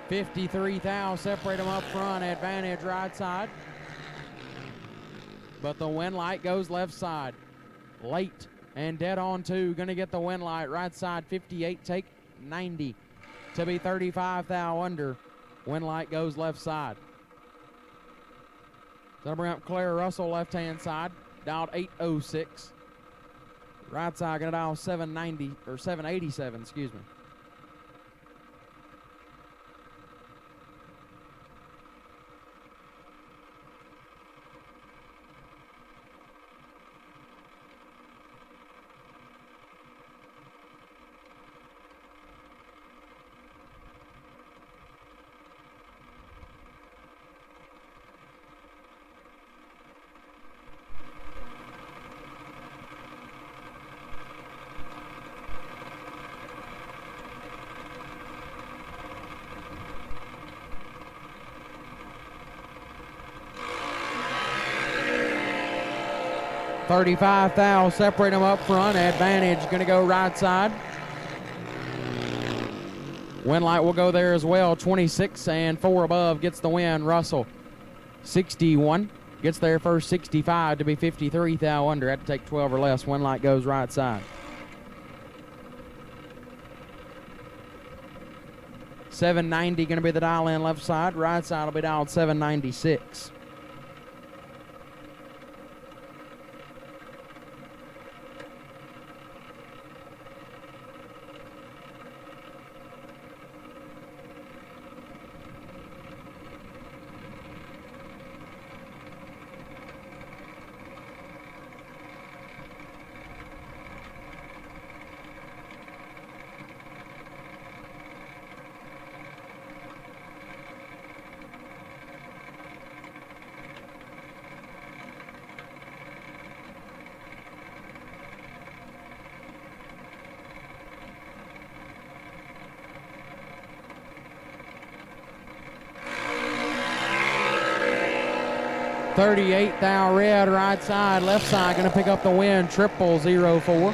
53 thou, separate them up front, advantage right side. But the win light goes left side. Late and dead on two, gonna get the win light right side, 58, take 90 to be 35 thou under. Win light goes left side. Gonna bring up Claire Russell, left-hand side, dialed 806. Right side gonna dial 790, or 787, excuse me. $35 thou, separate them up front. Advantage gonna go right side. Win light will go there as well. 26 and 4 above gets the win. Russell, 61. Gets there first, 65 to be 53 thou under. Had to take 12 or less. Win light goes right side. 790 gonna be the dial in left side. Right side will be dialed 796. $38 thou red, right side, left side gonna pick up the win. 004.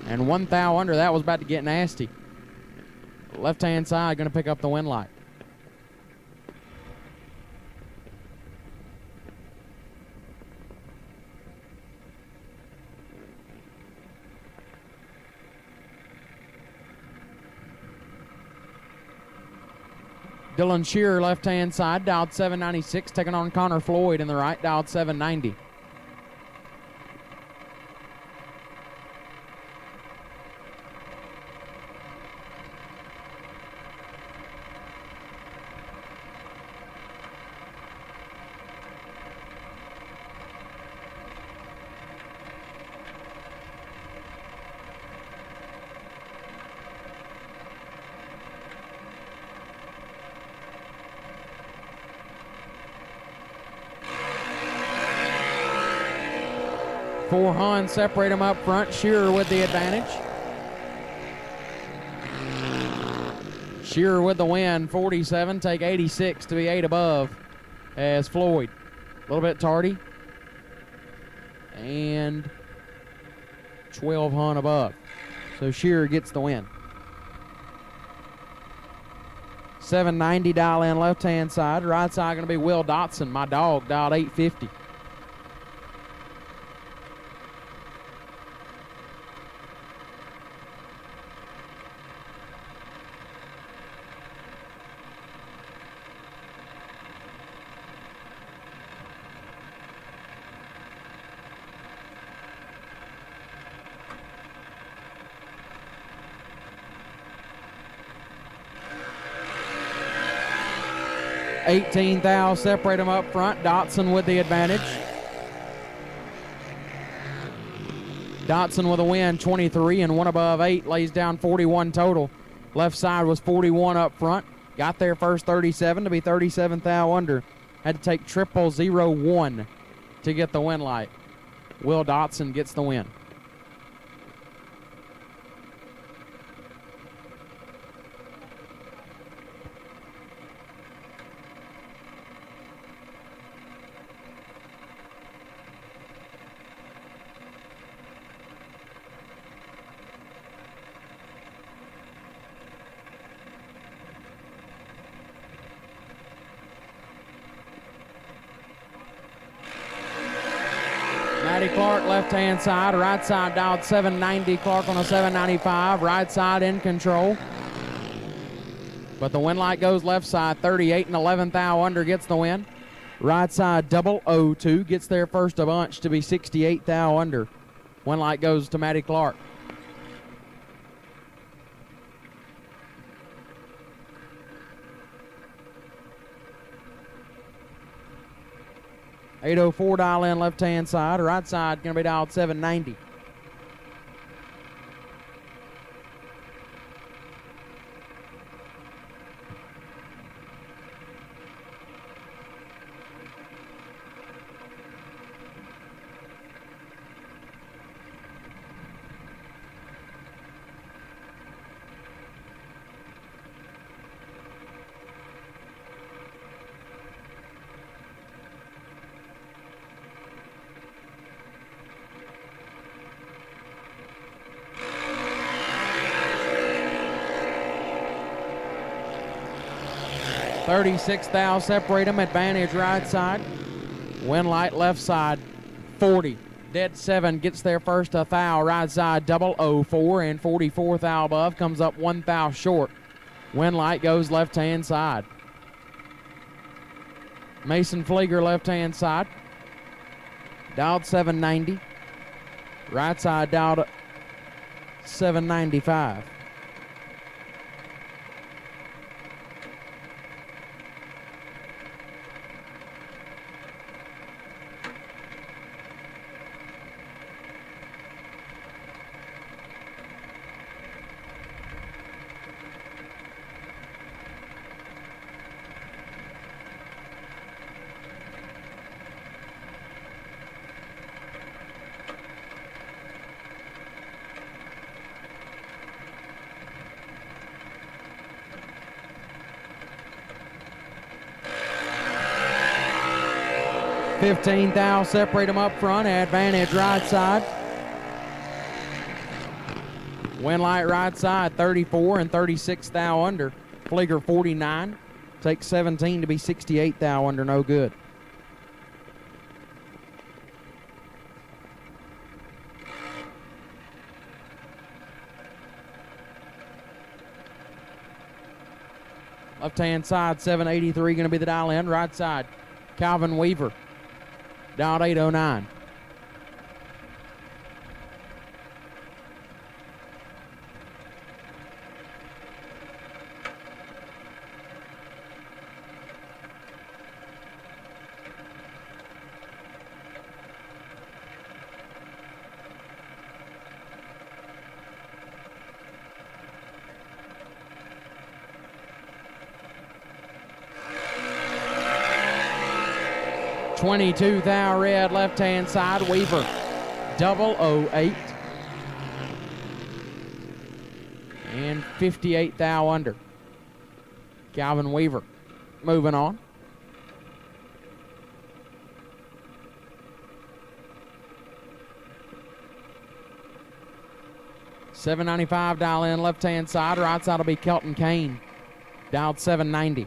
And 1 thou under. That was about to get nasty. Left hand side gonna pick up the win light. Dylan Shearer, left-hand side, dialed 796, taking on Connor Floyd in the right, dialed 790. Four Hun, separate them up front. Shearer with the advantage. Shearer with the win, 47, take 86 to be 8 above as Floyd. A little bit tardy. And 12 Hun above. So Shearer gets the win. 790 dial in left-hand side. Right side going to be Will Dotson, my dog, dialed 850. $18 thou, separate them up front. Dotson with the advantage. Dotson with a win, 23 and 1 above 8, lays down 41 total. Left side was 41 up front. Got there first, 37 to be 37 thou under. Had to take 001 to get the win light. Will Dotson gets the win. Matty Clark, left-hand side. Right side dialed 790. Clark on a 795. Right side in control. But the win light goes left side. 38 and 11th thou under gets the win. Right side 002 gets there first a bunch to be 68 thou under. Win light goes to Matty Clark. .804 dial in left-hand side. Right side going to be dialed 790. .36 thou separate them. Advantage right side. Win light left side 40. Dead 7 gets there first a thou. Right side 004 and 44 thou above comes up 1 thou short. Win light goes left hand side. Mason Flieger left hand side. Dialed 790. Right side dialed 795. .15 thou separate them up front. Advantage right side. Win light right side 34 and 36 thou under. Flieger 49. Takes 17 to be 68 thou under. No good. Left hand side 783 going to be the dial in. Right side Calvin Weaver. Dialed 809. .22 thou red left hand side. Weaver 008 and 58 thou under. Calvin Weaver moving on. .795 dial in left hand side. Right side will be Kelton Kane. Dialed 790.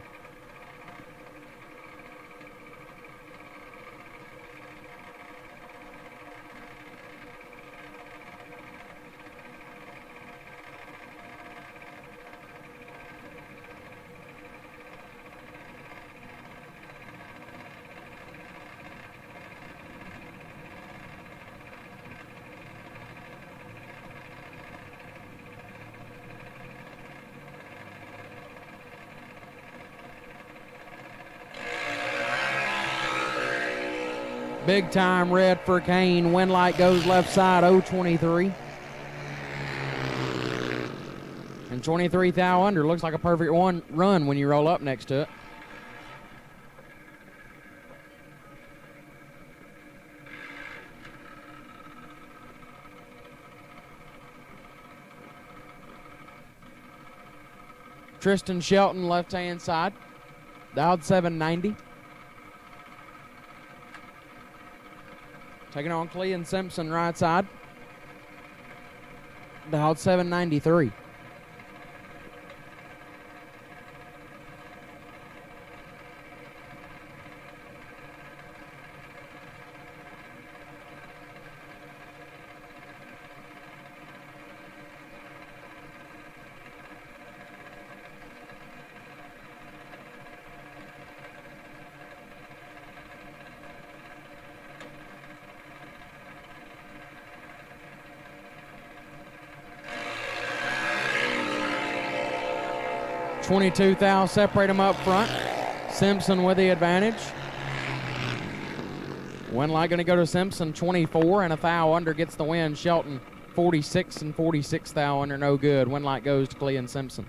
Big time red for Kane. Win light goes left side 023. And 23 thou under. Looks like a perfect one run when you roll up next to it. Tristan Shelton left hand side. Dialed 790. Taking on Clean Simpson right side. Dialed 793. 22 thou separate them up front. Simpson with the advantage. Win light going to go to Simpson, 24, and a thou under gets the win. Shelton, 46 and 46 thou under, no good. Win light goes to Clean Simpson.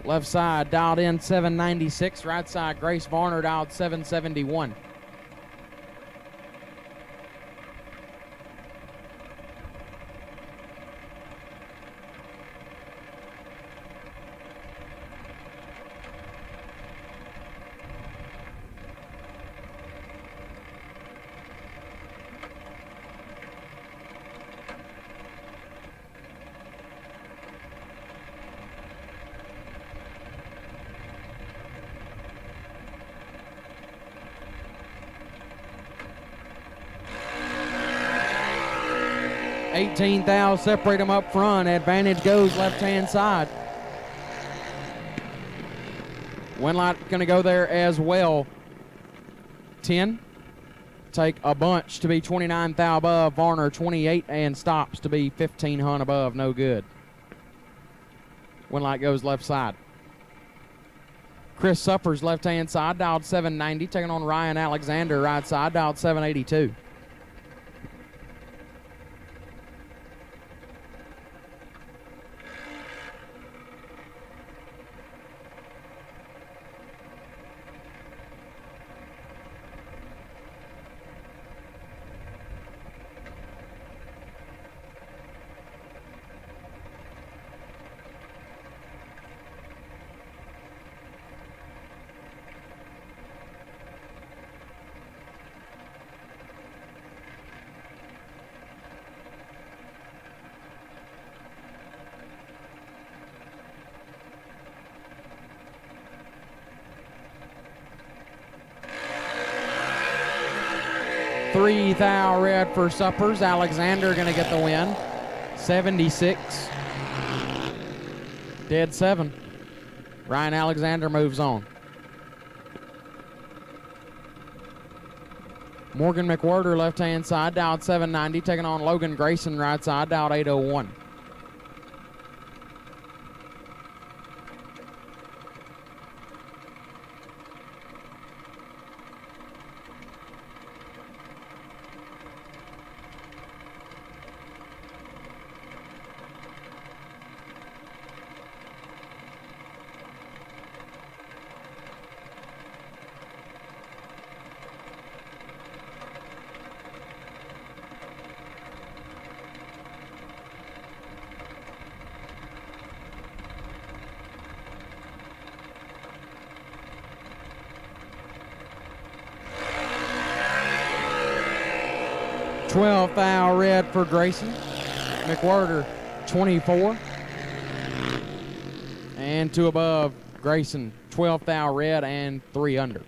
Left side dialed in 796. Right side Grace Varner dialed 771. $18 thou separate them up front. Advantage goes left-hand side. Winlight going to go there as well. 10. Take a bunch to be 29 thou above. Varner 28 and stops to be 15 hun above. No good. Winlight goes left side. Chris Suffers left-hand side, dialed 790. Taking on Ryan Alexander right side, dialed 782. $3 thou red for Suppers. Alexander going to get the win. 76. Dead 7. Ryan Alexander moves on. Morgan McWhirter left-hand side, dialed 790. Taking on Logan Grayson right side, dialed 801. $12 thou red for Grayson. McWhirter 24. And 2 above Grayson. 12 thou red and 3 under.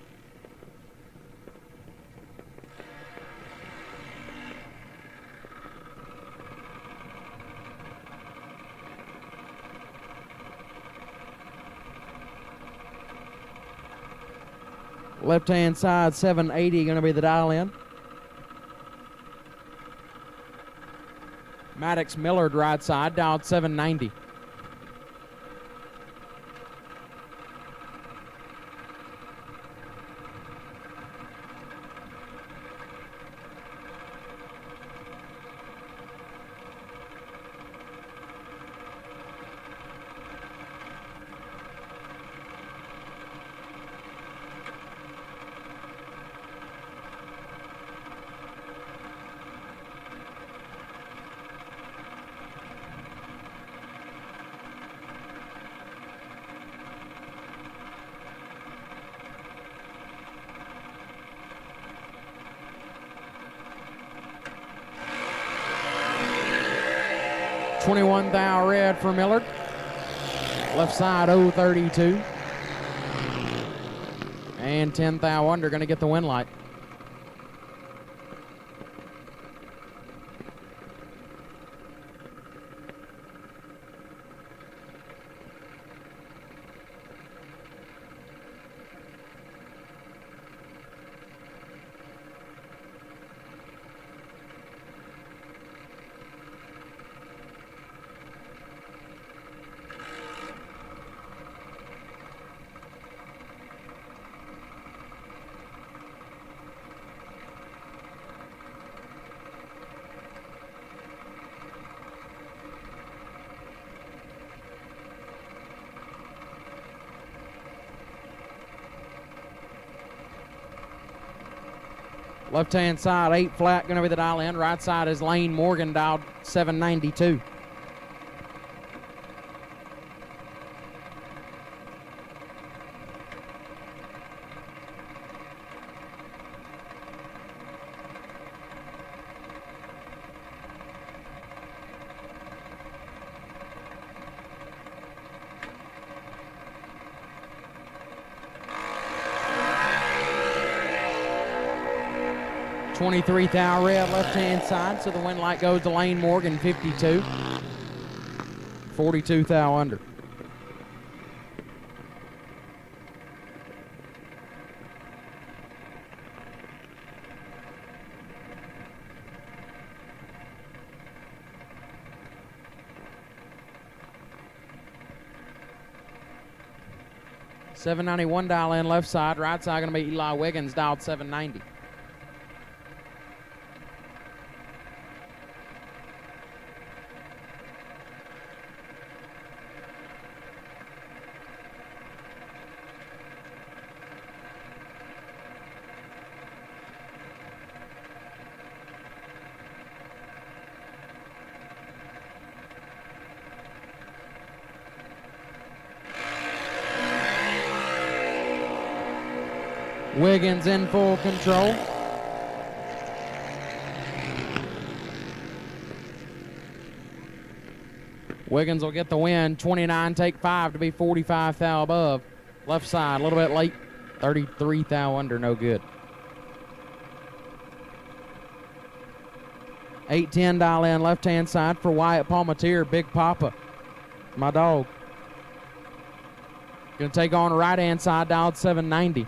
Left-hand side 780 going to be the dial in. Maddox Millard right side, dialed 790. $21 thou red for Millard. Left side 032. And 10 thou under going to get the win light. Left-hand side, 8 flat, going to be the dial in. Right side is Lane Morgan, dialed 792. $23 thou red left-hand side, so the win light goes to Lane Morgan, 52. 42 thou under. $791 dial in left side, right side going to be Eli Wiggins, dialed 790. Wiggins in full control. Wiggins will get the win. 29, take 5 to be 45 thou above. Left side, a little bit late. 33 thou under, no good. 8-10 dial in left-hand side for Wyatt Palmatier. Big Papa, my dog. Gonna take on right-hand side, dialed 790.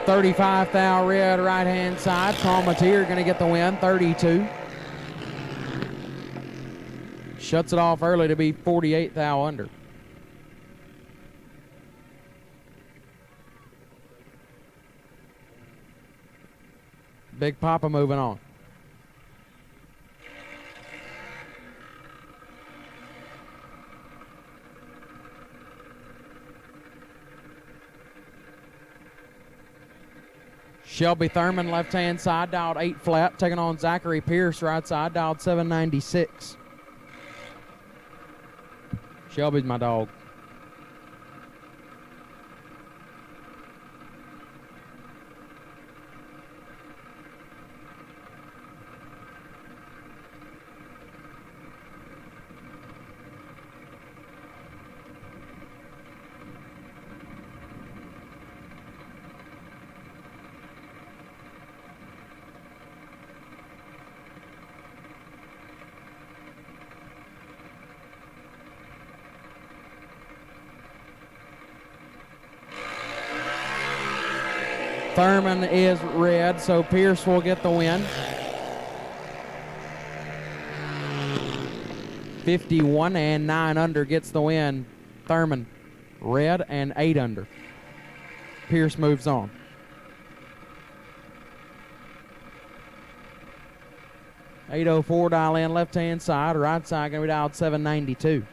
$35 thou red right-hand side. Palmatier going to get the win, 32. Shuts it off early to be 48 thou under. Big Papa moving on. Shelby Thurman, left-hand side, dialed 8 flat, taking on Zachary Pierce, right side, dialed 796. Shelby's my dog. Thurman is red, so Pierce will get the win. 51 and 9 under gets the win. Thurman, red and 8 under. Pierce moves on. $804 dial in left-hand side, right side going to be dialed 792.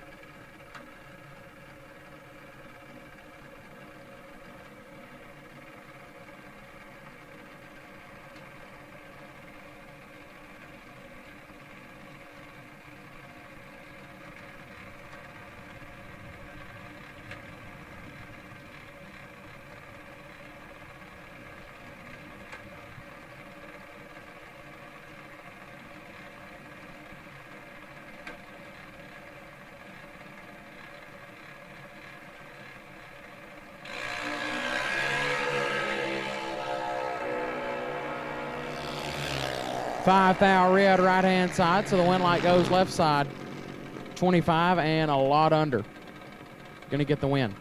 $5 thou red right-hand side, so the win light goes left side. 25 and a lot under. Gonna get the win.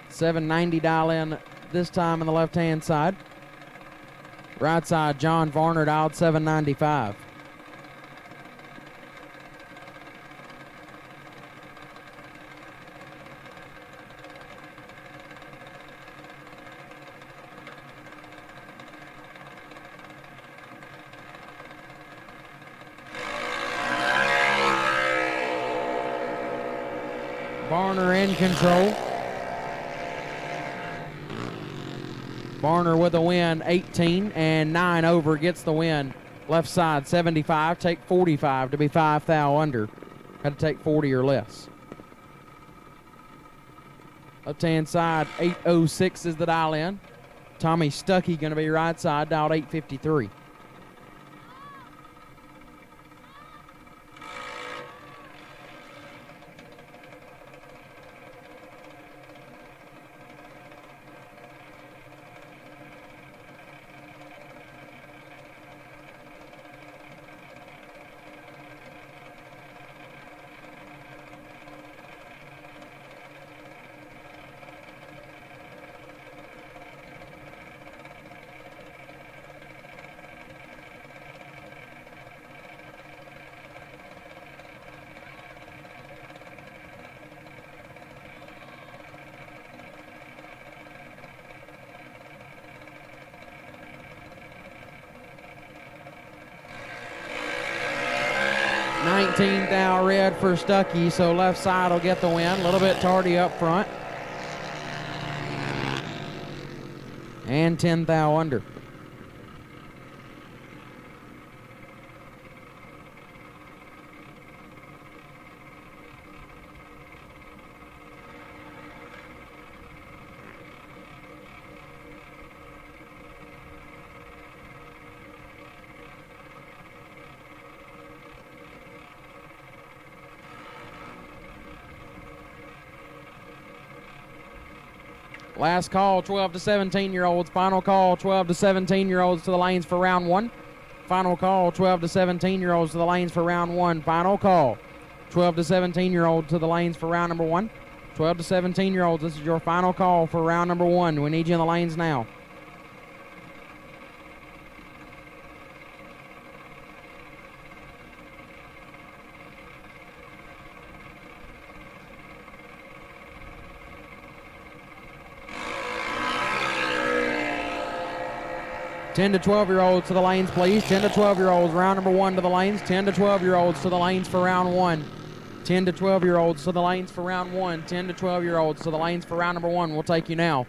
$790 dial in this time on the left-hand side. Right side, John Varner dialed 795. Varner in control. Varner with a win, 18 and 9 over, gets the win. Left side, 75, take 45 to be 5 thou under. Had to take 40 or less. Left-hand side, 806 is the dial in. Tommy Stuckey going to be right side, dialed 853. Thou red for Stuckey, so left side will get the win. A little bit tardy up front. And 10 thou under. Last call, 12 to 17-year-olds. Final call, 12 to 17-year-olds to the lanes for round one. Final call, 12 to 17-year-olds to the lanes for round one. Final call, 12 to 17-year-olds to the lanes for round number one. 12 to 17-year-olds, this is your final call for round number one. We need you in the lanes now. Ten to 12-year-olds to the lanes, please. 10 to 12-year-olds, round number one to the lanes. 10 to 12-year-olds to the lanes for round one. 10 to 12-year-olds to the lanes for round one. 10 to 12-year-olds to the lanes for round number one. We'll take you now.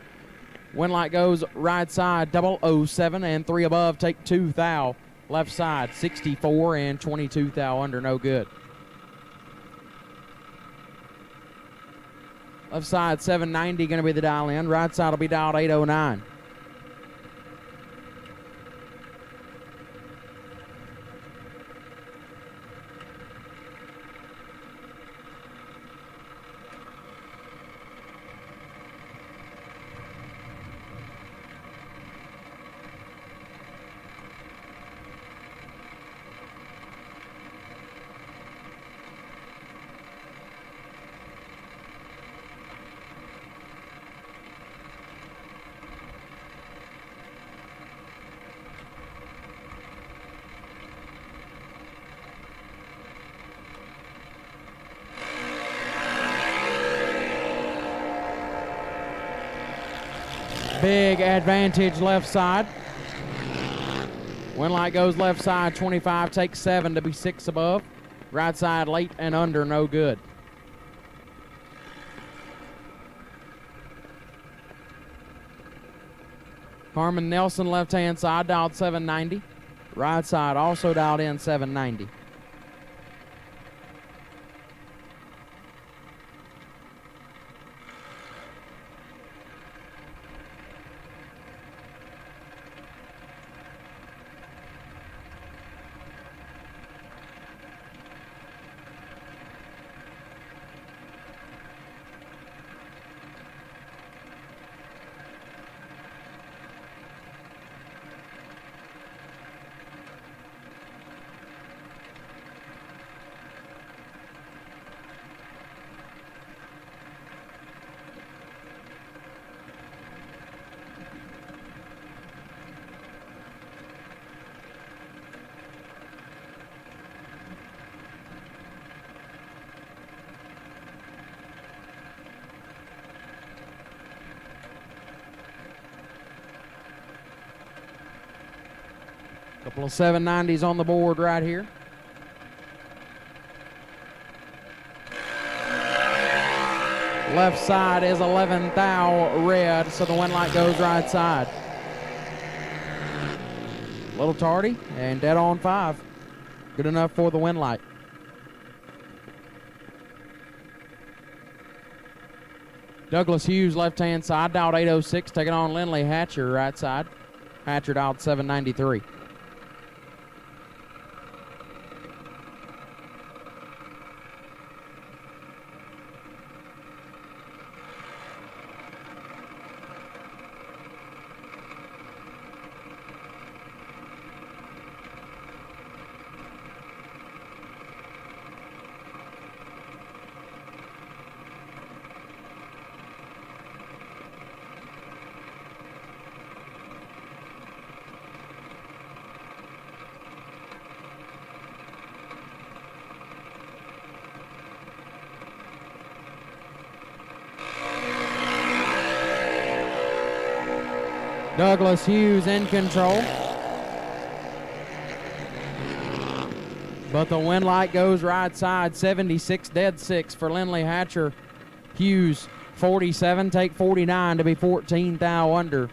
Win light goes right side, 007, and 3 above. Take 2 thou. Left side, 64 and 22 thou under. No good. Left side, 790 going to be the dial in. Right side will be dialed 809. Big advantage left side. Win light goes left side, 25, take 7 to be 6 above. Right side late and under, no good. Carmen Nelson, left-hand side, dialed 790. Right side also dialed in 790. Couple of 790s on the board right here. Left side is 11 thou red, so the win light goes right side. A little tardy and dead on 5. Good enough for the win light. Douglas Hughes left-hand side, dialed 806, taking on Lindley Hatcher right side. Hatcher dialed 793. Douglas Hughes in control. But the win light goes right side, 76 dead 6 for Lindley Hatcher. Hughes 47, take 49 to be 14 thou under.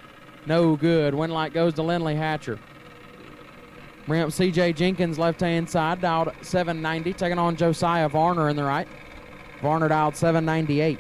No good. Win light goes to Lindley Hatcher. Bring up CJ Jenkins left-hand side, dialed 790, taking on Josiah Varner in the right. Varner dialed 798.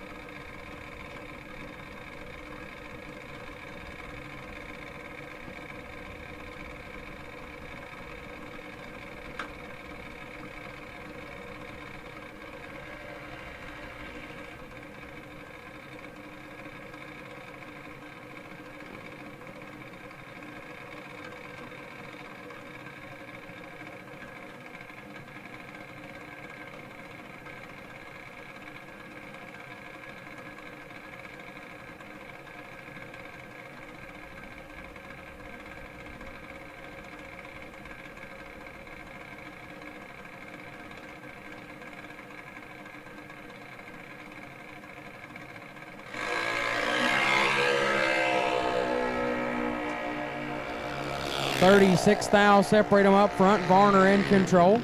.36 thou separate them up front. Varner in control,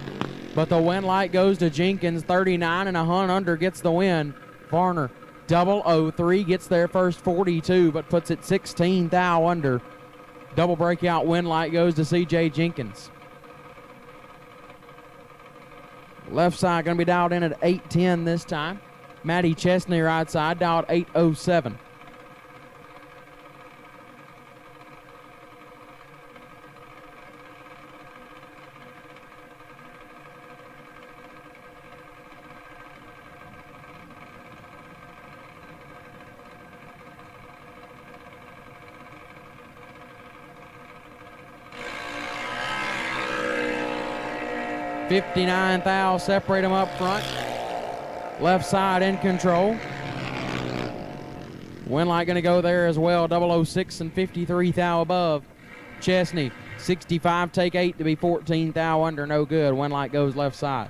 but the win light goes to Jenkins. 39 and a hunt under gets the win. Varner 003 gets their first 42, but puts it 16 thou under. Double breakout win light goes to CJ Jenkins. Left side going to be dialed in at 810 this time. Matty Chesney right side dialed 807. .59 thou separate them up front. Left side in control. Win light going to go there as well. 006 and 53 thou above. Chesney 65 take 8 to be 14 thou under. No good. Win light goes left side.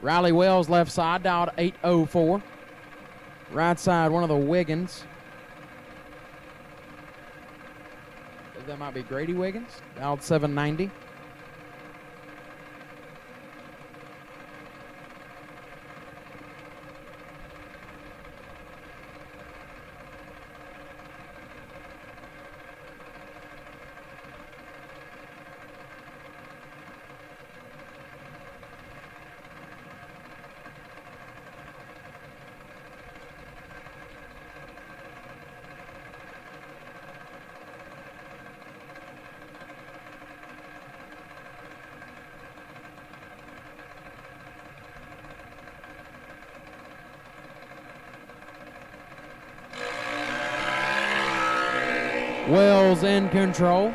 Riley Wells left side, dialed 804. Right side, one of the Wiggins. That might be Grady Wiggins, dialed 790. Wells in control.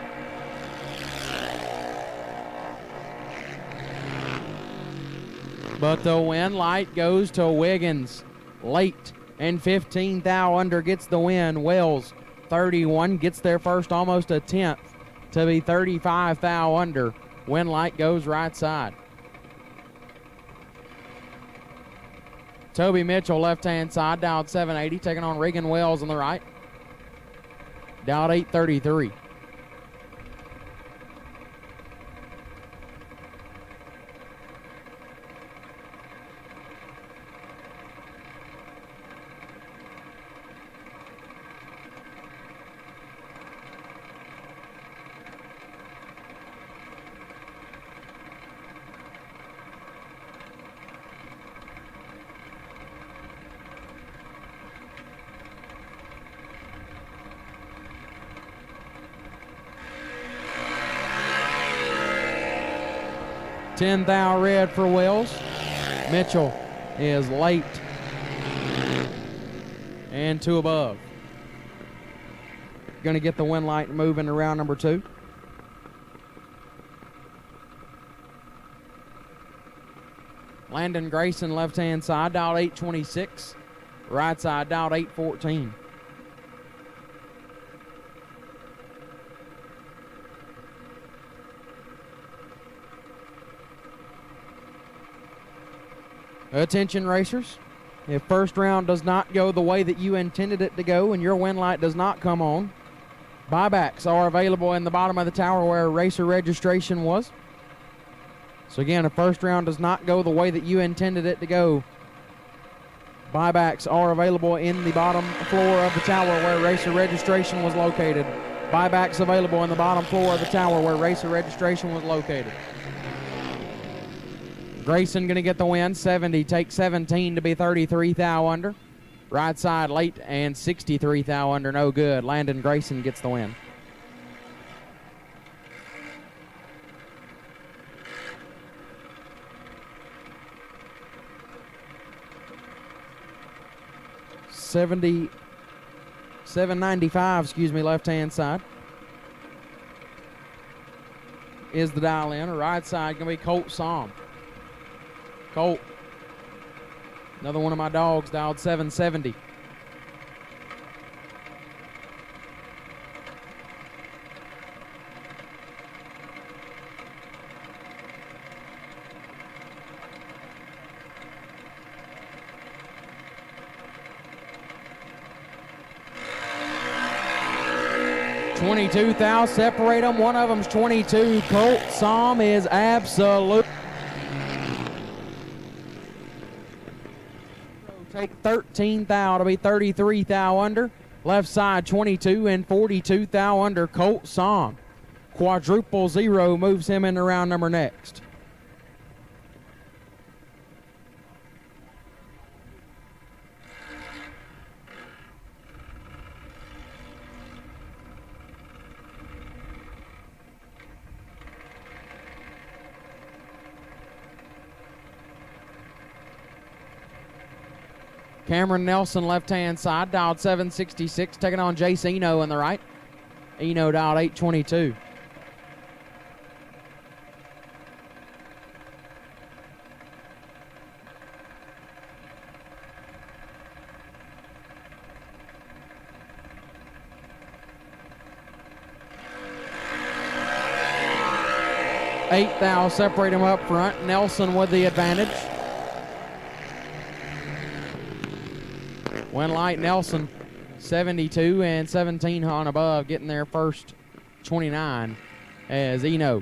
But the win light goes to Wiggins. Late and 15 thou under gets the win. Wells 31 gets their first almost a 10th to be 35 thou under. Win light goes right side. Toby Mitchell, left-hand side, dialed 780, taking on Regan Wells on the right. Dialed 833. $10,000 red for Wells. Mitchell is late and 2 above. Going to get the win light moving to round number 2. Landon Grayson, left-hand side, dialed 826. Right side, dialed 814. Attention racers, if first round does not go the way that you intended it to go and your win light does not come on, buybacks are available in the bottom of the tower where racer registration was. So again, if first round does not go the way that you intended it to go, buybacks are available in the bottom floor of the tower where racer registration was located. Buybacks available in the bottom floor of the tower where racer registration was located. Grayson going to get the win. 70 takes 17 to be 33 thou under. Right side late and 63 thou under. No good. Landon Grayson gets the win. $795, left-hand side is the dial in. Right side going to be Colt Somm. Colt, another one of my dogs, dialed 770. $22,000 separate them. One of them's 22. Colt Somm is absolute. Take 13 thou to be 33 thou under. Left side 22 and 42 thou under. Colt Somm. Quadruple 0 moves him into round number next. Cameron Nelson, left-hand side, dialed 766, taking on Jace Eno on the right. Eno dialed 822. $8 thou separate him up front. Nelson with the advantage. Win light Nelson, 72 and 17 on above, getting their first 29 as Eno,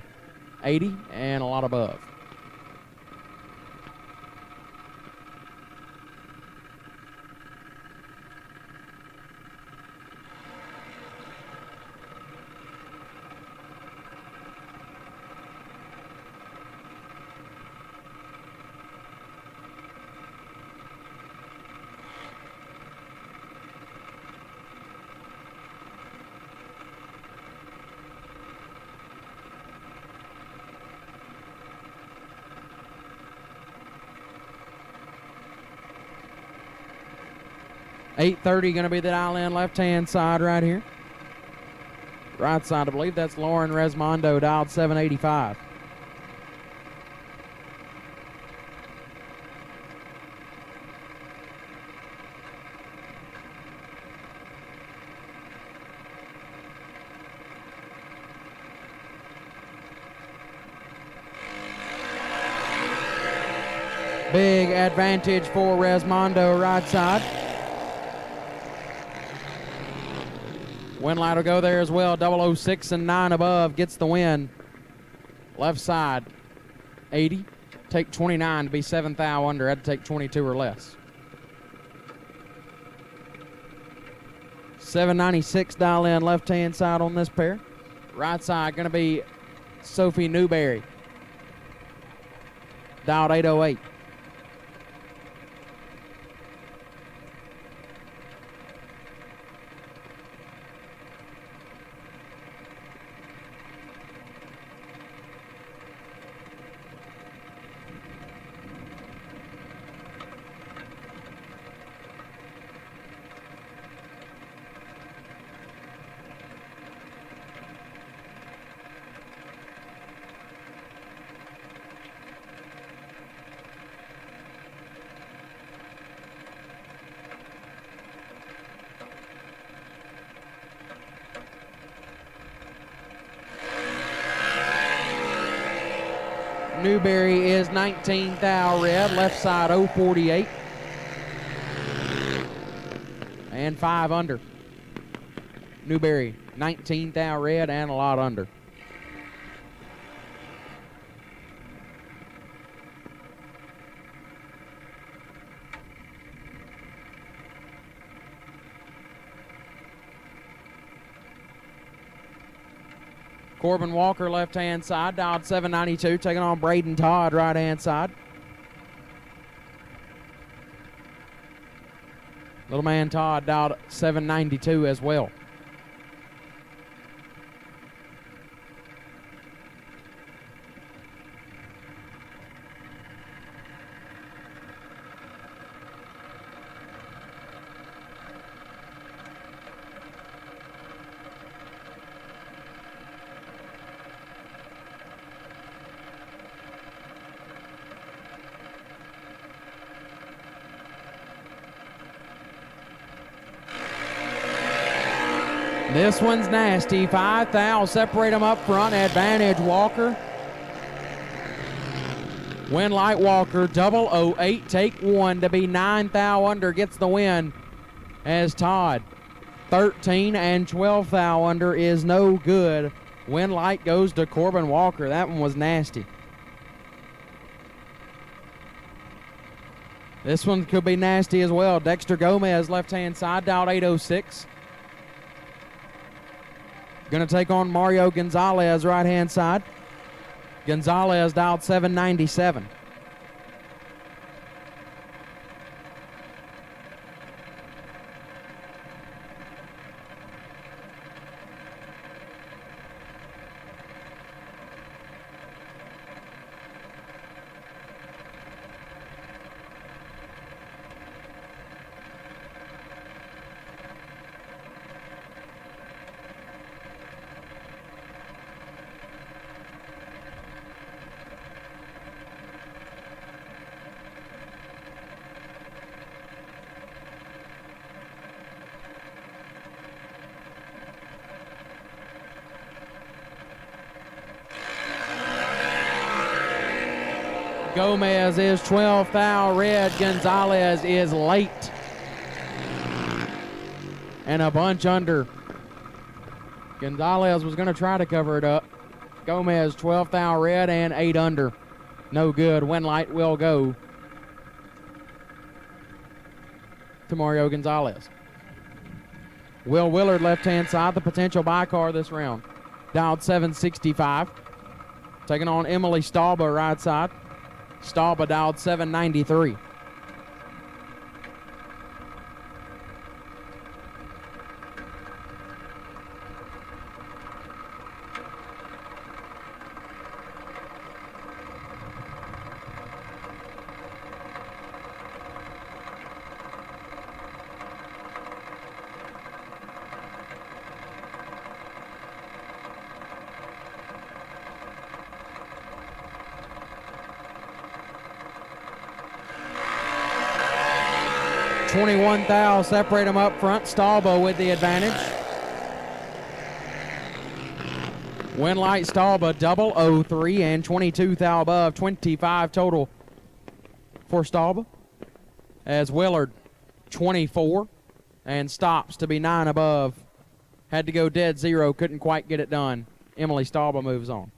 80 and a lot above. $830 going to be the dial in left-hand side right here. Right side, I believe that's Lauren Resmondo, dialed 785. Big advantage for Resmondo right side. Winlight will go there as well. 006 and 9 above gets the win. Left side, 80. Take 29 to be 7th thou under. Had to take 22 or less. 796 dial in left-hand side on this pair. Right side going to be Sophie Newberry. Dialed 808. Newberry is 19th thou red, left side 048. And 5 under. Newberry, 19th thou red and a lot under. Corbin Walker, left-hand side, dialed 792, taking on Braden Todd, right-hand side. Little man Todd dialed 792 as well. This one's nasty. 5 thou, separate them up front. Advantage Walker. Winlight Walker, 008, take 1 to be 9 thou under, gets the win as Todd. 13 and 12 thou under is no good. Winlight goes to Corbin Walker. That one was nasty. This one could be nasty as well. Dexter Gomez, left-hand side, dialed 806. Going to take on Mario Gonzalez, right-hand side. Gonzalez dialed 797. Gomez is 12 thou red. Gonzalez is late. And a bunch under. Gonzalez was going to try to cover it up. Gomez 12 thou red and 8 under. No good. Winlight will go to Mario Gonzalez. Will Willard, left-hand side, the potential bycar this round. Dialed 765. Taking on Emily Stauba, right side. Stauba dialed 793. .21 thou, separate them up front. Stauba with the advantage. Winlight Stauba 003 and 22 thou above, 25 total for Staub, as Willard 24 and stops to be 9 above. Had to go dead zero, couldn't quite get it done. Emily Staub moves on.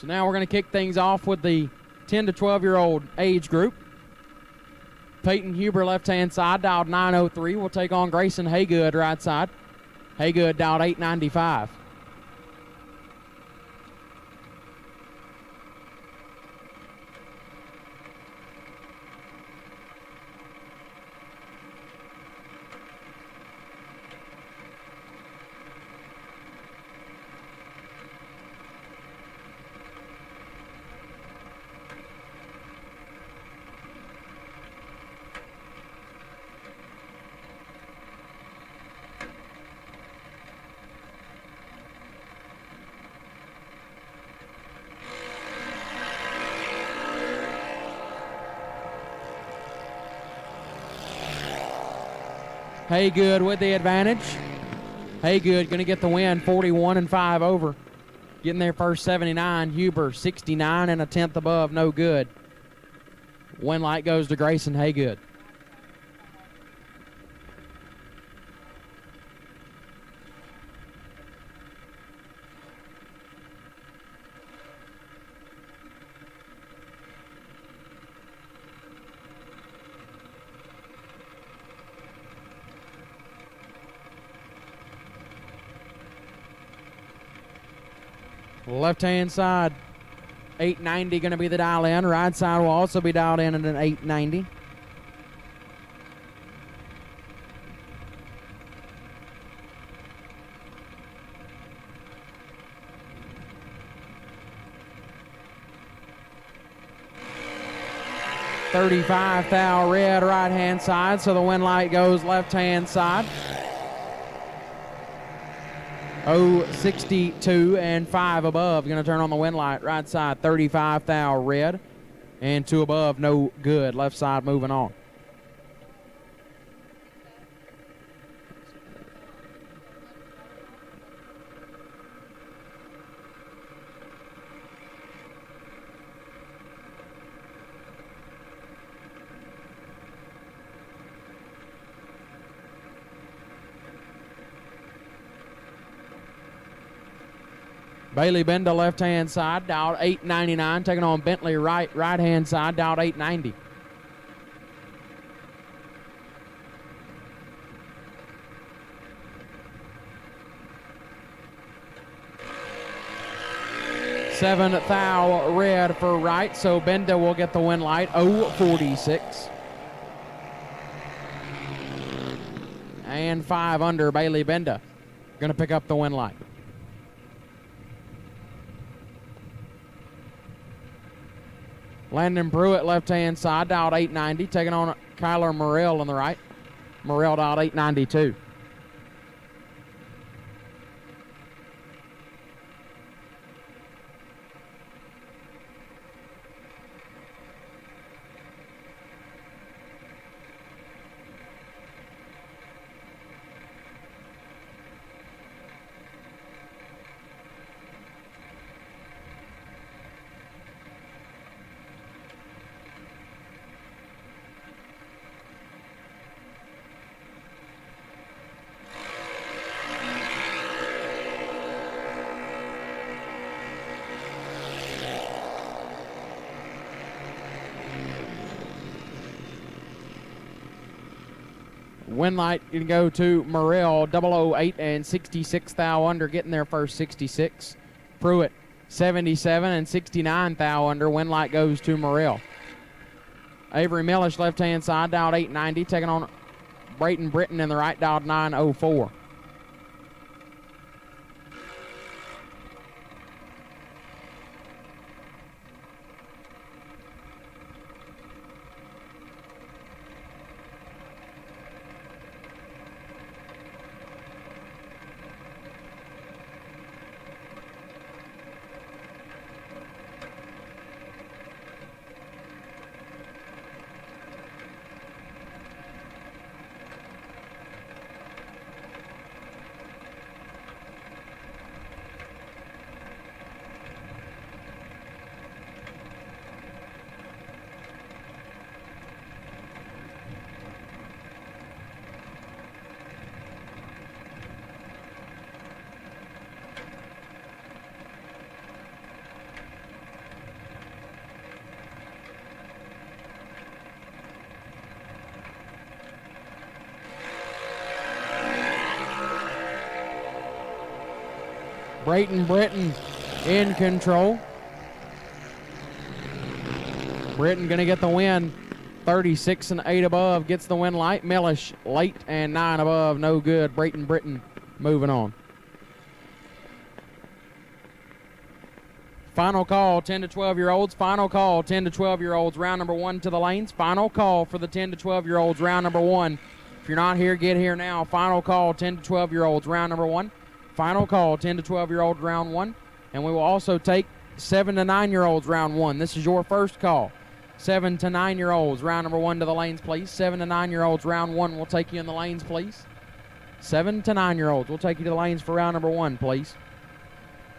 So now we're going to kick things off with the 10 to 12-year-old age group. Peyton Huber, left-hand side, dialed 903. Will take on Grayson Haygood, right side. Haygood dialed 895. Haygood with the advantage. Haygood going to get the win, 41 and 5 over. Getting there first 79. Huber 69 and a tenth above, no good. Win light goes to Grayson Haygood. Left-hand side, 890 going to be the dial in. Right side will also be dialed in at an 890. $35 thou red right-hand side, so the win light goes left-hand side. 62 and 5 above. Going to turn on the win light. Right side, 35 thou red. And 2 above, no good. Left side moving on. Bailey Benda, left-hand side, dialed 899, taking on Bentley right-hand side, dialed 890. Seven thou red for right, so Benda will get the win light, 046. And 5 under, Bailey Benda going to pick up the win light. Landon Pruitt, left-hand side, dialed 890, taking on Kyler Morrell on the right. Morrell dialed 892. Win light going to go to Morrell, 008 and 66 thou under, getting there first 66. Pruitt, 77 and 69 thou under. Win light goes to Morrell. Avery Millish, left-hand side, dialed 890, taking on Brayton Britton in the right, dialed 904. Brayton Britton in control. Britton going to get the win. 36 and 8 above gets the win light. Millish late and 9 above, no good. Brayton Britton moving on. Final call, 10 to 12-year-olds. Final call, 10 to 12-year-olds. Round number 1 to the lanes. Final call for the 10 to 12-year-olds. Round number 1. If you're not here, get here now. Final call, 10 to 12-year-olds. Round number 1. Final call, 10 to 12-year-old round 1. And we will also take 7 to 9-year-olds round 1. This is your first call. 7 to 9-year-olds round number 1 to the lanes, please. 7 to 9-year-olds round 1 will take you in the lanes, please. 7 to 9-year-olds will take you to the lanes for round number 1, please.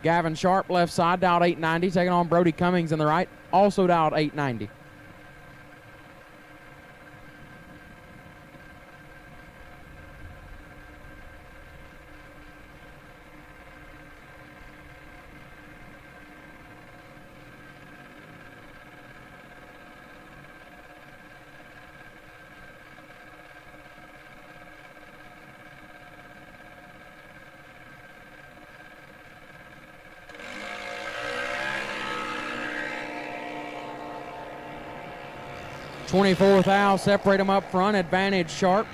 Gavin Sharp, left side, dialed 890, taking on Brody Cummings in the right, also dialed 890. $24,000, separate them up front, advantage Sharp.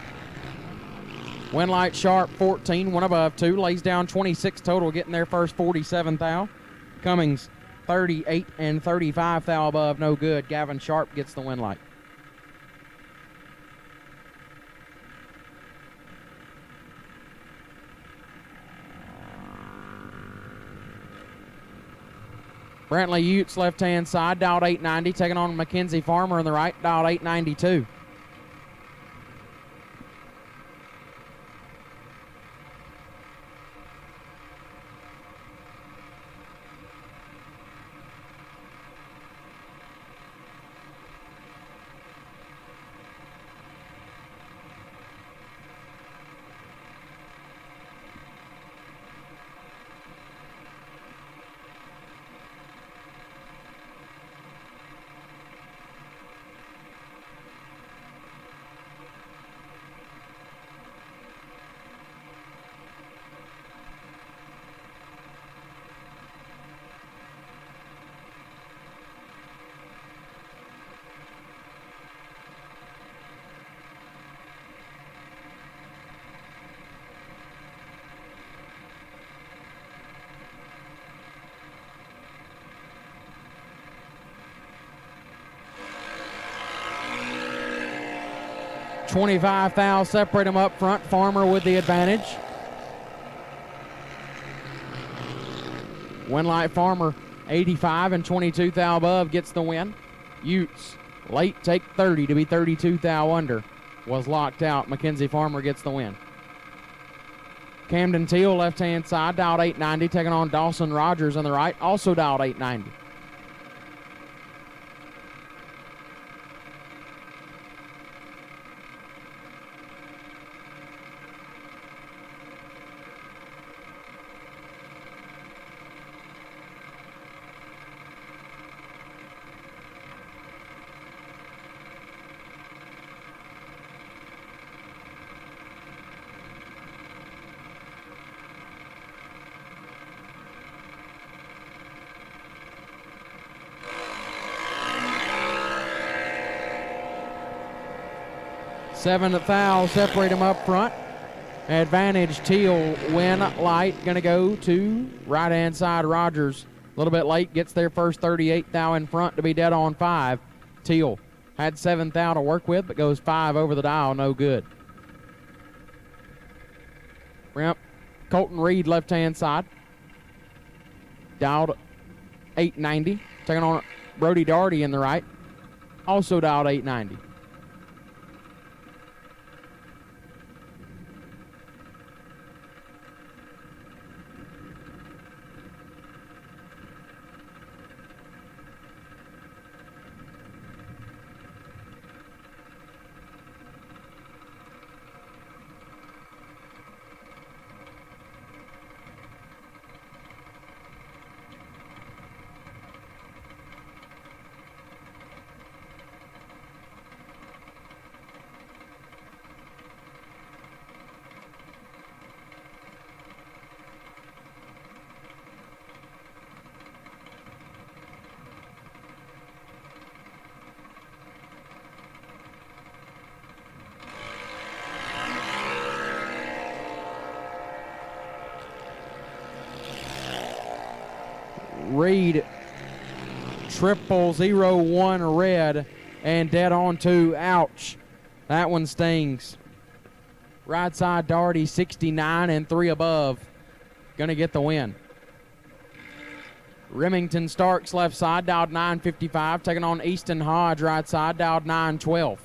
Win light Sharp 14, one above 2, lays down 26 total, getting their first 47,000. Cummings 38 and 35,000 above, no good. Gavin Sharp gets the win light. Brantley Utes, left-hand side, dialed 890, taking on Mackenzie Farmer in the right, dialed 892. $25,000, separate them up front. Farmer with the advantage. Winlight Farmer, 85 and 22,000 above, gets the win. Utes, late, take 30 to be 32,000 under. Was locked out. Mackenzie Farmer gets the win. Camden Teal, left-hand side, dialed 890, taking on Dawson Rogers on the right, also dialed 890. 7th foul, separate them up front. Advantage teal, win light, gonna go to right-hand side Rogers. A little bit late, gets their first 38th thou in front to be dead on 5. Teal had 7th thou to work with, but goes 5 over the dial, no good. Yep. Colton Reed, left-hand side. Dialed 890. Taking on Brody Darty in the right. Also dialed 890. Reed, 001 red and dead on 2. Ouch. That one stings. Right side Darty, 69 and 3 above. Gonna get the win. Remington Starks, left side, dialed 955. Taking on Easton Hodge, right side, dialed 912.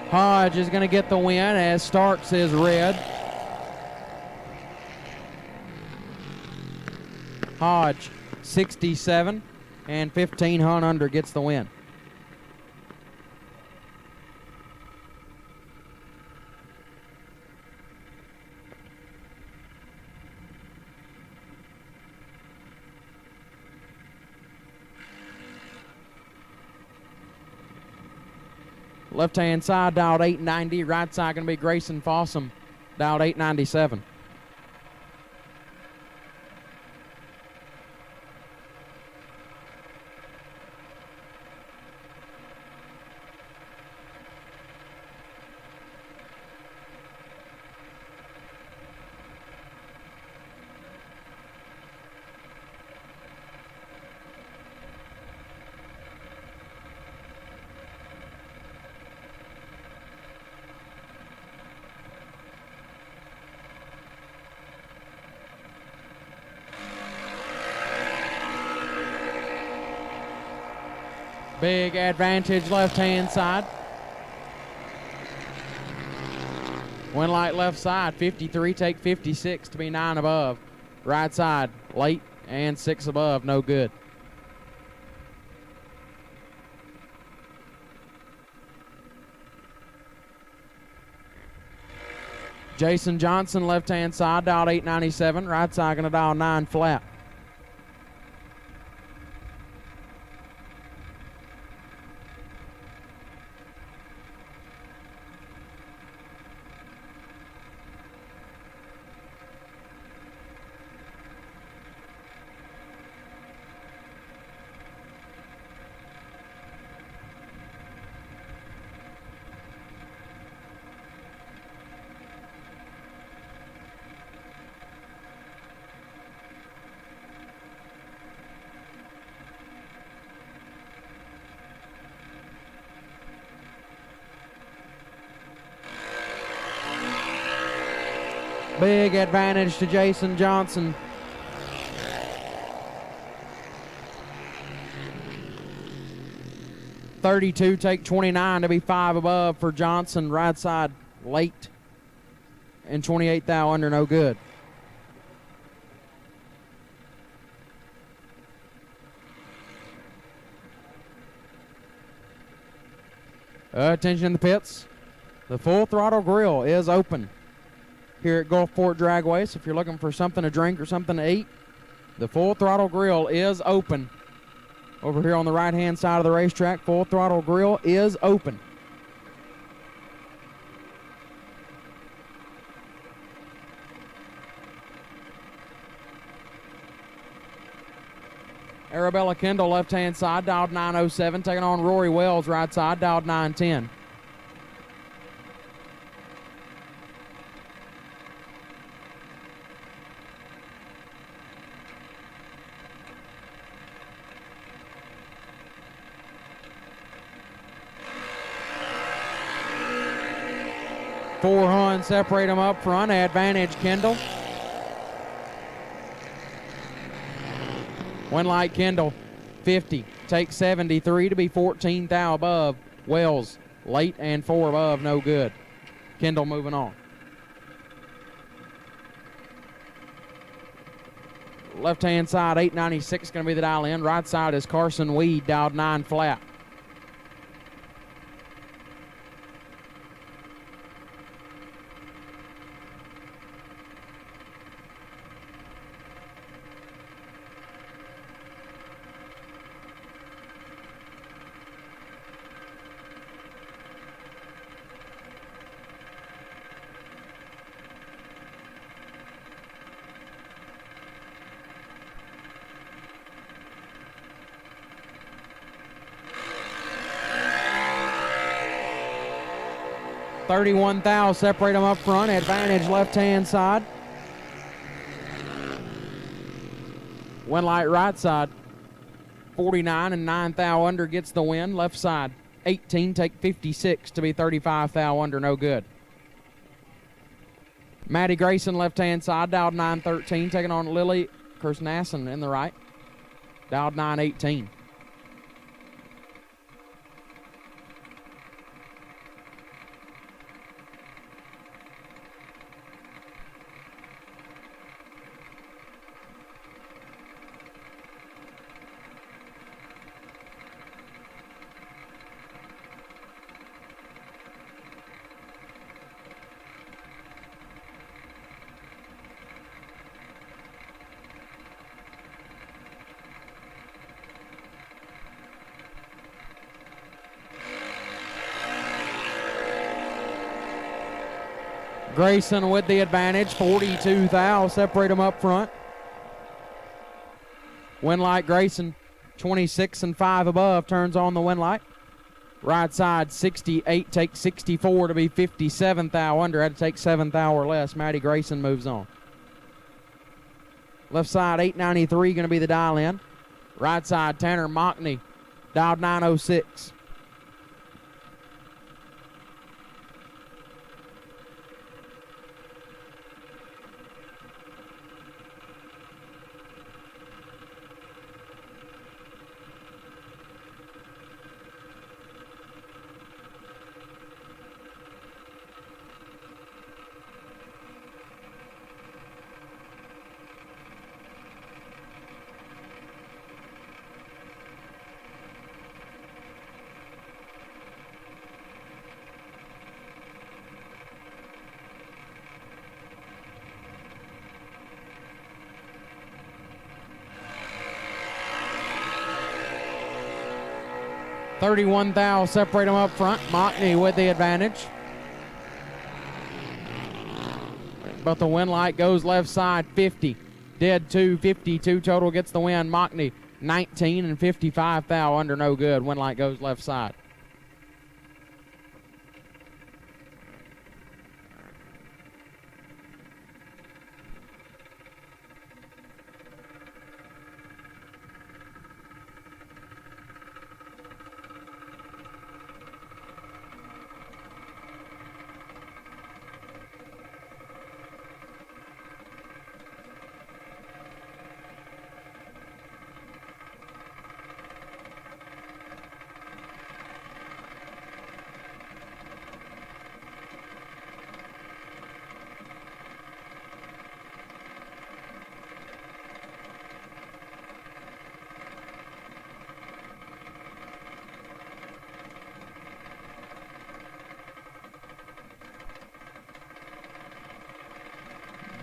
Hodge is going to get the win as Starks is red. Hodge, 67 and 15 Hunt under gets the win. Left-hand side dialed 890. Right side going to be Grayson Fossum, dialed 897. Big advantage left-hand side. Win light left side, 53, take 56 to be 9 above. Right side, late and 6 above, no good. Jason Johnson, left-hand side, dialed 897. Right side going to dial 9 flat. Big advantage to Jason Johnson. (32) take 29 to be 5 above for Johnson. Right side late and 28 thou under, no good. Attention in the pits. The Full Throttle Grill is open here at Gulfport Dragway. So if you're looking for something to drink or something to eat, the Full Throttle Grill is open. Over here on the right-hand side of the racetrack, Full Throttle Grill is open. Arabella Kendall, left-hand side, dialed 907, taking on Rory Wells, right side, dialed 910. Four Hun separate them up front, advantage Kendall. One light Kendall, 50, takes 73 to be 14 thou above. Wells, late and 4 above, no good. Kendall moving on. Left-hand side, 896 going to be the dial in. Right side is Carson Weed, dialed 9 flat. $31 thou, separate them up front, advantage left-hand side. One light right side, 49 and 9 thou under gets the win. Left side, 18, take 56 to be 35 thou under, no good. Maddie Grayson, left-hand side, dialed 913, taking on Lily Kersnassen in the right, dialed 918. Grayson with the advantage, 42 thou, separate them up front. Winlight Grayson, 26 and 5 above, turns on the Winlight. Right side, 68, takes 64 to be 57 thou under, had to take 7 thou or less. Maddie Grayson moves on. Left side, 893, going to be the dial in. Right side, Tanner Mockney, dialed 906. $31 thou, separate them up front. Mockney with the advantage. But the Winlight goes left side, 50. Dead 2, 52 total gets the win. Mockney, 19 and 55 thou under, no good. Winlight goes left side.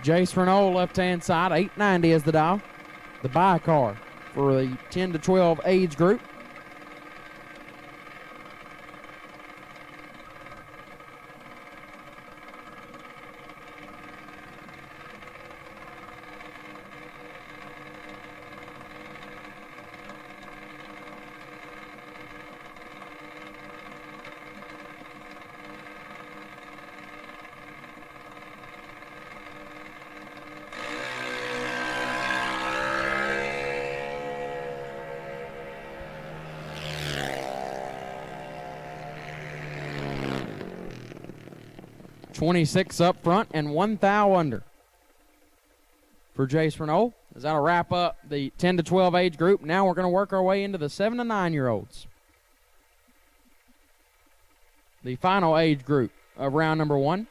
Jace Renault, left-hand side, 890 is the dial. The buy car for the 10 to 12 age group. $26 up front and 1 thou under for Jace Renault. As that'll wrap up the 10 to 12 age group. Now we're going to work our way into the 7 to 9-year-olds. The final age group of round number 1.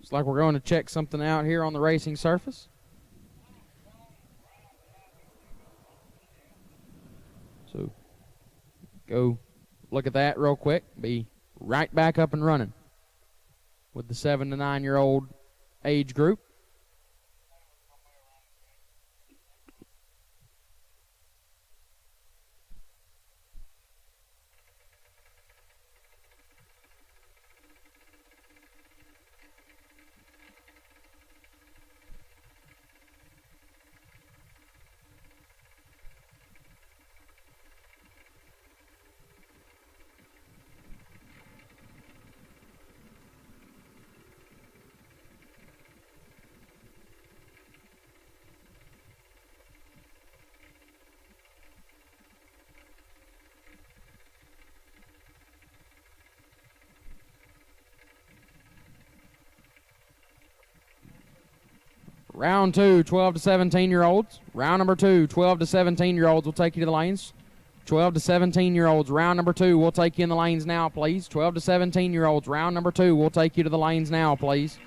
Looks like we're going to check something out here on the racing surface. So go look at that real quick. Be right back up and running with the 7 to 9-year-old age group. Round 2, 12 to 17-year-olds. Round number 2, 12 to 17-year-olds will take you to the lanes. 12 to 17-year-olds, round number 2, we'll take you in the lanes now, please. 12 to 17-year-olds, round number 2, we'll take you to the lanes now, please.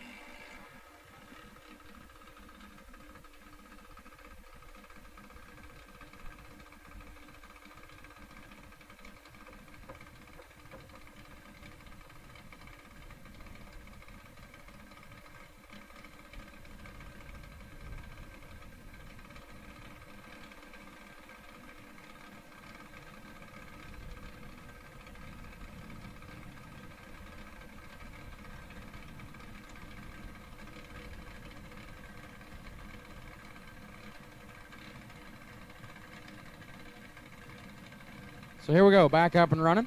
So here we go, back up and running.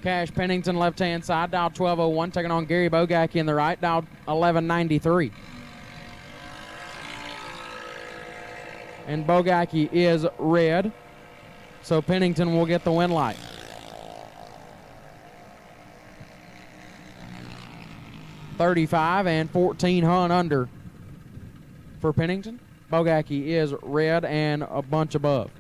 Cash Pennington, left-hand side, dial 1201, taking on Gary Bogacki in the right, dial 1193. And Bogacki is red, so Pennington will get the win light. $35 and 14 hun under for Pennington. Bogacki is red and a bunch above.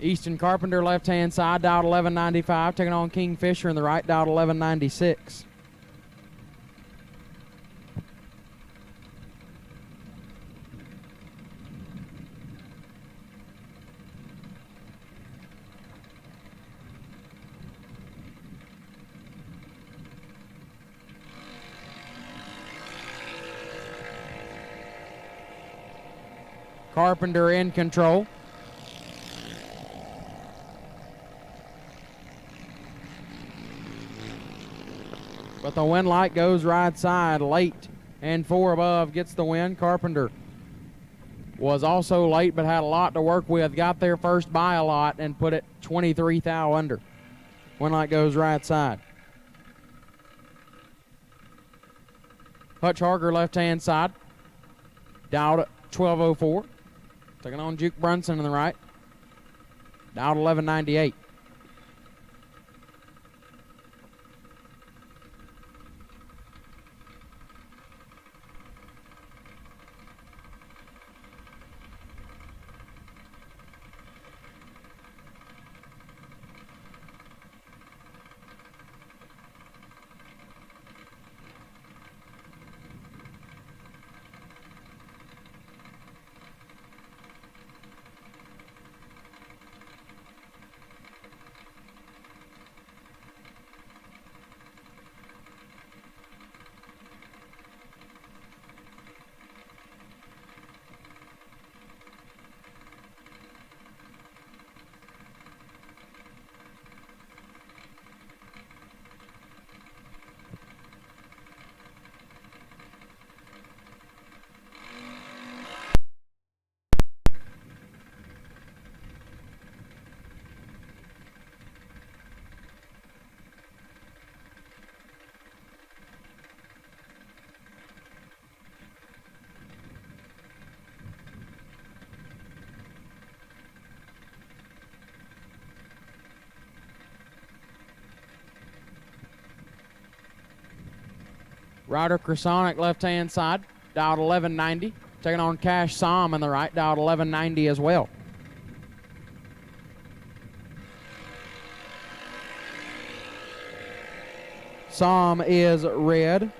Easton Carpenter, left-hand side, dialed 1195, taking on Kingfisher in the right, dialed 1196. Carpenter in control. But the wind light goes right side late, and 4 above gets the win. Carpenter was also late but had a lot to work with. Got there first by a lot and put it 23 thou under. Wind light goes right side. Hutch Harger, left-hand side, dialed at 1204. Taking on Juke Brunson in the right, dialed 1198. Ryder Krasonic, left-hand side, dialed 1190. Taking on Cash Som in the right, dialed 1190 as well. Som is red,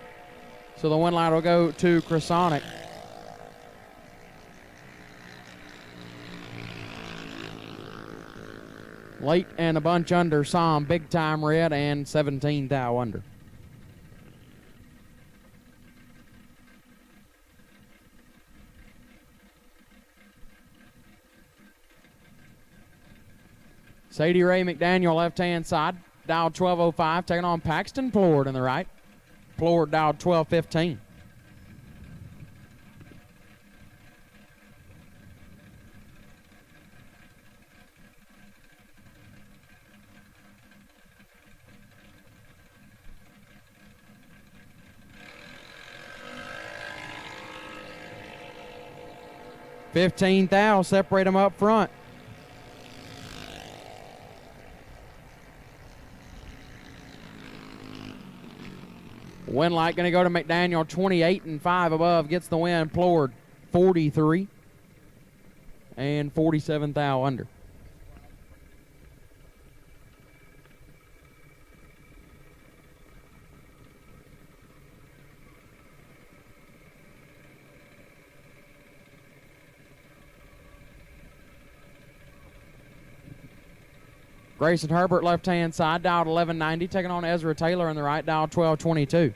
so the win light will go to Krasonic. Late and a bunch under, Som, big time red and 17 thou under. Sadie Ray McDaniel, left-hand side, dialed 1205, taking on Paxton Plord in the right. Plord dialed 1215. $15 thou, separate them up front. Wind light going to go to McDaniel, 28 and 5 above, gets the win. Plord, 43 and 47 thou under. Grayson Herbert, left-hand side, dialed 1190, taking on Ezra Taylor in the right, dialed 1222.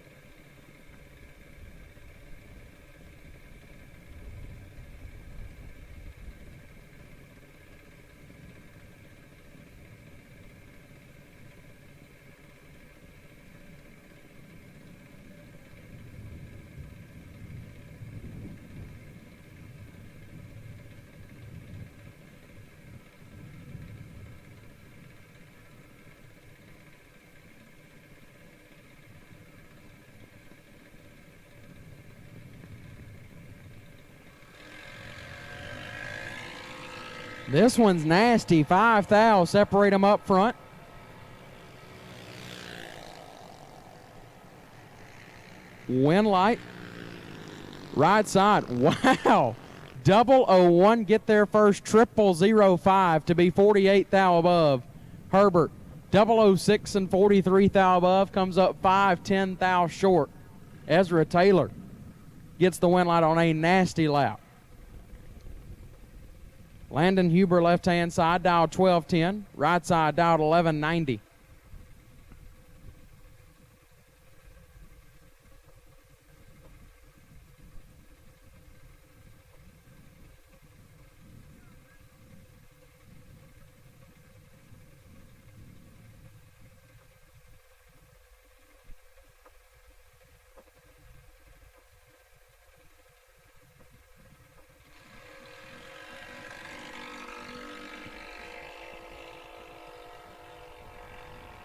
This one's nasty. 5 thou, separate them up front. Wind light. Right side. Wow. 001 get their first 0005 to be 48 thou above. Herbert 006 and 43 thou above comes up 5-10 thou short. Ezra Taylor gets the win light on a nasty lap. Landon Huber left-hand side dialed 1210, right side dialed 1190.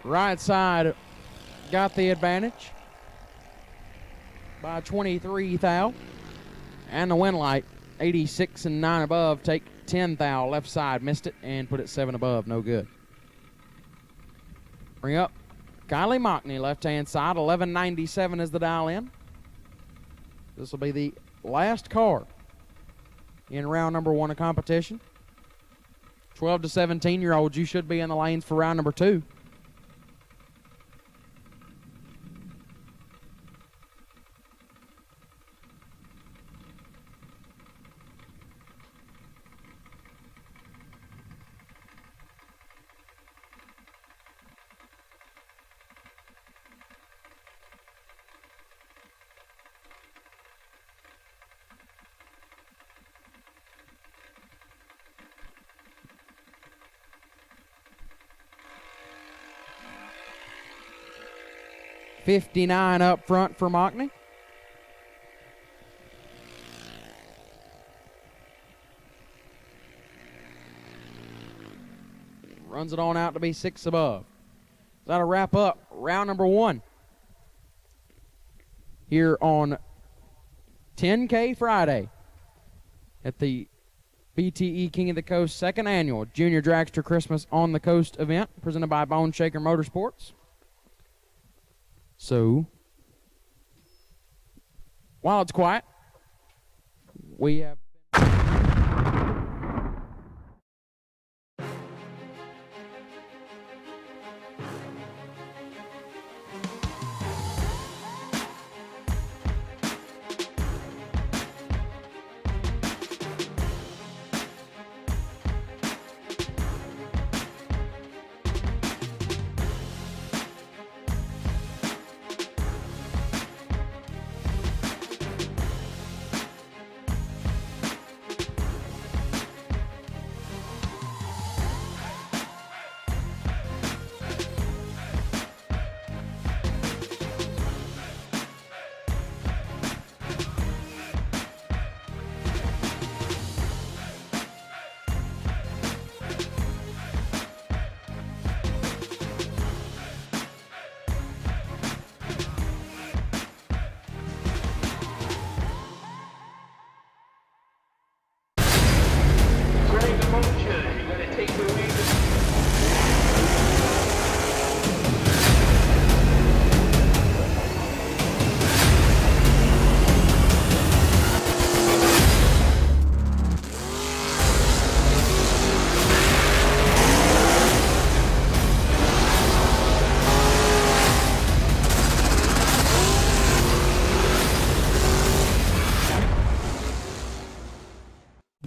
Right side got the advantage by 23 thou. And the win light, 86 and 9 above, take 10 thou. Left side missed it and put it 7 above, no good. Bring up Kylie Mockney, left-hand side, 1197 is the dial in. This will be the last car in round number 1 of competition. 12 to 17-year-olds, you should be in the lanes for round number 2. $59 up front for Mockney. Runs it on out to be 6 above. That'll wrap up round number 1 here on 10K Friday at the BTE King of the Coast 2nd Annual Junior Dragster Christmas on the Coast event presented by Bone Shaker Motorsports. So, while it's quiet, we have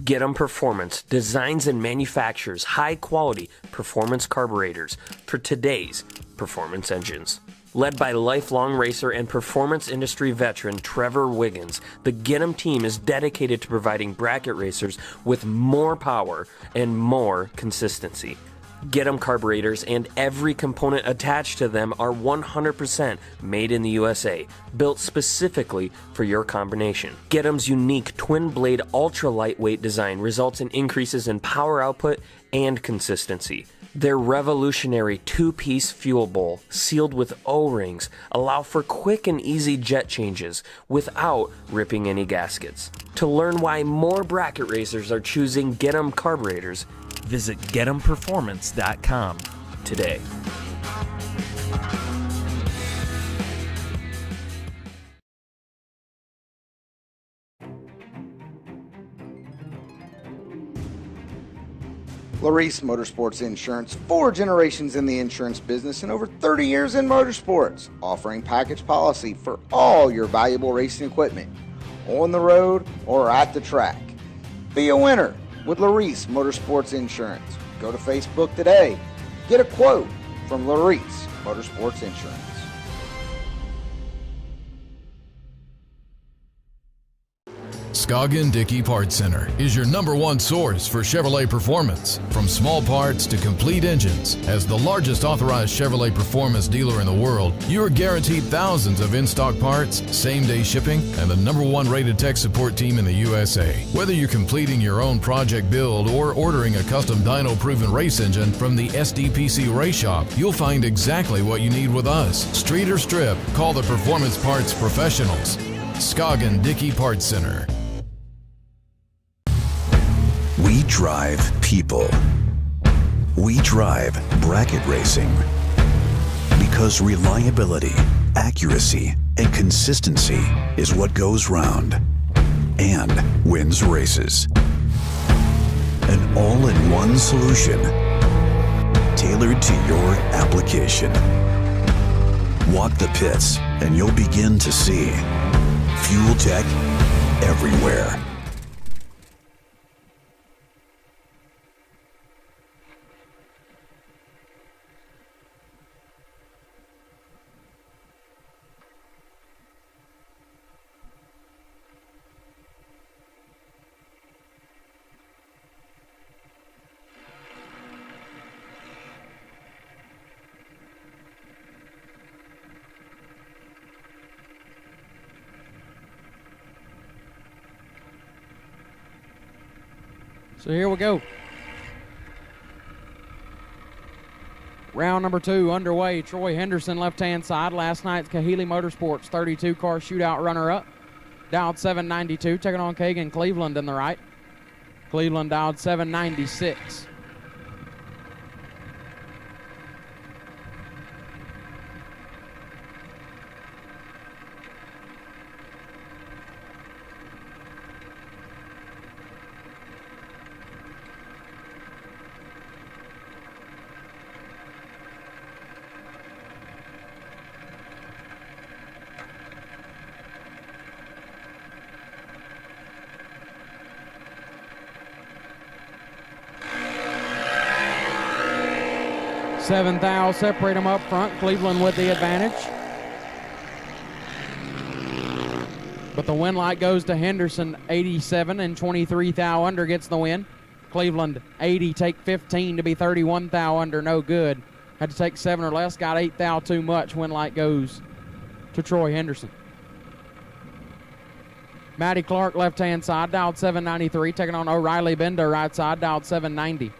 Get 'em Performance designs and manufactures high-quality performance carburetors for today's performance engines. Led by lifelong racer and performance industry veteran Trevor Wiggins, the Get 'em team is dedicated to providing bracket racers with more power and more consistency. Get 'em carburetors and every component attached to them are 100% made in the USA, built specifically for your combination. Get 'em's unique twin-blade ultra-lightweight design results in increases in power output and consistency. Their revolutionary two-piece fuel bowl, sealed with O-rings, allow for quick and easy jet changes without ripping any gaskets. To learn why more bracket racers are choosing Get 'em carburetors, visit getemperformance.com today. Larice Motorsports Insurance, 4 generations in the insurance business and over 30 years in motorsports, offering package policy for all your valuable racing equipment, on the road or at the track. Be a winner with Larice Motorsports Insurance. Go to Facebook today. Get a quote from Larice Motorsports Insurance. Scoggin Dickey Parts Center is your #1 source for Chevrolet performance. From small parts to complete engines, as the largest authorized Chevrolet performance dealer in the world, you are guaranteed thousands of in-stock parts, same-day shipping, and the #1 rated tech support team in the USA. Whether you're completing your own project build or ordering a custom dyno-proven race engine from the SDPC Race Shop, you'll find exactly what you need with us. Street or strip, call the Performance Parts Professionals. Scoggin Dickey Parts Center. We drive people. We drive bracket racing. Because reliability, accuracy, and consistency is what goes round and wins races. An all-in-one solution tailored to your application. Walk the pits and you'll begin to see fuel tech everywhere. So here we go. Round number 2 underway. Troy Henderson, left-hand side. Last night's Kahili Motorsports 32-car shootout runner-up. Dialed 792, taking on Kagan Cleveland in the right. Cleveland dialed 796. Seven thou separate them up front. Cleveland with the advantage. But the win light goes to Henderson, 87 and 23 thou under gets the win. Cleveland 80, take 15 to be 31 thou under, no good. Had to take 7 or less, got 8 thou too much. Win light goes to Troy Henderson. Matty Clark, left-hand side, dialed 793, taking on O'Reilly Bender, right side, dialed 790.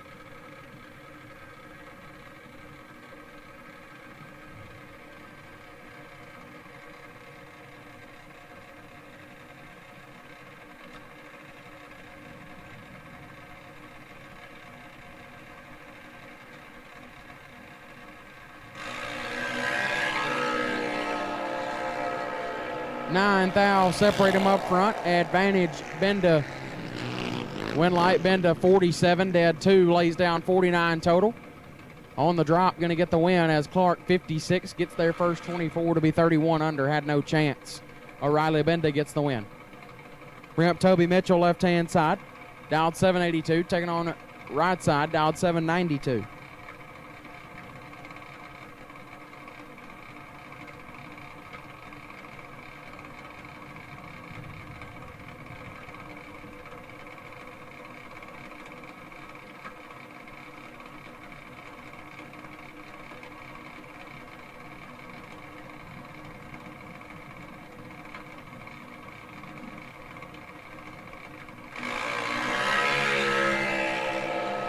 Nine thou separate them up front. Advantage Benda. Win light Benda 47, dead 2, lays down 49 total. On the drop, going to get the win as Clark 56 gets their first 24 to be 31 under, had no chance. O'Reilly Benda gets the win. Bring up Toby Mitchell, left-hand side. Dialed 782, taking on right side, dialed 792.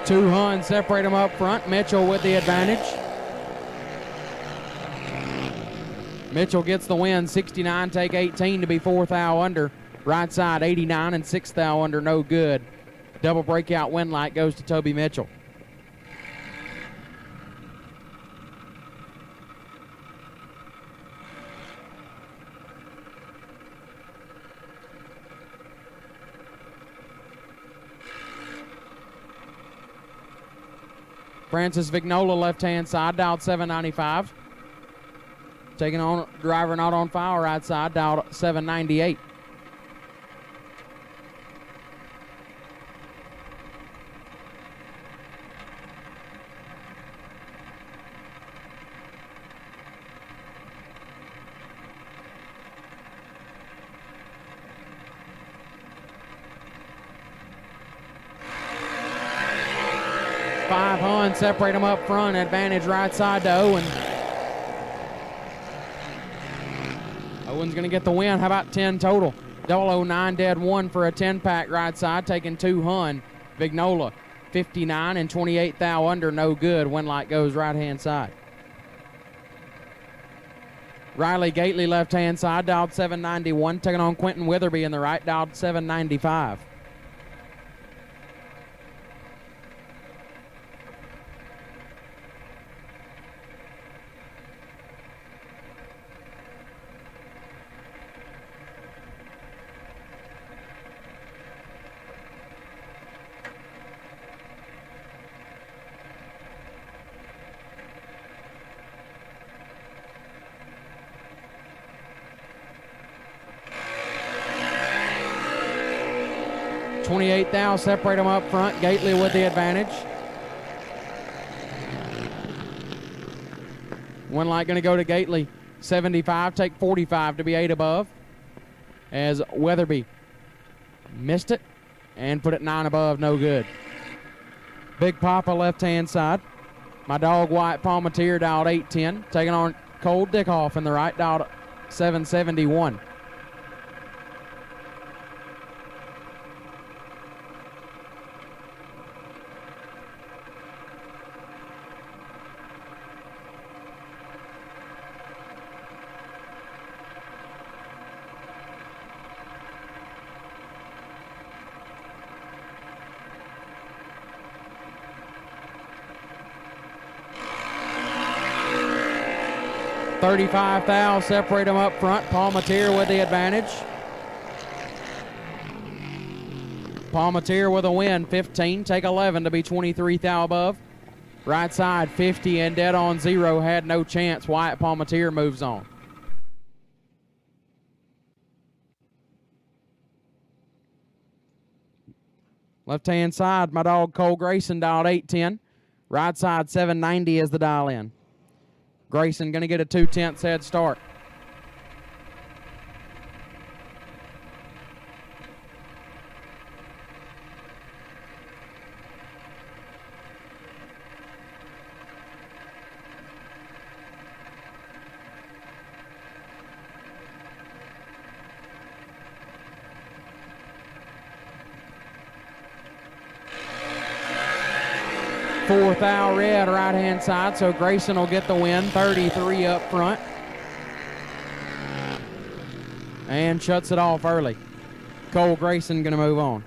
Two Huns separate them up front. Mitchell with the advantage. Mitchell gets the win, 69, take 18 to be 4 thou under. Right side, 89 and 6 thou under, no good. Double breakout win light goes to Toby Mitchell. Francis Vignola, left-hand side, dialed 795. Taking on driver not on file, right side, dialed 798. Five Hun, separate them up front, advantage right side to Owen. Owen's gonna get the win. How about 10 total? 009 dead one for a 10-pack right side, taking 2 Hun. Vignola, 59 and 28 thou under, no good. Win light goes right-hand side. Riley Gately, left-hand side, dialed 791, taking on Quentin Witherby in the right, dialed 795. $28 thou, separate them up front. Gately with the advantage. One light going to go to Gately. 75, take 45 to be 8 above. As Weatherby missed it and put it 9 above, no good. Big Papa, left-hand side. My dog White Palmatier, dialed 810. Taking on Cole Dickhoff in the right, dialed 771. $35 thou, separate them up front. Palmatier with the advantage. Palmatier with a win, 15, take 11 to be 23 thou above. Right side, 50 and dead on 0, had no chance. Wyatt Palmatier moves on. Left-hand side, my dog Cole Grayson, dialed 810. Right side, 790 is the dial in. Grayson going to get a 2/10 head start. Fourth thou red, right-hand side, so Grayson will get the win, 33 up front. And shuts it off early. Cole Grayson going to move on.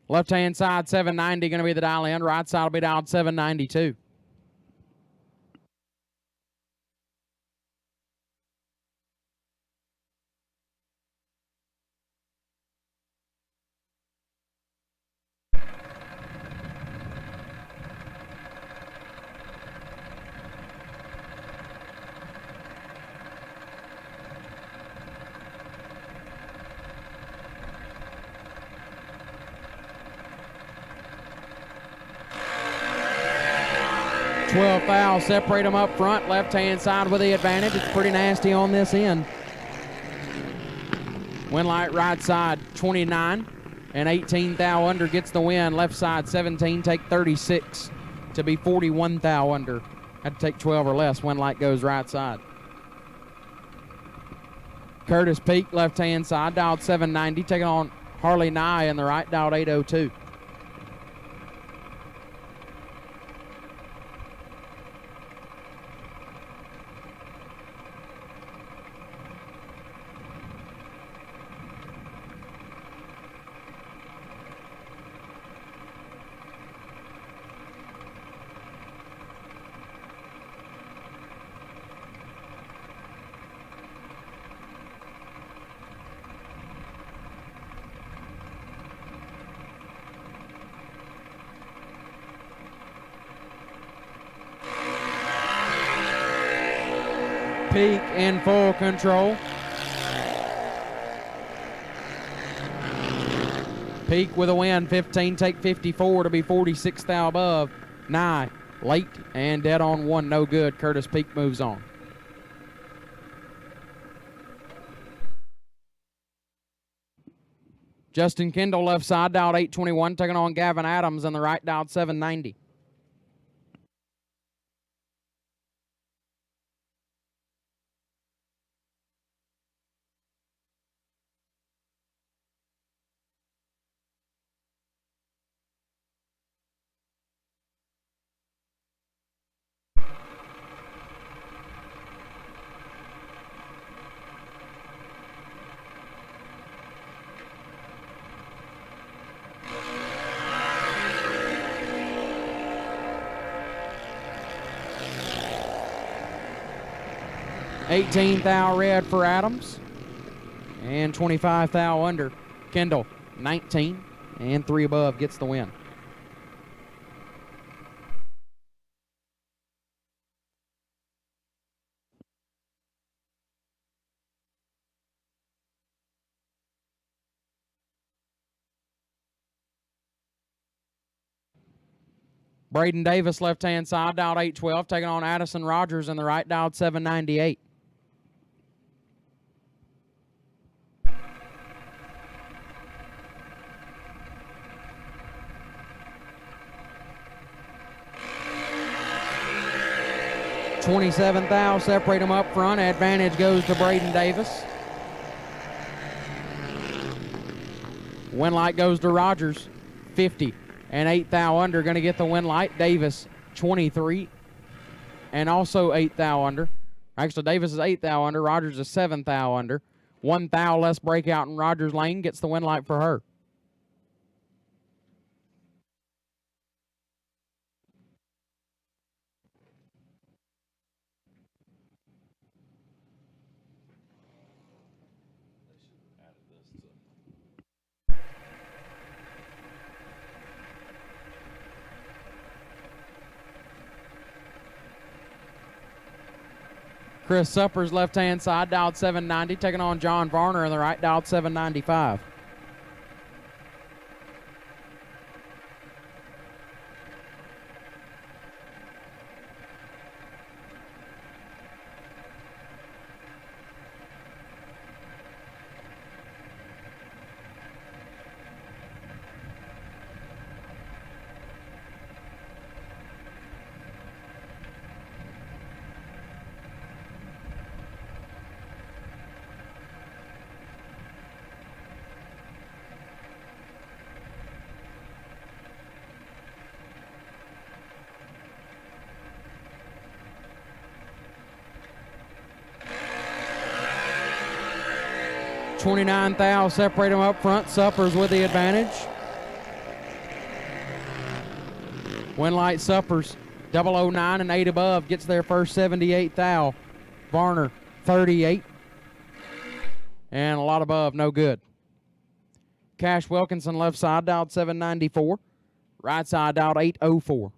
Left-hand side, 790 going to be the dial in. Right side will be dialed 792. Foul, separate them up front, left-hand side with the advantage. It's pretty nasty on this end. Win light right side, 29 and 18 thou under gets the win. Left side, 17, take 36 to be 41 thou under. Had to take 12 or less. Win light goes right side. Curtis Peak, left-hand side, dialed 790, taking on Harley Nye in the right, dialed 802. Peak in full control. Peak with a win, 15, take 54 to be 46 thou above. Nye, late and dead on one, no good. Curtis Peak moves on. Justin Kendall left side dialed 821, taking on Gavin Adams on the right dialed 790. $18 thou red for Adams and 25 thou under. Kendall, 19 and 3 above, gets the win. Braden Davis, left-hand side, dialed 812, taking on Addison Rogers in the right, dialed 798. $27 thou, separate them up front. Advantage goes to Braden Davis. Win light goes to Rogers, 50 and 8 thou under. Going to get the win light. Davis, 23 and also 8 thou under. Actually, Davis is 8 thou under. Rogers is 7 thou under. 1 thou less breakout in Rogers' lane gets the win light for her. Chris Suppers, left-hand side, dialed 790, taking on John Varner in the right, dialed 795. $29 thou, separate them up front. Suppers with the advantage. Win light Suppers, 009 and 8 above, gets their first 78 thou. Varner, 38 and a lot above, no good. Cash Wilkinson, left side, dialed 794. Right side, dialed 804.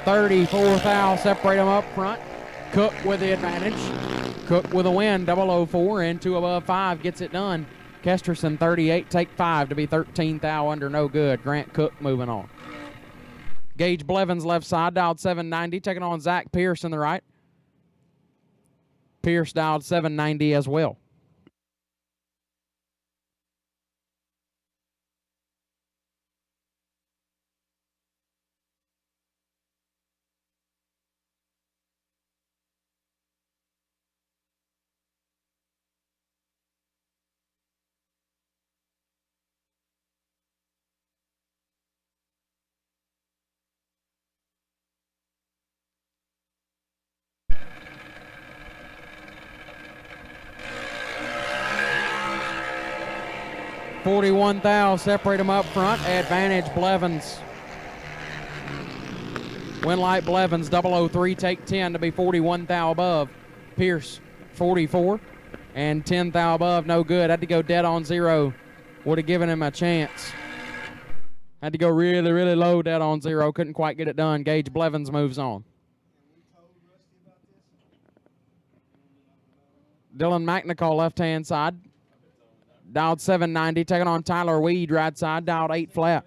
34 thou, separate them up front. Cook with the advantage. Cook with a win, 004 and 2 above 5 gets it done. Kesterson 38, take 5 to be 13 thou under, no good. Grant Cook moving on. Gage Blevins left side, dialed 790, taking on Zach Pierce in the right. Pierce dialed 790 as well. $41 thou, separate them up front. Advantage Blevins. Winlight Blevins, 003, take 10 to be 41 thou above. Pierce, 44, and 10 thou above, no good. Had to go dead on 0. Would have given him a chance. Had to go really, really low, dead on 0. Couldn't quite get it done. Gage Blevins moves on. Dylan McNichol, left-hand side. Dialed 790, taking on Tyler Weed, right side, dialed 8 flat.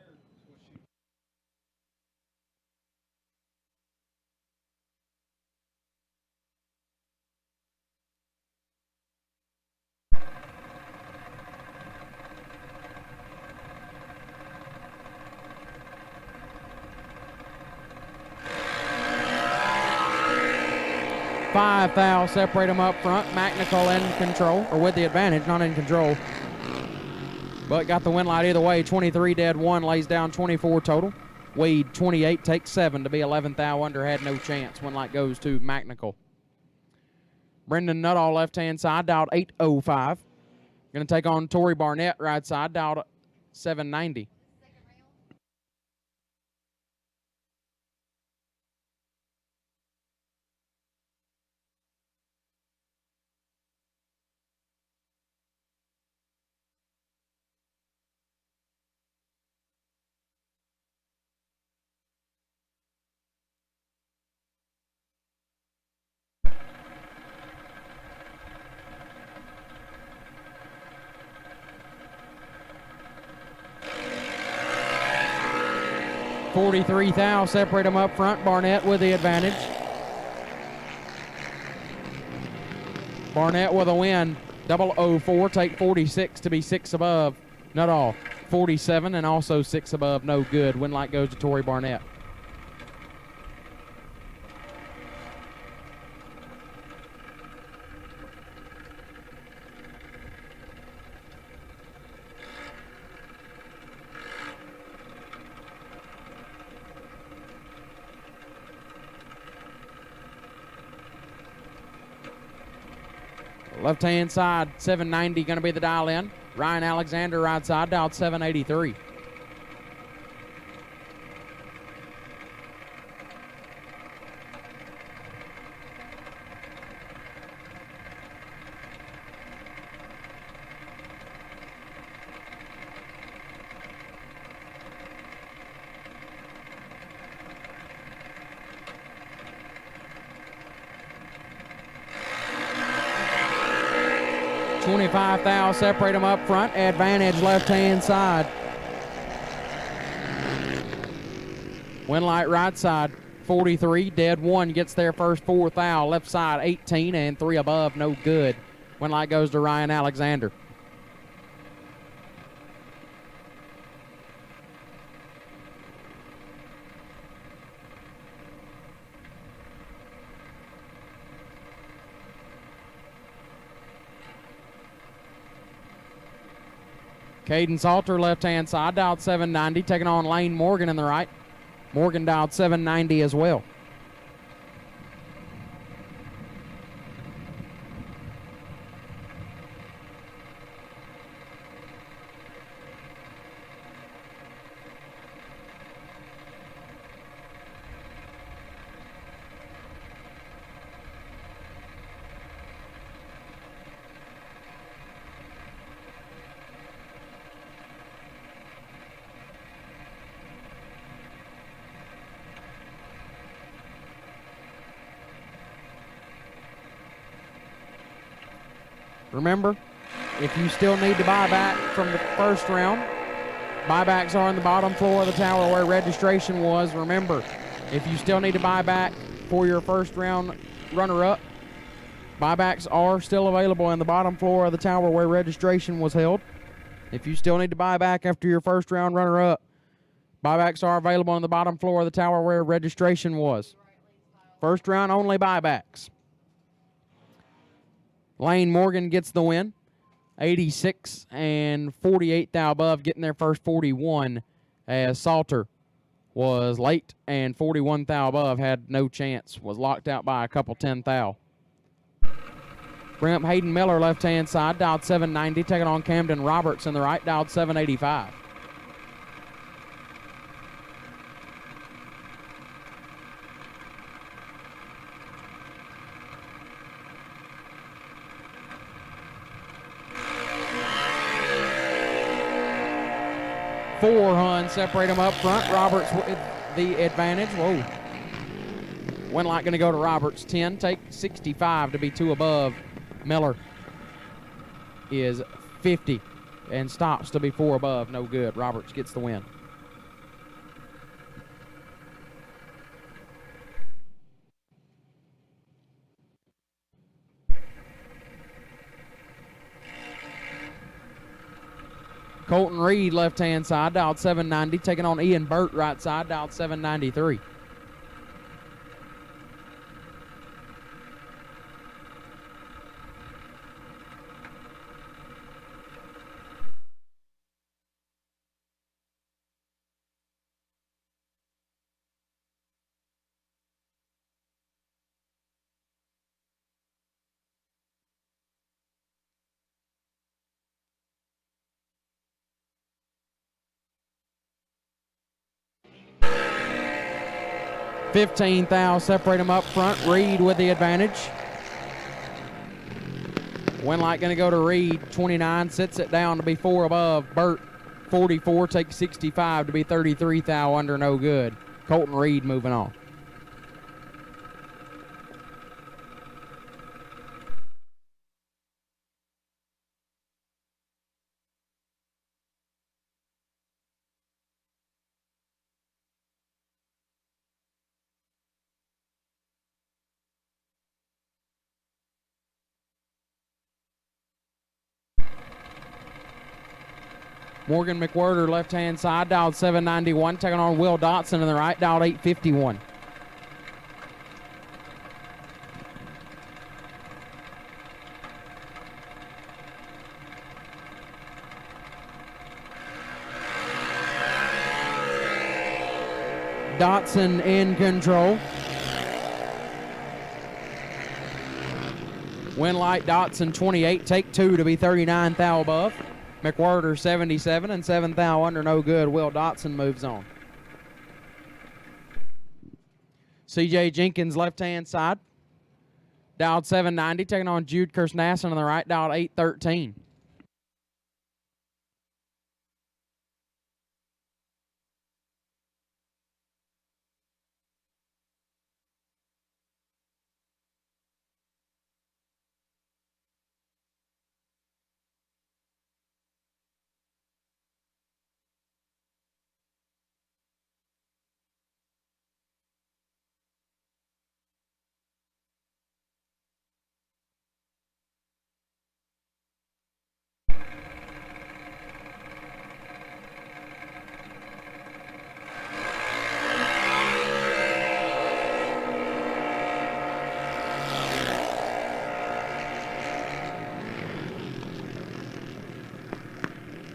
$5 thou, separate them up front. McNichol in control, or with the advantage, not in control. But got the win light either way. 23 dead 1, lays down 24 total. Weed 28 takes 7 to be 11 thou under, had no chance. Win light goes to McNichol. Brendan Nuttall left hand side, dialed 805. Going to take on Torrey Barnett right side, dialed 790. $43 thou, separate them up front. Barnett with the advantage. Barnett with a win. 004, take 46 to be 6 above. Not all. 47 and also 6 above, no good. Win light goes to Torrey Barnett. Left-hand side, 790 going to be the dial in. Ryan Alexander right side, dialed 783. $25 thou, separate them up front. Advantage left-hand side. Win light right side. 43, dead 1 gets there first. 4 thou, left side 18 and 3 above, no good. Win light goes to Ryan Alexander. Caden Salter, left-hand side, dialed 790, taking on Lane Morgan in the right. Morgan dialed 790 as well. Remember, if you still need to buy back from the first round, buybacks are on the bottom floor of the tower where registration was. Remember, if you still need to buy back for your first round runner-up, buybacks are still available in the bottom floor of the tower where registration was held. If you still need to buy back after your first round runner-up, buybacks are available on the bottom floor of the tower where registration was. First round only buybacks. Lane Morgan gets the win. 86 and 48 thou above, getting their first 41, as Salter was late and 41 thou above, had no chance, was locked out by a couple 10 thou. Bring up Hayden Miller, left-hand side, dialed 790, taking on Camden Roberts in the right, dialed 785. Four Huns separate them up front. Roberts with the advantage. Whoa. Winlight going to go to Roberts. 10, take 65 to be 2 above. Miller is 50 and stops to be 4 above. No good. Roberts gets the win. Colton Reed, left-hand side, dialed 790, taking on Ian Burt, right side, dialed 793. $15 thou separate them up front. Reed with the advantage. Winlight going to go to Reed. 29 sits it down to be 4 above. Burt 44 takes 65 to be 33 thou under. No good. Colton Reed moving on. Morgan McWhirter, left-hand side, dialed 791, taking on Will Dotson in the right, dialed 851. Dotson in control. Winlight Dotson 28, take 2 to be 39 thou above. McWhirter 77 and 7 thou under, no good. Will Dotson moves on. CJ Jenkins, left-hand side, dialed 790, taking on Jude Kersnassen on the right, dialed 813.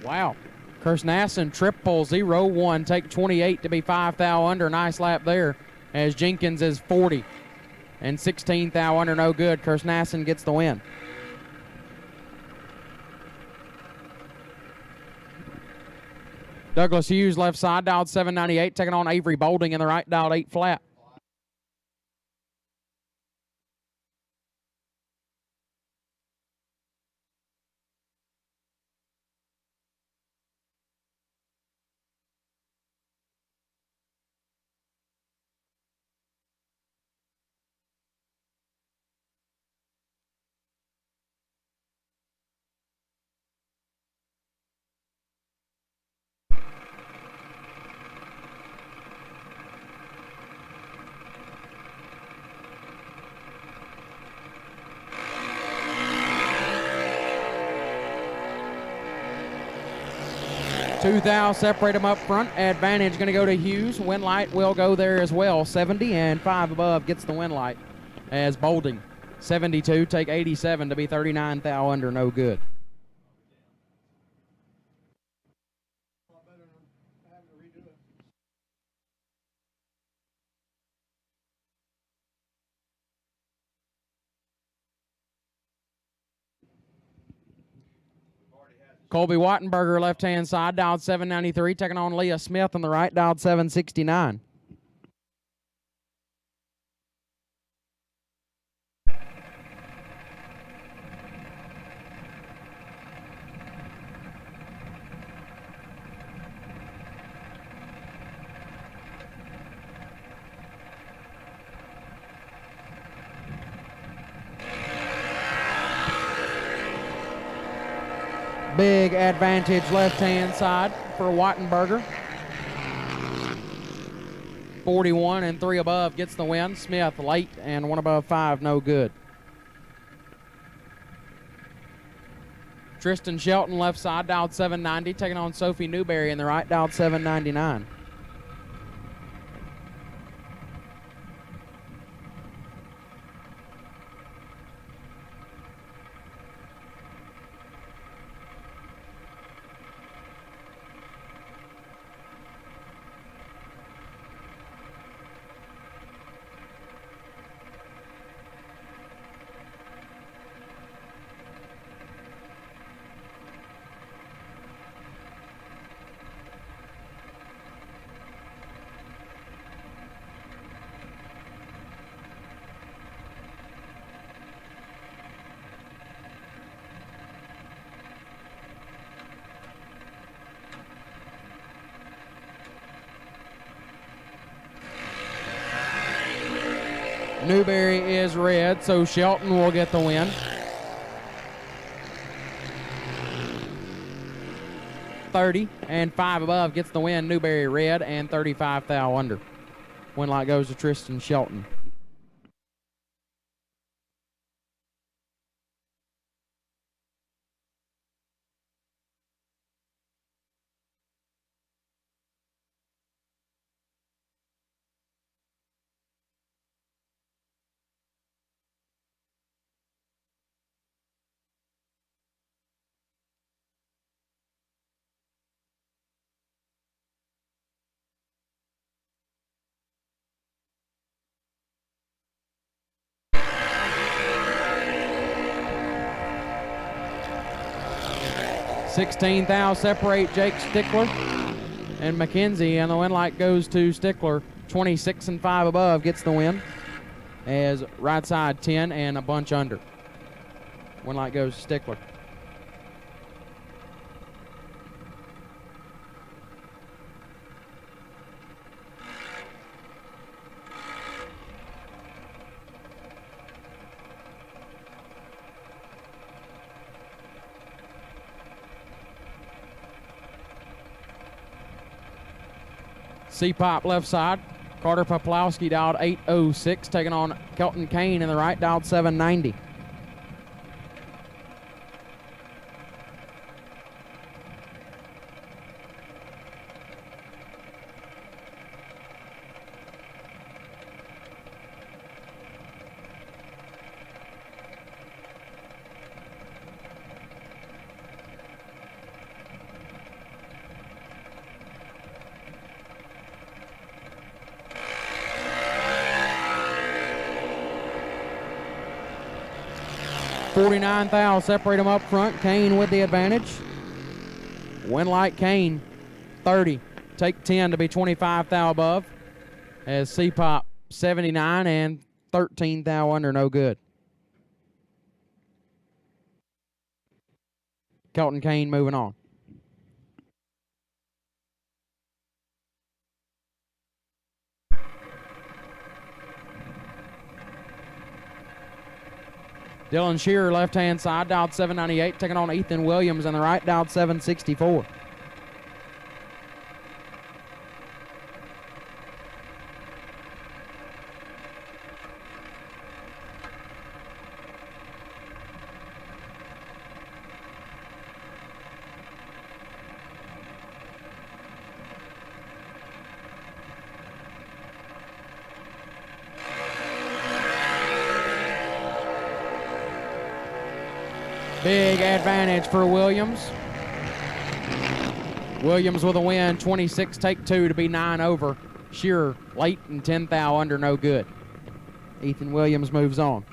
Wow. Kersnassen triple 0-1, take 28 to be 5 thou under. Nice lap there as Jenkins is 40 and 16 thou under, no good. Kersnassen gets the win. Douglas Hughes, left side, dialed 798, taking on Avery Bolding in the right, dialed 8 flat. 2 thou separate them up front. Advantage going to go to Hughes. Win light will go there as well. 70 and 5 above gets the win light as Bolding. 72, take 87 to be 39 thou under, no good. Colby Wattenberger, left-hand side, dialed 793, taking on Leah Smith on the right, dialed 769. Big advantage left-hand side for Wattenberger. 41 and 3 above gets the win. Smith late and 1 above 5, no good. Tristan Shelton left side, dialed 790, taking on Sophie Newberry in the right, dialed 799. Newberry is red, so Shelton will get the win. 30 and 5 above gets the win. Newberry red and 35 thou under. Win light goes to Tristan Shelton. $16 thou separate Jake Stickler and McKenzie, and the win light goes to Stickler. 26 and 5 above gets the win as right side 10 and a bunch under. Win light goes to Stickler. C-Pop left side. Carter Poplowski dialed 806, taking on Kelton Kane in the right, dialed 790. $49 thou separate them up front. Kane with the advantage. Win light Kane 30. Take 10 to be 25 thou above. As C-Pop 79 and 13 thou under, no good. Kelton Kane moving on. Dylan Shearer, left-hand side, dialed 798, taking on Ethan Williams on the right, dialed 764. Big advantage for Williams. Williams with a win, 26, take 2 to be 9 over. Shearer late and 10 thou under, no good. Ethan Williams moves on.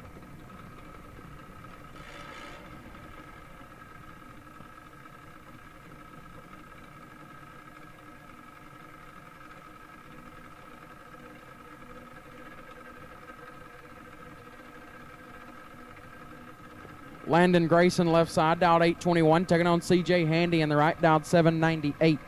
Landon Grayson left side, dialed 821, taking on CJ Handy in the right, dialed 798.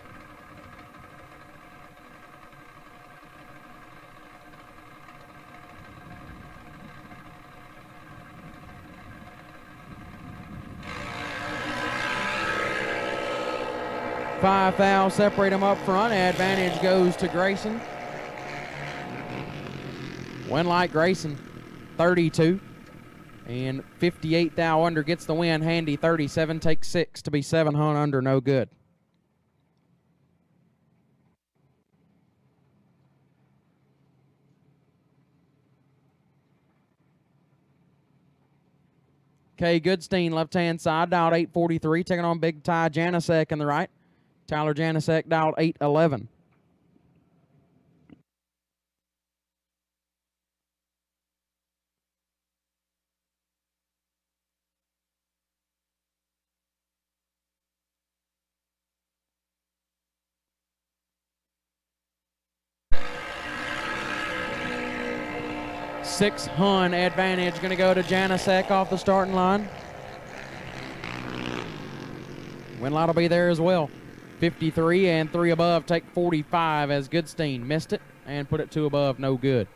Five fouls separate them up front. Advantage goes to Grayson. Winlight Grayson, 32. And 58 thou under gets the win. Handy 37, takes 6 to be 7 hunt under, no good. Kay Goodstein, left-hand side, dialed 843, taking on Big Ty Janasek in the right. Tyler Janasek dialed 811. Six hun advantage going to go to Janasek off the starting line. Winlight will be there as well. 53 and 3 above take 45 as Goodstein missed it and put it 2 above, no good.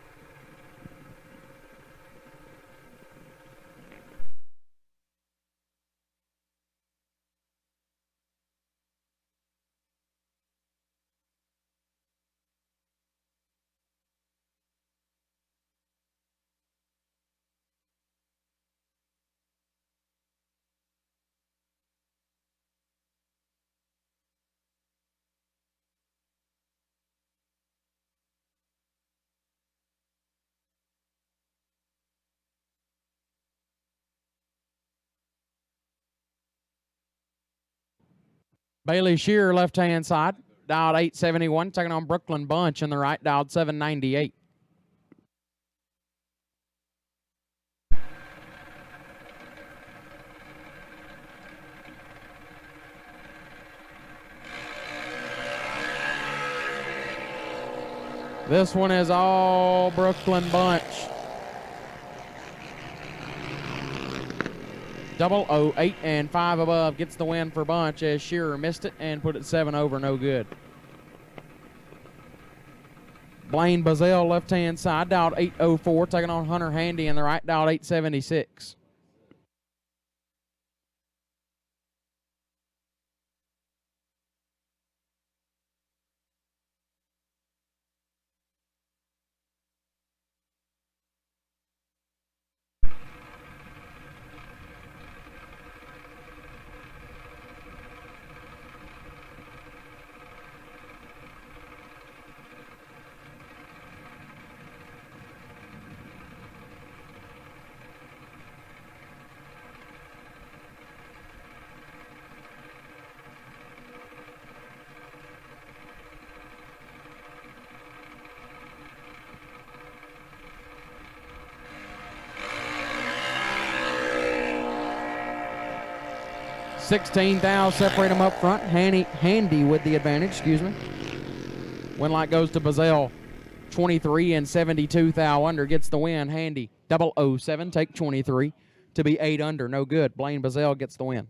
Bailey Shearer, left-hand side, dialed 871, taking on Brooklyn Bunch in the right, dialed 798. This one is all Brooklyn Bunch. 008 and 5 above gets the win for Bunch as Shearer missed it and put it 7 over, no good. Blaine Bazell, left-hand side, dialed 804, taking on Hunter Handy in the right, dialed 876. $16 thou separate them up front. Handy with the advantage, excuse me. Winlight goes to Bazell. 23 and 72 thou under gets the win. Handy 007, take 23 to be 8 under, no good. Blaine Bazell gets the win.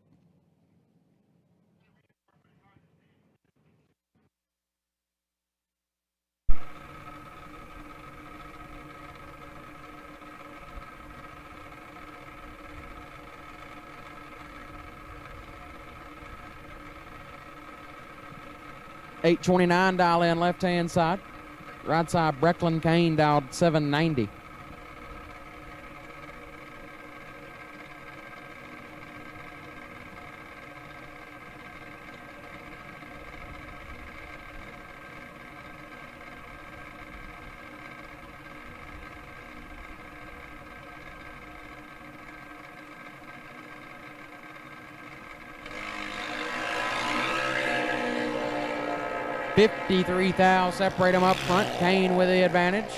$829 dial in left-hand side. Right side, Brecklin Kane dialed 790. 53 thou separate them up front. Kane with the advantage.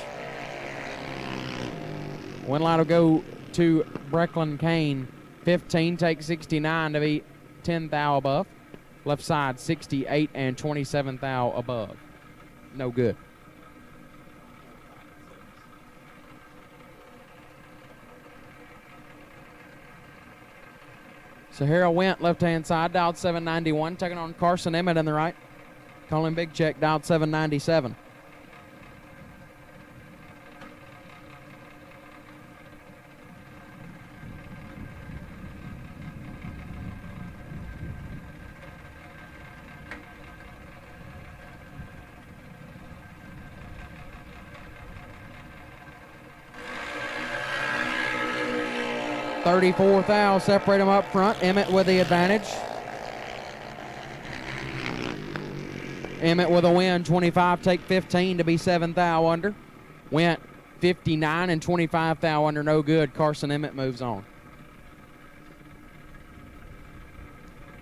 Win line will go to Brecklin Kane. 15, take 69 to be 10 thou above. Left side 68 and 27 thou above. No good. Sahara Went left-hand side, dialed 791, taking on Carson Emmett in the right. Colin Big Check, dialed 797. $34 thou, separate them up front. Emmett with the advantage. Emmett with a win, 25, take 15 to be 7 thou under. Went 59 and 25 thou under, no good. Carson Emmett moves on.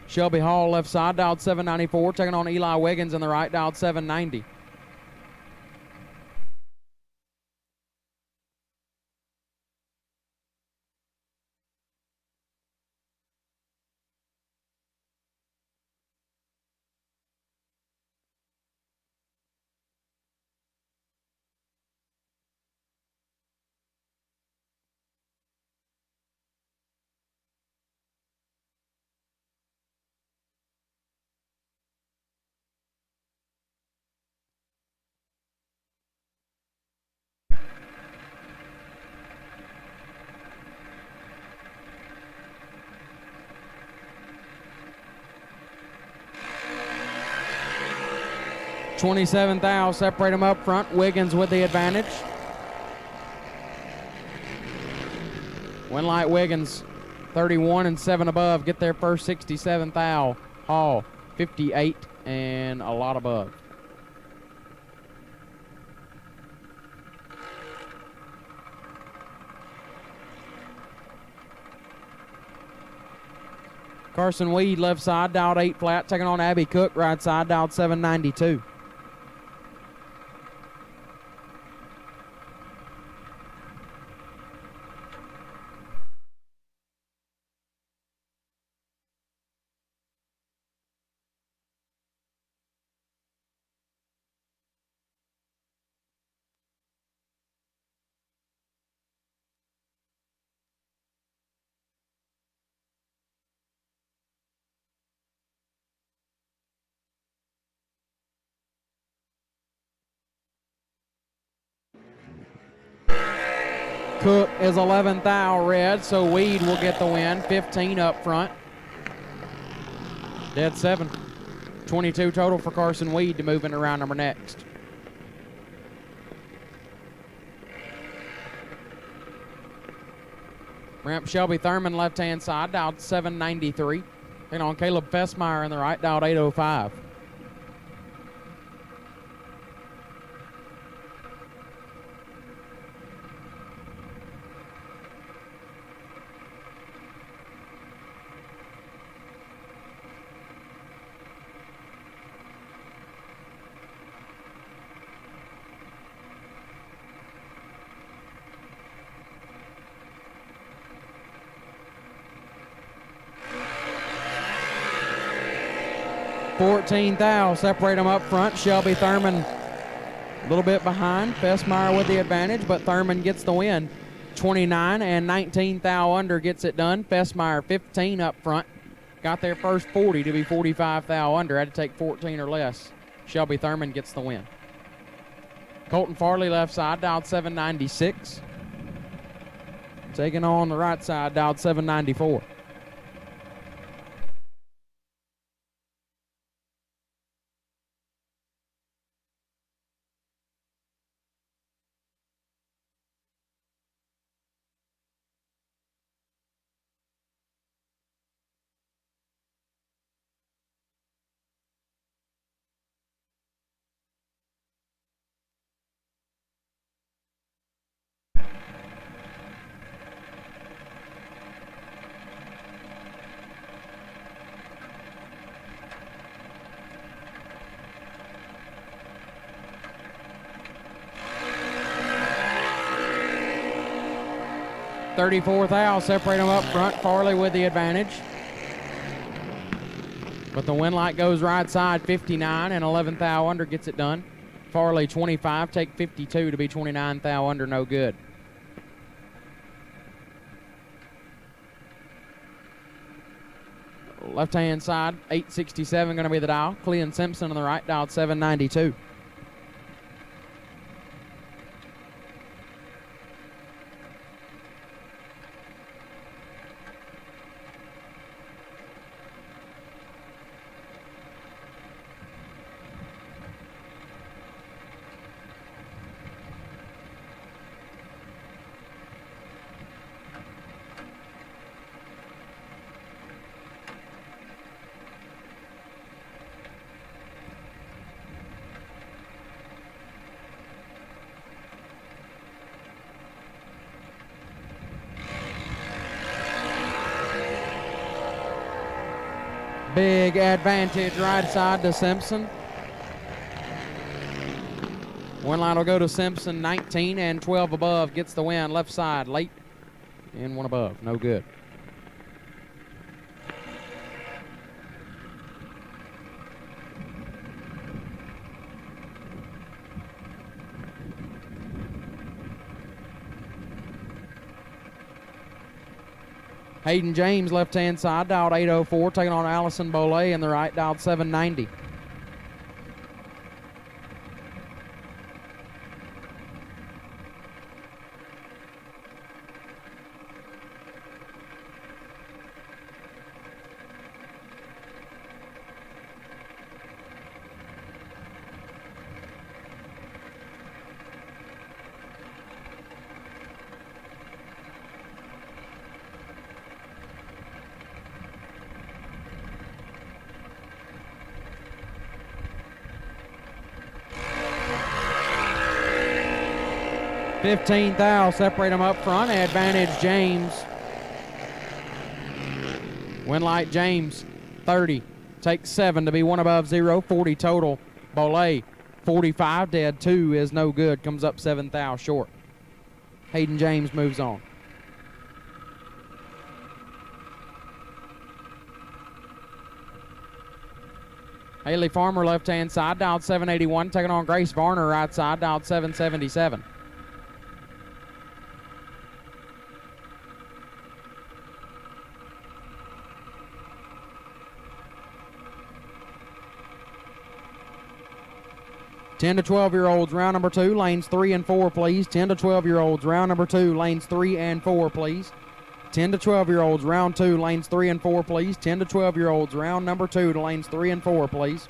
Shelby Hall left side, dialed 794, taking on Eli Wiggins in the right, dialed 790. $27 thou, separate them up front. Wiggins with the advantage. Winlight Wiggins, 31 and 7 above, get their first 67 thou. Hall, 58 and a lot above. Carson Weed left side, dialed 8 flat, taking on Abby Cook, right side, dialed 792. Cook is 11 thou red, so Weed will get the win. 15 up front. Dead 7. 22 total for Carson Weed to move into round number next. Ramp Shelby Thurman left-hand side, dialed 793. Taking on Caleb Fessmeyer in the right, dialed 805. $14 thou, separate them up front. Shelby Thurman a little bit behind. Fessmeyer with the advantage, but Thurman gets the win. 29 and 19 thou under gets it done. Fessmeyer 15 up front. Got their first 40 to be 45 thou under. Had to take 14 or less. Shelby Thurman gets the win. Colton Farley left side, dialed 796. Taking on the right side, dialed 794. 34 thou, separate them up front. Farley with the advantage. But the win light goes right side, 59, and 11 thou under gets it done. Farley 25, take 52 to be 29 thou under, no good. Left-hand side, 867 going to be the dial. Clean Simpson on the right, dialed 792. Big advantage right side to Simpson. One line will go to Simpson, 19 and 12 above, gets the win. Left side, late, and one above, no good. Hayden James, left-hand side, dialed 804, taking on Allison Boley in the right, dialed 790. $15 thou, separate them up front. Advantage James. Win light James, 30. Takes 7 to be 1 above 0. 40 total. Boley, 45. Dead 2 is no good. Comes up 7 thou short. Hayden James moves on. Haley Farmer, left-hand side, dialed 781. Taking on Grace Varner, right side, dialed 777. Ten to 12-year-olds, round number 2, lanes 3 and 4, please. 10 to 12-year-olds, round number 2, lanes 3 and 4, please. 10 to 12-year-olds, round 2, lanes 3 and 4, please. 10 to 12-year-olds, round number 2 to lanes 3 and 4, please.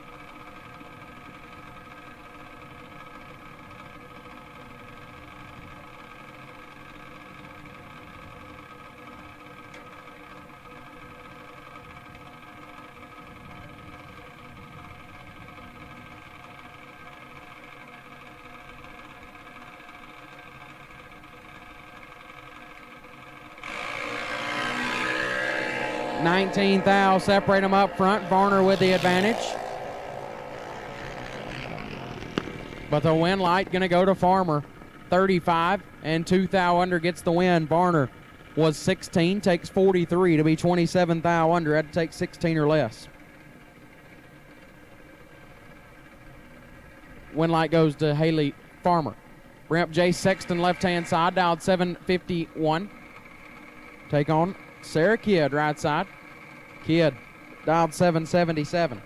$19 thou, separate them up front. Varner with the advantage. But the win light going to go to Farmer. 35 and 2 thou under gets the win. Varner was 16, takes 43 to be 27 thou under. Had to take 16 or less. Win light goes to Haley Farmer. Ramp J. Sexton, left-hand side, dialed 751. Take on Sarah Kidd, right side. Kidd, dialed 777.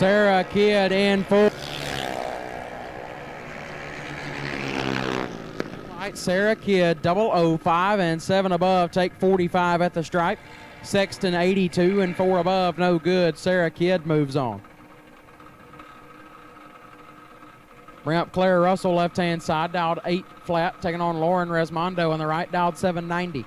Sarah Kidd in full. Sarah Kidd, 005 and 7 above, take 45 at the stripe. Sexton 82 and 4 above, no good. Sarah Kidd moves on. Bring up Claire Russell, left-hand side, dialed 8 flat, taking on Lauren Resmondo on the right, dialed 790.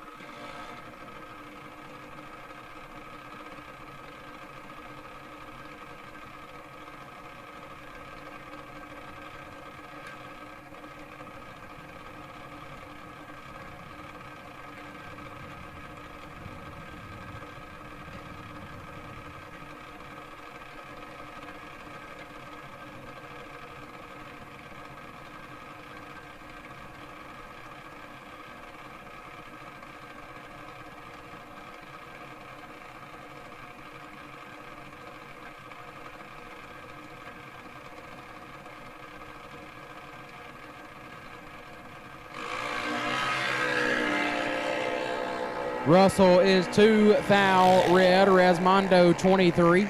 Russell is 2 thou red, Resmondo 23.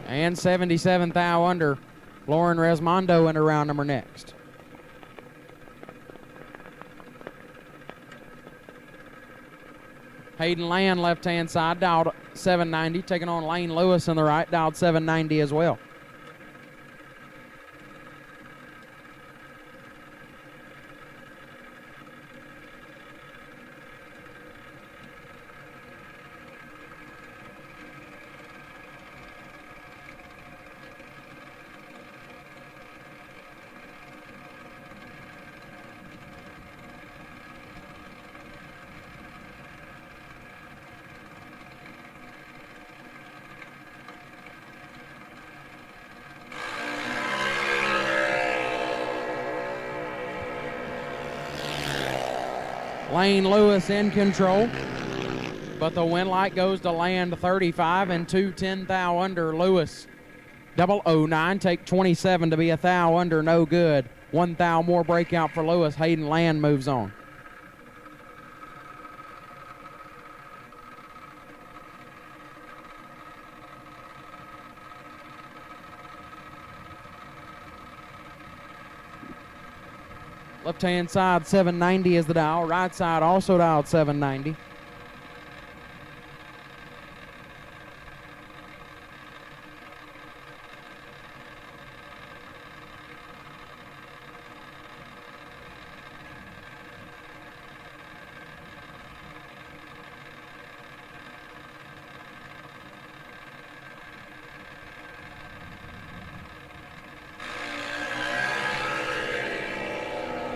And 77 thou under. Lauren Resmondo into round number next. Hayden Land, left-hand side, dialed 790, taking on Lane Lewis in the right, dialed 790 as well. Lane Lewis in control, but the win light goes to Land 35 and 2 thou under. Lewis 009, take 27 to be a thou under, no good. 1 thou more breakout for Lewis. Hayden Land moves on. Left-hand side, 790 is the dial. Right side also dialed 790.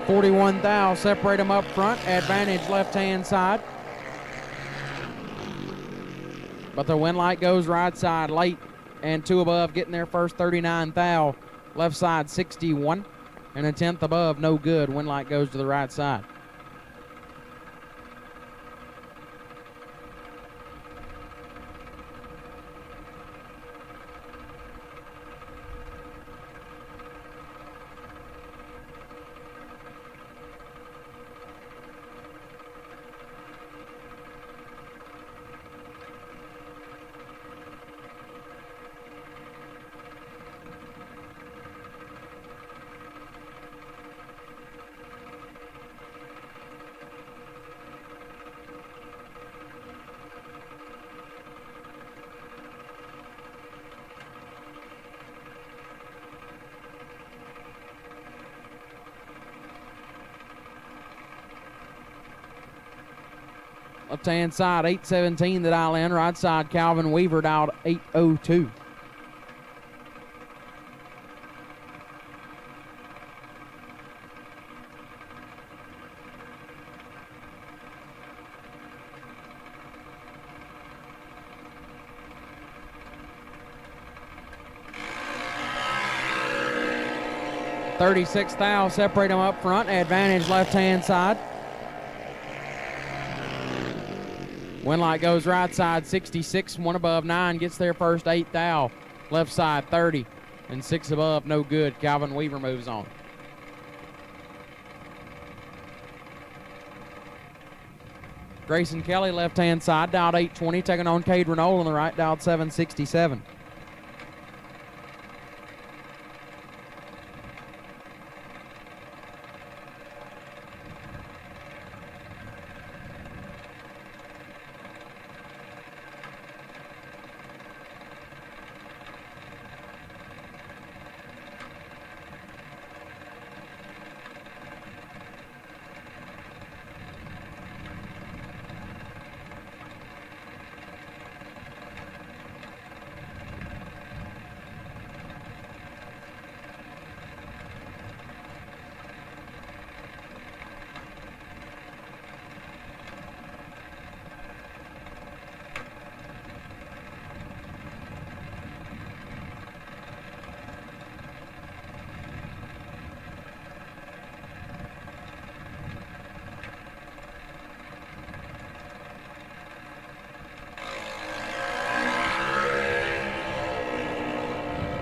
$41 thou, separate them up front, advantage left-hand side. But the win light goes right side late, and 2 above getting their first 39 thou. Left side 61, and a 10th above, no good. Win light goes to the right side. Left-hand side, 817 the dial in. Right side, Calvin Weaver dialed 802. $36 thou, separate them up front. Advantage left-hand side. Win light goes right side 66, 1 above 9, gets their first 8 thou. Left side 30, and 6 above, no good. Calvin Weaver moves on. Grayson Kelly, left-hand side, dialed 820, taking on Cade Renault on the right, dialed 767.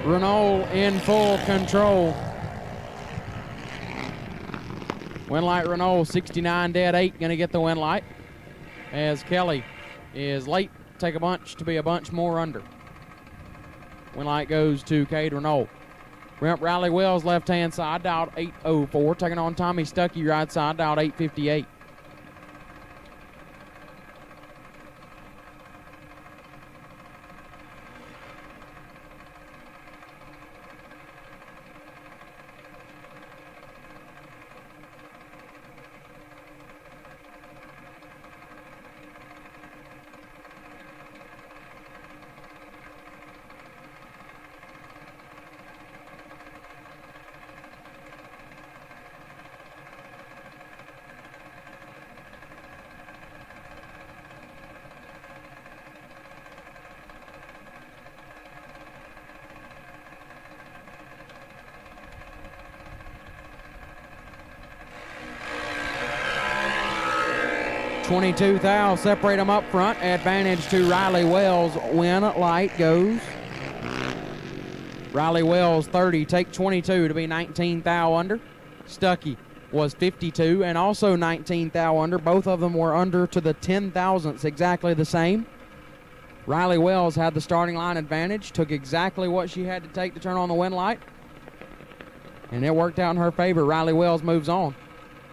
Renault in full control. Win light Renault 69 dead 8 going to get the win light as Kelly is late. Take a bunch to be a bunch more under. Win light goes to Cade Renault. Bring up Riley Wells left hand side, dialed 804. Taking on Tommy Stuckey right side, dialed 858. $22,000 separate them up front. Advantage to Riley Wells. Win light goes. Riley Wells 30, take 22 to be 19,000 under. Stuckey was 52 and also 19,000 under. Both of them were under to the 10 thousandths, exactly the same. Riley Wells had the starting line advantage, took exactly what she had to take to turn on the win light, and it worked out in her favor. Riley Wells moves on.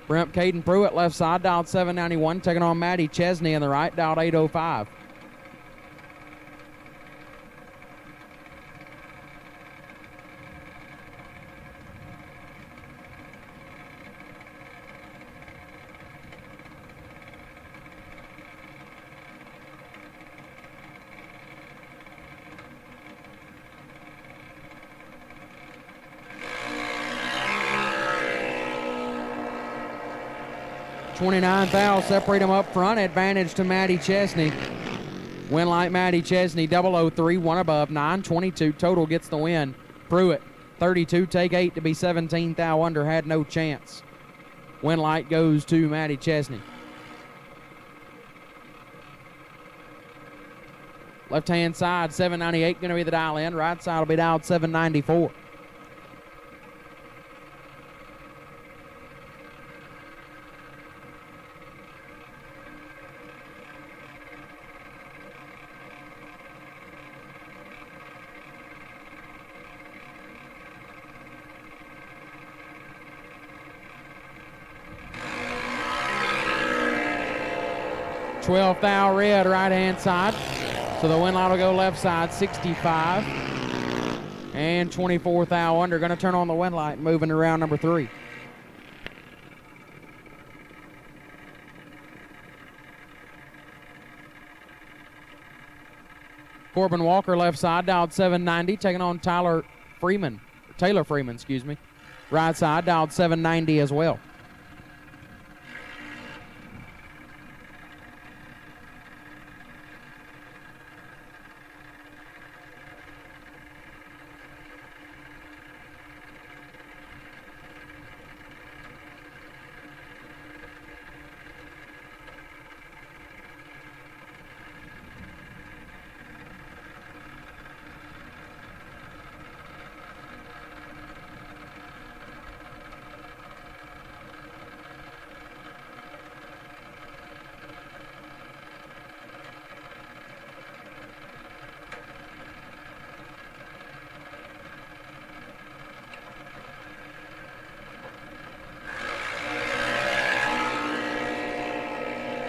Bring up Caden Pruitt, left side, dialed 791. Taking on Maddie Chesney on the right, dialed 805. $29,000 separate them up front. Advantage to Maddie Chesney. Win light Maddie Chesney 003, one above 922 total gets the win. Pruitt 32, take 8 to be 17,000 under, had no chance. Win light goes to Maddie Chesney. Left hand side 798 going to be the dial in. Right side will be dialed 794. $12,000 red right hand side. So the win line will go left side 65. And $24,000 under. Going to turn on the win light, moving to round number 3. Corbin Walker left side, dialed 790, taking on Taylor Freeman, excuse me. Right side, dialed 790 as well.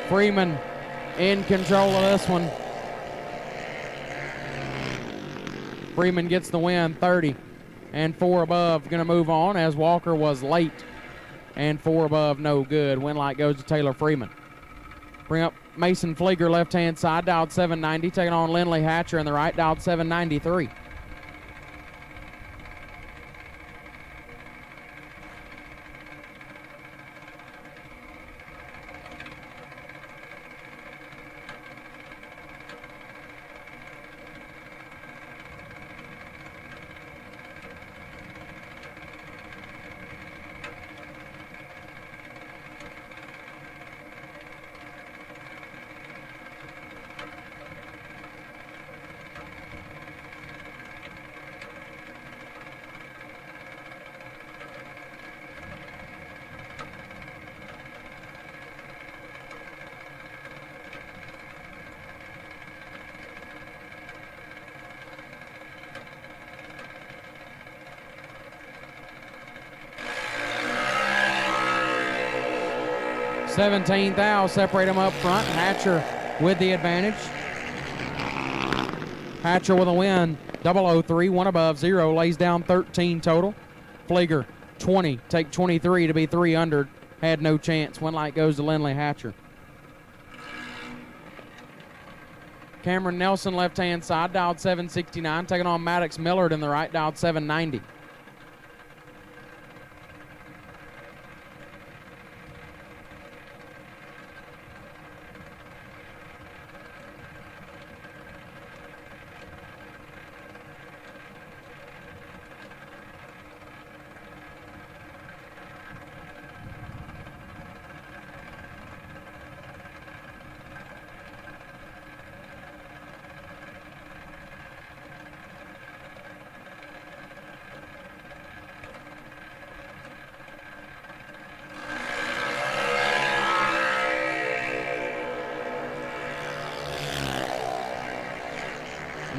Freeman in control of this one. Freeman gets the win, 30 and 4 above. Going to move on as Walker was late and 4 above, no good. Win light goes to Taylor Freeman. Bring up Mason Flieger left hand side, dialed 790, taking on Lindley Hatcher in the right, dialed 793. 17 thou separate them up front. Hatcher with the advantage. Hatcher with a win. 003, one above, 0, lays down 13 total. Flieger, 20, take 23 to be 3 under. Had no chance. One light goes to Lindley Hatcher. Cameron Nelson, left-hand side, dialed 769, taking on Maddox Millard in the right, dialed 790.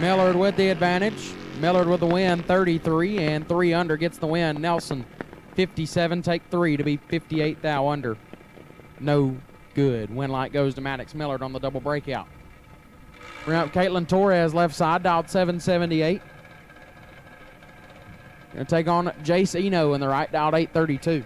Millard with the advantage. Millard with the win, 33, and 3 under gets the win. Nelson, 57, take 3 to be 58 thou under. No good. Win light goes to Maddox Millard on the double breakout. Bring up Caitlin Torres, left side, dialed 778. Gonna take on Jace Eno in the right, dialed 832.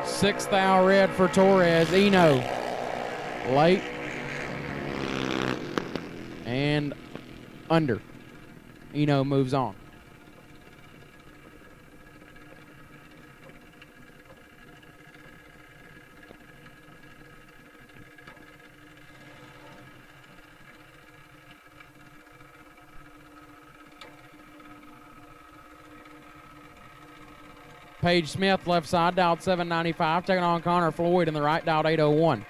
Sixth thou red for Torres. Eno late and under. Eno moves on. Paige Smith, left side, dialed 795, taking on Connor Floyd in the right, dialed 801.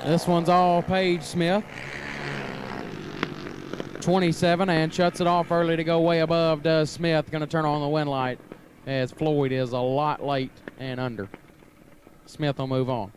This one's all Paige Smith. 27, and shuts it off early to go way above does Smith. Going to turn on the win light as Floyd is a lot late and under. Smith will move on.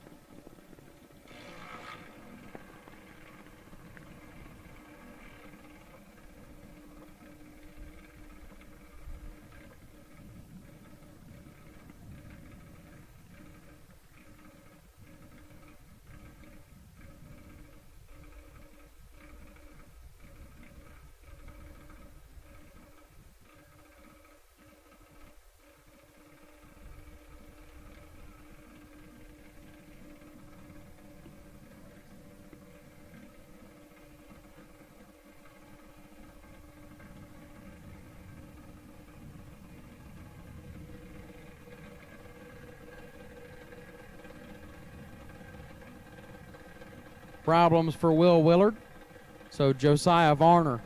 Problems for Will Willard. So Josiah Varner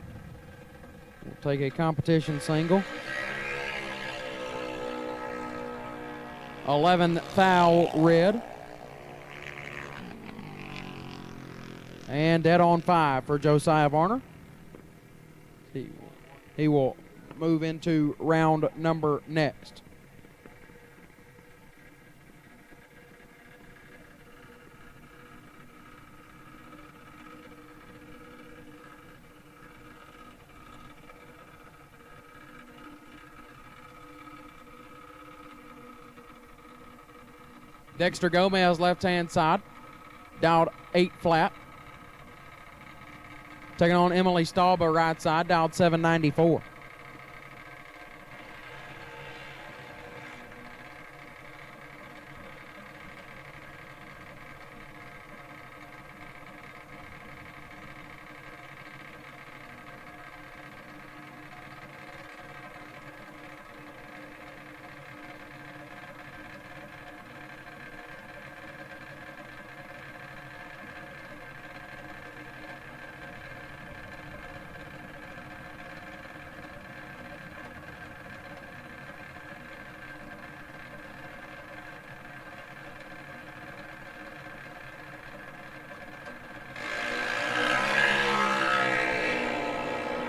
will take a competition single. 11 thou red. And dead on 5 for Josiah Varner. He will move into round number next. Dexter Gomez, left-hand side, dialed 8 flat. Taking on Emily Stauba, right side, dialed 794.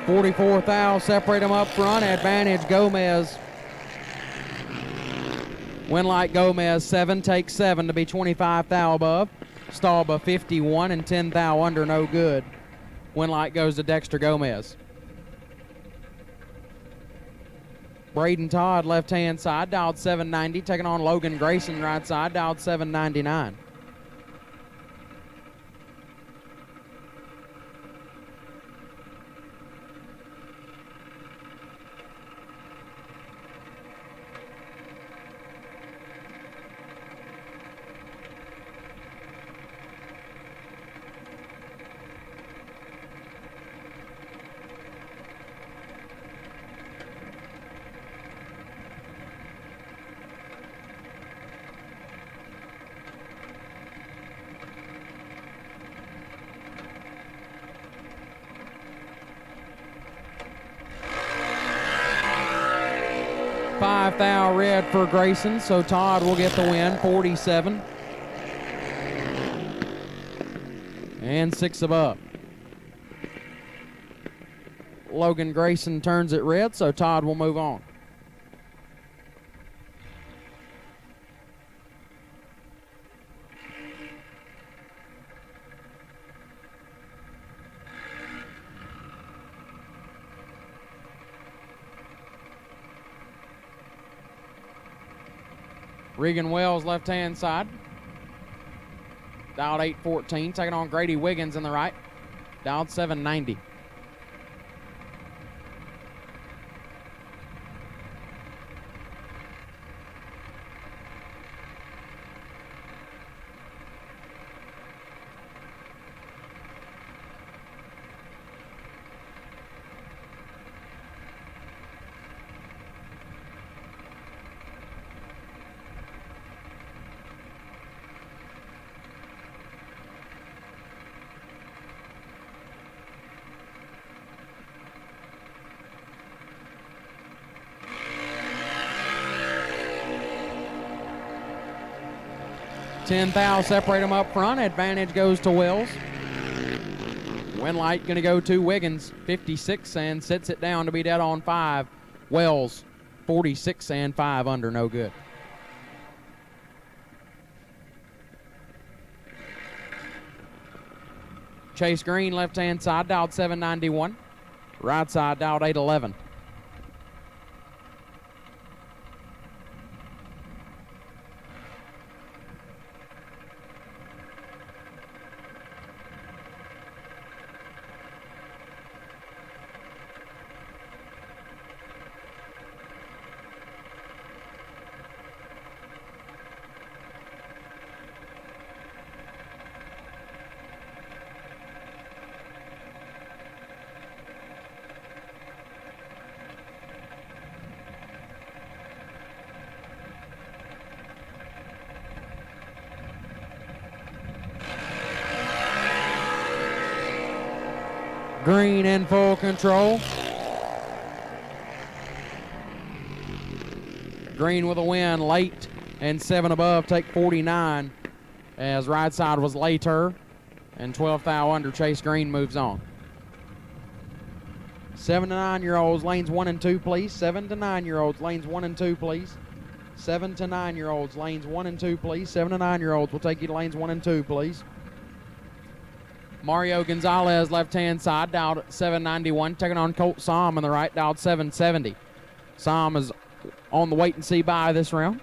.44 thou, separate them up front, advantage Gomez. Winlight Gomez, 7, takes 7 to be 25 thou above. Stauba 51 and 10 thou under, no good. Winlight goes to Dexter Gomez. Braden Todd, left-hand side, dialed 790, taking on Logan Grayson, right side, dialed 799. .5 thou red for Grayson, so Todd will get the win, 47. And 6 above. Logan Grayson turns it red, so Todd will move on. Regan Wells, left-hand side. Dialed 814, taking on Grady Wiggins in the right. Dialed 790. Ten thou, separate them up front. Advantage goes to Wells. Winlight going to go to Wiggins, 56, and sits it down to be dead on 5. Wells, 46 and 5 under, no good. Chase Green, left-hand side, dialed 791. Right side, dialed 811. Green in full control. Green with a win late, and 7 above take 49 as right side was later, and 12 thou under. Chase Green moves on. 7 to 9-year-olds lanes 1 and 2 please. 7 to 9-year-olds lanes 1 and 2 please. 7 to 9-year-olds lanes 1 and 2 please. 7 to 9-year-olds will take you to lanes 1 and 2 please. Mario Gonzalez, left-hand side, dialed 791, taking on Colt Somm on the right, dialed 770. Somm is on the wait-and-see bye this round.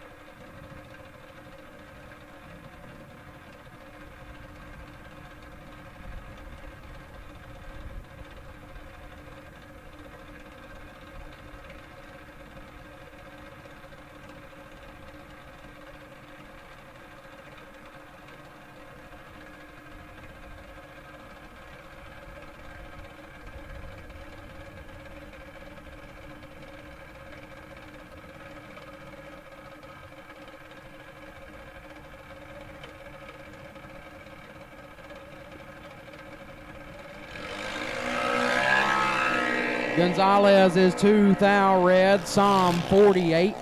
Gonzalez is 2 thou red, Psalm 48.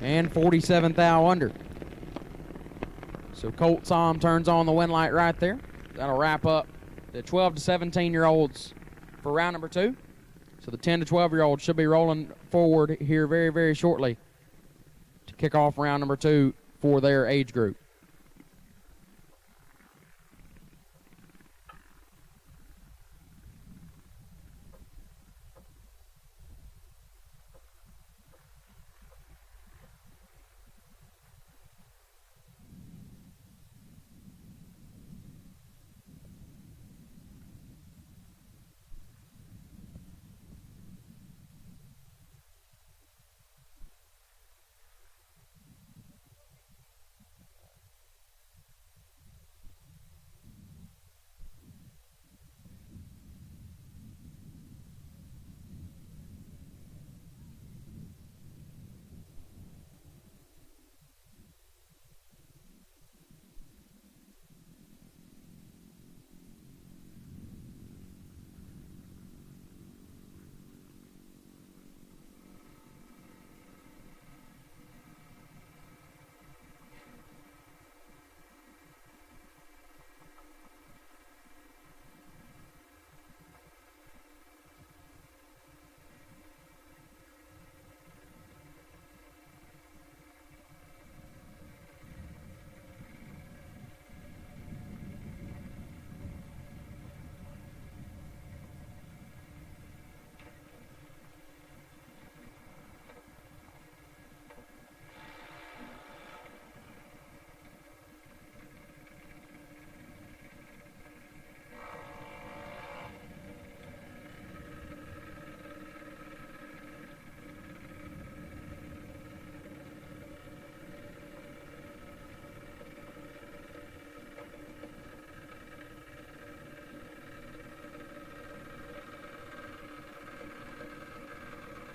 And 47 thou under. So Colt Psalm turns on the win light right there. That'll wrap up the 12 to 17-year-olds for round number 2. So the 10 to 12-year-olds should be rolling forward here very, very shortly to kick off round number 2 for their age group.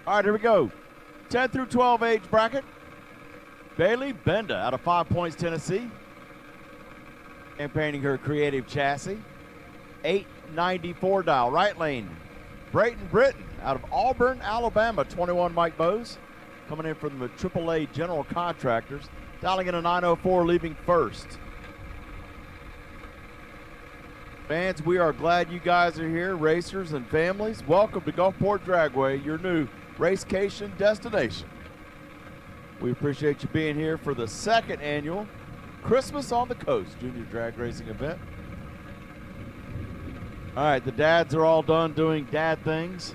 All right, here we go. 10 through 12 age bracket. Bailey Benda out of 5 Points, Tennessee. And painting her creative chassis. 894 dial. Right lane, Brayton Britton out of Auburn, Alabama. 21 Mike Bose. Coming in from the AAA General Contractors. Dialing in a 904, leaving first. Fans, we are glad you guys are here, racers and families. Welcome to Gulfport Dragway, your new racecation destination. We appreciate you being here for the 2nd annual Christmas on the Coast Junior Drag Racing event. All right, the dads are all done doing dad things.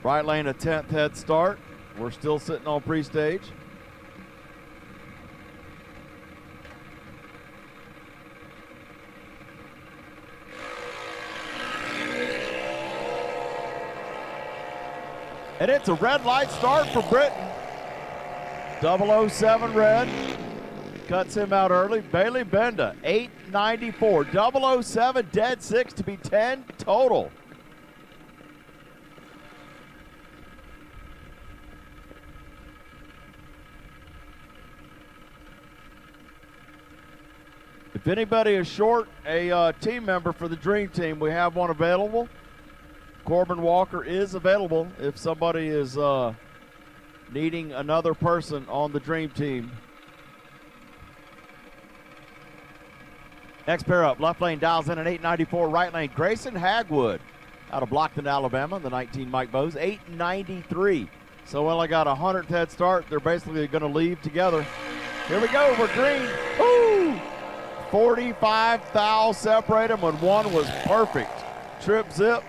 Right lane, a 10th head start. We're still sitting on pre-stage. And it's a red light start for Britton. 007 red. Cuts him out early. Bailey Benda, 894. 007, dead 6 to be 10 total. If anybody is short a team member for the Dream Team, we have one available. Corbin Walker is available if somebody is needing another person on the Dream Team. Next pair up, left lane dials in an 894, right lane Grayson Hagwood out of Blockton, Alabama, the 19 Mike Bose, 893. So while I got a 100th head start, they're basically going to leave together. Here we go, we're green. Woo! 45 thou separate them when one was perfect. Trip zip.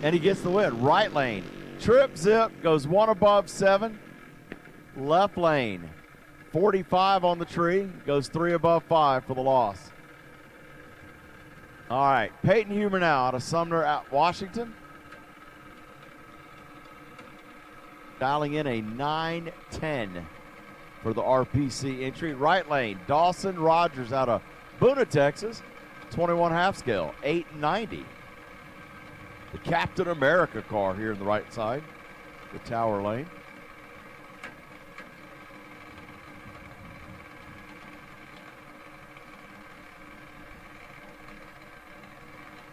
And he gets the win. Right lane, trip zip, goes one above 7. Left lane, 45 on the tree, goes 3 above 5 for the loss. All right, Peyton Humer now out of Sumner at Washington. Dialing in a 910 for the RPC entry. Right lane, Dawson Rogers out of Boona, Texas, 21 half scale, 890. The Captain America car here in the right side, the tower lane.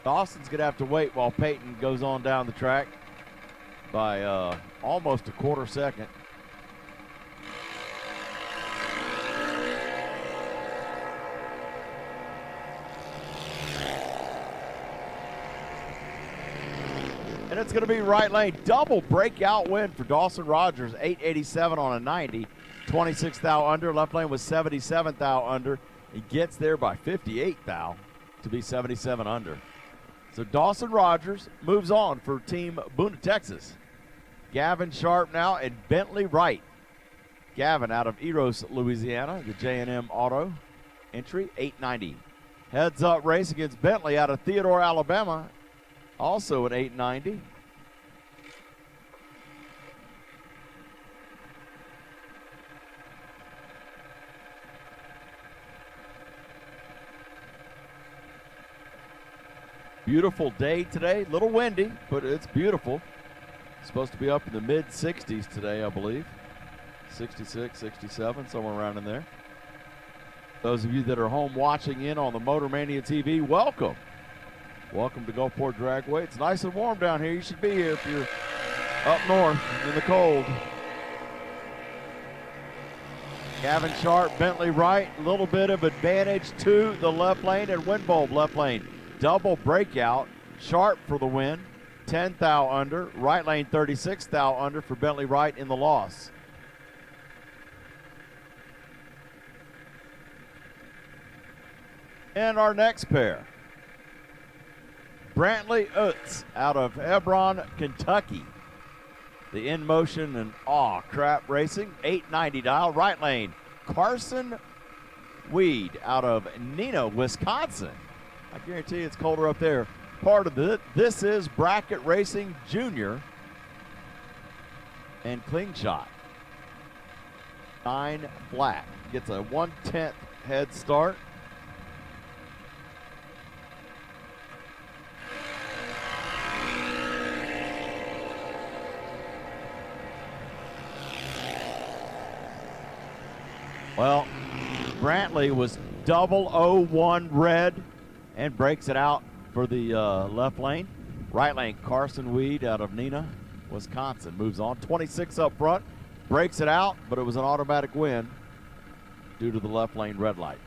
Dawson's going to have to wait while Peyton goes on down the track by almost a quarter second. And it's going to be right lane. Double breakout win for Dawson Rogers. 887 on a 90. 26 thou under. Left lane was 77 thou under. He gets there by 58 thou to be 77 under. So Dawson Rogers moves on for Team Boone, Texas. Gavin Sharp now and Bentley Wright. Gavin out of Eros, Louisiana, the J&M Auto entry, 890. Heads up race against Bentley out of Theodore, Alabama, also at 890. Beautiful day today. A little windy, but it's beautiful. It's supposed to be up in the mid-60s today, I believe. 66, 67, somewhere around in there. Those of you that are home watching in on the Motor Mania TV, welcome. Welcome to Gulfport Dragway. It's nice and warm down here. You should be here if you're up north in the cold. Gavin Sharp, Bentley Wright, a little bit of advantage to the left lane and Windbulb left lane. Double breakout. Sharp for the win. 10 thou under. Right lane 36 thou under for Bentley Wright in the loss. And our next pair. Brantley Utz out of Hebron, Kentucky. The In Motion and Aw Crap Racing. 890 dial. Right lane. Carson Weed out of Neenah, Wisconsin. I guarantee it's colder up there. Part of it. This is Bracket Racing Junior and Clean Shot. 9 flat. Gets a 1/10 head start. Well, Brantley was 001 red and breaks it out for the left lane. Right lane, Carson Weed out of Neenah, Wisconsin. Moves on. 26 up front. Breaks it out, but it was an automatic win due to the left lane red light.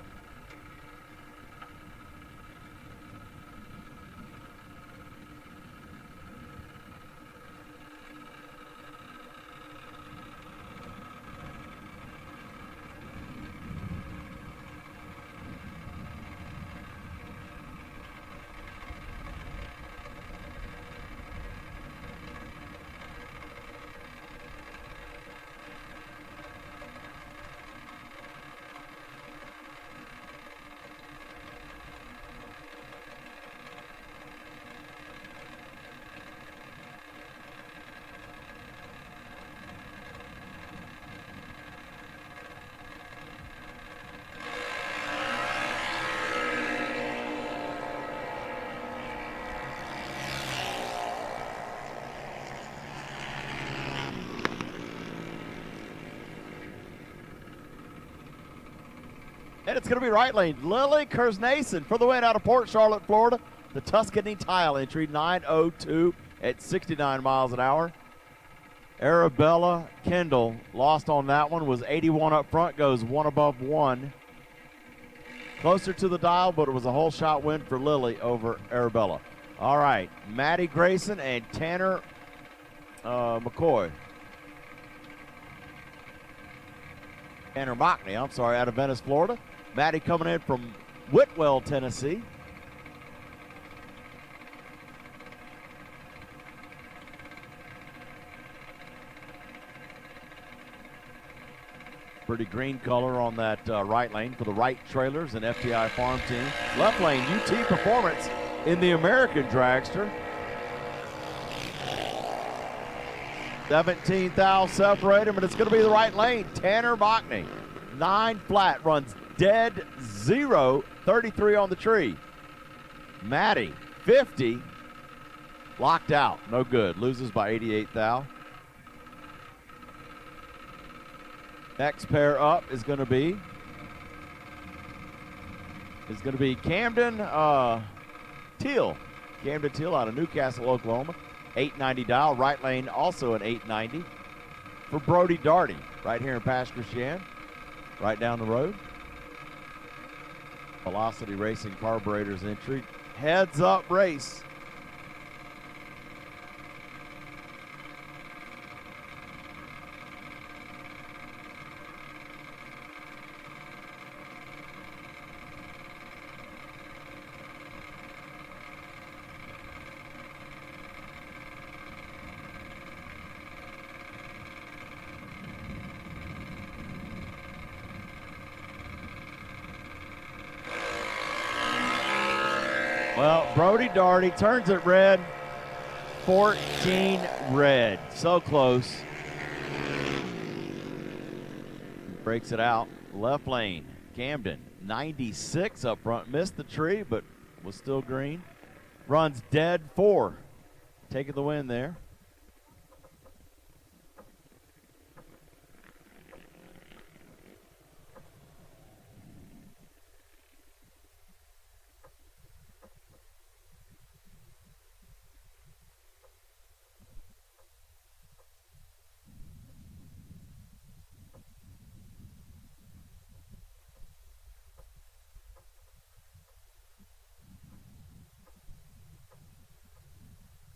And it's going to be right lane. Lily Kersnason for the win out of Port Charlotte, Florida. The Tuscany Tile entry, 9:02 at 69 miles an hour. Arabella Kendall lost on that one, was 81 up front, goes one above one. Closer to the dial, but it was a whole shot win for Lily over Arabella. All right, Maddie Grayson and Tanner McCoy. Tanner Mockney, I'm sorry, out of Venice, Florida. Maddie coming in from Whitwell, Tennessee. Pretty green color on that right lane for the Wright Trailers and FTI Farm Team. Left lane, UT Performance in the American Dragster. 17 thou separated, but it's going to be the right lane. Tanner Mockney, 9 flat, runs dead 0, 33 on the tree. Maddie, 50, locked out, no good, loses by 88 thou. Next pair up is going to be Camden Teal Camden Teal out of Newcastle, Oklahoma. 890 dial. Right lane also an 890. For Brody Darty, right here in Pass Christian, right down the road. Velocity Racing Carburetors entry. Heads up race. Well, Brody Darty turns it red. 14 red. So close. Breaks it out. Left lane. Camden. 96 up front. Missed the tree, but was still green. Runs dead 4. Taking the win there.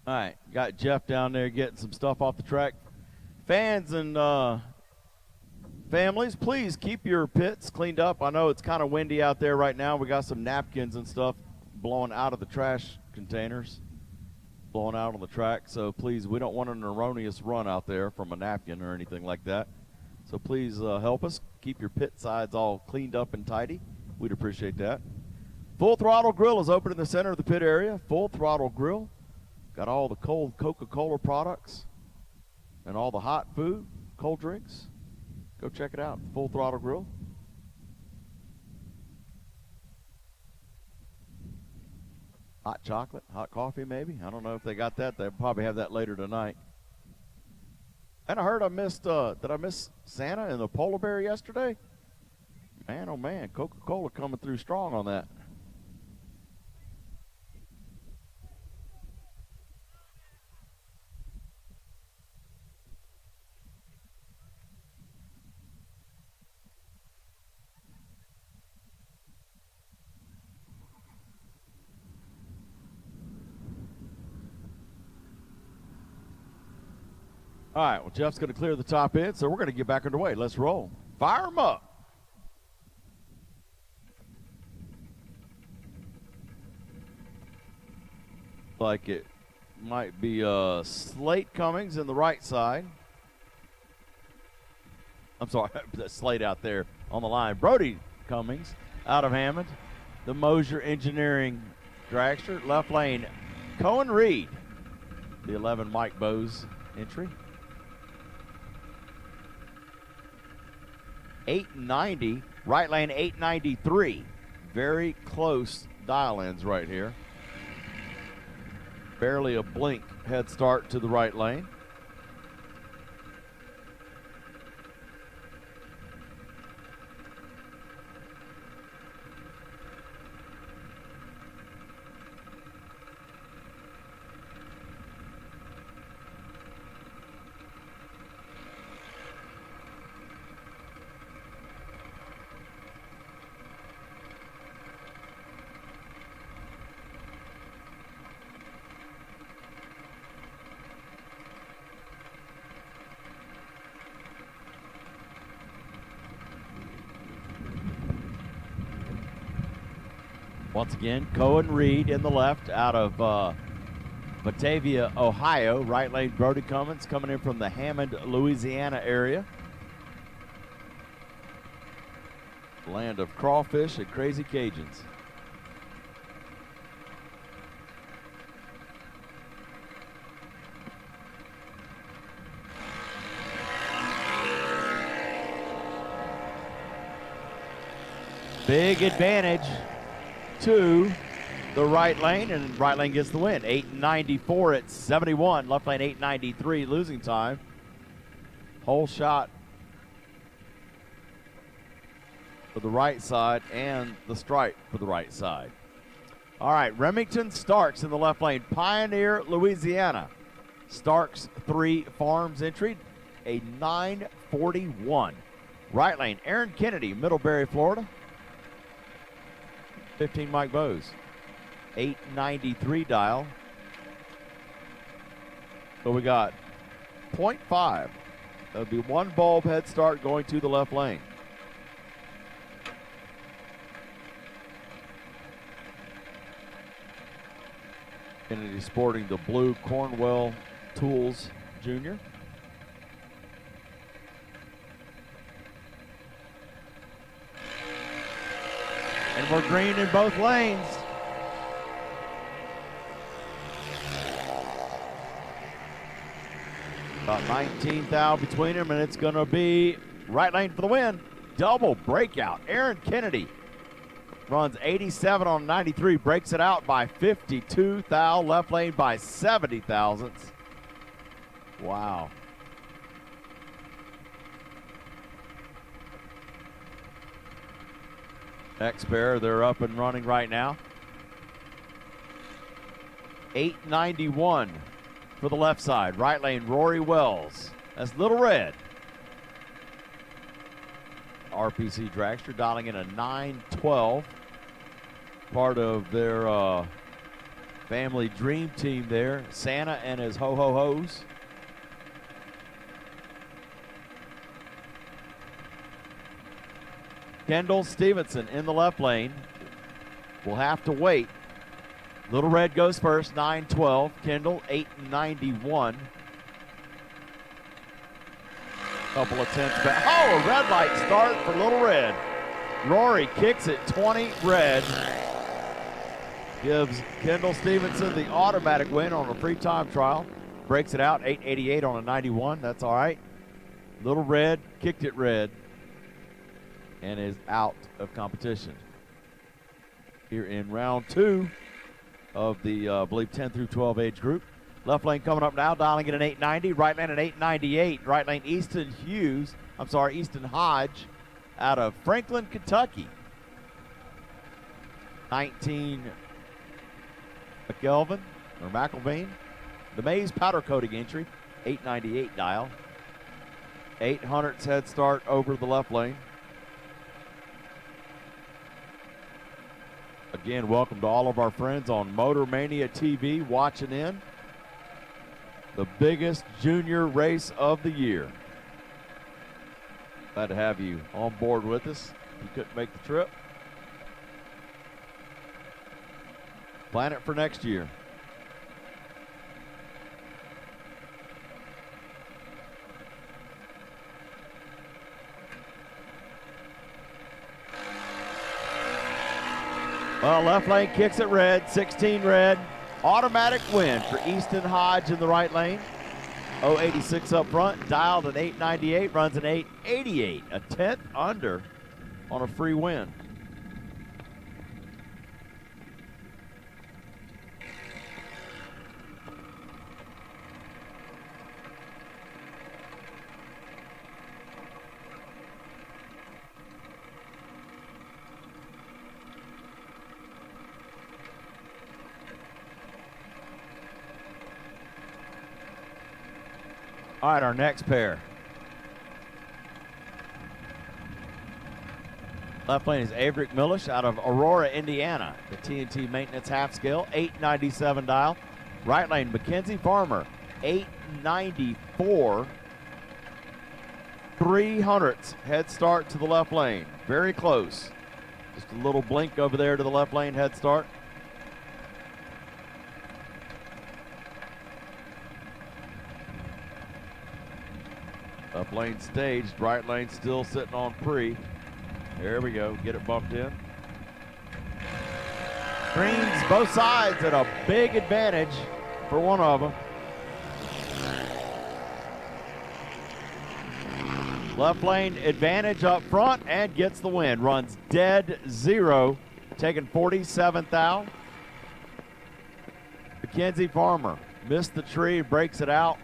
All right, got Jeff down there getting some stuff off the track. Fans and families, please keep your pits cleaned up. I know it's kind of windy out there right now. We got some napkins and stuff blowing out of the trash containers, blowing out on the track. So please, we don't want an erroneous run out there from a napkin or anything like that. So please help us keep your pit sides all cleaned up and tidy. We'd appreciate that. Full Throttle Grill is open in the center of the pit area. Full Throttle Grill. Got all the cold Coca-Cola products and all the hot food, cold drinks. Go check it out, Full Throttle Grill. Hot chocolate, hot coffee maybe. I don't know if they got that. They'll probably have that later tonight. And I heard I missed, did I miss Santa and the polar bear yesterday? Man, oh man, Coca-Cola coming through strong on that. All right, well, Jeff's going to clear the top end, so we're going to get back underway. Let's roll. Fire them up. Like it might be Slate Cummings in the right side. I'm sorry, that Slate out there on the line. Brody Cummings out of Hammond. The Mosier Engineering Dragster. Left lane, Cohen Reed. The 11 Mike Bose entry. 890, right lane 893. Very close dial-ins right here. Barely a blink head start to the right lane. Once again, Cohen Reed in the left out of Batavia, Ohio. Right lane, Brody Cummins coming in from the Hammond, Louisiana area. Land of crawfish and crazy Cajuns. Big advantage to the right lane, and right lane gets the win. 894 at 71. Left lane 893, losing time. Whole shot for the right side and the stripe for the right side. All right, Remington Starks in the left lane. Pioneer, Louisiana. Starks 3 Farms entry, a 941. Right lane, Aaron Kennedy, Middlebury, Florida. 15 Mike Bowes. 893 dial. So we got 0.5. That'll be 1 bulb head start going to the left lane. Kennedy sporting the blue Cornwell Tools Jr. And we're green in both lanes. About 19 thou between them, and it's going to be right lane for the win. Double breakout. Aaron Kennedy runs 87 on 93, breaks it out by 52 thou, left lane by 70 thousandths. Wow. X-Bear, they're up and running right now. 891 for the left side. Right lane, Rory Wells. That's Little Red. RPC Dragster dialing in a 912. Part of their family dream team there. Santa and his ho-ho-hos. Kendall Stevenson in the left lane. We'll have to wait. Little Red goes first, 912. Kendall, 891. Couple of tenths back. Oh, a red light start for Little Red. Rory kicks it 20 red. Gives Kendall Stevenson the automatic win on a free time trial. Breaks it out, 888 on a 91. That's all right. Little Red kicked it red and is out of competition. Here in round 2 of the, I believe, 10 through 12 age group. Left lane coming up now, dialing in an 890. Right lane an 898. Right lane Easton Hodge out of Franklin, Kentucky. 19 McElveen. The Maze powder coating entry, 898 dial. 800's head start over the left lane. Again, welcome to all of our friends on Motor Mania TV watching in. The biggest junior race of the year. Glad to have you on board with us. You couldn't make the trip. Plan it for next year. Well, left lane kicks it red, 16 red. Automatic win for Easton Hodge in the right lane. 086 up front, dialed an 898, runs an 888, a 10th under on a free win. All right, our next pair. Left lane is Averick Millish out of Aurora, Indiana. The TNT Maintenance half scale, 897 dial. Right lane, Mackenzie Farmer, 894. 300ths head start to the left lane. Very close. Just a little blink over there to the left lane head start. Up lane staged, right lane still sitting on pre. There we go, get it bumped in. Greens both sides at a big advantage for one of them. Left lane advantage up front and gets the win. Runs dead zero, taking 47th out. Mackenzie Farmer missed the tree, breaks it out.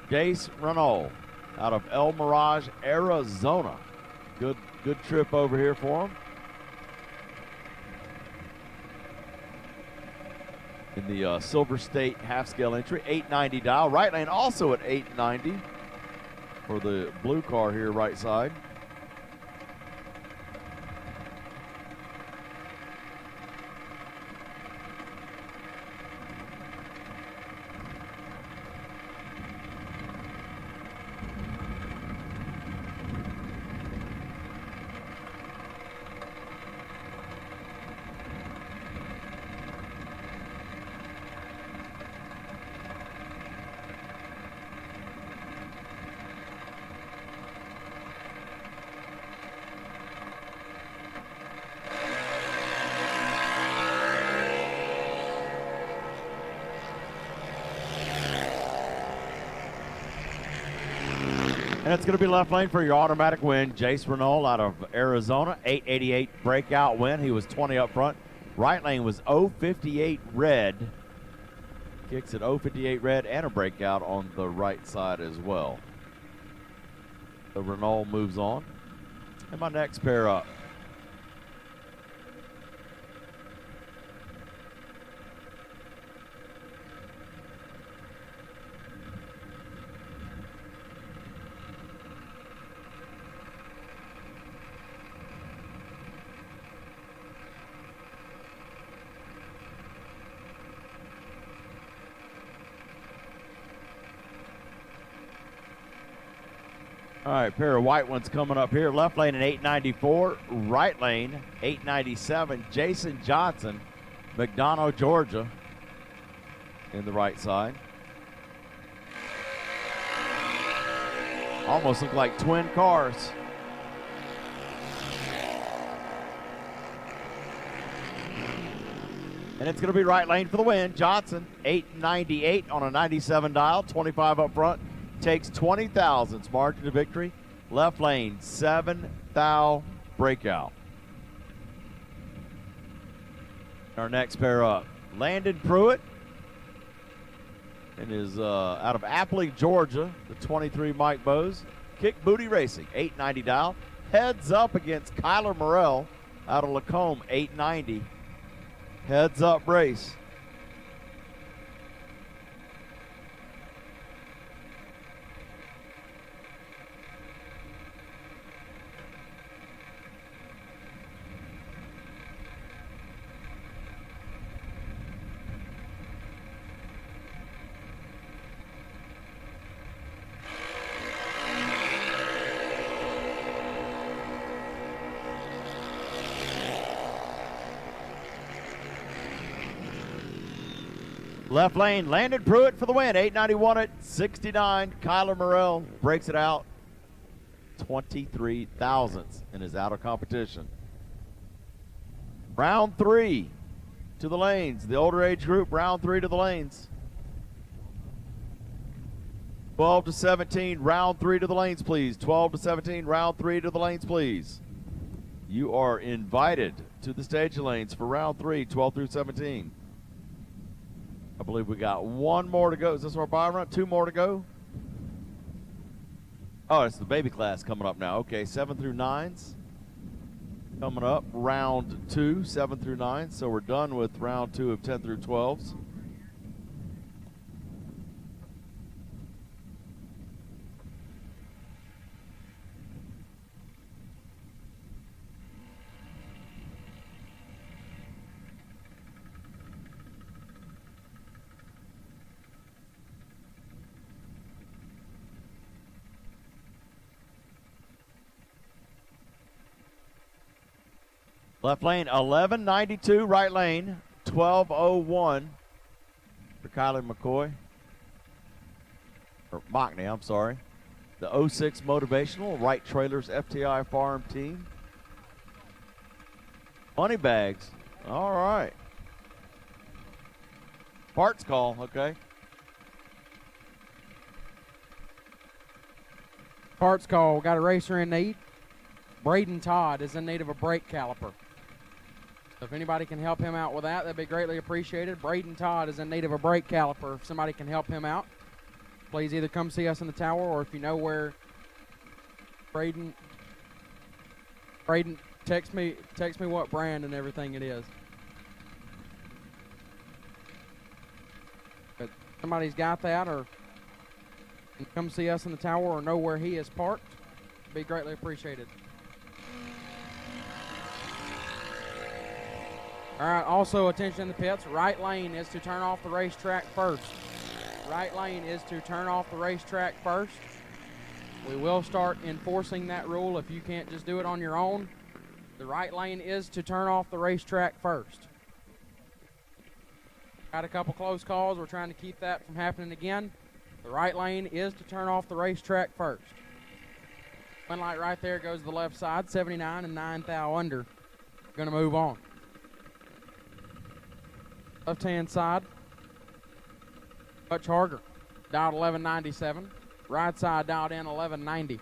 Jace Renault out of El Mirage, Arizona. Good Good trip over here for him. In the Silver State half-scale entry, 890 dial. Right lane also at 890 for the blue car here, right side. And it's going to be left lane for your automatic win. Jace Renault out of Arizona, 888 breakout win. He was 20 up front. Right lane was 058 red. Kicks at 058 red and a breakout on the right side as well. The Renault moves on. And my next pair up. All right, pair of white ones coming up here. Left lane at 894, right lane 897. Jason Johnson, McDonough, Georgia, in the right side. Almost look like twin cars. And it's going to be right lane for the win. Johnson, 898 on a 97 dial, 25 up front. Takes 20 thousandths margin to victory. Left lane, 7 thou breakout. Our next pair up, Landon Pruitt, and is out of Appley, Georgia, the 23 Mike Bose. Kick Booty Racing, 890 dial. Heads up against Kyler Morrell out of Lacombe, 890. Heads up race. Left lane, Landon Pruitt for the win. 891 at 69. Kyler Morrell breaks it out 23 thousandths and is out of competition. Round 3 to the lanes. The older age group, round 3 to the lanes. 12 to 17, round 3 to the lanes, please. 12 to 17, round 3 to the lanes, please. You are invited to the stage lanes for round 3, 12 through 17. I believe we got one more to go. Is this our buy run? 2 more to go? Oh, it's the baby class coming up now. Okay, 7 through 9s. Coming up, round 2, 7 through 9. So we're done with round 2 of 10 through 12s. Left lane, 1192. Right lane, 1201 for Kylie McCoy. Or Mockney, I'm sorry. The 06 Motivational, Wright Trailers FTI Farm Team. Money bags. All right. Parts call, okay. Parts call. Got a racer in need. Braden Todd is in need of a brake caliper. So if anybody can help him out with that, that'd be greatly appreciated. Braden Todd is in need of a brake caliper. If somebody can help him out, please either come see us in the tower, or if you know where Braden Braden, text me what brand and everything it is. But somebody's got that, or can come see us in the tower or know where he is parked. Be greatly appreciated. All right, also attention in the pits. Right lane is to turn off the racetrack first. Right lane is to turn off the racetrack first. We will start enforcing that rule if you can't just do it on your own. The right lane is to turn off the racetrack first. Got a couple close calls. We're trying to keep that from happening again. The right lane is to turn off the racetrack first. One light right there goes to the left side, 79 and 9 thou under. Going to move on. Left-hand side, Hutch Harger, dialed 1197. Right side dialed in 1190.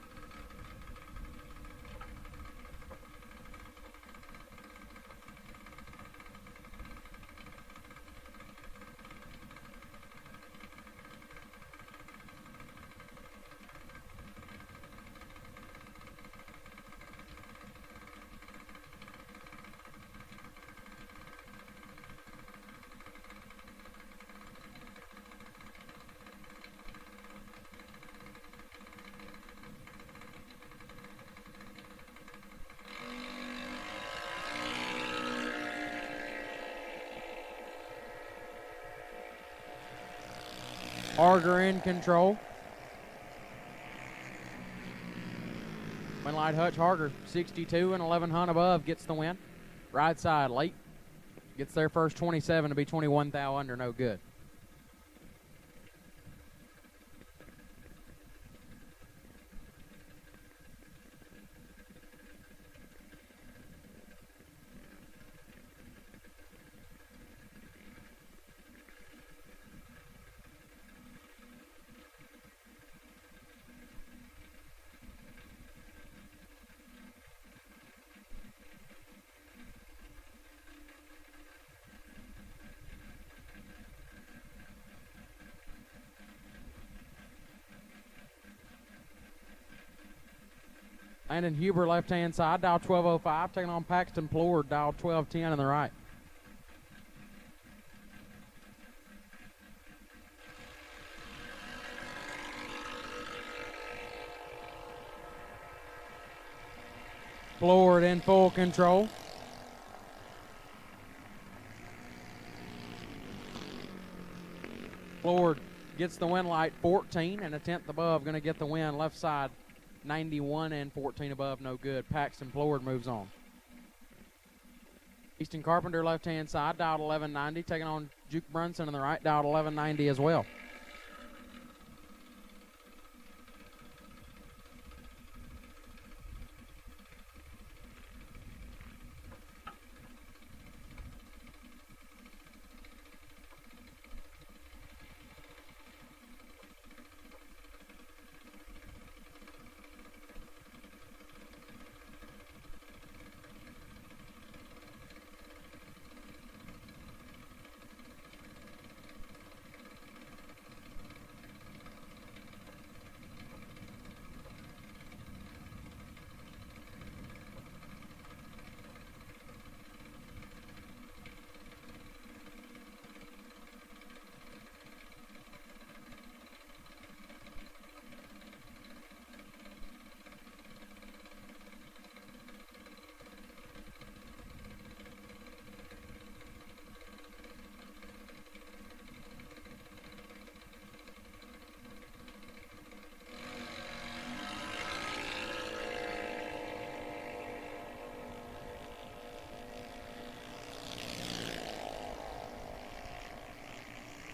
Harger in control. Win light Hutch Harger, 62 and 11 hunt above, gets the win. Right side late. Gets their first 27 to be 21 thou under, no good. Landon Huber, left-hand side, dial 1205, taking on Paxton Plord, dial 1210 on the right. Plord in full control. Plord gets the win light, 14 and a tenth above, going to get the win. Left side, 91 and 14 above, no good. Paxton Plord moves on. Easton Carpenter, left-hand side, dialed 1190, taking on Juke Brunson on the right, dialed 1190 as well.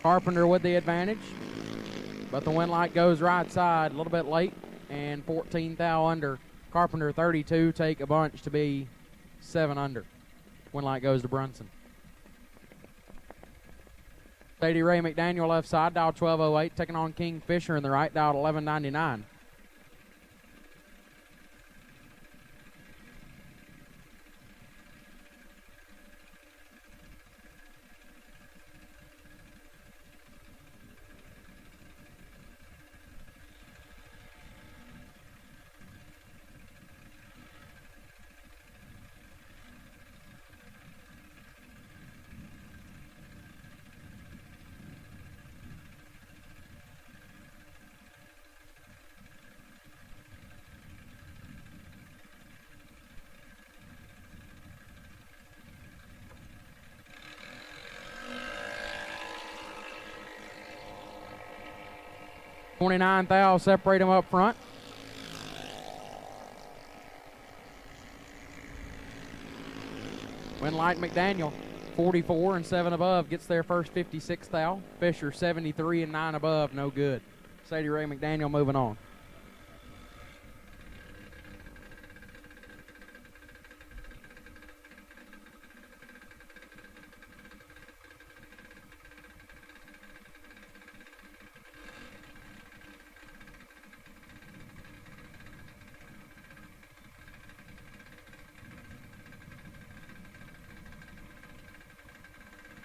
Carpenter with the advantage, but the win light goes right side a little bit late, and 14 thou under. Carpenter 32, take a bunch to be 7 under. Win light goes to Brunson. Sadie Ray McDaniel left side, dial 1208, taking on King Fisher in the right, dial 1199. 29 thou separate them up front. Winlight McDaniel, 44 and 7 above, gets their first 56 thou. Fisher, 73 and 9 above, no good. Sadie Ray McDaniel moving on.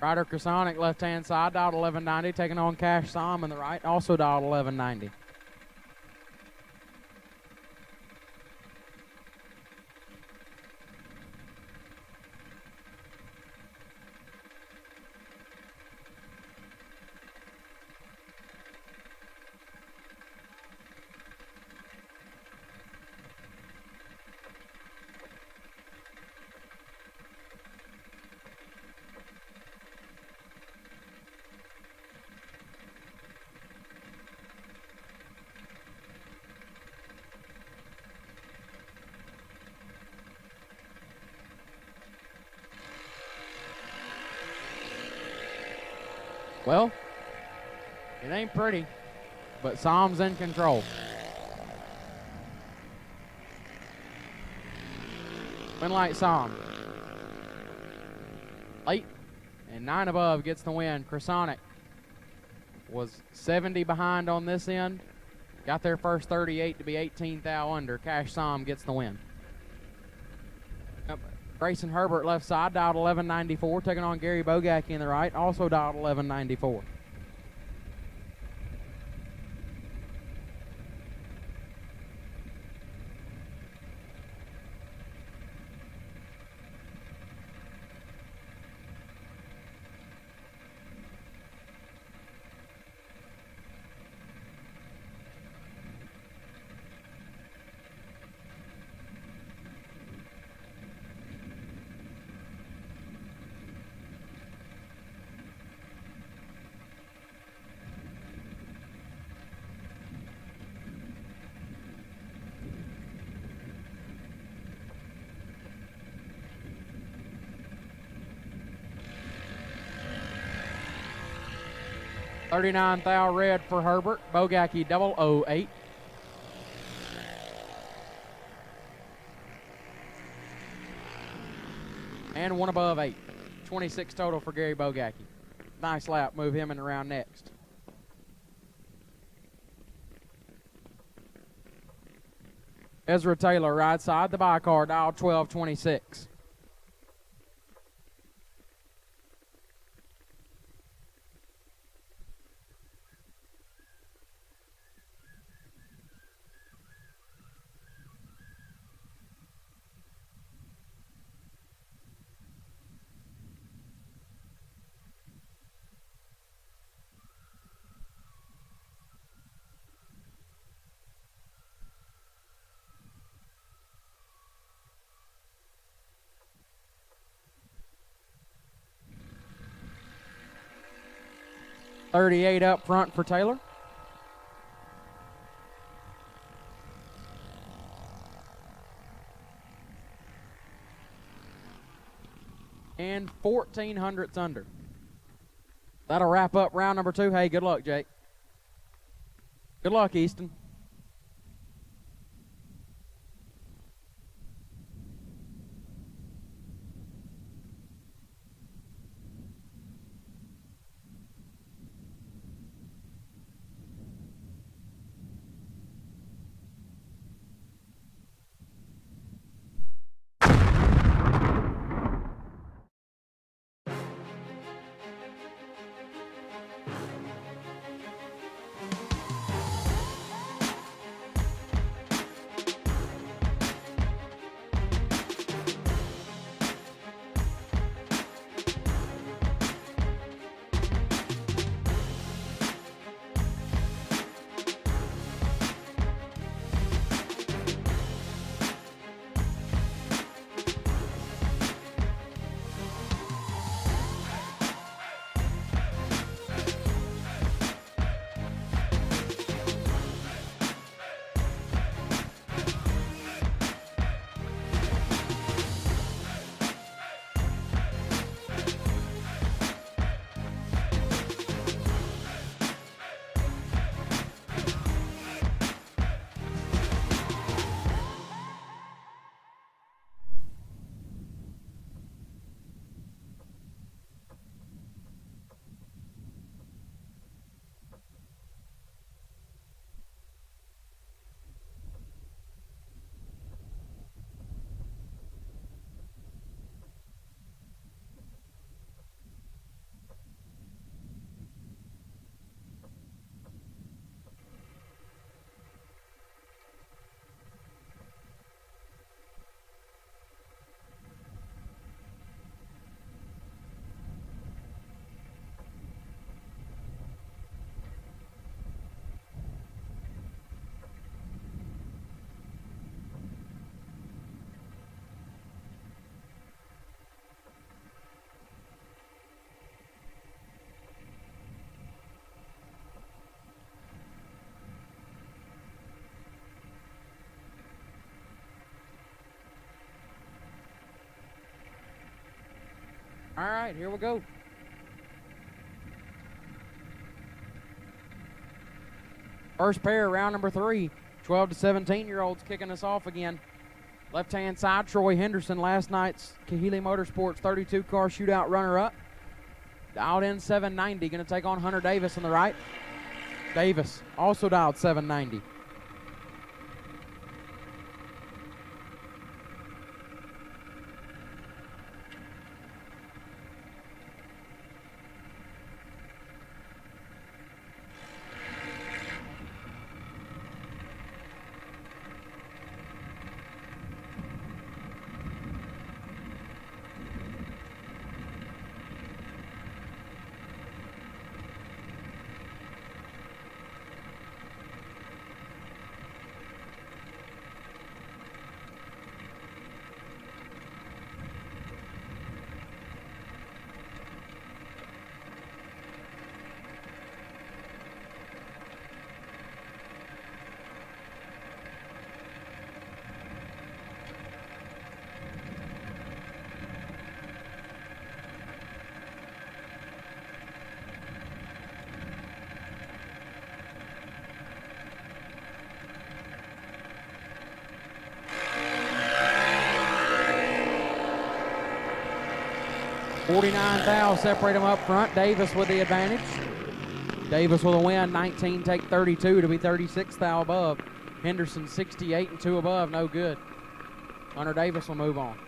Ryder Krasonic, left-hand side, dialed 1190, taking on Cash Som in the right, also dialed 1190. Well, it ain't pretty, but Som's in control. Winlight Som. Late and 9 above gets the win. Krasonic was 70 behind on this end. Got their first 38 to be 18 thou under. Cash Som gets the win. Grayson Herbert left side, dialed 1194, taking on Gary Bogacki in the right, also dialed 1194. $39 thou red for Herbert. Bogacki 008. And 1 above 8. 26 total for Gary Bogacki. Nice lap. Move him in the round next. Ezra Taylor, right side, the by car, dial 1226. $38 up front for Taylor. And 14 hundredths under. That'll wrap up round number 2. Hey, good luck, Jake. Good luck, Easton. All right, here we go. First pair, round number 3. 12 to 17-year-olds kicking us off again. Left-hand side, Troy Henderson, last night's Kahili Motorsports 32-car shootout runner-up. Dialed in 790, going to take on Hunter Davis on the right. Davis also dialed 790. $49 thou separate them up front. Davis with the advantage. Davis with a win. 19 take 32 to be 36 thou above. Henderson 68 and 2 above. No good. Hunter Davis will move on.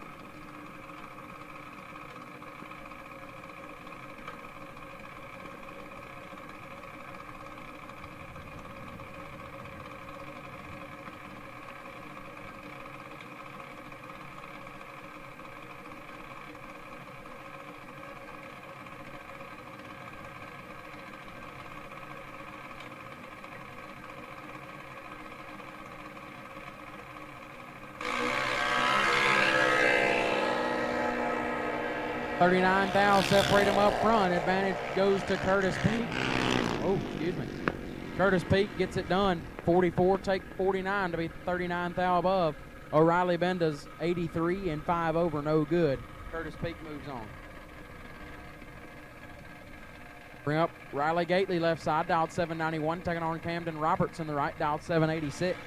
$39 thou separate them up front. Advantage goes to Curtis Peak. Oh, excuse me. Curtis Peak gets it done. 44 take 49 to be 39 thou above. O'Reilly Benda's 83 and 5 over. No good. Curtis Peak moves on. Bring up Riley Gately left side, dialed 791, taking on Camden Roberts in the right, dialed 786.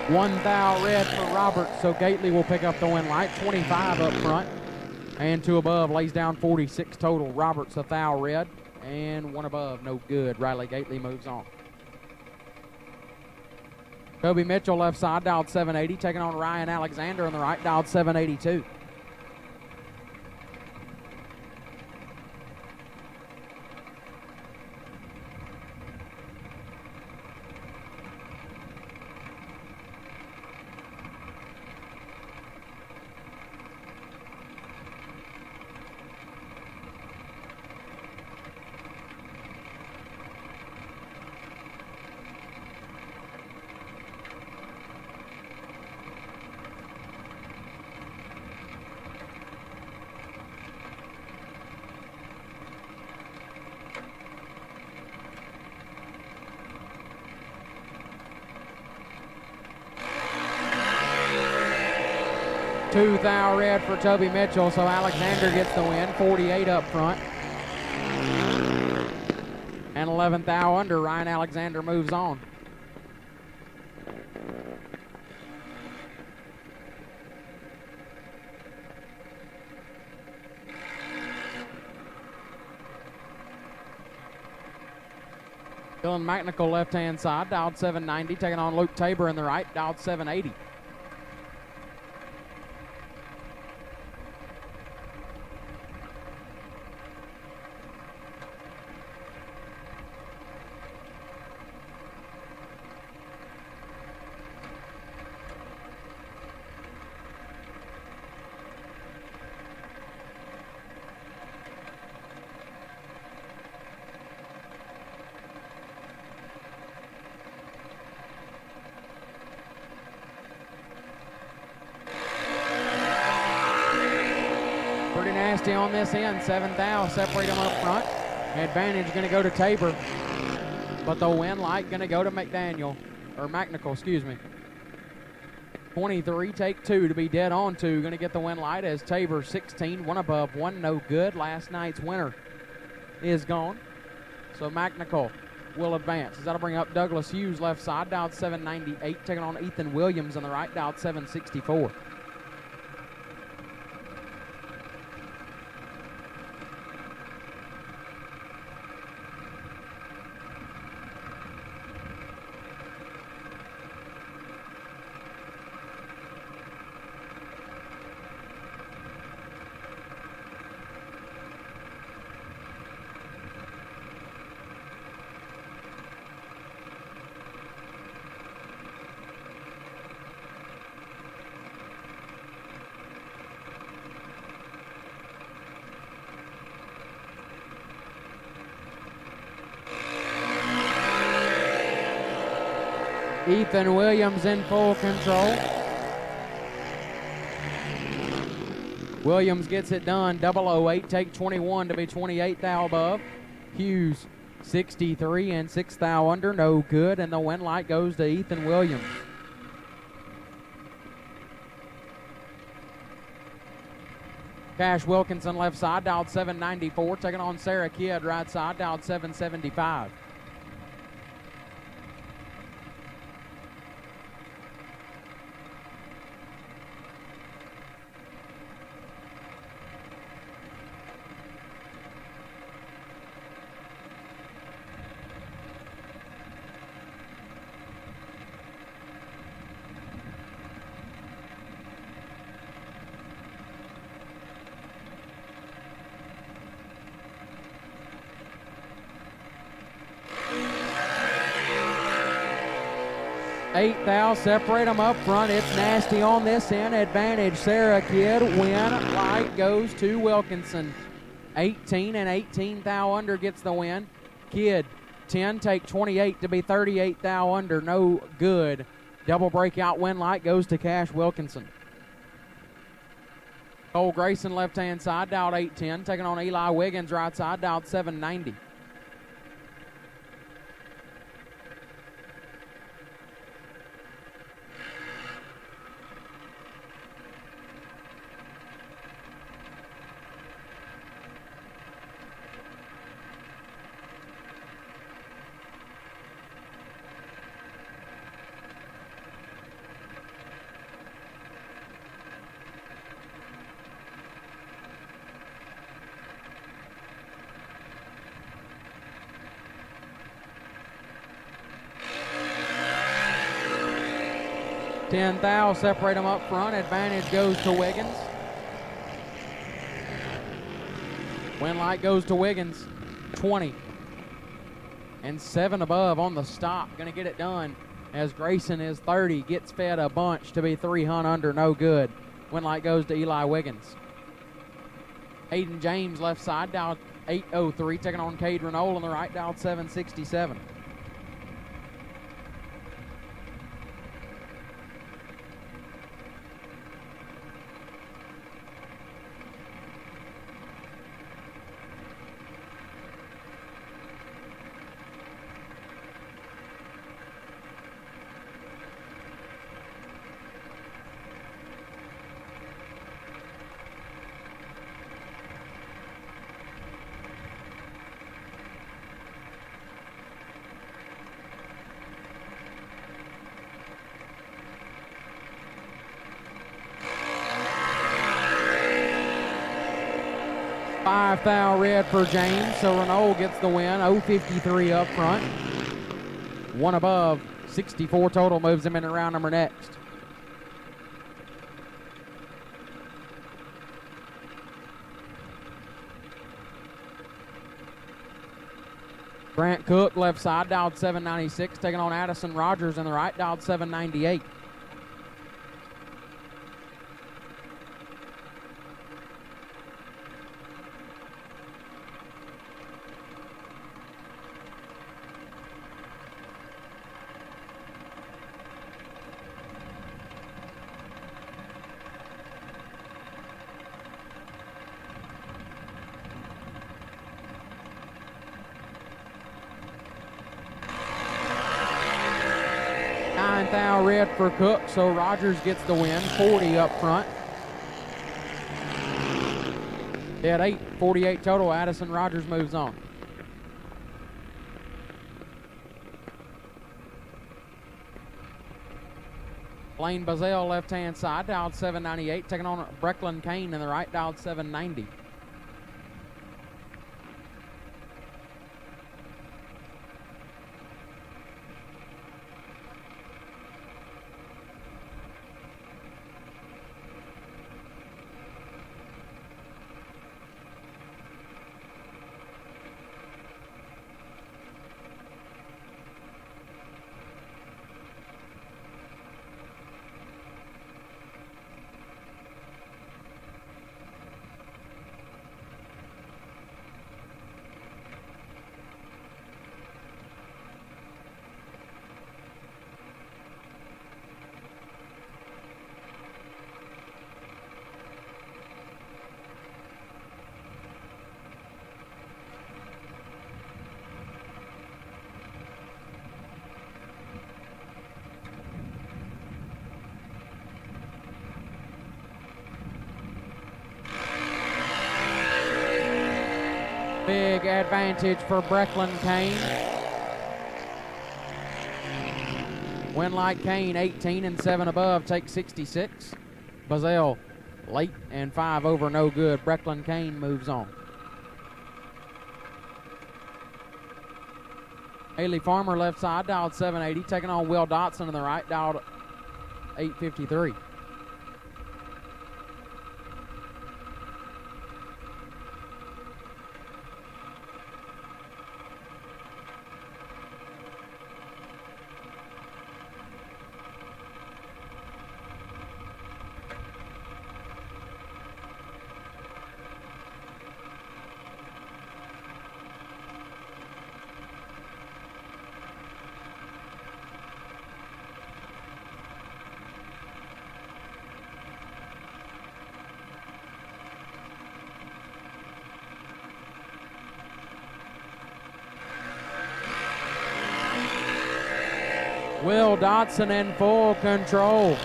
One thou red for Roberts, so Gately will pick up the win light. 25 up front and 2 above, lays down 46 total. Roberts a thou red and 1 above, no good. Riley Gately moves on. Toby Mitchell left side, dialed 780, taking on Ryan Alexander on the right, dialed 782. Two thou red for Toby Mitchell, so Alexander gets the win. 48 up front. And 11 thou under. Ryan Alexander moves on. Dylan McNichol left-hand side, dialed 790, taking on Luke Tabor in the right, dialed 780. pretty nasty on this end. 7 thou separate them up front. Advantage going to go to Tabor, but the win light going to go to McDaniel, or McNichol, excuse me. 23, take 2 to be dead on 2. Going to get the win light as Tabor 16, one above, one no good. Last night's winner is gone. So McNichol will advance. That'll bring up Douglas Hughes left side, dialed 798, taking on Ethan Williams on the right, dialed 764. Ethan Williams in full control. Williams gets it done. 008, take 21 to be 28 thou above. Hughes 63 and 6 thou under, no good, and the win light goes to Ethan Williams. Cash Wilkinson left side, dialed 794, taking on Sarah Kidd right side, dialed 775. Eight thou separate them up front. It's nasty on this end. Advantage Sarah Kidd. Win light goes to Wilkinson. 18 and 18 thou under gets the win. Kidd 10 take 28 to be 38 thou under, no good. Double breakout win light goes to Cash Wilkinson. Cole Grayson left hand side, dialed 810, taking on Eli Wiggins right side, dialed 790. Ten thou separate them up front. Advantage goes to Wiggins. Win light goes to Wiggins. 20 and 7 above on the stop. Going to get it done as Grayson is 30. Gets fed a bunch to be 300 under, no good. Win light goes to Eli Wiggins. Hayden James left side, dialed 803, taking on Cade Renault on the right, dialed 767. Five thou red for James, so Renault gets the win. 053 up front. One above, 64 total, moves him into round number next. Grant Cook left side, dialed 796, taking on Addison Rogers in the right, dialed 798. 39 thou red for Cook, so Rogers gets the win, 40 up front. They had 8, 48 total. Addison Rogers moves on. Blaine Bazell, left-hand side, dialed 798, taking on Brecklin Kane in the right, dialed 790. Big advantage for Brecklin Kane. Win like Kane, 18 and 7 above, takes 66. Bazell late and 5 over, no good. Brecklin Kane moves on. Haley Farmer, left side, dialed 780, taking on Will Dotson in the right, dialed 853. Will Dotson in full control.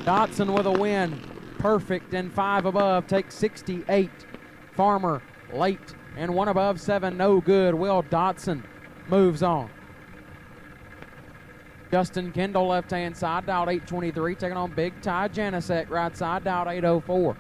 Dotson with a win. Perfect and 5 above. Takes 68. Farmer late and 1 above, 7 no good. Will Dotson moves on. Justin Kendall, left-hand side, dialed 823. Taking on Big Ty Janicek, right side, dialed 804.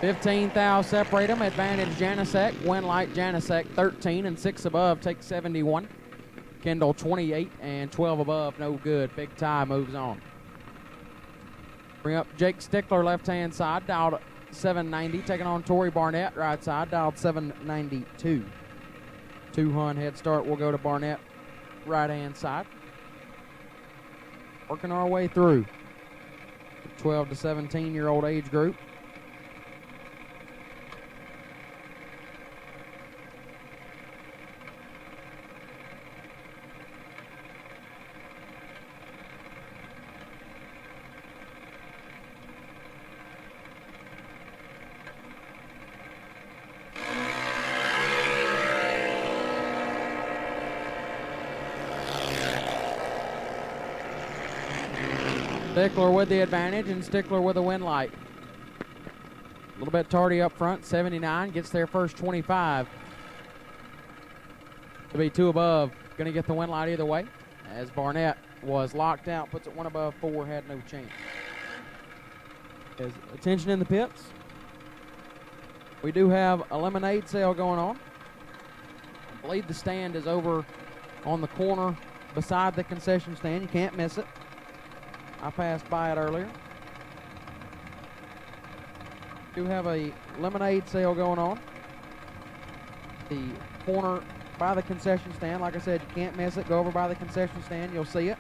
$15 thou separate them. Advantage Janicek. Win like Janicek, 13 and 6 above, takes 71. Kendall 28 and 12 above, no good. Big Ty moves on. Bring up Jake Stickler, left-hand side, dialed 790. Taking on Torrey Barnett, right side, dialed 792. 200 head start will go to Barnett, right-hand side. Working our way through the 12 to 17-year-old age group. Stickler with the advantage and Stickler with a win light. A little bit tardy up front, 79, gets there first 25. To be 2 above, going to get the win light either way. As Barnett was locked out, puts it 1 above, 4, had no chance. As attention in the pits. We do have a lemonade sale going on. I believe the stand is over on the corner beside the concession stand. You can't miss it. I passed by it earlier. Do have a lemonade sale going on. The corner by the concession stand. Like I said, you can't miss it. Go over by the concession stand. You'll see it.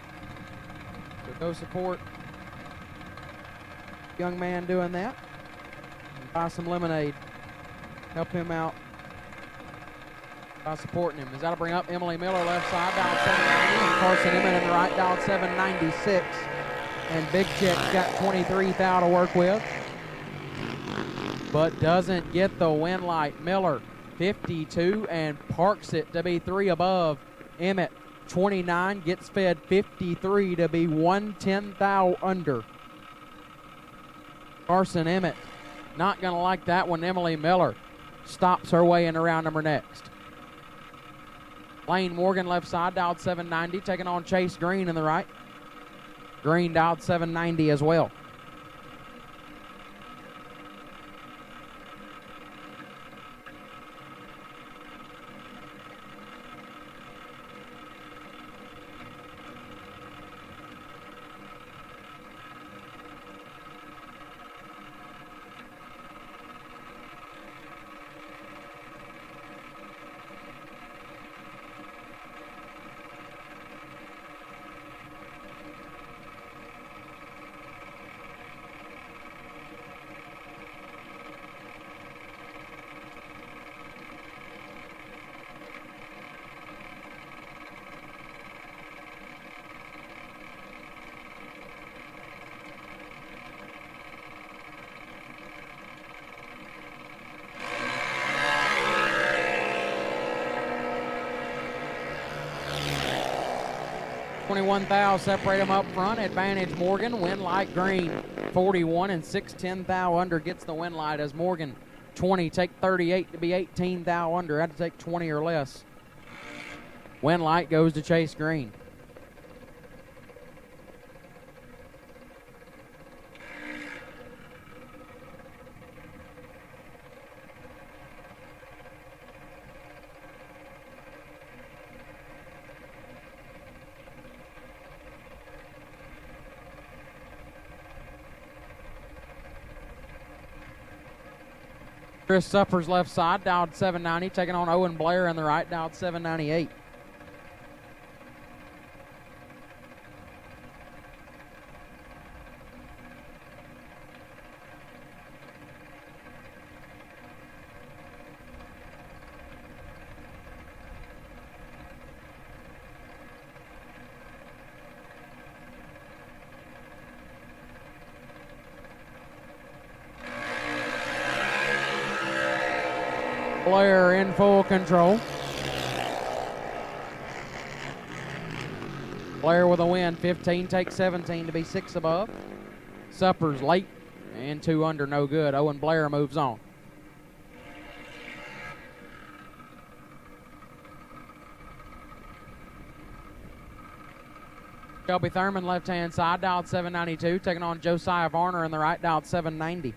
So go support young man doing that. Buy some lemonade. Help him out by supporting him. As that'll bring up Emily Miller left side, dialed 790, and Carson Emmett in the right, dialed 796. And Big Chick's got 23 thou to work with, but doesn't get the win light. Miller, 52, and parks it to be 3 above. Emmett, 29, gets fed 53 to be 110 thou under. Carson Emmett, not going to like that one. Emily Miller stops her way into round number next. Lane Morgan left side, dialed 790, taking on Chase Green in the right. Green dialed 790 as well. $21,000 separate them up front. Advantage Morgan. Win light Green. 41 and 6/10 thou under gets the win light as Morgan 20 take 38 to be 18 thou under. Had to take 20 or less. Win light goes to Chase Green. Chris Suppers left side, dialed 790, taking on Owen Blair in the right, dialed 798. Blair in full control. Blair with a win, 15 takes 17 to be 6 above. Suppers late and 2 under, no good. Owen Blair moves on. Shelby Thurman left hand side, dialed 792, taking on Josiah Varner in the right, dialed 790.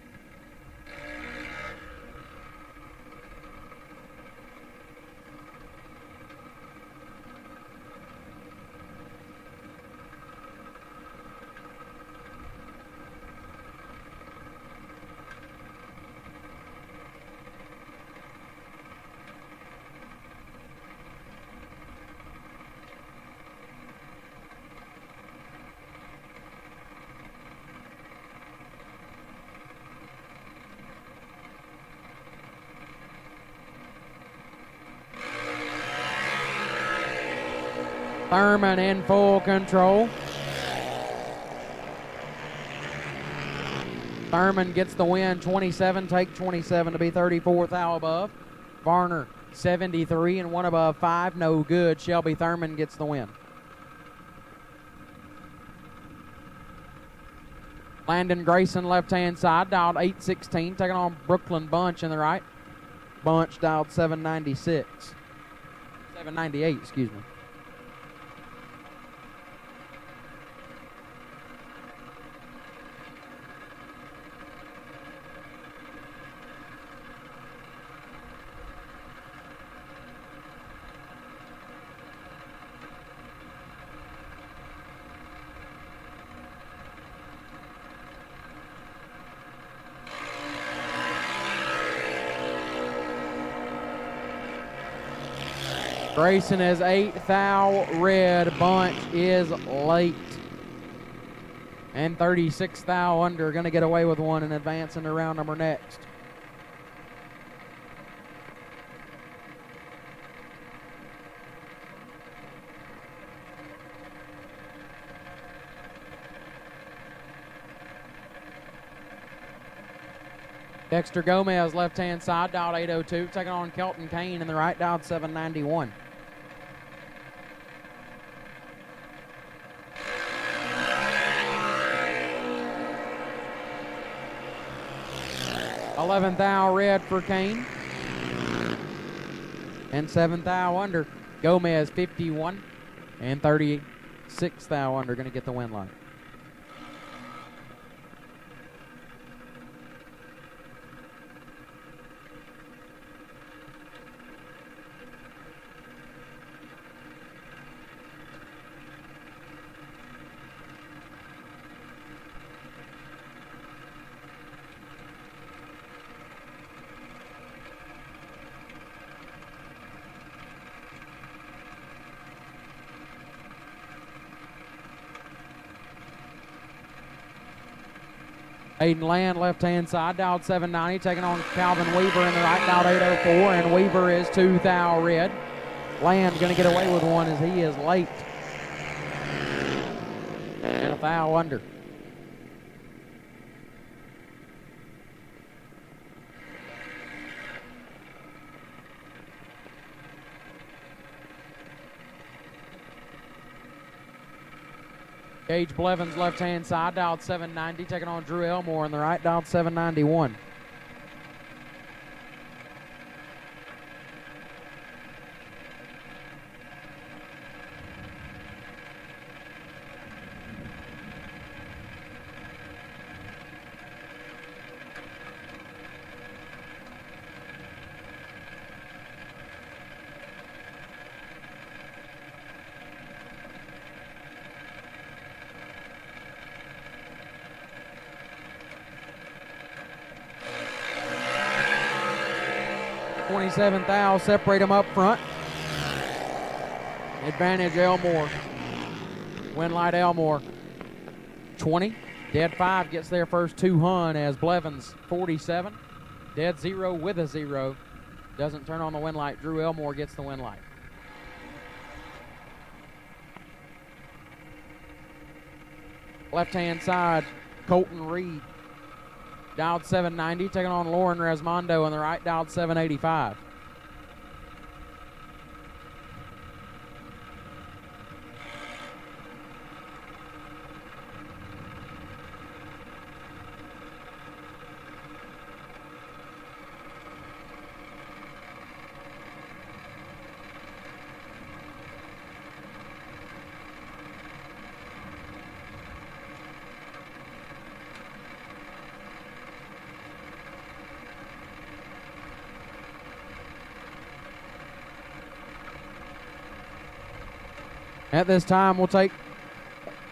Thurman in full control. Thurman gets the win, 27, take 27 to be 34 thou above. Varner, 73 and 1 above 5, no good. Shelby Thurman gets the win. Landon Grayson left-hand side, dialed 816, taking on Brooklyn Bunch in the right. Bunch dialed 796. 798, excuse me. Grayson is 8th thou. Red bunch is late. And 36th thou under. Going to get away with one and advance into round number next. Dexter Gomez, left-hand side, dialed 802, taking on Kelton Kane in the right, dialed 791. $11th thou red for Kane. And 7th thou under. Gomez 51 and 36th thou under, going to get the win light. Aiden Land, left-hand side, dialed 790, taking on Calvin Weaver in the right, dialed 804, and Weaver is 2 thou red. Land going to get away with one as he is late. And a thou under. Gage Blevins, left-hand side, dialed 790, taking on Drew Elmore in the right, dialed 791. $27th thou, separate them up front. Advantage Elmore. Win light Elmore. 20. Dead 5 gets their first 200 as Blevins 47. Dead 0 with a 0. Doesn't turn on the win light. Drew Elmore gets the win light. Left-hand side, Colton Reed. Dialed 790, taking on Lauren Resmondo on the right, dialed 785. At this time, we'll take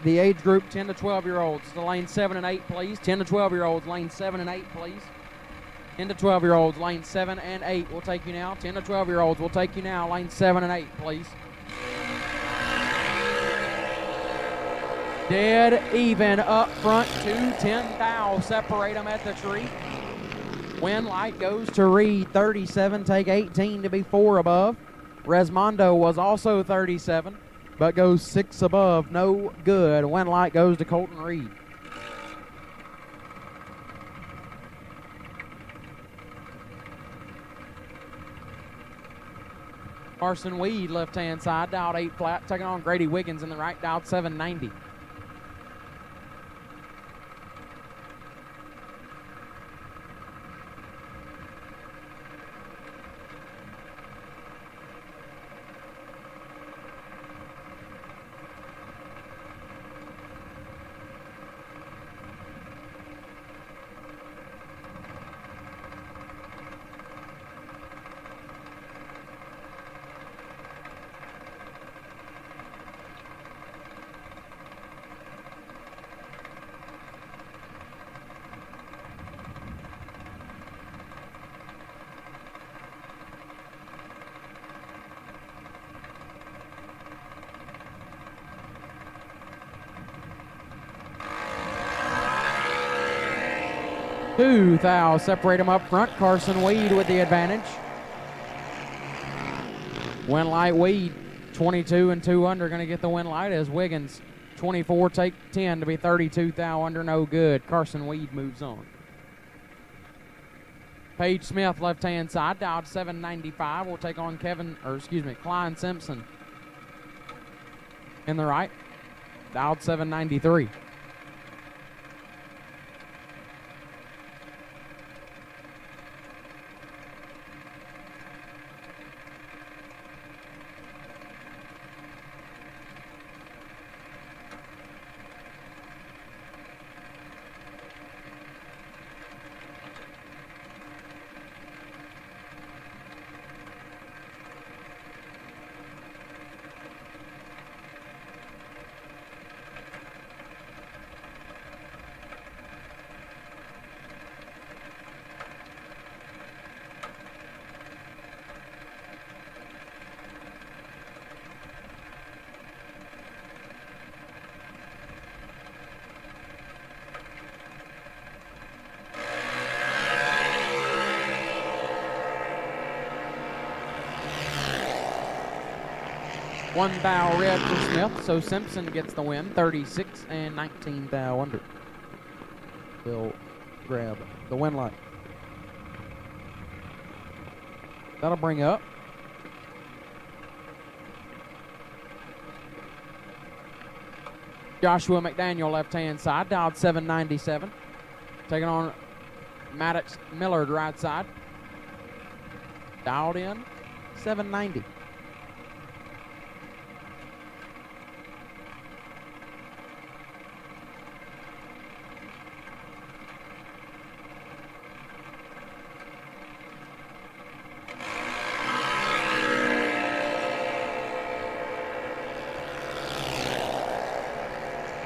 the age group 10 to 12-year-olds to lane 7 and 8, please. 10 to 12-year-olds, lane 7 and 8, please. 10 to 12-year-olds, lane 7 and 8. We'll take you now. 10 to 12-year-olds, we'll take you now. Lane 7 and 8, please. Dead even up front. 2-10 thou. Separate them at the tree. Win light goes to Reed. 37, take 18 to be 4 above. Resmondo was also 37. But goes 6 above, no good. Win light goes to Colton Reed. Carson Weed, left-hand side, dialed 8 flat, taking on Grady Wiggins in the right, dialed 790. 2 fouls separate them up front. Carson Weed with the advantage. Win light Weed, 22 and 2 under, going to get the win light as Wiggins, 24, take 10 to be 32 thou under, no good. Carson Weed moves on. Paige Smith, left-hand side, dialed 795. Will take on Klein Simpson in the right, dialed 793. One thou red for Smith, so Simpson gets the win, 36 and 19 thou under. They'll grab the win light. That'll bring up Joshua McDaniel, left-hand side, dialed 797. Taking on Maddox Millard, right side. Dialed in 790.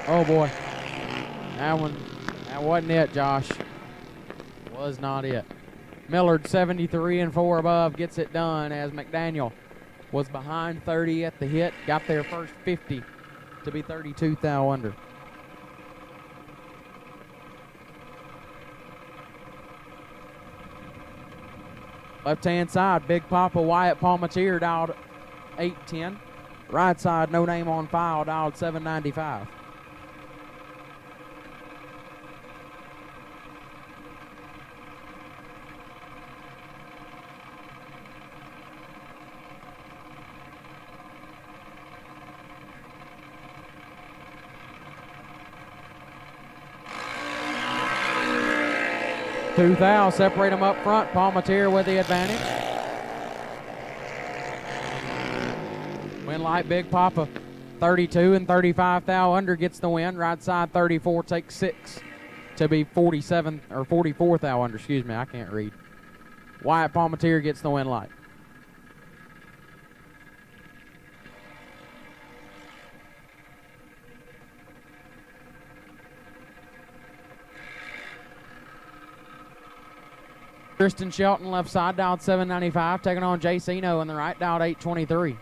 Oh boy, that wasn't it, Josh. Was not it. Millard, 73 and 4 above, gets it done as McDaniel was behind 30 at the hit, got their first 50 to be 32 thou under. Left-hand side, Big Papa Wyatt Palmatier dialed 810. Right side, no name on file, dialed 795. Two thou separate them up front. Palmatier with the advantage. Win light Big Papa, 32 and 35 thou under, gets the win. Right side 34 takes 6 to be 47 or 44 thou under. Excuse me, I can't read. Wyatt Palmatier gets the win light. Tristan Shelton, left side, dialed 795, taking on Jace Eno in the right, dialed 823.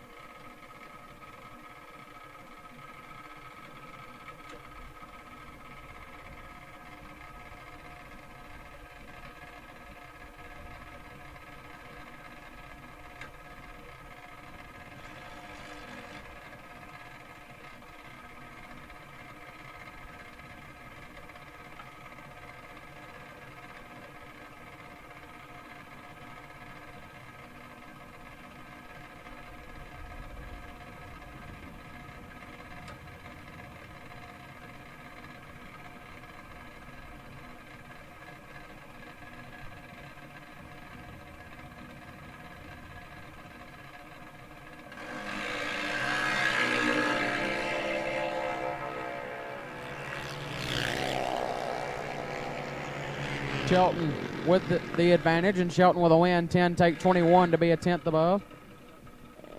Shelton with the advantage, and Shelton with a win. 10 take 21 to be a 10th above.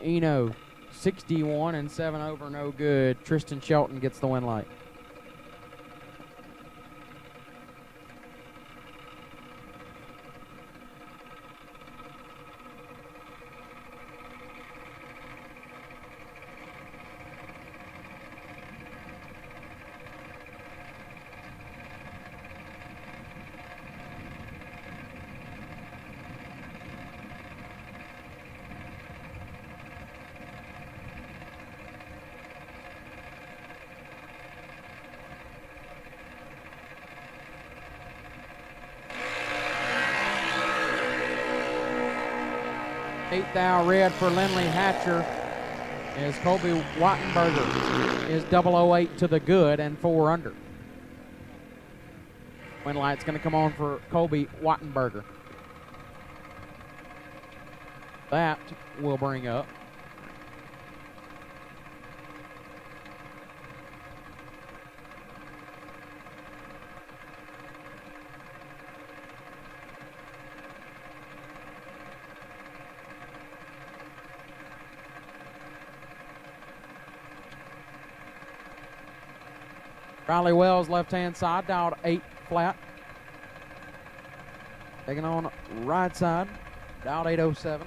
Eno 61 and 7 over, no good. Tristan Shelton gets the win light. 8 thou red for Lindley Hatcher as Colby Wattenberger is 008 to the good and 4 under. Wind light's going to come on for Colby Wattenberger. That will bring up Riley Wells, left-hand side, dialed 8 flat. Taking on right side, dialed 807.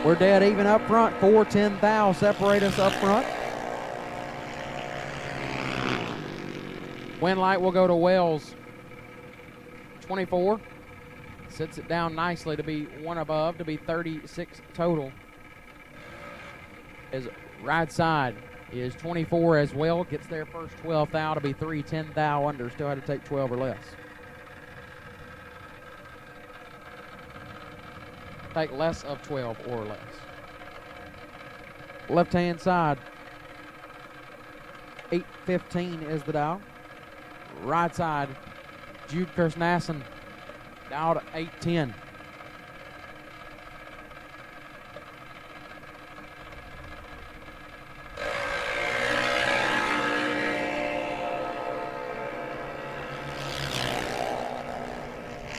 We're dead even up front. 4-10 thou separate us up front. Wind light will go to Wells. 24. Sits it down nicely to be 1 above, to be 36 total. As right side is 24 as well. Gets their first 12 thou to be 3-10 thou under. Still had to take 12 or less. Take less of 12 or less. Left-hand side, 8:15 is the dial. Right side, Jude Kersnassen, dialed 8:10.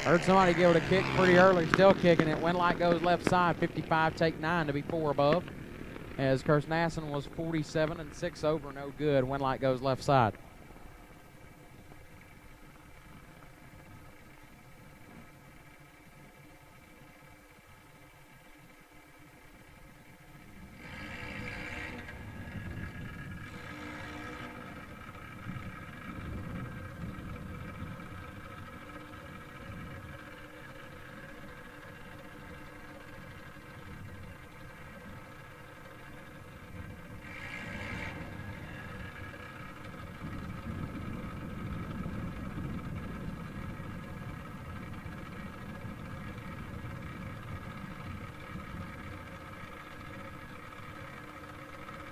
Heard somebody give it a kick pretty early, still kicking it. Wind light goes left side, 55, take 9 to be 4 above. As Kersnassen was 47 and 6 over, no good. Wind light goes left side.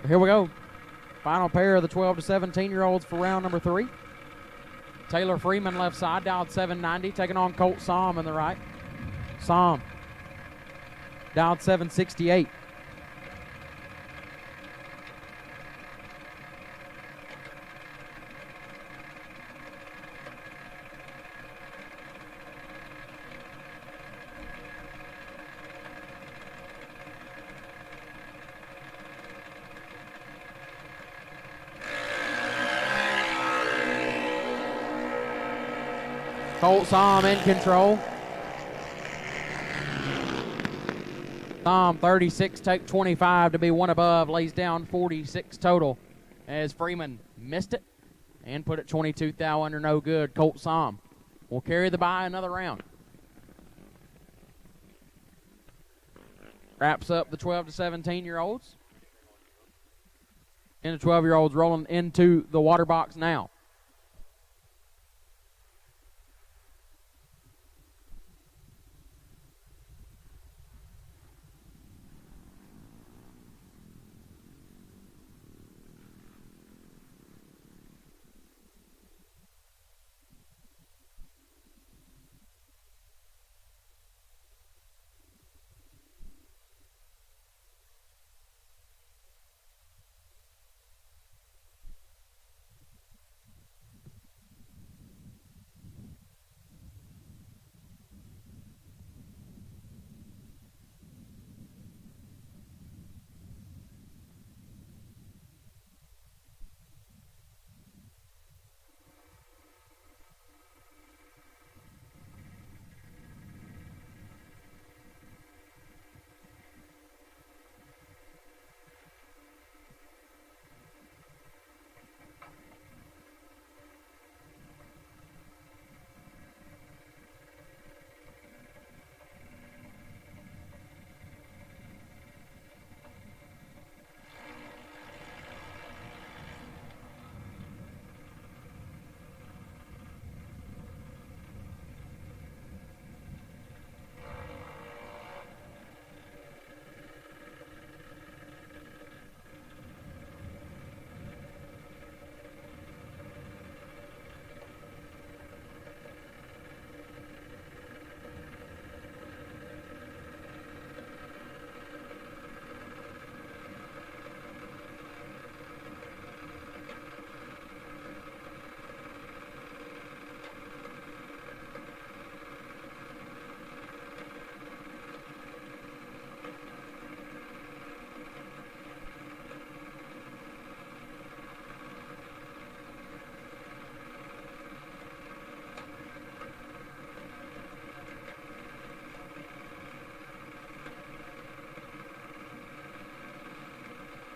Here we go. Final pair of the 12 to 17-year-olds for round number 3. Taylor Freeman left side, dialed 790, taking on Colt Somm in the right. Somm, dialed 768. Colt Somm in control. Somm 36, take 25 to be 1 above, lays down 46 total as Freeman missed it and put it 22 thou under, no good. Colt Somm will carry the bye another round. Wraps up the 12 to 17-year-olds. And the 12-year-olds rolling into the water box now.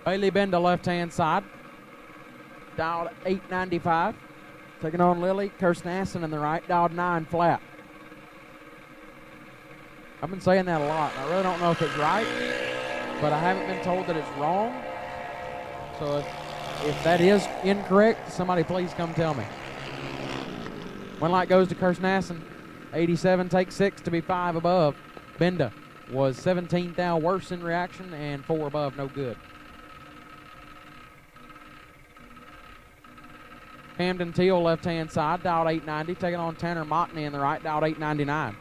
Bailey Benda left-hand side. Dialed 895. Taking on Lily Kirstnassen in the right. Dialed 9 flat. I've been saying that a lot. I really don't know if it's right, but I haven't been told that it's wrong. So if that is incorrect, somebody please come tell me. One light goes to Kirstnassen. 87 takes 6 to be 5 above. Benda was 17 thou worse in reaction and 4 above, no good. Camden Teal left-hand side, dialed 890, taking on Tanner Mockney in the right, dialed 899.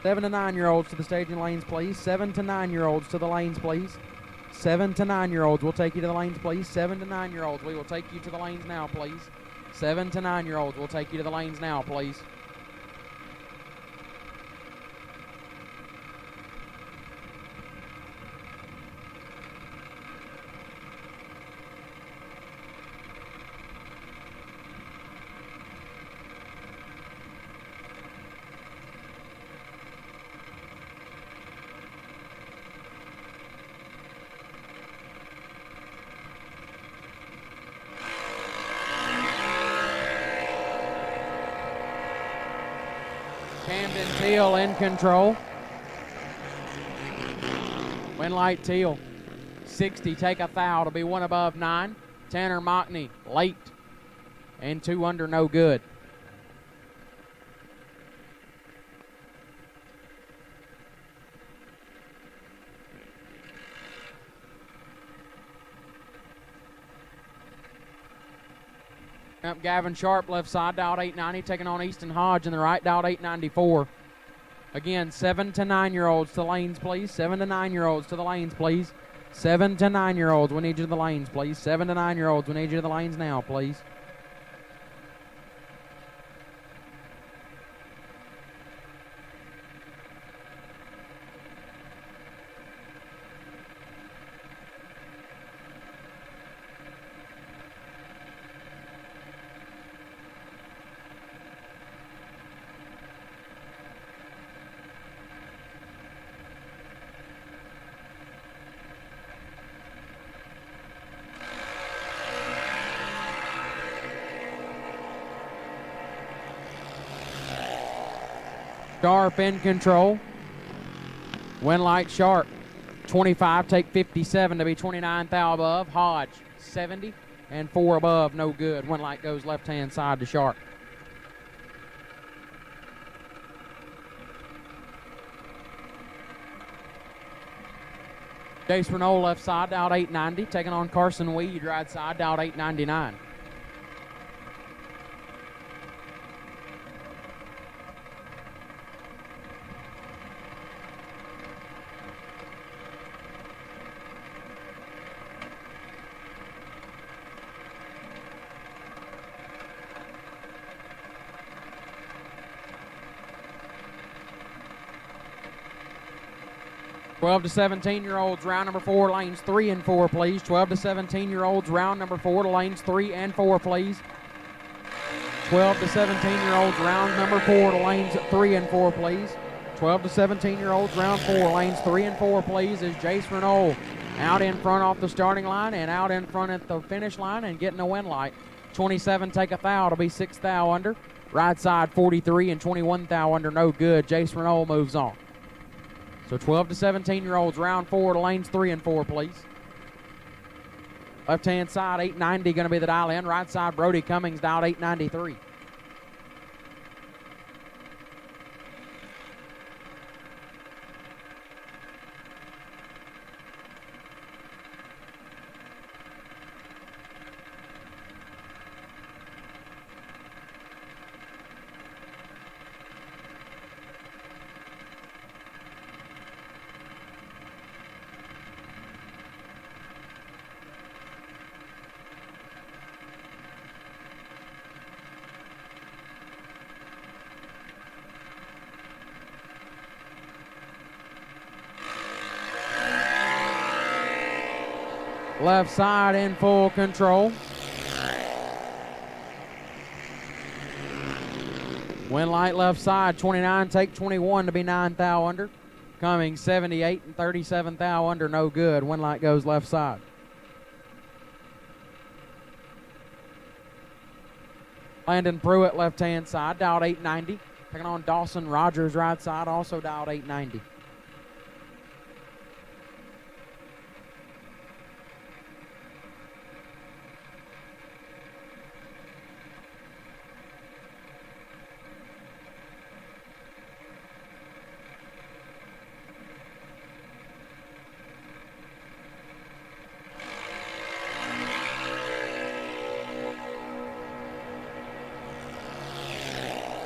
Seven to 9-year-olds to the staging lanes, please. 7 to 9-year-olds to the lanes, please. 7 to 9-year-olds, we'll take you to the lanes, please. 7 to 9-year-olds, we will take you to the lanes now, please. 7 to 9-year-olds, we'll take you to the lanes now, please. Camden Teal in control. Winlight Teal, 60, take a thou to be 1 above 9. Tanner Mockney, late, and 2 under, no good. Up Gavin Sharp, left side, dialed 890, taking on Easton Hodge in the right, dialed 894. Again, 7 to 9-year-olds to the lanes, please. 7 to 9-year-olds to the lanes, please. 7 to 9-year-olds, we need you to the lanes, please. 7 to 9-year-olds, we need you to the lanes now, please. Sharp in control. Winlight Sharp, 25, take 57 to be 29 thou above. Hodge, 70 and 4 above, no good. Winlight goes left-hand side to Sharp. Jace Renault left side, dialed 890, taking on Carson Weed, right side, dialed 899. Twelve to 17-year-olds, round number 4, lanes 3 and 4, please. 12 to 17-year-olds, round number 4 to lanes 3 and 4, please. 12 to 17-year-olds, round number 4 to lanes 3 and 4, please. 12 to 17-year-olds, round 4, lanes 3 and 4, please, is Jace Renault out in front off the starting line and out in front at the finish line and getting a win light. 27, take a thou to be 6 thou under. Right side 43 and 21 thou under, no good. Jace Renault moves on. So 12 to 17-year-olds, round 4 to lanes 3 and 4, please. Left-hand side, 890 going to be the dial in. Right side, Brody Cummings, dialed 893. Left side in full control. Wind light left side, 29, take 21 to be 9 thou under. Coming 78 and 37 thou under, no good. Wind light goes left side. Landon Pruitt left-hand side, dialed 890. Taking on Dawson Rogers right side, also dialed 890.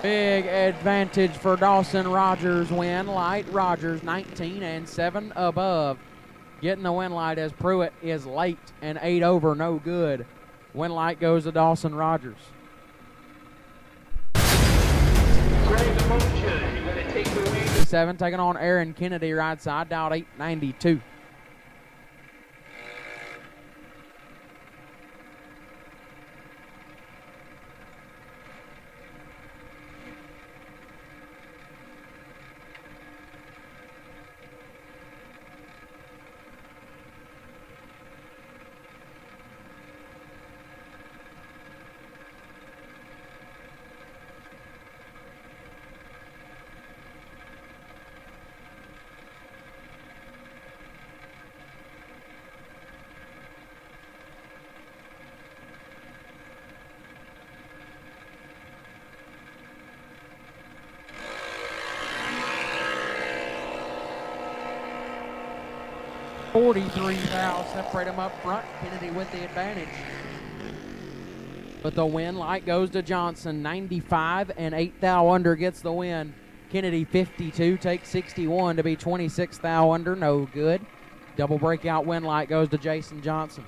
Big advantage for Dawson Rogers. Wind light Rogers 19 and 7 above. Getting the wind light as Pruitt is late and 8 over, no good. Wind light goes to Dawson Rogers. 7 taking on Aaron Kennedy right side, dialed 892. .43 thou separate them up front. Kennedy with the advantage. But the win light goes to Johnson. 95 and 8 thou under gets the win. Kennedy 52 takes 61 to be 26 thou under. No good. Double breakout win light goes to Jason Johnson.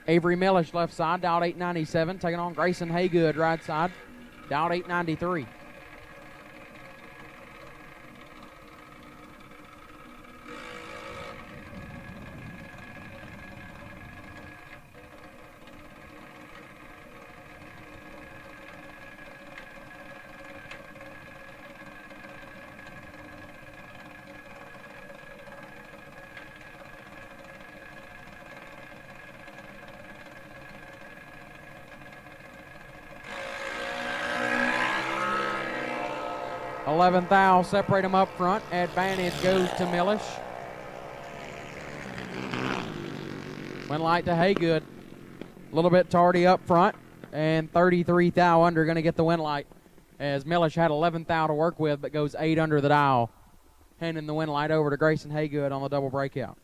Avery Millish left side, dialed 897. Taking on Grayson Haygood right side, dialed 893. Eleventh thou, separate them up front. Advantage goes to Millish. Wind light to Haygood. A little bit tardy up front. And 33 thou under going to get the wind light. As Millish had 11 thou to work with, but goes 8 under the dial. Handing the wind light over to Grayson Haygood on the double breakout.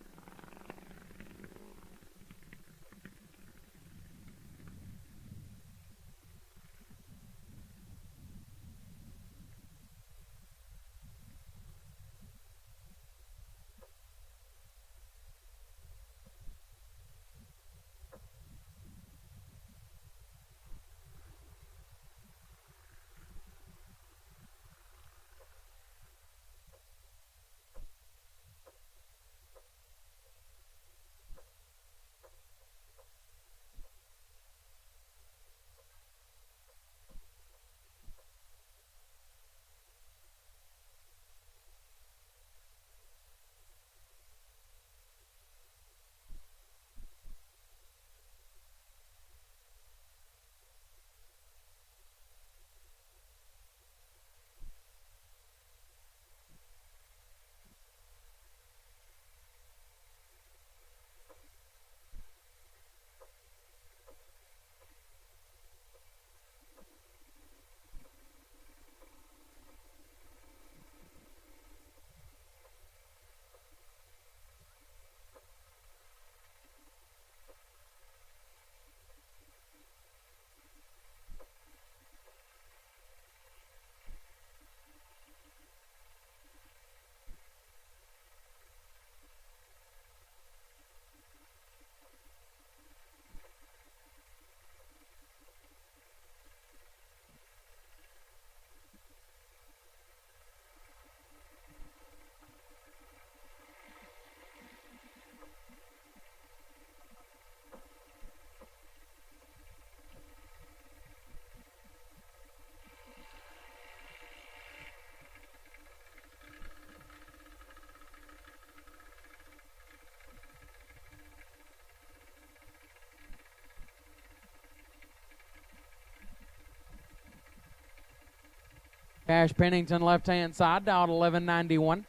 Cash Pennington left-hand side, dialed 1191.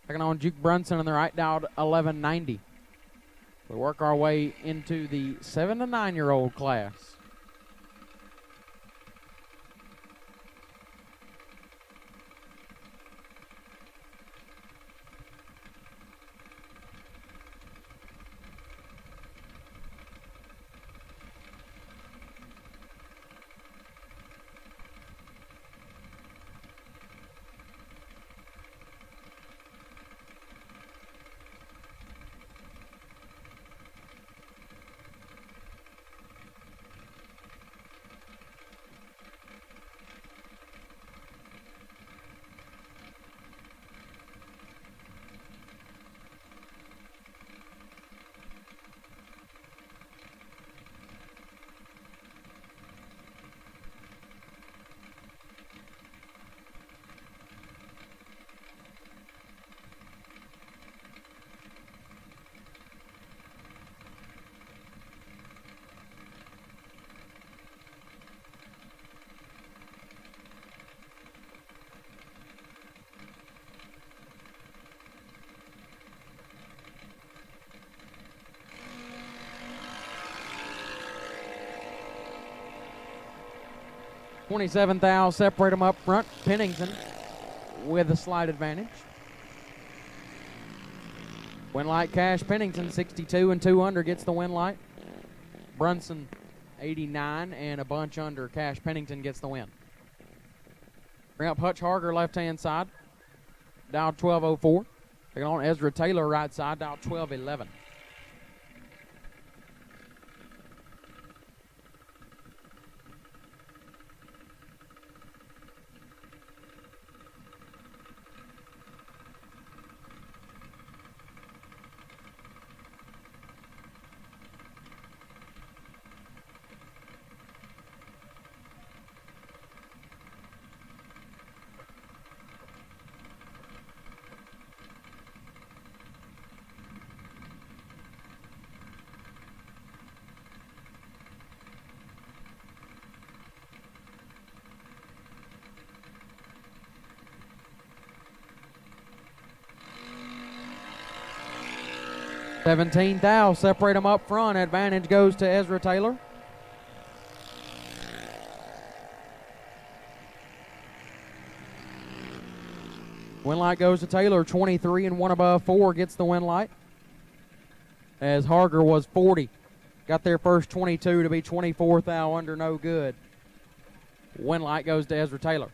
Taking on Duke Brunson on the right, dialed 1190. We work our way into the 7 to 9-year-old class. $27 thou, separate them up front. Pennington with a slight advantage. Win light Cash Pennington 62 and 2 under gets the win light. Brunson 89 and a bunch under. Cash Pennington gets the win. Bring up Hutch Harger left-hand side, dialed 1204. Taking on Ezra Taylor right side, dialed 1211. $17 thou, separate them up front. Advantage goes to Ezra Taylor. Win light goes to Taylor, 23 and 1 above 4 gets the win light. As Harger was 40. Got their first 22 to be 24 thou under, no good. Win light goes to Ezra Taylor.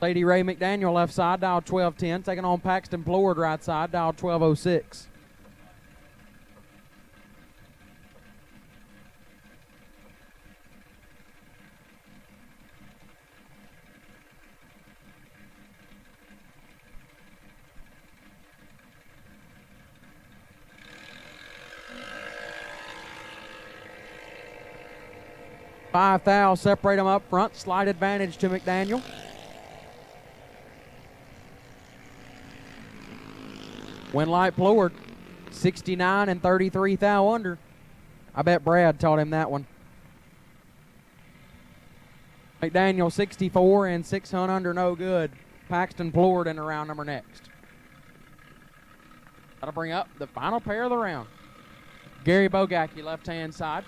Lady Ray McDaniel left side, dialed 1210. Taking on Paxton Plord right side, dialed 1206. $5 thou, separate them up front. Slight advantage to McDaniel. Win light Plord, 69 and 33 thou under. I bet Brad taught him that one. McDaniel 64 and 600 under, no good. Paxton Plord in the round number next. That'll bring up the final pair of the round. Gary Bogacki left-hand side,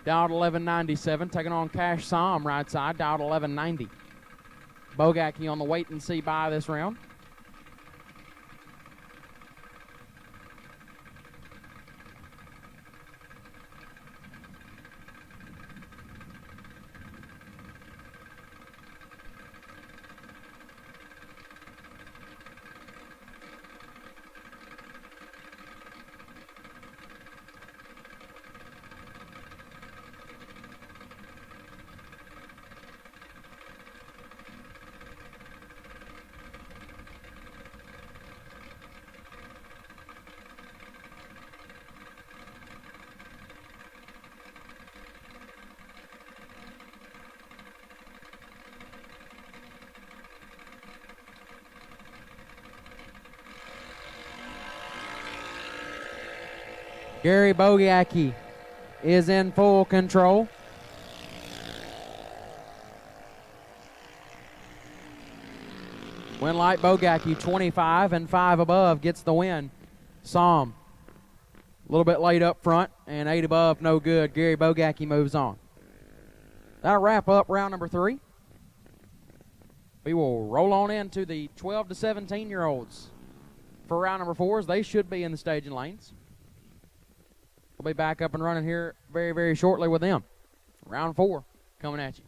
dialed 1197. Taking on Cash Som right side, dialed 1190. Bogacki on the wait and see by this round. Gary Bogacki is in full control. Winlight Bogacki, 25 and 5 above, gets the win. Som, a little bit late up front, and 8 above, no good. Gary Bogacki moves on. That'll wrap up round number 3. We will roll on into the 12 to 17-year-olds for round number 4, as they should be in the staging lanes. We'll be back up and running here very, very shortly with them. Round 4 coming at you.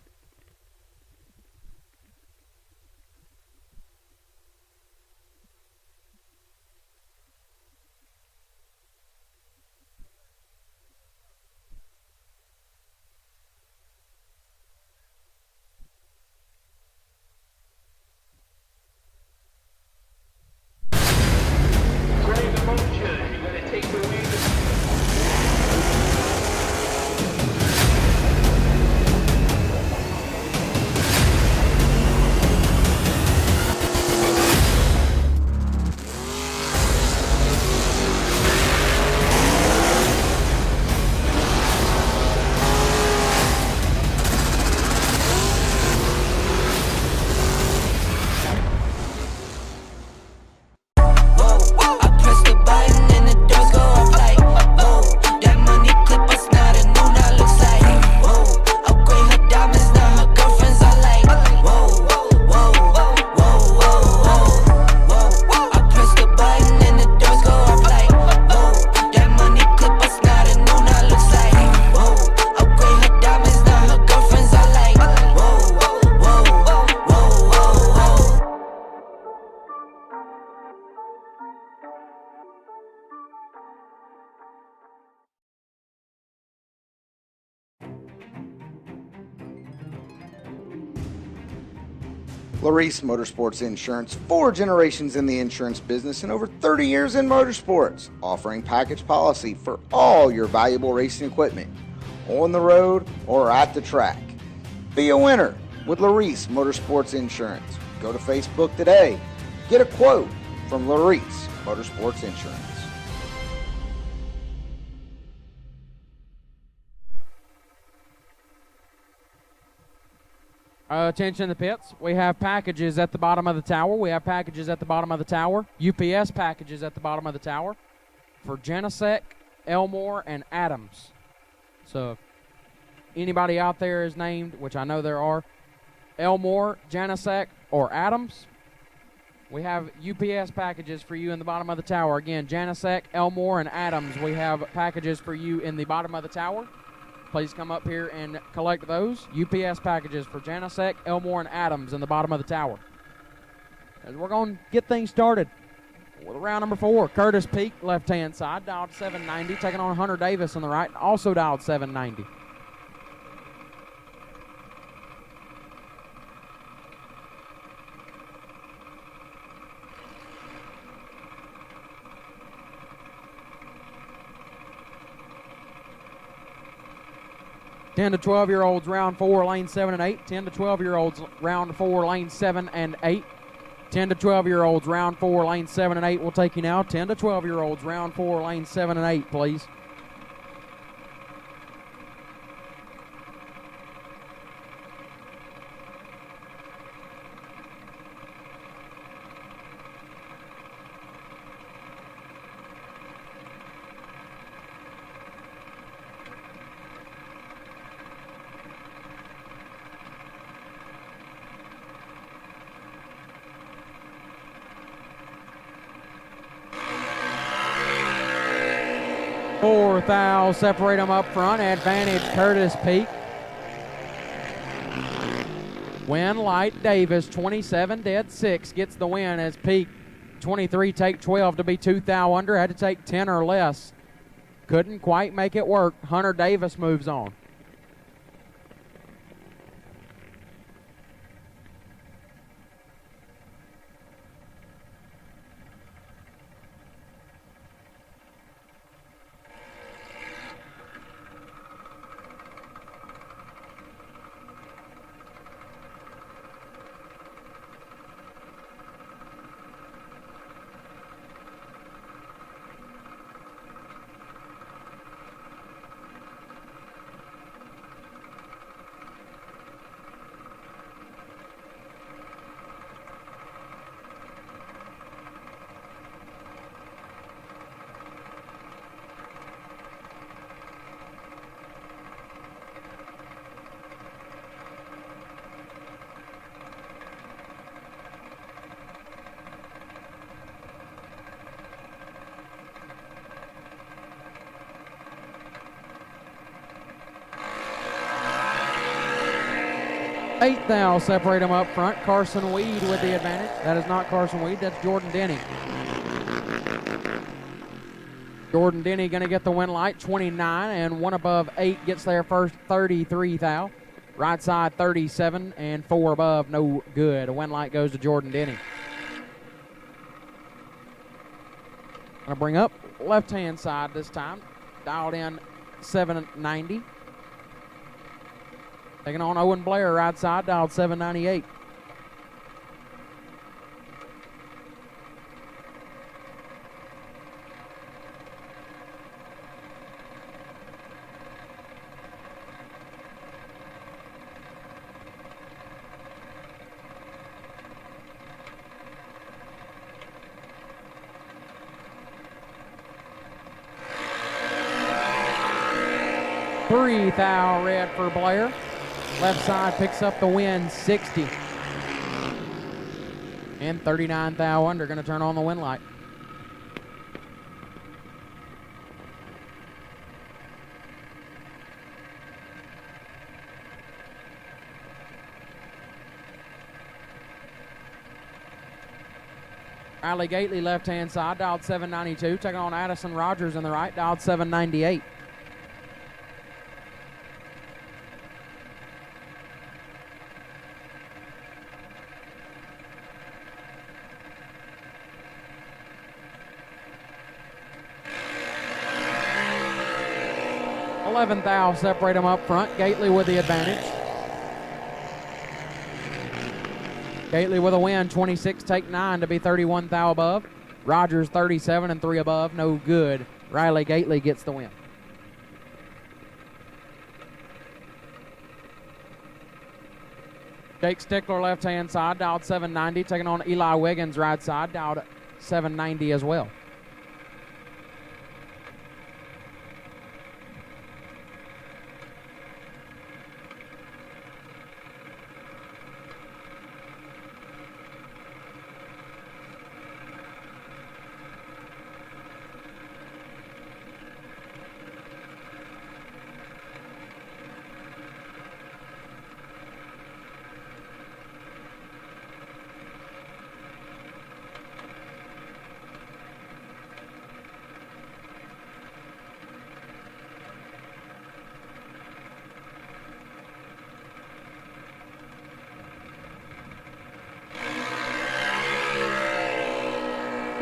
Larice Motorsports Insurance, 4 generations in the insurance business and over 30 years in motorsports, offering package policy for all your valuable racing equipment, on the road or at the track. Be a winner with Larice Motorsports Insurance. Go to Facebook today. Get a quote from Larice Motorsports Insurance. Attention to the pits. We have packages at the bottom of the tower. We have packages at the bottom of the tower. UPS packages at the bottom of the tower for Janicek, Elmore, and Adams. So if anybody out there is named, which I know there are, Elmore, Janicek, or Adams, we have UPS packages for you in the bottom of the tower. Again, Janicek, Elmore, and Adams, we have packages for you in the bottom of the tower. Please come up here and collect those. UPS packages for Janicek, Elmore, and Adams in the bottom of the tower. As we're going to get things started with round number 4. Curtis Peak, left-hand side, dialed 790, taking on Hunter Davis on the right, also dialed 790. Ten to 12-year-olds, round 4, lane 7 and 8. 10 to 12-year-olds, round 4, lane 7 and 8. 10 to 12-year-olds, round 4, lane 7 and 8 will take you now. 10 to 12-year-olds, round 4, lane 7 and 8, please. Fourth foul, separate them up front. Advantage Curtis Peak. Winlight Davis, 27 dead 6, gets the win as Peak, 23, take 12 to be 2 thou under. Had to take 10 or less. Couldn't quite make it work. Hunter Davis moves on. 8 thou separate them up front. Carson Weed with the advantage. That is not Carson Weed, that's Jordan Denny. Jordan Denny going to get the win light, 29, and 1 above 8 gets there first, 33 thou. Right side, 37, and 4 above, no good. A win light goes to Jordan Denny. Going to bring up left-hand side this time. Dialed in 790. Taking on Owen Blair, right side, dialed 798. Three thou red for Blair. Left side picks up the win, 60. And 39 thou under, going to turn on the win light. Riley Gately left-hand side, dialed 792. Taking on Addison Rogers in the right, dialed 798. Thou separate them up front. Gately with the advantage. Gately with a win, 26, take 9 to be 31 thou above. Rogers 37 and 3 above, no good. Riley Gately gets the win. Jake Stickler left-hand side, dialed 790, taking on Eli Wiggins right side, dialed 790 as well.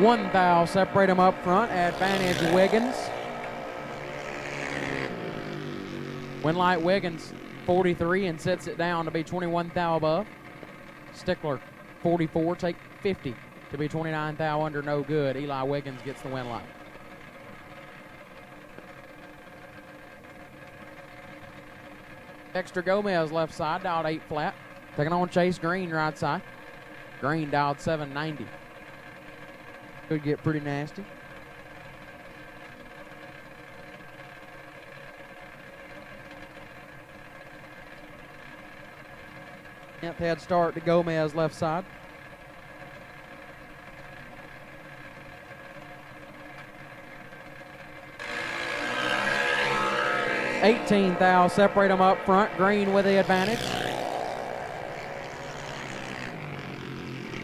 One thou separate them up front. Advantage Wiggins. Win light Wiggins 43 and sets it down to be 21 thou above. Stickler 44, take 50 to be 29 thou under, no good. Eli Wiggins gets the win light. Dexter Gomez left side, dialed 8 flat. Taking on Chase Green right side. Green dialed 790. Could get pretty nasty. Tenth head start to Gomez left side. $18 thou separate them up front. Green with the advantage.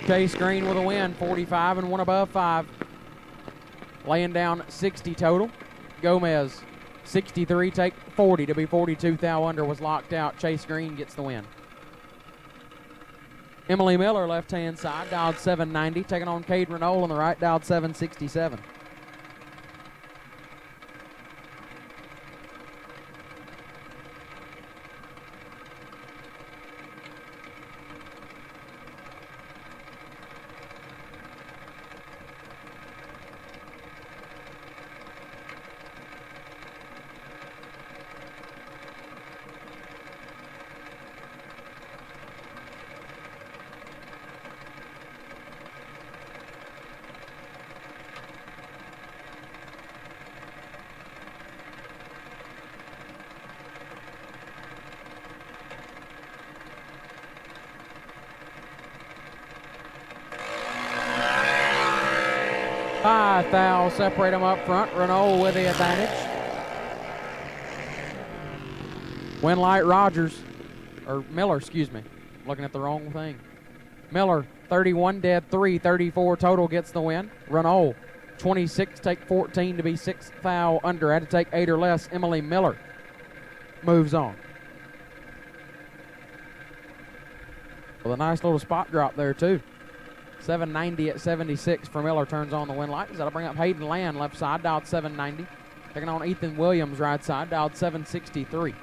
Chase Green with a win, 45 and 1 above 5. Laying down 60 total. Gomez, 63, take 40 to be 42 thou under, was locked out. Chase Green gets the win. Emily Miller, left-hand side, dialed 790. Taking on Cade Renault on the right, dialed 767. Thou separate them up front. Renault with the advantage. Win light Rogers, or Miller, excuse me. looking at the wrong thing. Miller, 31, dead 3, 34 total, gets the win. Renault, 26, take 14 to be 6th foul under. Had to take 8 or less. Emily Miller moves on. With a nice little spot drop there, too. 790 at 76 for Miller, turns on the win light. That'll bring up Hayden Land, left side, dialed 790. Taking on Ethan Williams, right side, dialed 763.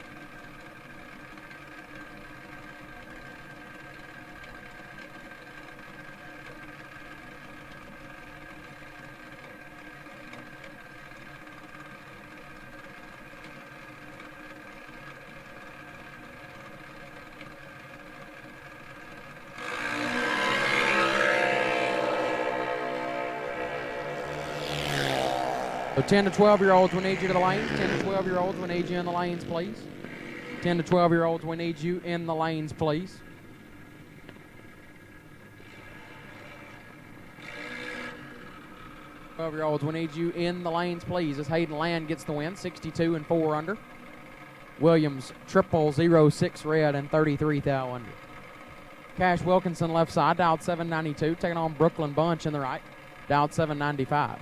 So 10 to 12-year-olds, we need you to the lanes. 10 to 12-year-olds, we need you in the lanes, please. 10 to 12-year-olds, we need you in the lanes, please. Twelve-year-olds, we need you in the lanes, please. As Hayden Land gets the win, 62 and 4 under. Williams, triple 0-6 red and 33 thou under. Cash Wilkinson, left side, dialed 792. Taking on Brooklyn Bunch in the right, dialed 795.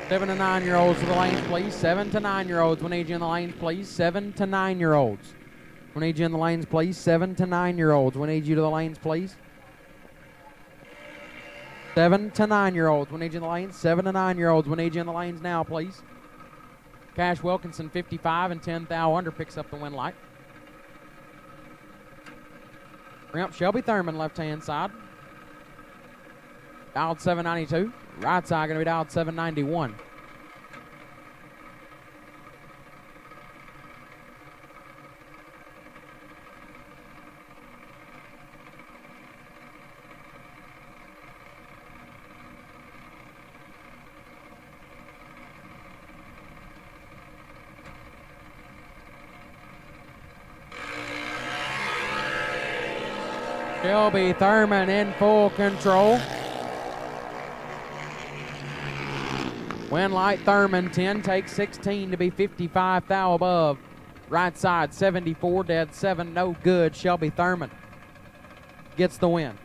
Seven to 9-year-olds to the lanes, please. 7 to 9-year-olds, we need you in the lanes, please. 7 to 9-year-olds. We need you in the lanes, please. 7 to 9-year-olds, we need you to the lanes, please. 7 to 9-year-olds, we need you in the lanes. 7 to 9-year-olds, we need you in the lanes now, please. Cash Wilkinson, 55 and 10 thou under, picks up the win light. Bring up Shelby Thurman, left-hand side. Dialed 792. Right side going to be dialed 791. Shelby Thurman in full control. Win light Thurman, 10, takes 16 to be 55 thou above. Right side, 74, dead 7, no good. Shelby Thurman gets the win.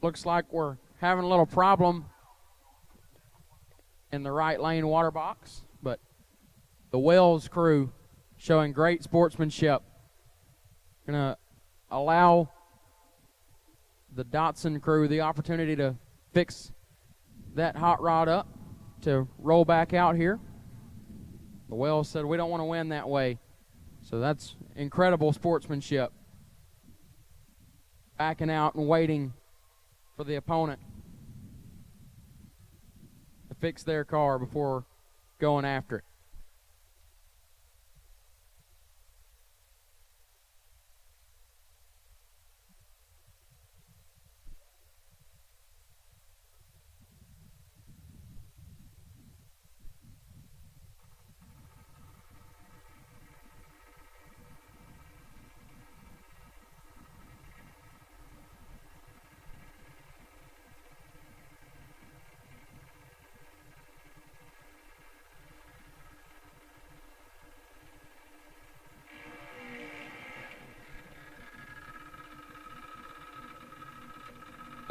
Looks like we're having a little problem in the right lane water box, but the Wells crew showing great sportsmanship. Gonna allow the Dotson crew the opportunity to fix that hot rod up to roll back out here. The Wells said we don't want to win that way, so that's incredible sportsmanship. Backing out and waiting for the opponent to fix their car before going after it.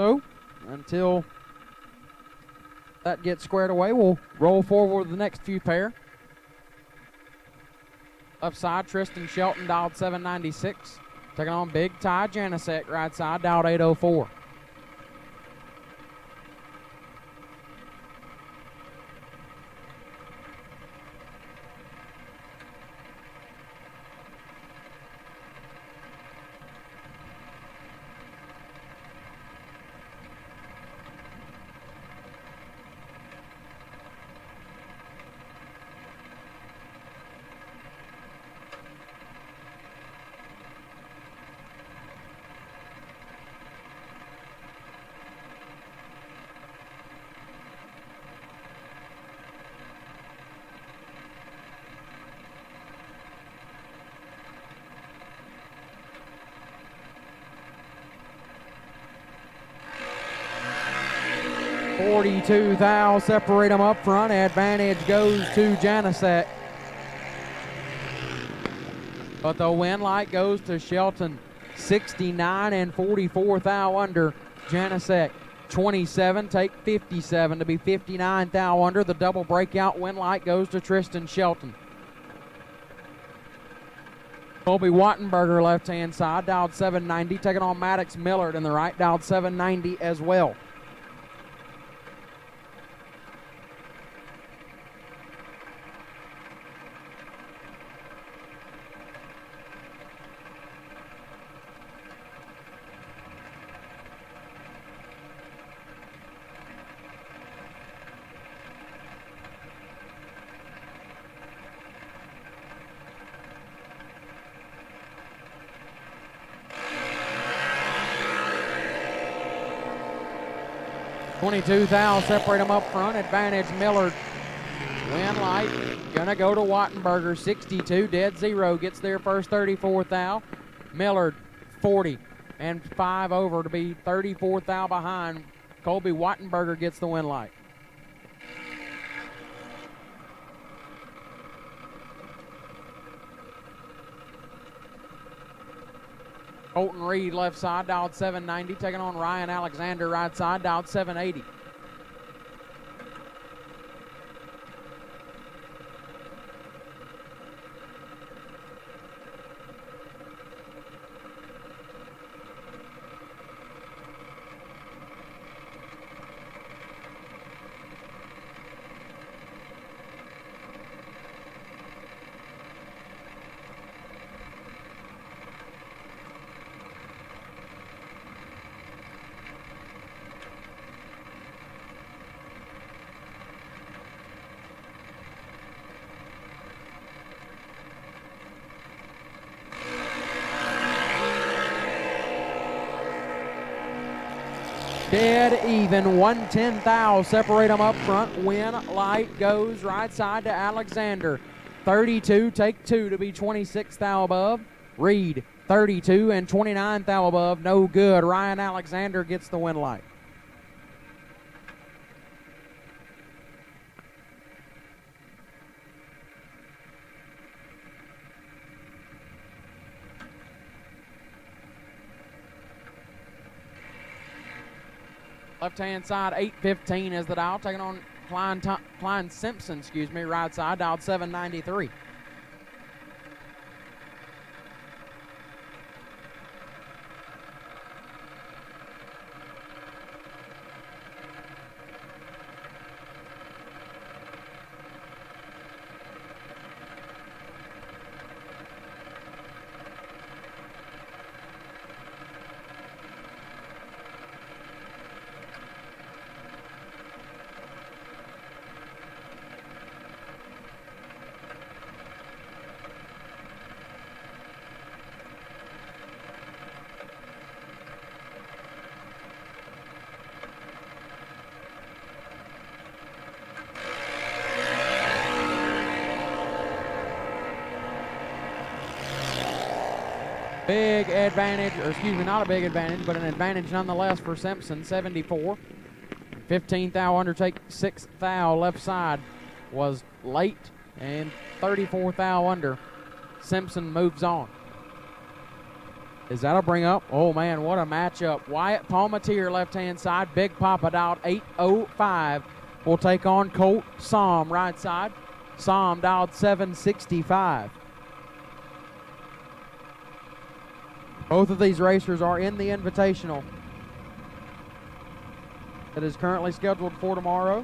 So, until that gets squared away, we'll roll forward with the next few pair. Left side, Tristan Shelton, dialed 796. Taking on Big Ty Janicek, right side, dialed 804. .42 thou, separate them up front. Advantage goes to Janicek. But the win light goes to Shelton. 69 and 44 thou under. Janicek 27, take 57 to be 59 thou under. The double breakout win light goes to Tristan Shelton. Colby Wattenberger left-hand side, dialed 790, taking on Maddox Millard in the right, dialed 790 as well. .22 thou, separate them up front. Advantage Millard. Win light, gonna go to Wattenberger. 62, dead zero, gets there first. 34 thou. Millard 40 and 5 over to be 34 thou behind. Colby Wattenberger gets the win light. Colton Reed left side, dialed 790, taking on Ryan Alexander right side, dialed 780. Dead even, 110 thou, separate them up front. Win light goes right side to Alexander. 32, take 2 to be 26 thou above. Reed, 32 and 29 thou above, no good. Ryan Alexander gets the win light. Left-hand side, 815 is the dial, taking on Klein Simpson, right side, dialed 793. Big advantage, or not a big advantage, but an advantage nonetheless for Simpson, 74. 15 thou undertake, 6 thou left side was late, and 34 thou under. Simpson moves on. Is that'll bring up? Oh, man, what a matchup. Wyatt Palmatier, left-hand side. Big Papa dialed 805. Will take on Colt Som, right side. Som dialed 765. Both of these racers are in the Invitational that is currently scheduled for tomorrow.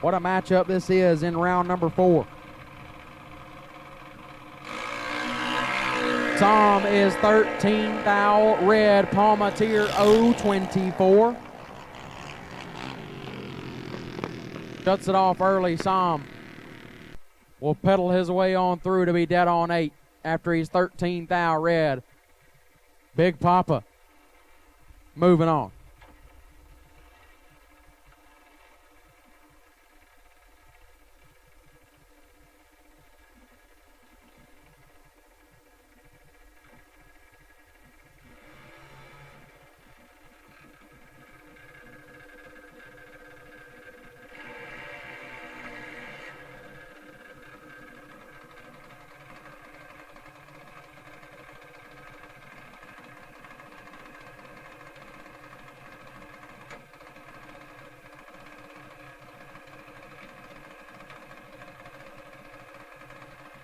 What a matchup this is in round number 4. Tom is 13 thou red, Palmatier 024. Shuts it off early. Som will pedal his way on through to be dead on 8 after he's 13 thou red. Big Papa moving on.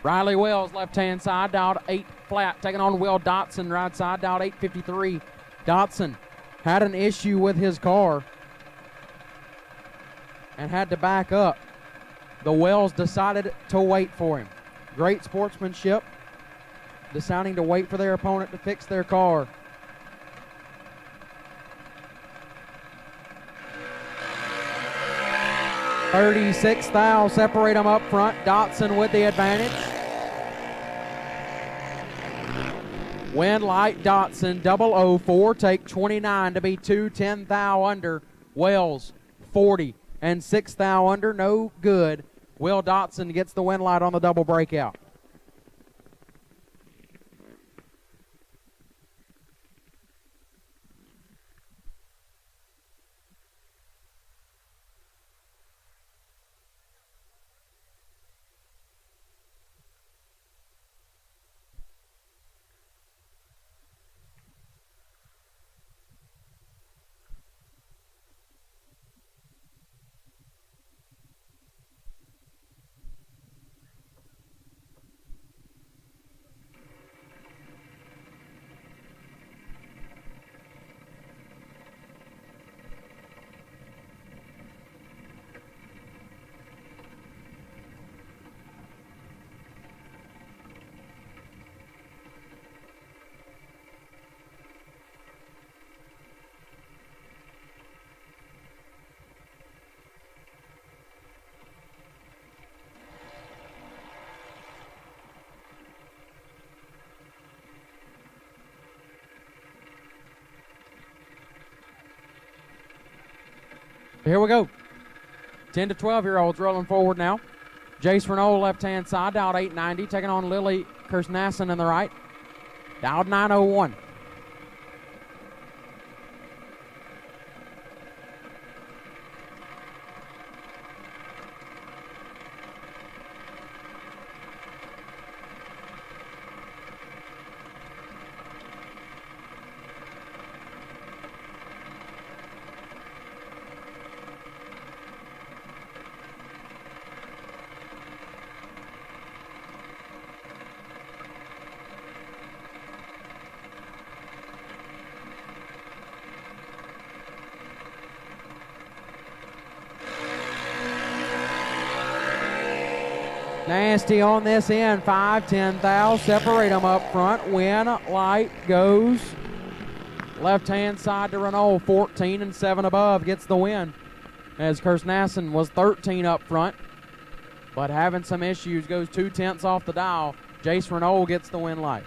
Riley Wells, left-hand side, dialed 8 flat, taking on Will Dotson, right side, dialed 853. Dotson had an issue with his car and had to back up. The Wells decided to wait for him. Great sportsmanship, deciding to wait for their opponent to fix their car. $36 thou separate them up front. Dotson with the advantage. Win light Dotson 004, take 29 to be 210 thou under. Wells 40 and 6 thou under, no good. Will Dotson gets the win light on the double breakout. Here we go. 10 to 12-year-olds rolling forward now. Jace Renault, left-hand side, dialed 890, taking on Lily Kersnassen in the right. Dialed 901. Nasty on this end, 5-10 thou. Separate them up front. Win light goes left-hand side to Renault. 14 and 7 above gets the win. As Kersnassen was 13 up front, but having some issues, goes 2/10 off the dial. Jace Renault gets the win light.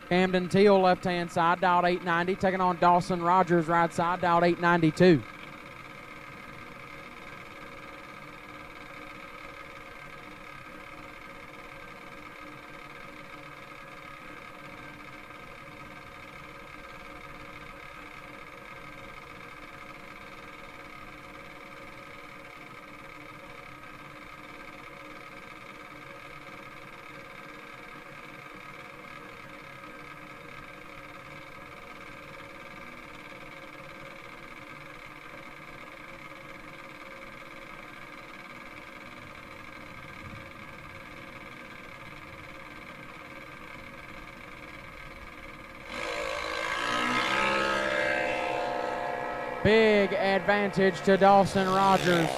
Camden Teal, left-hand side, dialed 890, taking on Dawson Rogers, right side, dialed 892. Big advantage to Dawson Rogers.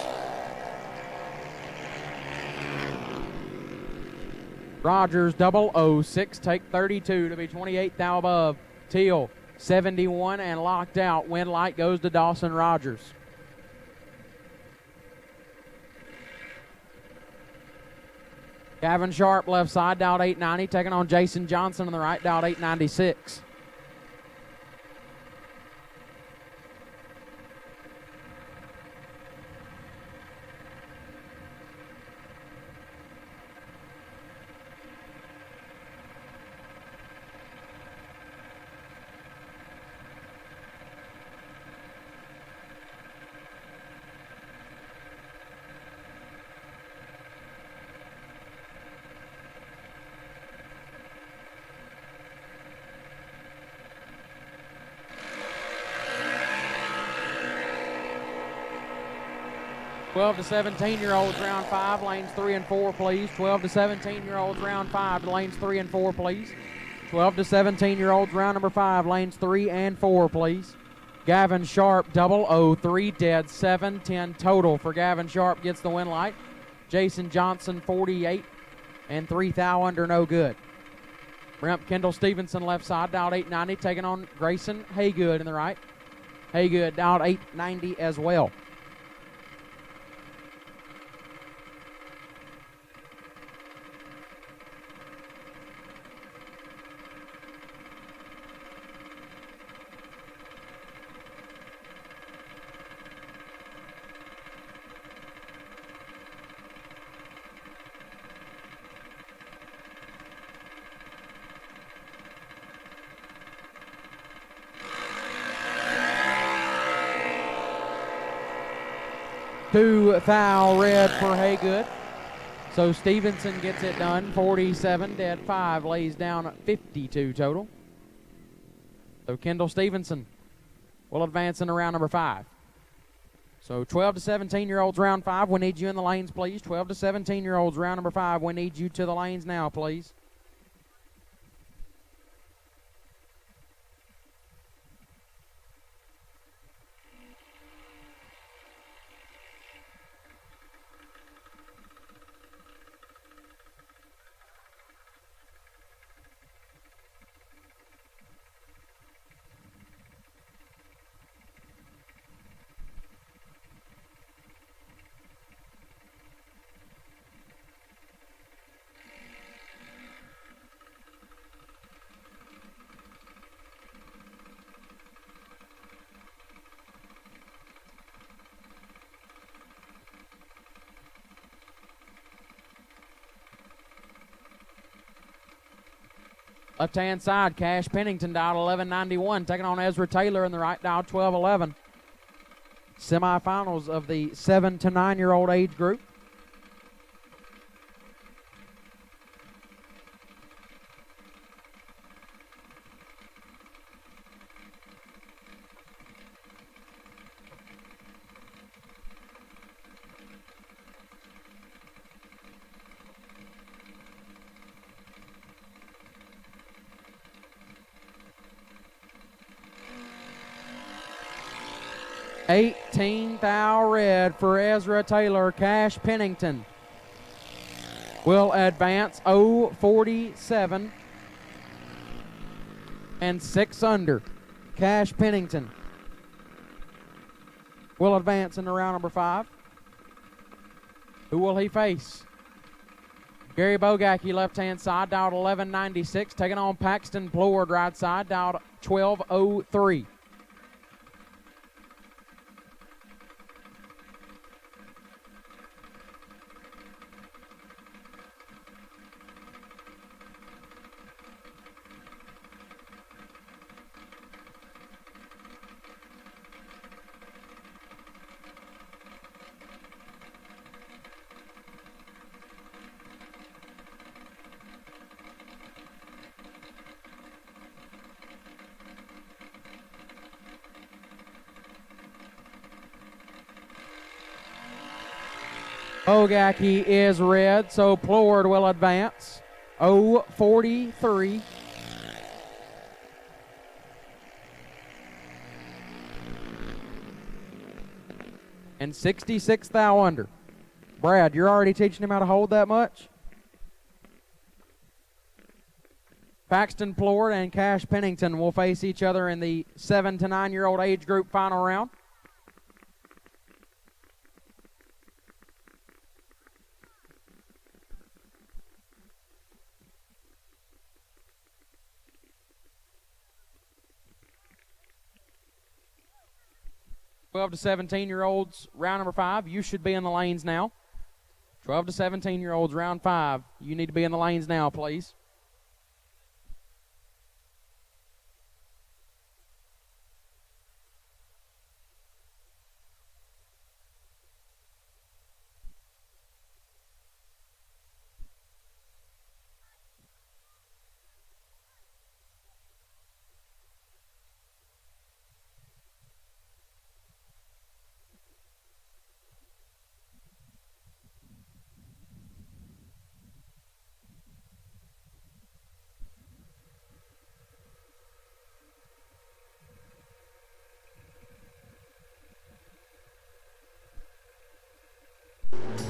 Rogers 006, take 32 to be 28th thou above. Teal 71 and locked out. Win light goes to Dawson Rogers. Gavin Sharp left side, dialed 890, taking on Jason Johnson on the right, dialed 896. Twelve to 17-year-olds round 5, lanes 3 and 4, please. 12 to 17-year-olds round 5, lanes 3 and 4, please. 12 to 17-year-olds round number 5, lanes 3 and 4, please. Gavin Sharp 003, dead 7-10 total for Gavin Sharp, gets the win light. Jason Johnson 48 and 3 thou under, no good. Brent Kendall Stevenson left side, dialed 890, taking on Grayson Haygood in the right. Haygood dialed 890 as well. Two thou red for Haygood. So Stevenson gets it done. 47, dead 5, lays down 52 total. So Kendall Stevenson will advance into round number 5. So 12 to 17-year-olds round 5, we need you in the lanes, please. 12 to 17-year-olds round number 5, we need you to the lanes now, please. Left-hand side, Cash Pennington dialed 1191, taking on Ezra Taylor in the right, dialed 1211. Semifinals of the 7 to 9-year-old age group. $18 thou red for Ezra Taylor. Cash Pennington will advance 047 and 6 under. Cash Pennington will advance into round number 5. Who will he face? Gary Bogacki, left-hand side, dialed 1196, taking on Paxton Plord, right side, dialed 1203. Bogacki is red, so Plord will advance. 043. and 66 thou under. Brad, you're already teaching him how to hold that much? Paxton Plord and Cash Pennington will face each other in the 7 to 9-year-old age group final round. Twelve to 17-year-olds, round number 5. You should be in the lanes now. 12 to 17-year-olds, round 5. You need to be in the lanes now, please.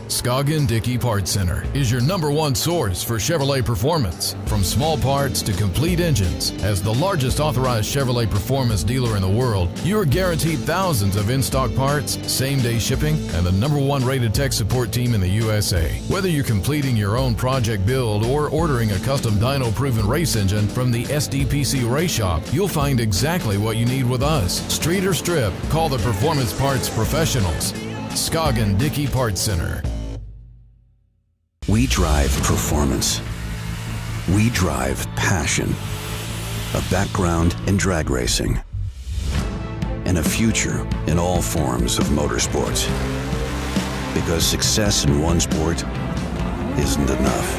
Scoggin Dickey Parts Center is your #1 source for Chevrolet performance. From small parts to complete engines, as the largest authorized Chevrolet performance dealer in the world, you are guaranteed thousands of in-stock parts, same-day shipping, and the #1 rated tech support team in the USA. Whether you're completing your own project build or ordering a custom dyno-proven race engine from the SDPC Race Shop, you'll find exactly what you need with us. Street or strip, call the Performance Parts Professionals. Scoggin Dickey Parts Center. We drive performance. We drive passion. A background in drag racing. And a future in all forms of motorsports. Because success in one sport isn't enough.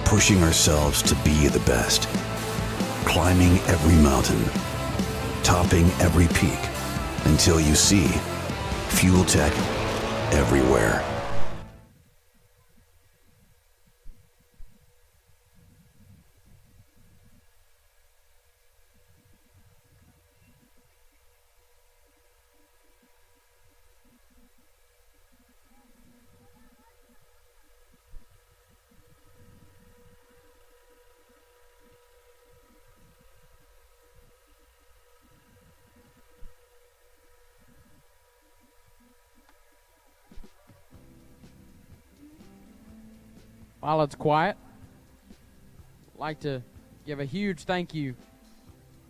Pushing ourselves to be the best. Climbing every mountain. Topping every peak. Until you see Fuel Tech everywhere. While it's quiet, I'd like to give a huge thank you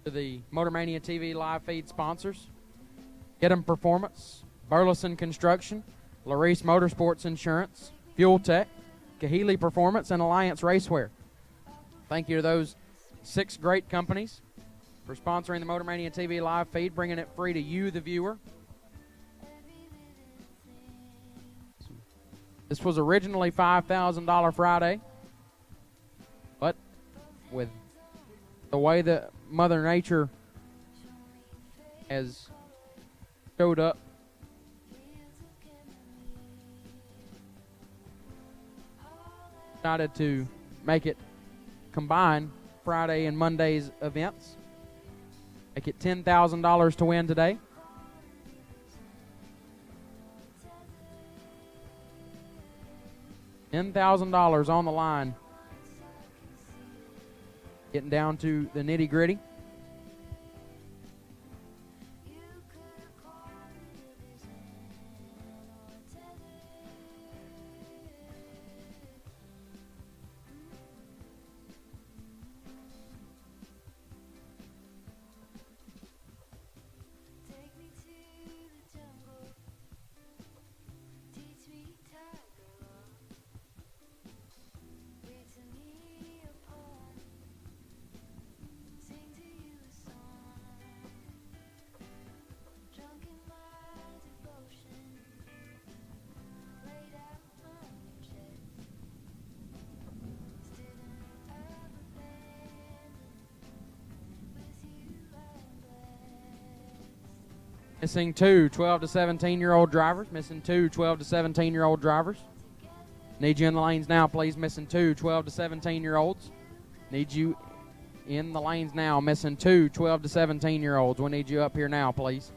to the Motormania TV live feed sponsors: Get 'em Performance, Burleson Construction, Larice Motorsports Insurance, Fuel Tech, Kahili Performance, and Alliance Racewear. Thank you to those 6 great companies for sponsoring the Motormania TV live feed, bringing it free to you, the viewer. This was originally $5,000 Friday, but with the way that Mother Nature has showed up, decided to make it combine Friday and Monday's events. Make it $10,000 to win today. $10,000 on the line. Getting down to the nitty-gritty. Missing 2 12 to 17-year-old drivers. Missing 2 12 to 17-year-old drivers. Need you in the lanes now, please. Missing 2 12 to 17-year-olds. Need you in the lanes now. Missing 2 12 to 17-year-olds. We need you up here now, please.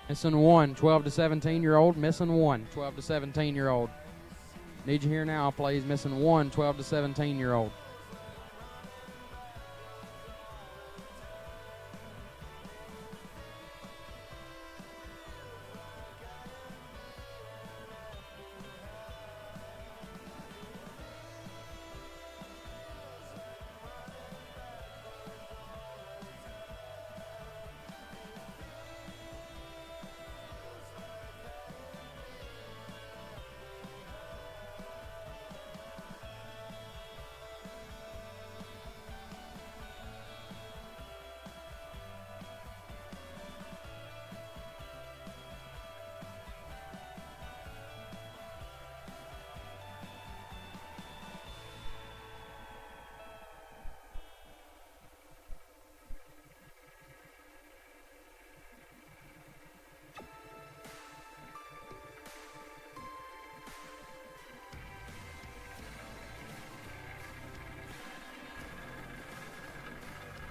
Missing one. 12 to 17-year-old. Missing one. 12 to 17-year-old. Need you here now, please. Missing one. 12 to 17-year-old.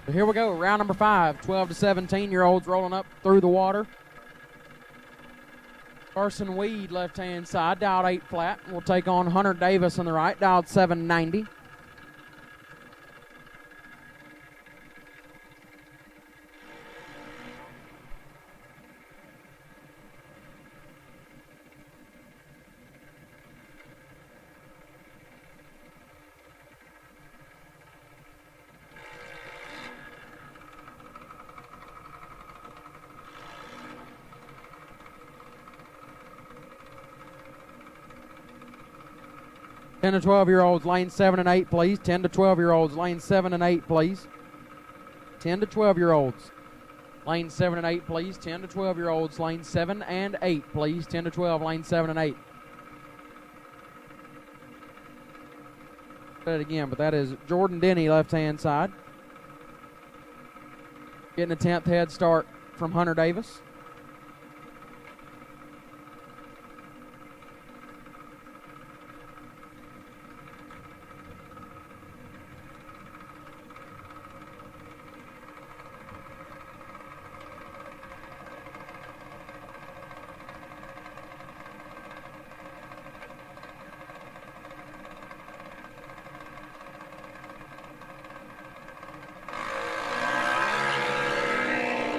So here we go, round number 5. 12 to 17-year-olds rolling up through the water. Carson Weed, left-hand side, dialed 8 flat. We'll take on Hunter Davis on the right, dialed 790. Ten to 12-year-olds, lane 7 and 8, please. 10 to 12-year-olds, lane 7 and 8, please. 10 to 12-year-olds, lane 7 and 8, please. 10 to 12-year-olds, lane 7 and 8, please. 10 to 12, lane 7 and 8. Say it again, but that is Jordan Denny, left-hand side. Getting a 10th head start from Hunter Davis.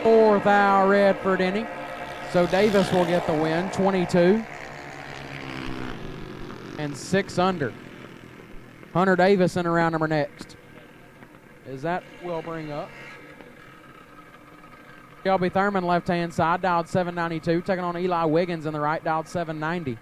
Fourth hour red for Denny. So Davis will get the win, 22 and 6 under. Hunter Davis in a round number next. Is that will bring up. Shelby Thurman, left-hand side, dialed 792. Taking on Eli Wiggins in the right, dialed 790.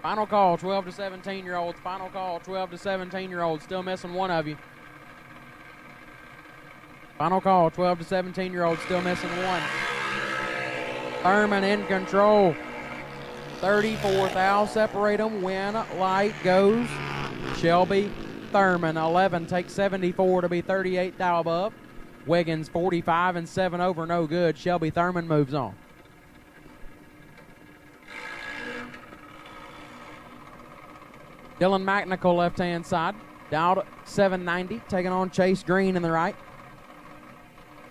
Final call, 12 to 17-year-olds. Final call, 12 to 17-year-olds. Still missing one of you. Final call, 12 to 17-year-olds. Still missing one. Thurman in control. 34 thou. Separate them. When light goes. Shelby Thurman, 11. Takes 74 to be 38 thou above. Wiggins, 45 and 7 over. No good. Shelby Thurman moves on. Dylan McNichol, left-hand side, dialed 790, taking on Chase Green in the right.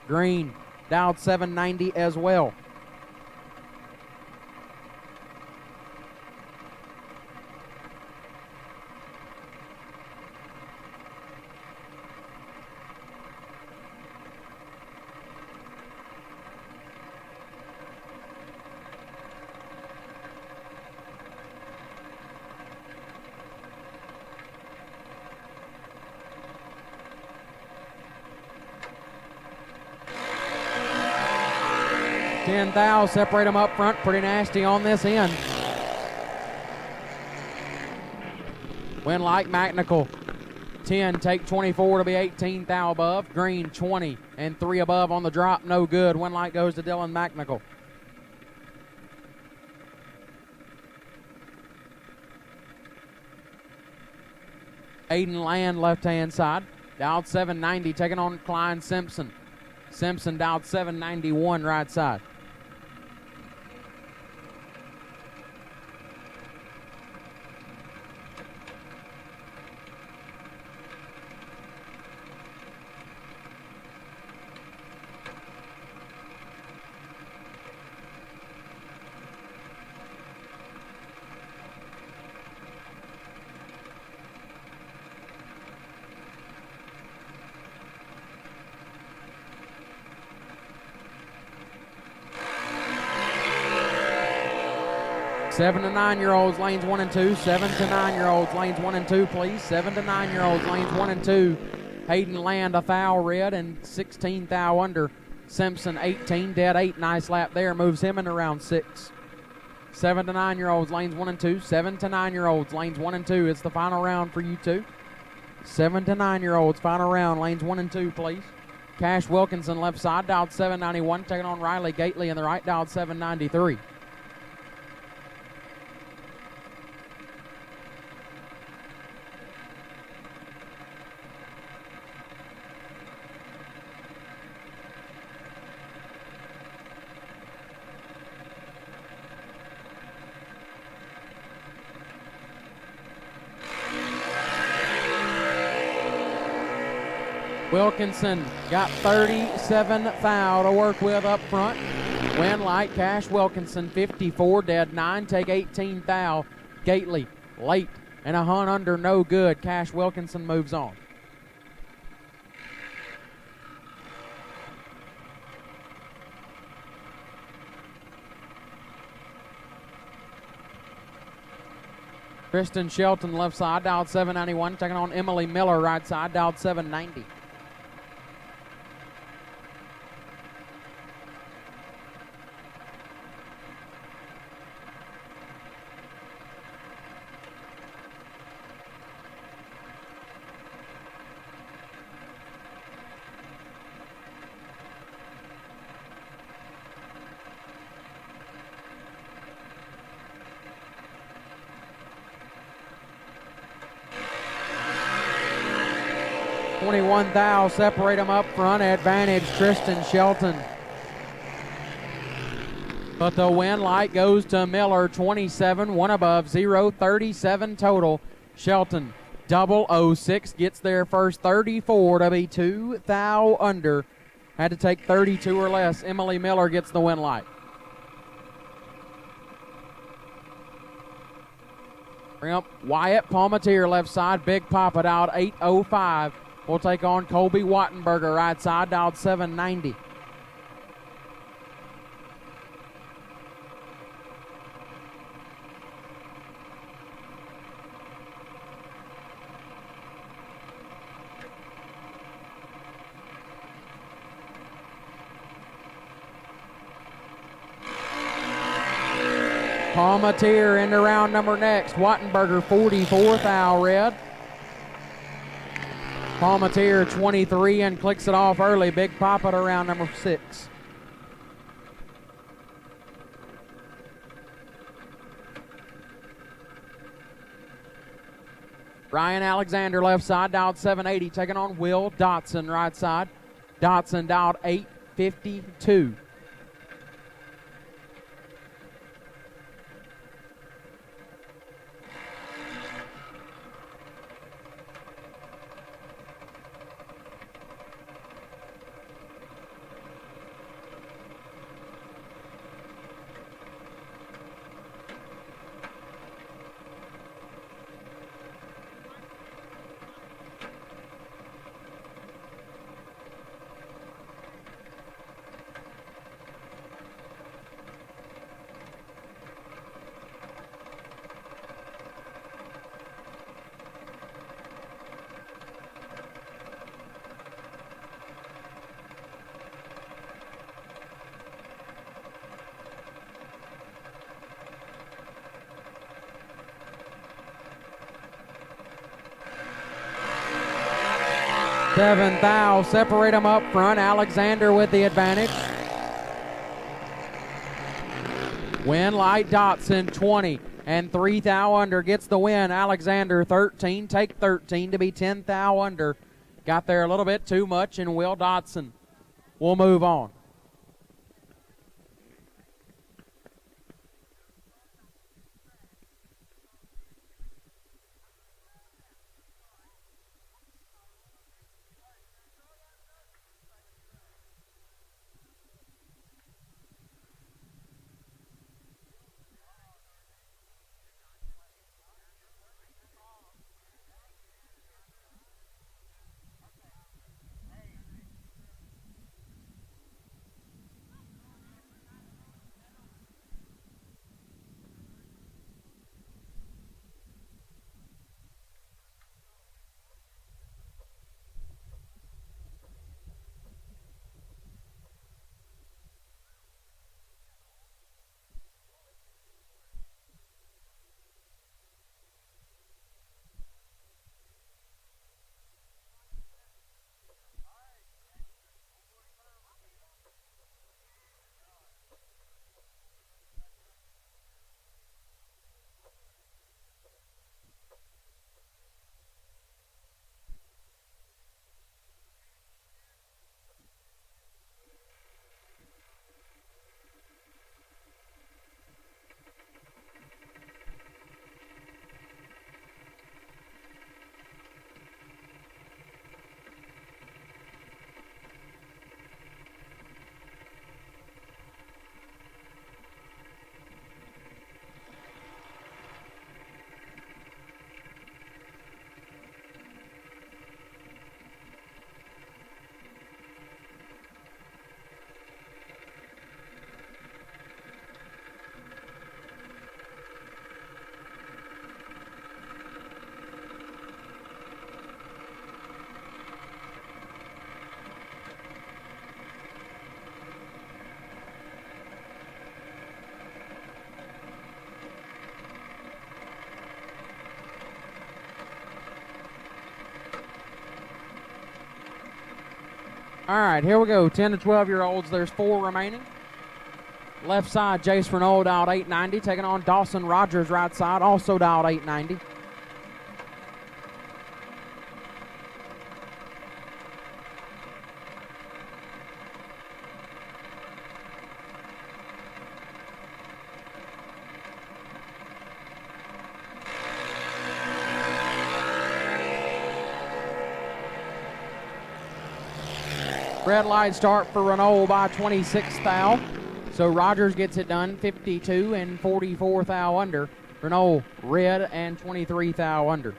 Green, dialed 790 as well. Thou, separate them up front, pretty nasty on this end. Win like McNichol. 10, take 24 to be 18 thou above. Green, 20 and 3 above on the drop, no good. Win light goes to Dylan McNichol. Aiden Land, left-hand side. Dialed 790, taking on Klein Simpson. Simpson dialed 791, right side. Seven to 9-year-olds, lanes 1 and 2. 7 to 9-year-olds, lanes 1 and 2, please. 7 to 9-year-olds, lanes 1 and 2. Hayden Land, a thou red and 16 thou under. Simpson, 18, dead 8. Nice lap there, moves him into round 6. 7 to 9-year-olds, lanes 1 and 2. 7 to 9-year-olds, lanes 1 and 2. It's the final round for you two. 7 to 9-year-olds, final round, lanes 1 and 2, please. Cash Wilkinson, left side, dialed 791, taking on Riley Gately in the right, dialed 793. Wilkinson got 37 thou to work with up front. Win light, Cash Wilkinson, 54, dead 9, take 18 thou. Gately, late, and a hunt under, no good. Cash Wilkinson moves on. Kristen Shelton, left side, dialed 791, taking on Emily Miller, right side, dialed 790. $21 thou, separate them up front, advantage Kristen Shelton. But the win light goes to Miller, 27, one above, 0, 37 total. Shelton, 006, gets there first, 34 to be 2 thou under. Had to take 32 or less. Emily Miller gets the win light. Bring up Wyatt Palmatier, left side, Big Papa out 805. We'll take on Colby Wattenberger, right side, dialed 790. Palmatier into round number next. Wattenberger, 44 thou red. Palmatier, 23, and clicks it off early. Big Papa to round number 6. Ryan Alexander, left side, dialed 780, taking on Will Dotson, right side. Dotson dialed 852. Seven thou, separate them up front. Alexander with the advantage. Win light Dotson, 20, and 3 thou under gets the win. Alexander 13, take 13 to be 10 thou under. Got there a little bit too much, and Will Dotson will move on. All right, here we go. 10 to 12-year-olds. There's 4 remaining. Left side, Jace Renault dialed 890, taking on Dawson Rogers right side, also dialed 890. Red light start for Renault by 26 thou. So Rogers gets it done 52 and 44 thou under. Renault red and 23 thou under.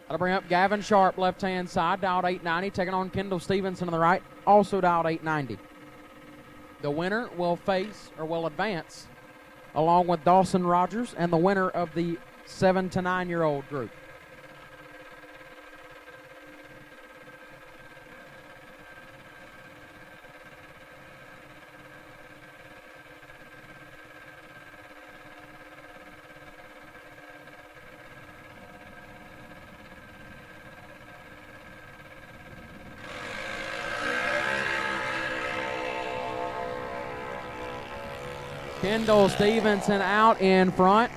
That'll bring up Gavin Sharp, left-hand side, dialed 890, taking on Kendall Stevenson on the right, also dialed 890. The winner will face, or will advance, along with Dawson Rogers and the winner of the 7 to 9-year-old group. Kendall Stevenson out in front.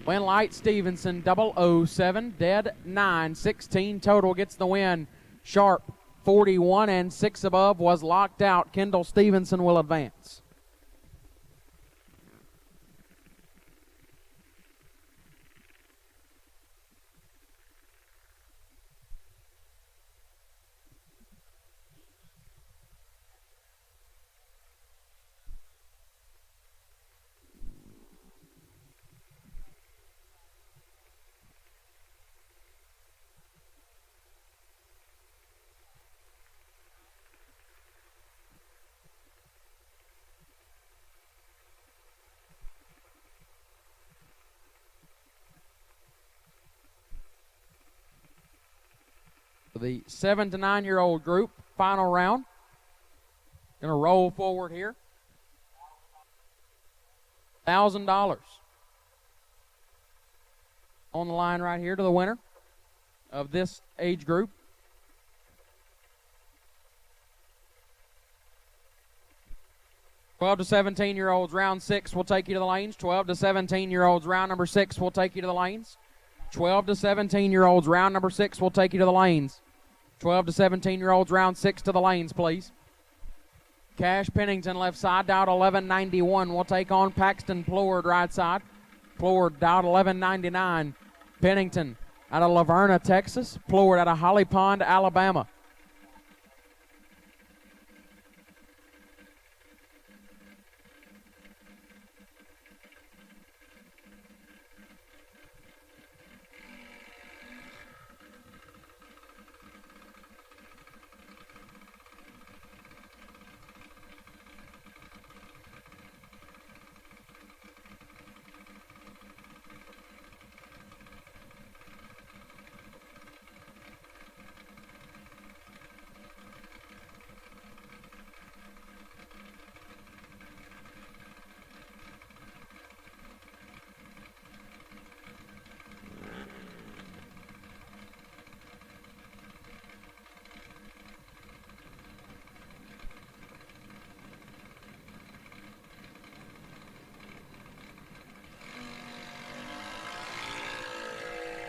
Win light Stevenson 007, dead 9, 16 total gets the win. Sharp 41 and 6 above was locked out. Kendall Stevenson will advance. The 7 to 9-year-old group, final round. Going to roll forward here. $1,000. on the line right here to the winner of this age group. "12 to 17-year-olds, round 6 will take you to the lanes. 12 to 17-year-olds, round number 6 will take you to the lanes. 12 to 17-year-olds, round number 6 will take you to the lanes. 12 to 17-year-olds, round 6 to the lanes, please." Cash Pennington left side, dialed 1191, will take on Paxton Plord right side. Plord dialed 1199. Pennington out of Laverna, Texas. Plord out of Holly Pond, Alabama.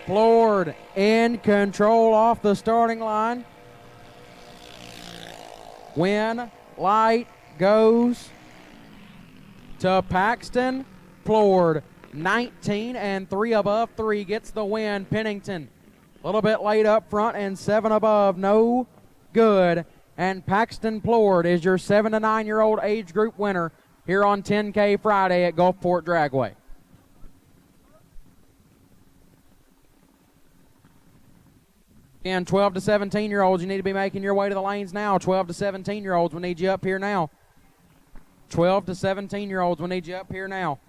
Plord in control off the starting line. Win light goes to Paxton Plord. 19 and 3 above 3 gets the win. Pennington a little bit late up front and 7 above, no good. And Paxton Plord is your 7 to 9-year-old age group winner here on 10K Friday at Gulfport Dragway. Again, 12 to 17-year-olds, you need to be making your way to the lanes now. 12 to 17-year-olds, we need you up here now. 12 to 17-year-olds, we need you up here now.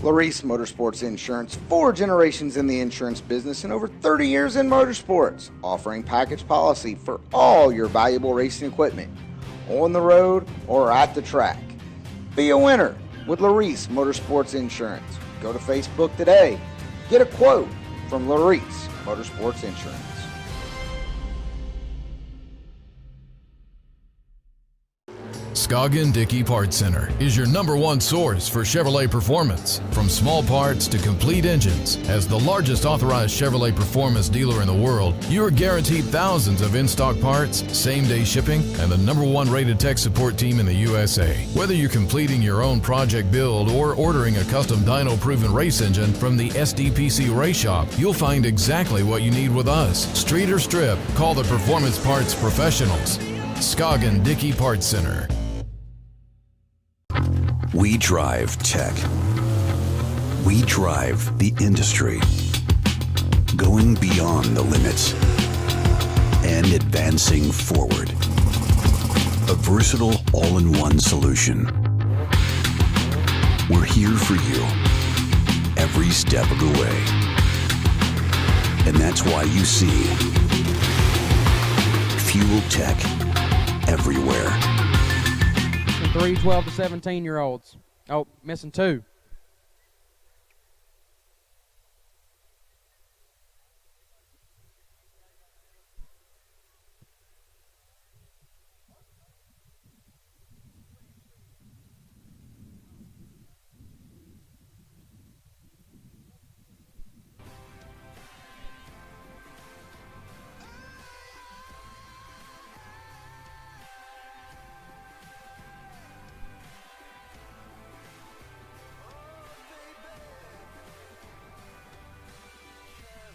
Larice Motorsports Insurance, 4 generations in the insurance business and over 30 years in motorsports, offering package policy for all your valuable racing equipment, on the road or at the track. Be a winner with Larice Motorsports Insurance. Go to Facebook today. Get a quote from Larice Motorsports Insurance. Scoggin Dickey Parts Center is your #1 source for Chevrolet performance. From small parts to complete engines, as the largest authorized Chevrolet performance dealer in the world, you are guaranteed thousands of in-stock parts, same-day shipping, and the #1 rated tech support team in the USA. Whether you're completing your own project build or ordering a custom dyno-proven race engine from the SDPC Race Shop, you'll find exactly what you need with us. Street or strip, call the Performance Parts Professionals. Scoggin Dickey Parts Center. We drive tech. We drive the industry. Going beyond the limits and advancing forward. A versatile all-in-one solution. We're here for you every step of the way. And that's why you see fuel tech everywhere. 3 12 to 17-year-olds. Oh, missing 2.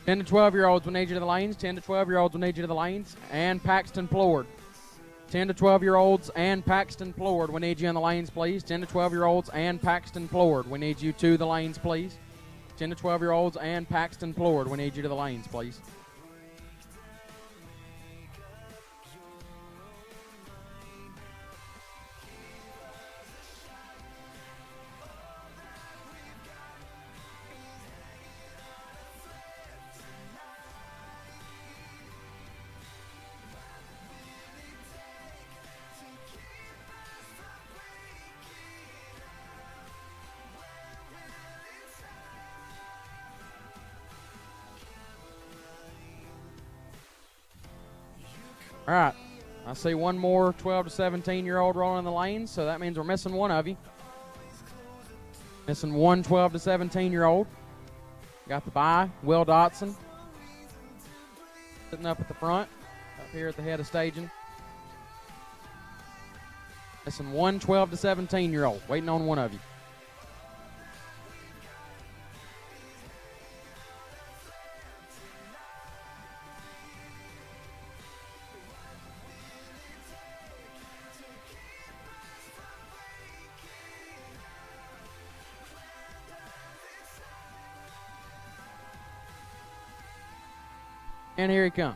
Ten to 12-year-olds will need you to the lanes. 10 to 12-year-olds will need you to the lanes. And Paxton Plord. 10 to 12-year-olds and Paxton Plord, we need you in the lanes, please. 10 to 12-year-olds and Paxton Plord, we need you to the lanes, please. 10 to 12-year-olds and Paxton Plord, we need you to the lanes, please. All right, I see one more 12 to 17-year-old rolling in the lanes, so that means we're missing one of you. Missing one 12 to 17-year-old. Got the bye, Will Dotson. Sitting up at the front, up here at the head of staging. Missing one 12 to 17-year-old, waiting on one of you. And here he comes.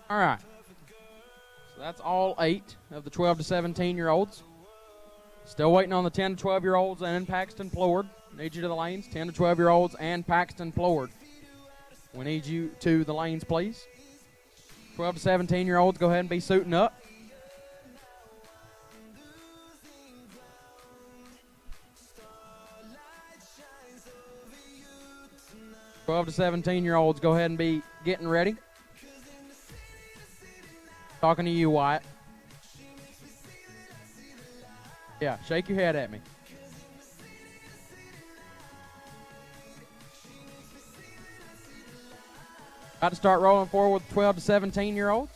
All right. So that's all 8 of the 12 to 17-year-olds. Still waiting on the 10 to 12-year-olds and Paxton Plord. Need you to the lanes. 10 to 12-year-olds and Paxton Plord. We need you to the lanes, please. 12 to 17-year-olds, go ahead and be suiting up. "12 to 17-year-olds, go ahead and be getting ready." Talking to you, Wyatt. Yeah, shake your head at me. About to start rolling forward with 12 to 17-year-olds.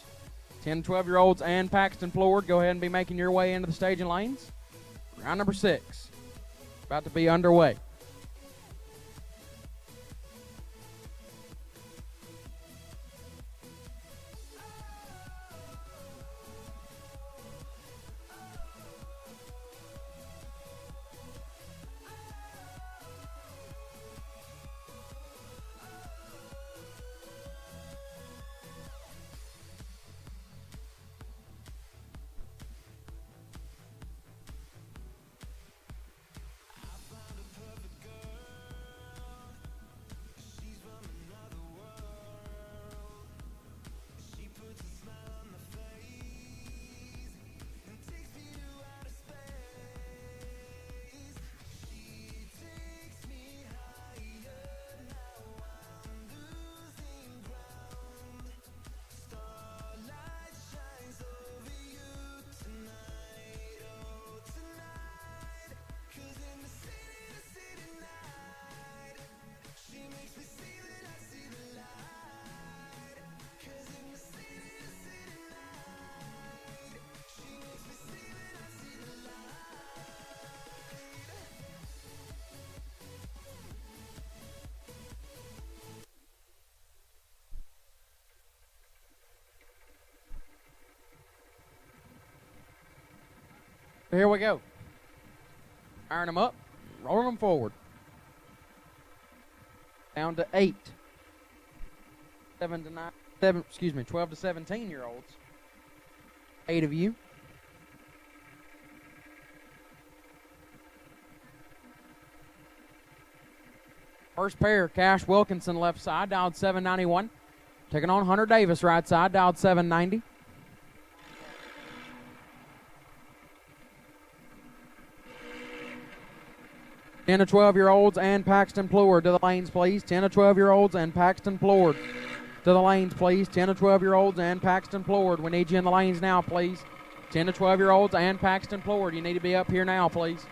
10 to 12-year-olds and Paxton Plord, go ahead and be making your way into the staging lanes. Round number 6. About to be underway. Here we go. Iron them up, rolling them forward. Down to 8. 12 to 17-year-olds. 8 of you. First pair, Cash Wilkinson left side, dialed 791. Taking on Hunter Davis right side, dialed 790. Ten to 12-year-olds and Paxton Plord to the lanes, please. 10 to 12-year-olds and Paxton Plord to the lanes, please. 10 to 12-year-olds and Paxton Plord. We need you in the lanes now, please. 10 to 12-year-olds and Paxton Plord. You need to be up here now, please.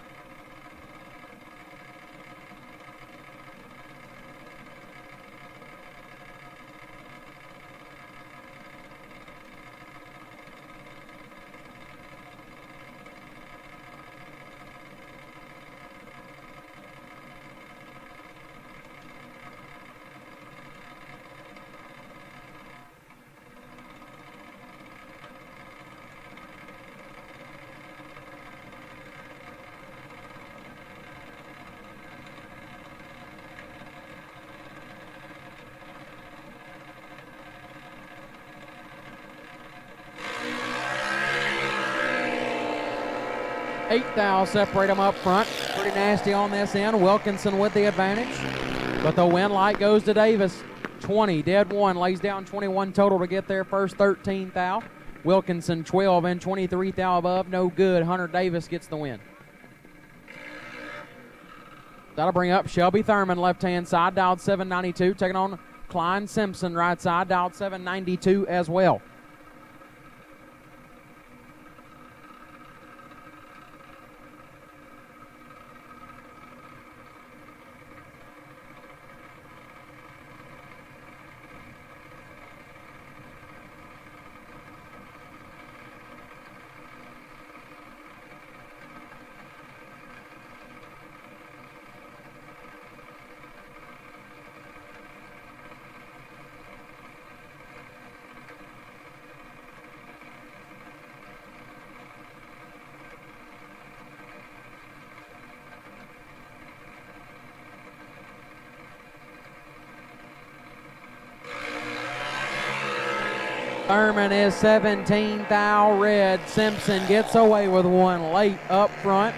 Eight thou separate them up front. Pretty nasty on this end. Wilkinson with the advantage. But the win light goes to Davis. 20, dead one. Lays down 21 total to get there first. 13 thou. Wilkinson 12 and 23 thou above. No good. Hunter Davis gets the win. That'll bring up Shelby Thurman left-hand side. Dialed 792. Taking on Klein Simpson right side. Dialed 792 as well. Thurman is 17 thou red. Simpson gets away with one late up front.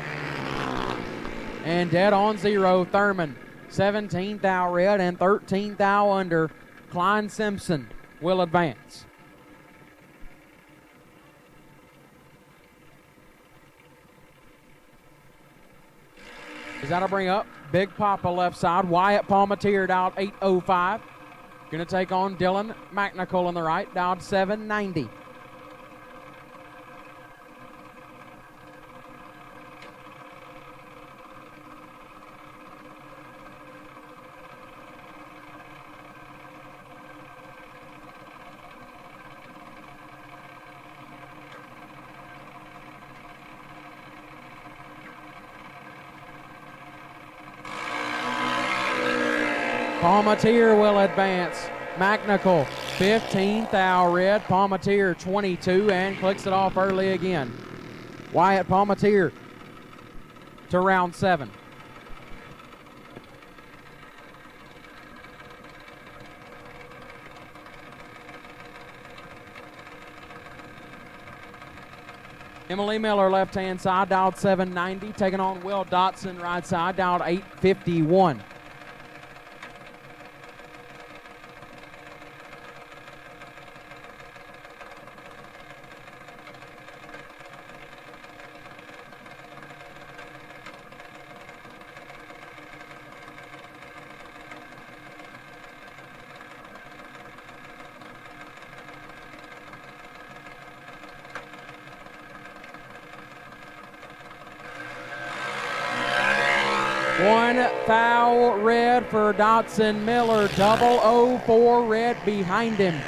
And dead on 0. Thurman 17 thou red and 13 thou under. Klein Simpson will advance. Is that'll bring up Big Papa left side. Wyatt Palmatier dialed 805. Going to take on Dylan McNichol on the right, dialed 790. Palmatier will advance. McNichol, 15 thou red. Palmatier, 22, and clicks it off early again. Wyatt Palmatier to round 7. Emily Miller, left-hand side, dialed 790. Taking on Will Dotson, right side, dialed 851. One foul red for Dotson. Miller, 004 red behind him.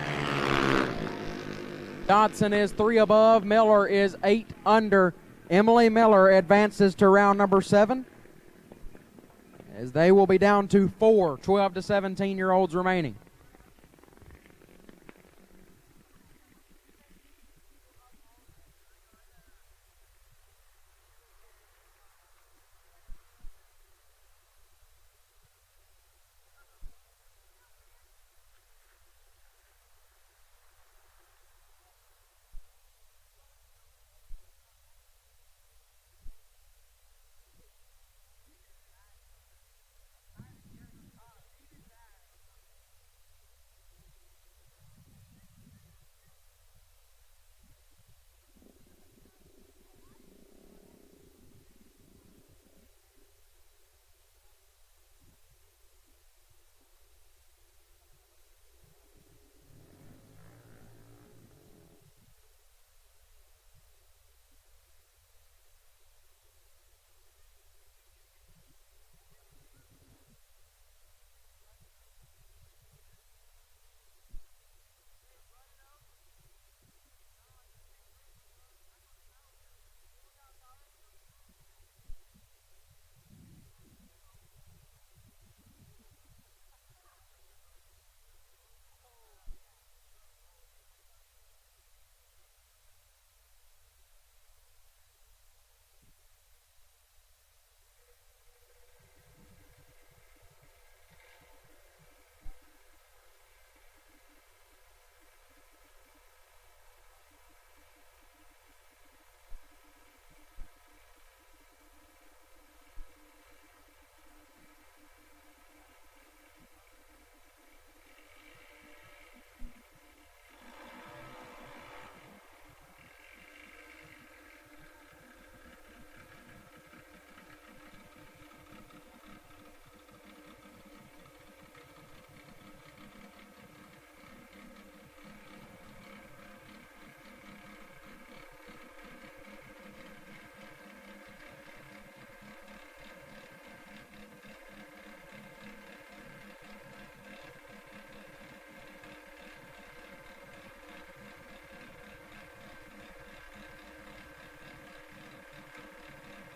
Dotson is 3 above. Miller is 8 under. Emily Miller advances to round number 7, as they will be down to 4 12 to 17-year-olds remaining.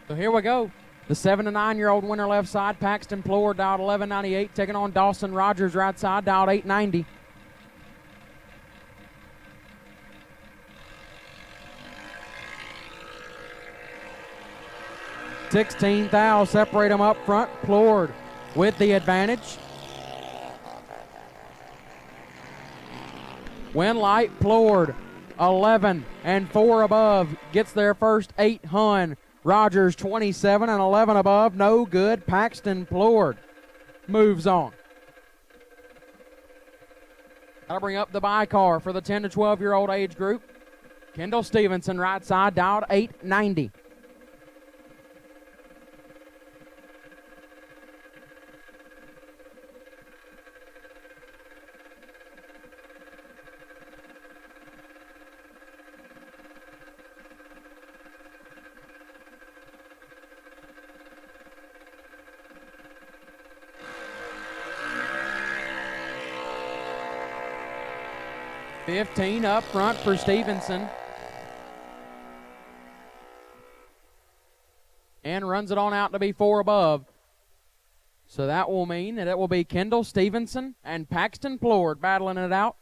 So here we go. The 7 to 9-year-old winner left side, Paxton Plord, dialed 1198, taking on Dawson Rogers right side, dialed 890. $16 thou separate them up front. Plord with the advantage. Winlight, Plord, 11 and 4 above, gets their first 8 hun. Rogers 27 and 11 above, no good. Paxton Plord moves on. That'll bring up the bi-car for the 10 to 12-year-old age group. Kendall Stevenson, right side, dialed 890. $15 up front for Stevenson. And runs it on out to be 4 above. So that will mean that it will be Kendall Stevenson and Paxton Plord battling it out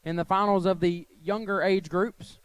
in the finals of the younger age groups.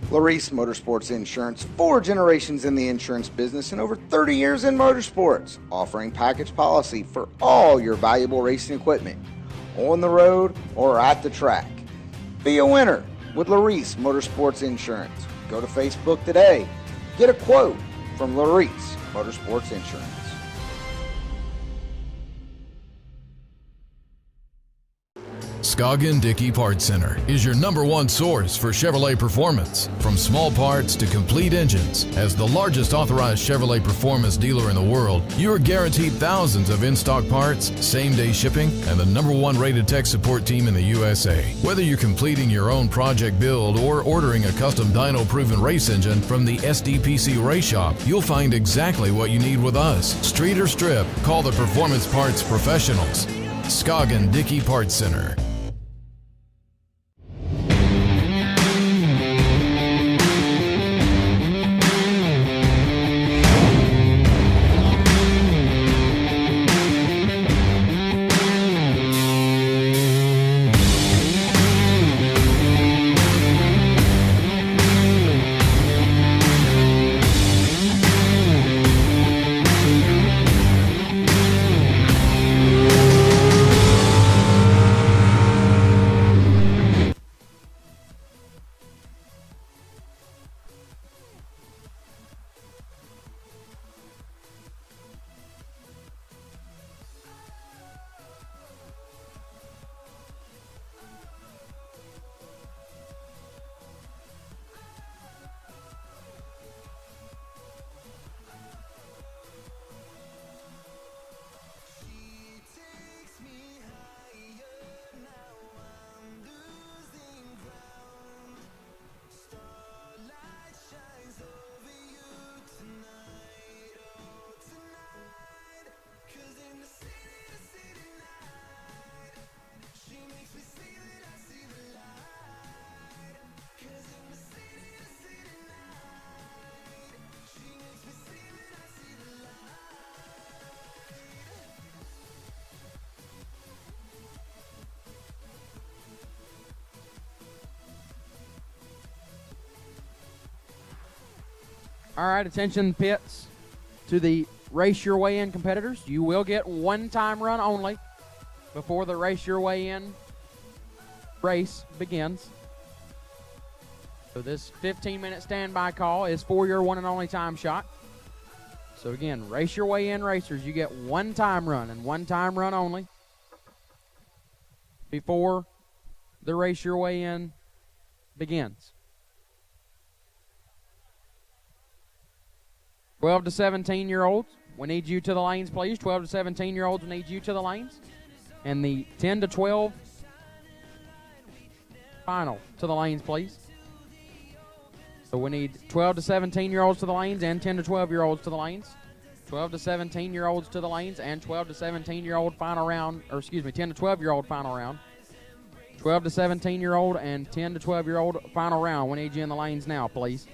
Larice Motorsports Insurance, 4 generations in the insurance business and over 30 years in motorsports, offering package policy for all your valuable racing equipment, on the road or at the track. Be a winner with Larice Motorsports Insurance. Go to Facebook today. Get a quote from Larice Motorsports Insurance. Scoggin Dickey Parts Center is your #1 source for Chevrolet performance. From small parts to complete engines, as the largest authorized Chevrolet performance dealer in the world, you are guaranteed thousands of in-stock parts, same-day shipping, and the #1 rated tech support team in the USA. Whether you're completing your own project build or ordering a custom dyno-proven race engine from the SDPC Race Shop, you'll find exactly what you need with us. Street or strip, call the Performance Parts Professionals. Scoggin Dickey Parts Center. All right, attention pits to the Race Your Way In competitors. You will get one time run only before the Race Your Way In race begins. So this 15-minute standby call is for your one and only time shot. So again, Race Your Way In racers, you get one time run and one time run only before the Race Your Way In begins. 12 to 17-year-olds, we need you to the lanes, please. 12 to 17-year-olds, we need you to the lanes. And the 10 to 12 final to the lanes, please. So we need 12 to 17-year-olds to the lanes and 10 to 12-year-olds to the lanes. 12 to 17-year-olds to the lanes and 12 to 17-year-old final round, or excuse me, 10 to 12-year-old final round. 12 to 17-year-old and 10 to 12-year-old final round. We need you in the lanes now, please.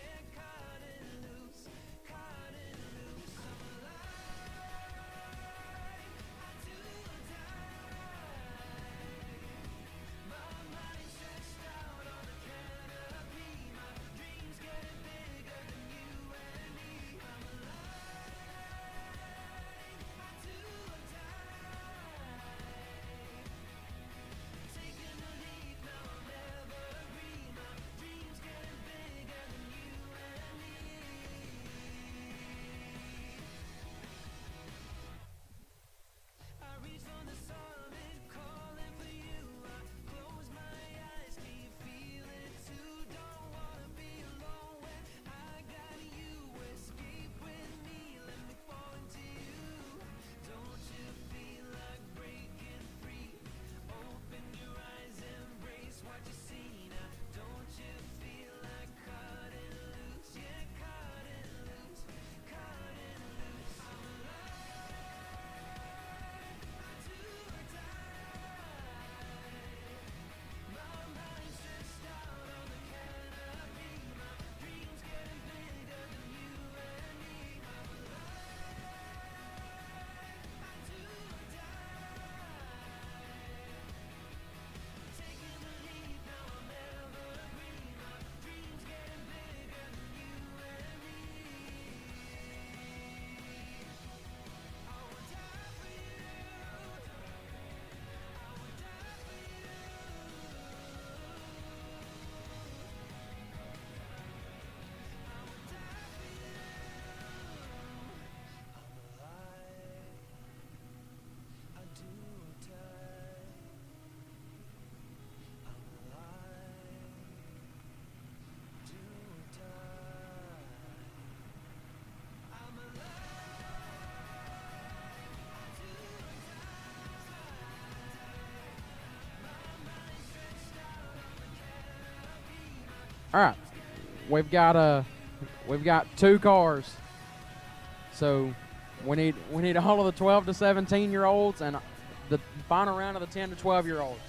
All right, we've got 2 cars. So we need all of the 12 to 17 year olds and the final round of the 10 to 12 year olds.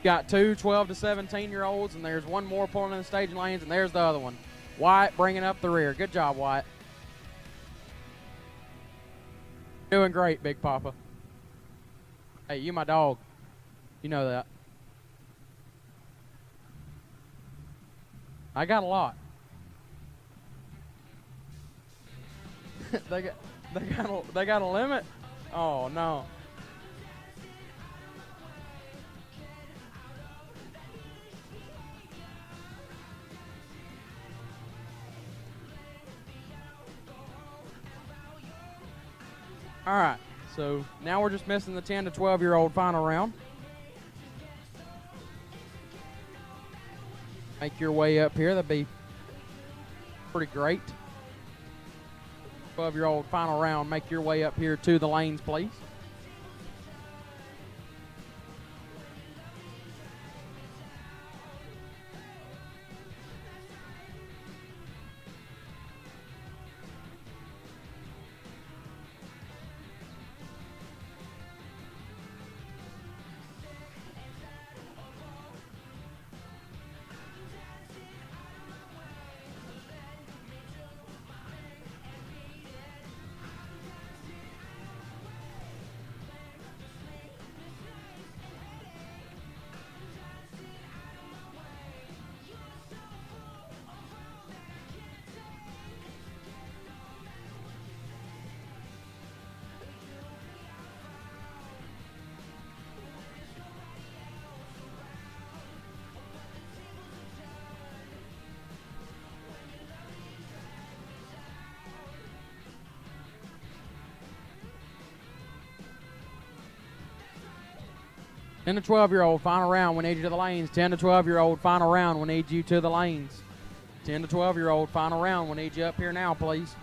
Got 2 12 to 17 year olds, and there's one more pulling in the staging lanes, and there's the other one. Wyatt bringing up the rear. Good job, Wyatt. Doing great, Big Papa. Hey, you my dog. You know that. I got a lot. they got a limit? Oh no. All right, so now we're just missing the 10 to 12 year old final round. Make your way up here. That'd be pretty great. 12 year old final round. Make your way up here to the lanes, please. Ten to 12 year old final round. We need you to the lanes. 10 to 12 year old final round. We need you to the lanes. 10 to 12 year old final round. We need you up here now, please.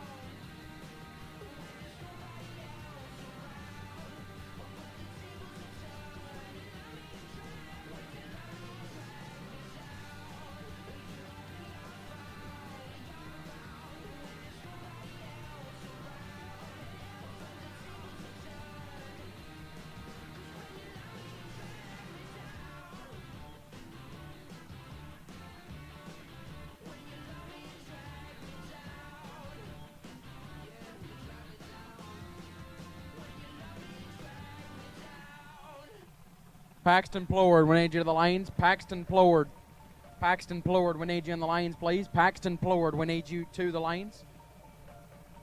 Paxton Plord, we need you to the lanes. Paxton Plord. Paxton Plord, we need you in the lanes, please. Paxton Plord, we need you to the lanes.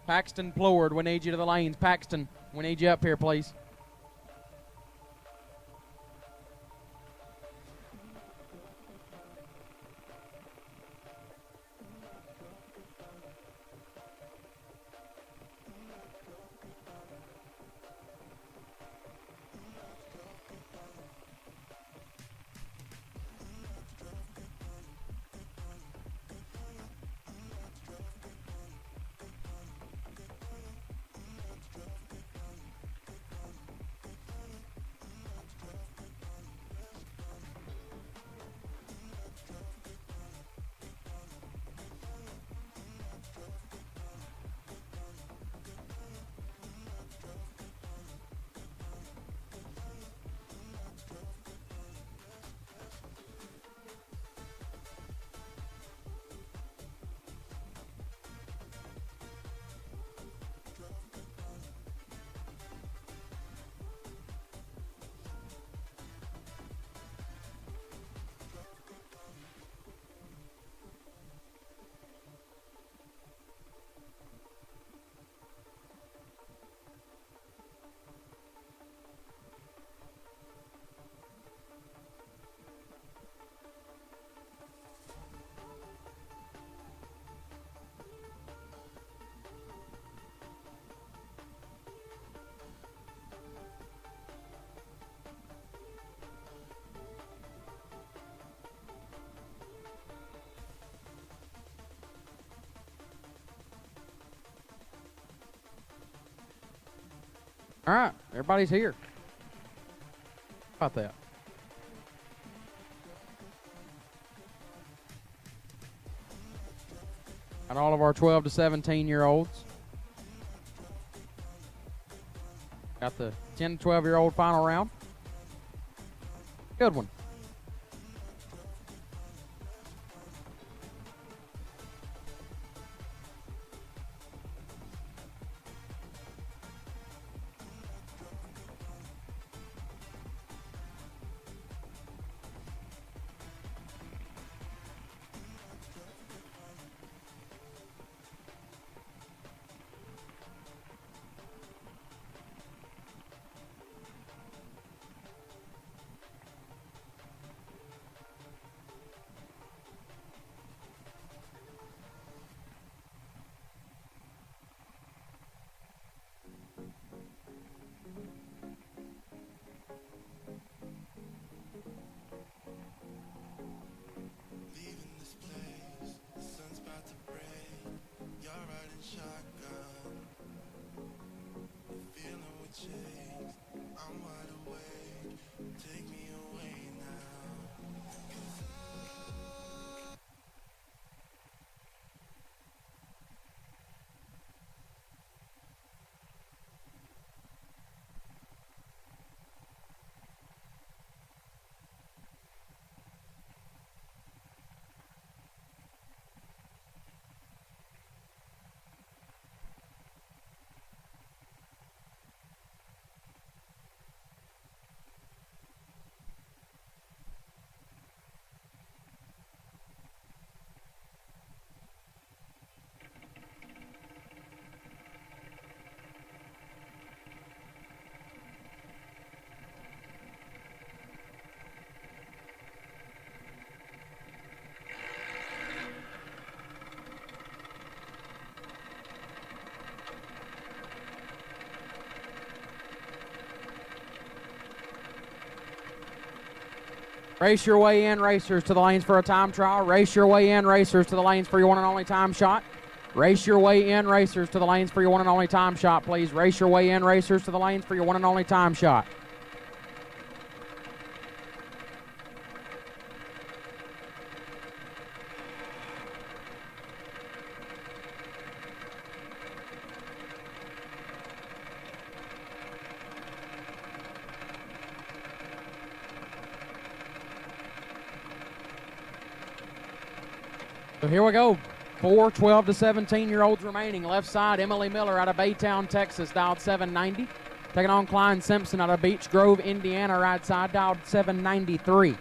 Paxton Plord, we need you to the lanes. Paxton, we need you up here, please. All right, everybody's here. How about that? Got all of our 12 to 17-year-olds. Got the 10 to 12-year-old final round. Good one. Race your way in, racers, to the lanes for a time trial. Race your way in, racers, to the lanes for your one and only time shot. Race your way in, racers, to the lanes for your one and only time shot, please. Race your way in, racers, to the lanes for your one and only time shot. So here we go. 4 12 to 17-year-olds remaining. Left side, Emily Miller out of Baytown, Texas, dialed 790. Taking on Klein Simpson out of Beech Grove, Indiana, right side, dialed 793.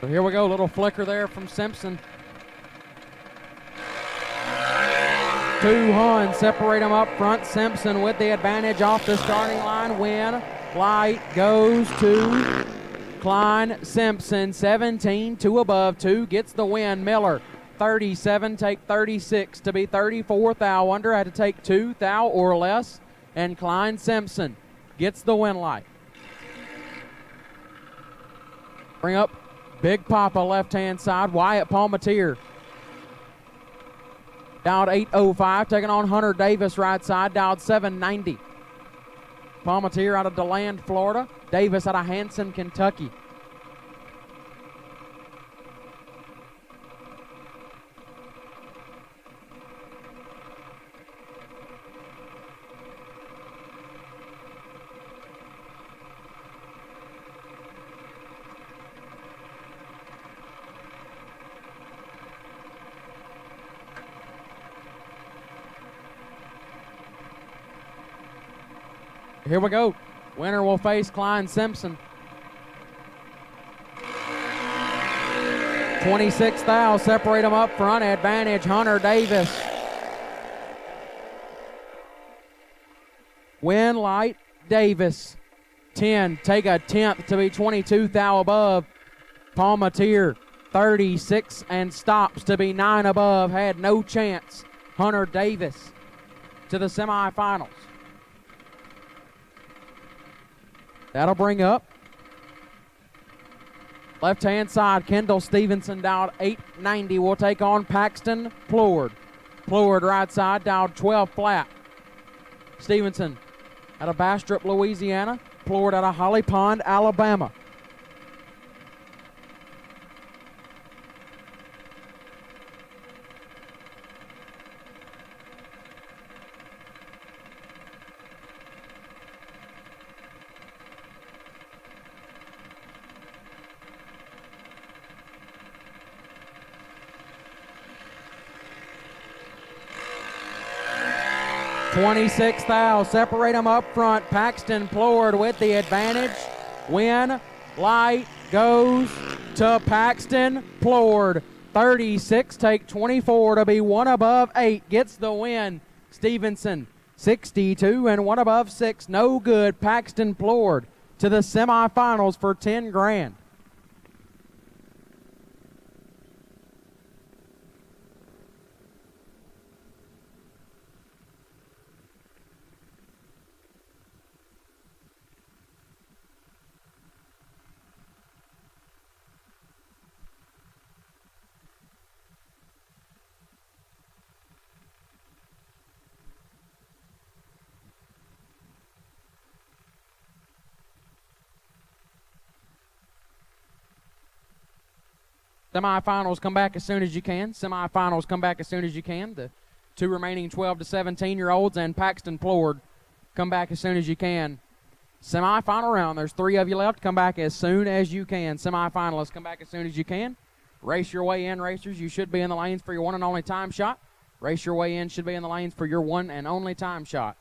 So here we go, little flicker there from Simpson. 2 Huns separate them up front. Simpson with the advantage off the starting line. Win light goes to Klein Simpson. 17, 2 above, 2 gets the win. Miller, 37, take 36 to be 34. Thou under, had to take 2 thou or less. And Klein Simpson gets the win light. Bring up Big Papa left-hand side. Wyatt Palmatier dialed 805, taking on Hunter Davis right side, dialed 790. Palmatier out of DeLand, Florida. Davis out of Hanson, Kentucky. Here we go. Winner will face Klein Simpson. 26 thou, separate them up front. Advantage Hunter Davis. Win light Davis. 10, take a 10th to be 22 thou above. Palmatier 36 and stops to be 9 above. Had no chance. Hunter Davis to the semifinals. That'll bring up left-hand side, Kendall Stevenson dialed 890 will take on Paxton Plord. Plord right side dialed 12 flat. Stevenson out of Bastrop, Louisiana. Plord out of Holly Pond, Alabama. $26 thou. Separate them up front. Paxton Plord with the advantage. Win. Light goes to Paxton Plord. 36, take 24 to be one above 8. Gets the win. Stevenson, 62 and one above 6. No good. Paxton Plord to the semifinals for 10 grand. Semifinals come back as soon as you can. Semifinals come back as soon as you can. The two remaining 12 to 17-year-olds and Paxton Plord come back as soon as you can. Semifinal round, there's 3 of you left. Come back as soon as you can. Semifinalists, come back as soon as you can. Race your way in, racers. You should be in the lanes for your one and only time shot. Race your way in, should be in the lanes for your one and only time shot.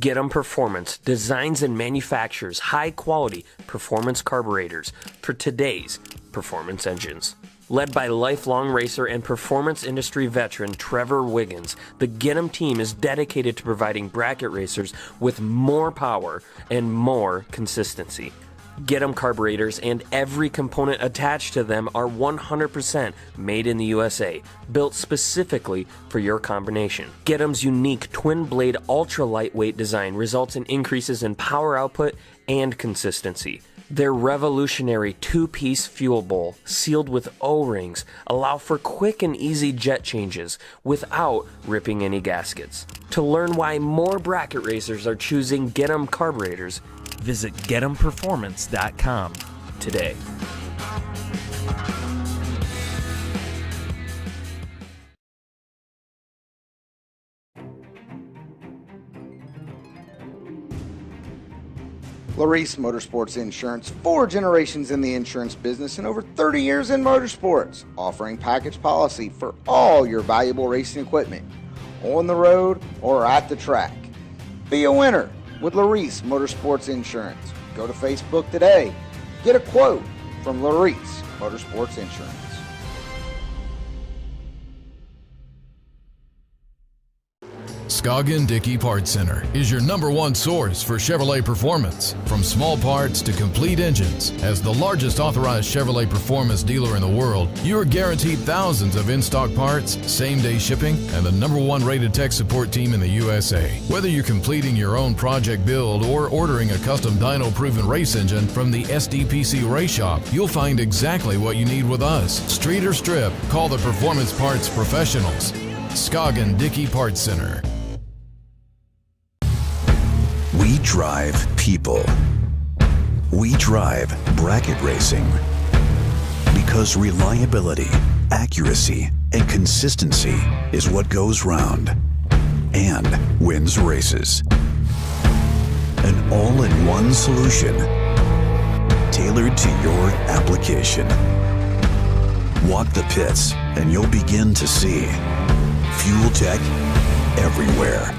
Get 'em Performance designs and manufactures high-quality performance carburetors for today's performance engines. Led by lifelong racer and performance industry veteran Trevor Wiggins, the Get 'em team is dedicated to providing bracket racers with more power and more consistency. Get 'em carburetors and every component attached to them are 100% made in the USA, built specifically for your combination. Get 'em's unique twin-blade ultra-lightweight design results in increases in power output and consistency. Their revolutionary two-piece fuel bowl, sealed with O-rings, allow for quick and easy jet changes without ripping any gaskets. To learn why more bracket racers are choosing Get 'em carburetors, visit getemperformance.com today. Larice Motorsports Insurance, 4 generations in the insurance business and over 30 years in motorsports, offering package policy for all your valuable racing equipment, on the road or at the track. Be a winner with Larice Motorsports Insurance. Go to Facebook today. Get a quote from Larice Motorsports Insurance. Scoggin Dickey Parts Center is your #1 source for Chevrolet performance. From small parts to complete engines, as the largest authorized Chevrolet performance dealer in the world, you are guaranteed thousands of in-stock parts, same-day shipping, and the #1 rated tech support team in the USA. Whether you're completing your own project build or ordering a custom dyno-proven race engine from the SDPC Race Shop, you'll find exactly what you need with us. Street or strip, call the Performance Parts Professionals. Scoggin Dickey Parts Center. We drive people. We drive bracket racing. Because reliability, accuracy, and consistency is what goes round and wins races. An all-in-one solution tailored to your application. Walk the pits and you'll begin to see fuel tech everywhere.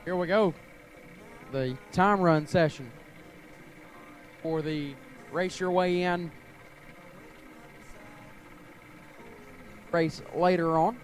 Here we go. The time run session for the Race Your Way In race later on.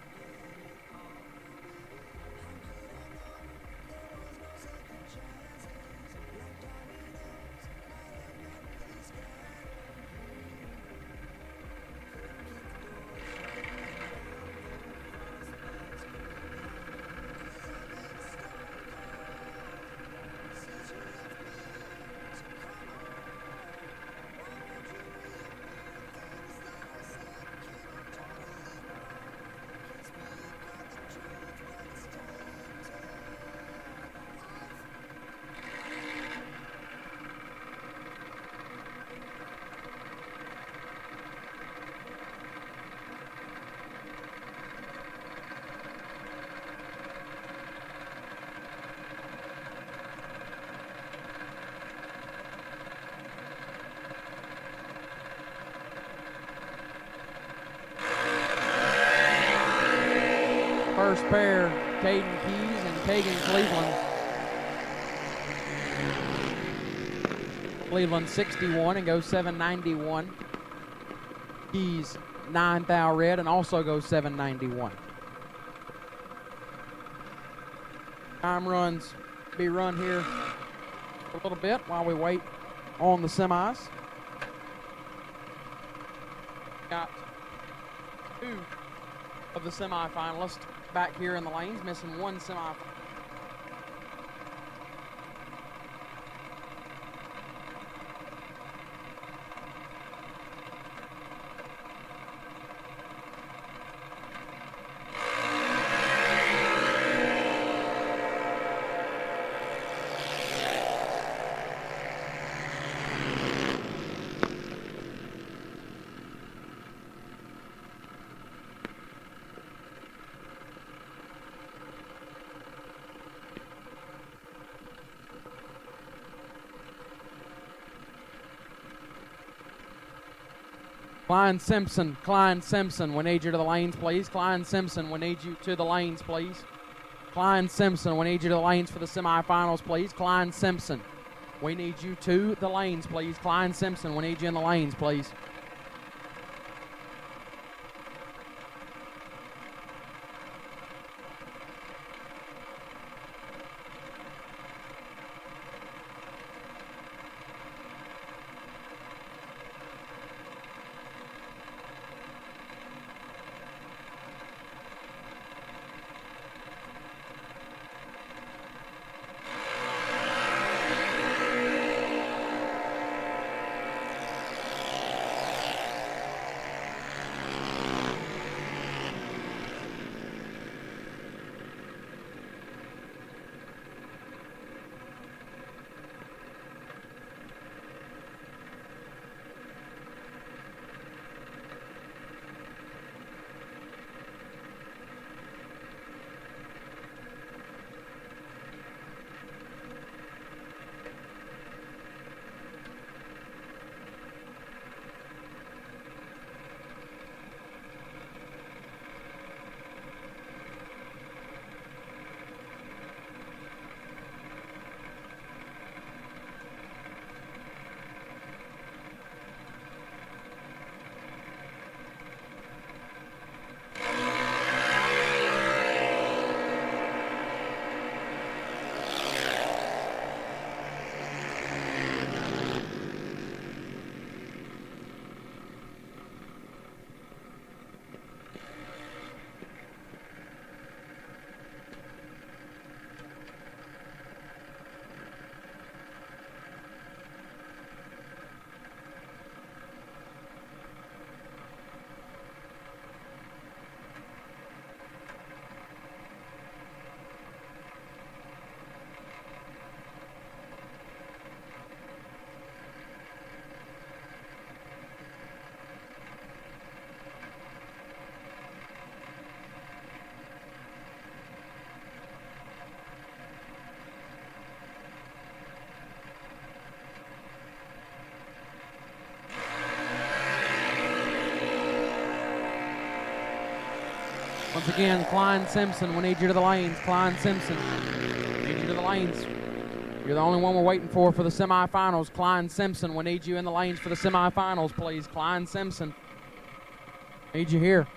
First pair, Caden Keys and Kagan Cleveland. Cleveland 61 and goes 791. Keys 9 thou red and also goes 791. Time runs be run here for a little bit while we wait on the semis. Got 2 of the semifinalists back here in the lanes, missing 1 semifinal. Klein Simpson, we need you to the lanes, please. Klein Simpson, we need you to the lanes, please. Klein Simpson, we need you to the lanes for the semifinals, please. Klein Simpson, we need you to the lanes, please. Klein Simpson, we need you in the lanes, please. Once again, Klein Simpson, we need you to the lanes. Klein Simpson, we need you to the lanes. You're the only one we're waiting for the semifinals. Klein Simpson, we need you in the lanes for the semifinals, please. Klein Simpson, need you here.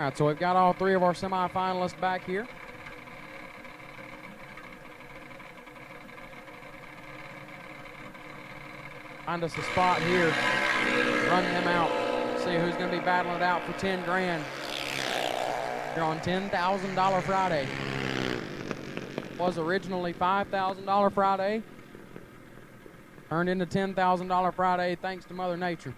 All right, so we've got all three of our semifinalists back here. Find us a spot here, run them out, see who's going to be battling it out for 10 grand. You're on $10,000 Friday. Was originally $5,000 Friday. Turned into $10,000 Friday thanks to Mother Nature.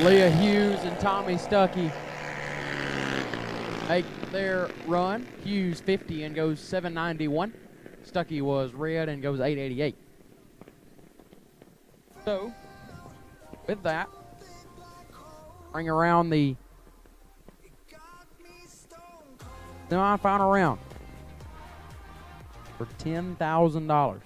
Leah Hughes and Tommy Stuckey make their run. Hughes 50 and goes 791. Stuckey was red and goes 888. So, with that, bring around the semifinal round for $10,000.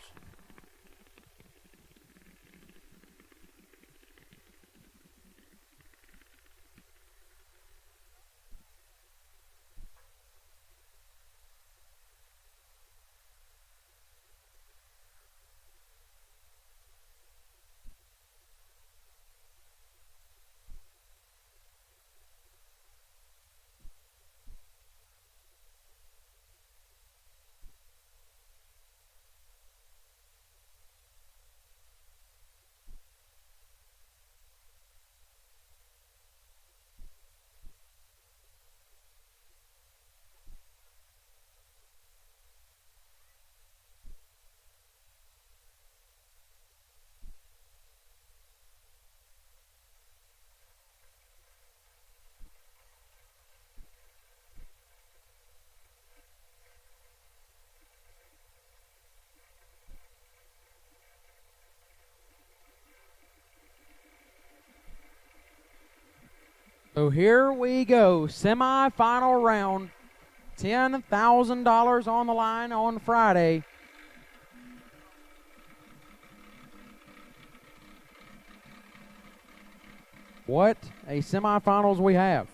So here we go, semifinal round, $10,000 on the line on Friday. What a semifinals we have.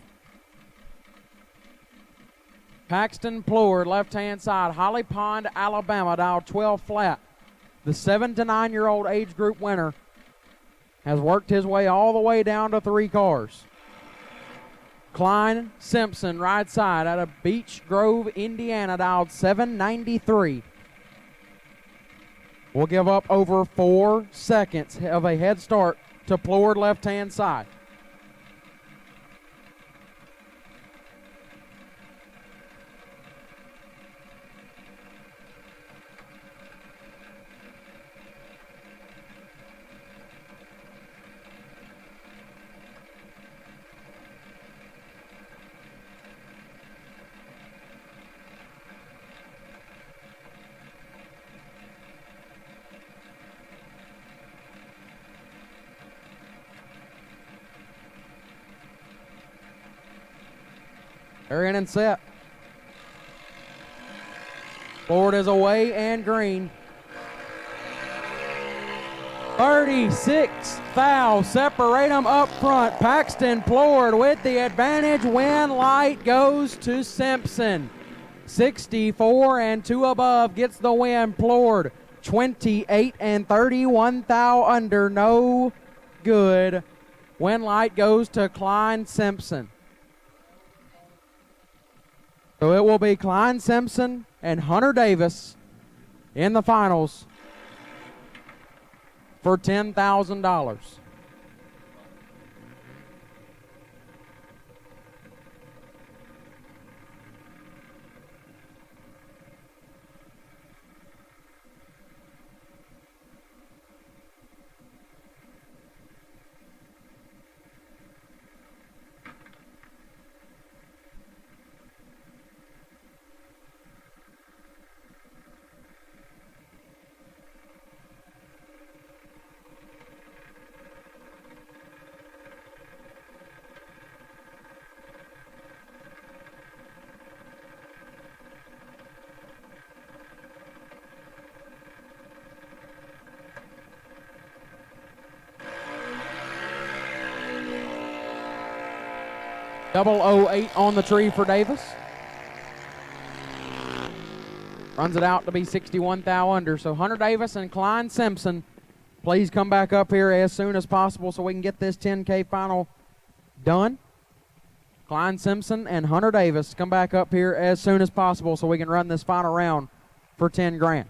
Paxton Plord, left-hand side, Holly Pond, Alabama, dial 12 flat. The 7 to 9-year-old age group winner has worked his way all the way down to 3 cars. Klein Simpson, right side, out of Beech Grove, Indiana, dialed 793. We'll give up over 4 seconds of a head start to Plord, left-hand side. They're in and set. Plord is away and green. 36 foul, separate them up front. Paxton Plord with the advantage. Win light goes to Simpson. 64 and 2 above gets the win. Plord 28 and 31 thou under, no good. Win light goes to Klein Simpson. So it will be Klein Simpson and Hunter Davis in the finals for $10,000. .008 on the tree for Davis. Runs it out to be 61 thou under. So Hunter Davis and Klein Simpson, please come back up here as soon as possible so we can get this 10K final done. Klein Simpson and Hunter Davis, come back up here as soon as possible so we can run this final round for 10 grand.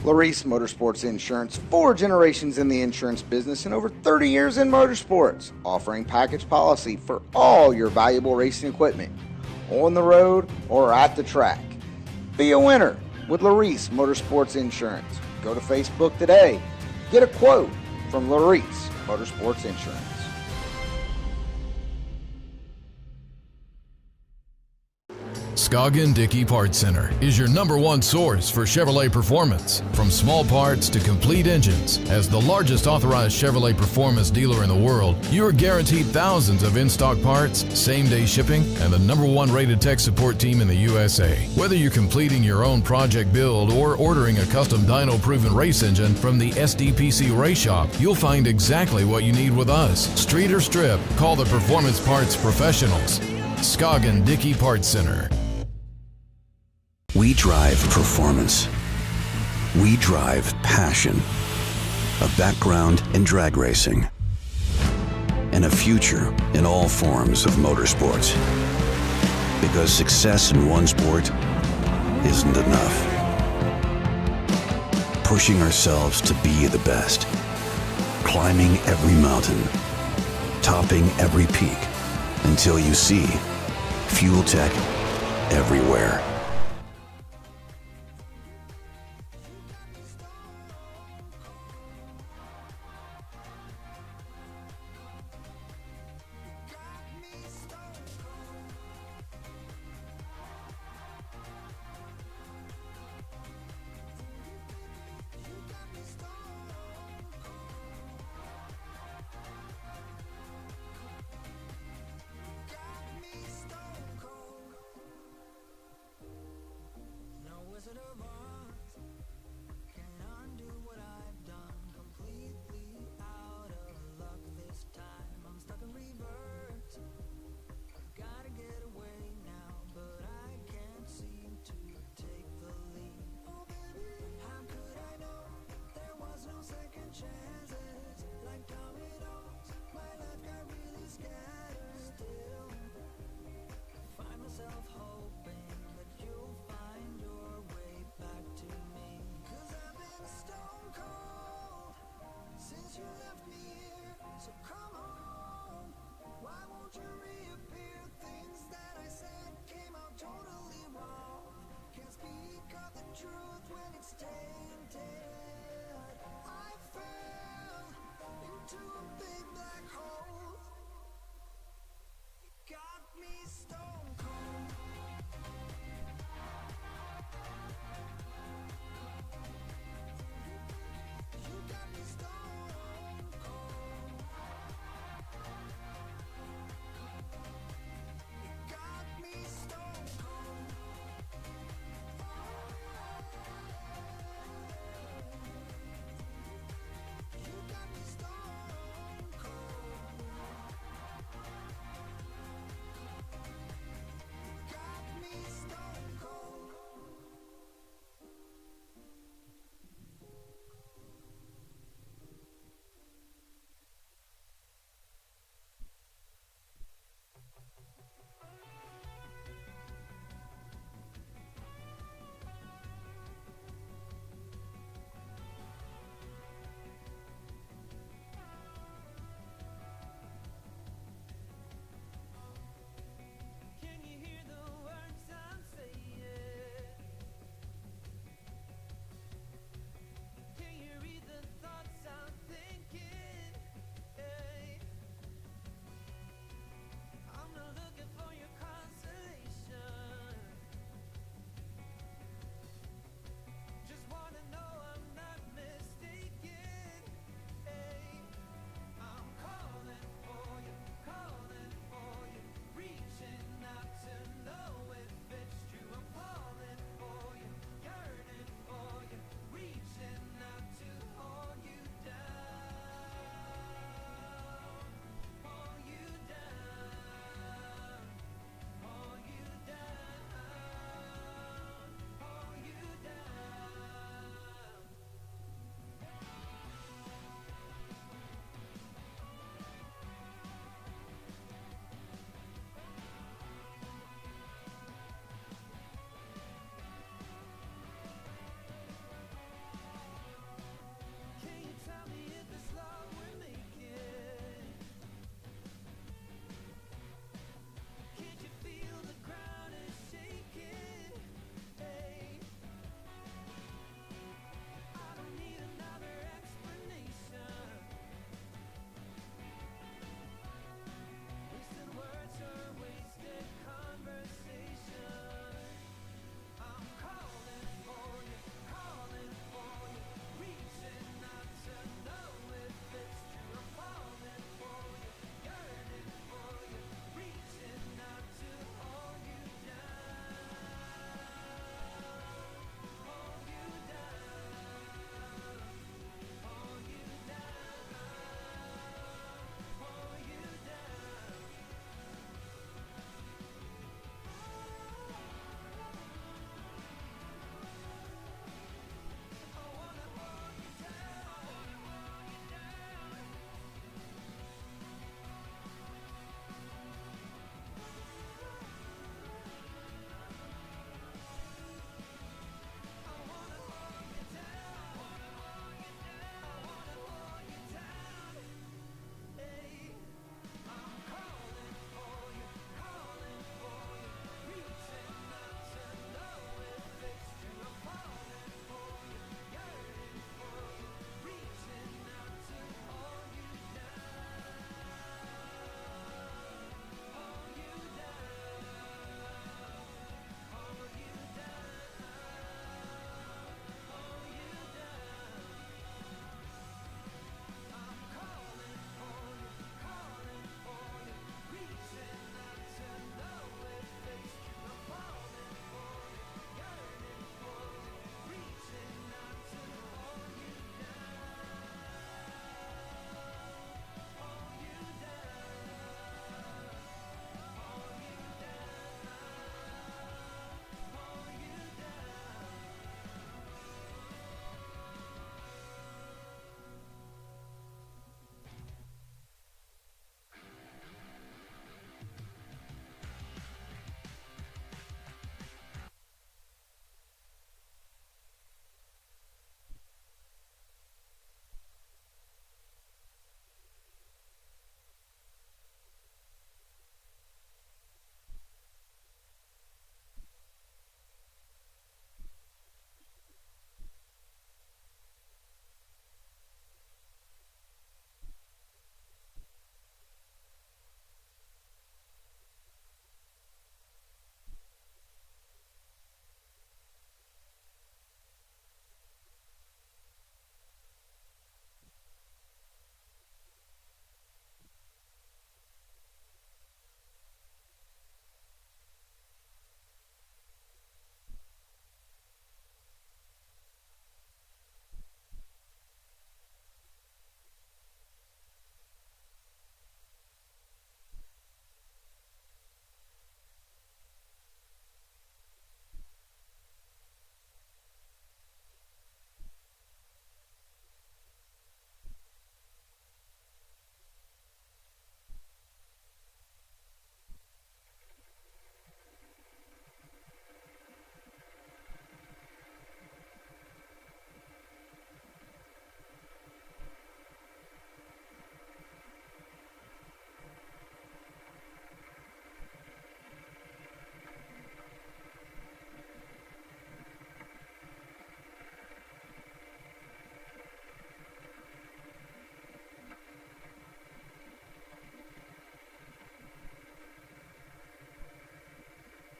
Larice Motorsports Insurance, 4 generations in the insurance business and over 30 years in motorsports, offering package policy for all your valuable racing equipment, on the road or at the track. Be a winner with Larice Motorsports Insurance. Go to Facebook today. Get a quote from Larice Motorsports Insurance. Scoggin Dickey Parts Center is your #1 source for Chevrolet performance. From small parts to complete engines, as the largest authorized Chevrolet performance dealer in the world, you are guaranteed thousands of in-stock parts, same-day shipping, and the #1 rated tech support team in the USA. Whether you're completing your own project build or ordering a custom dyno-proven race engine from the SDPC Race Shop, you'll find exactly what you need with us. Street or strip, call the Performance Parts Professionals. Scoggin Dickey Parts Center. We drive performance. We drive passion. A background in drag racing. And a future in all forms of motorsports. Because success in one sport isn't enough. Pushing ourselves to be the best. Climbing every mountain. Topping every peak. Until you see fuel tech everywhere.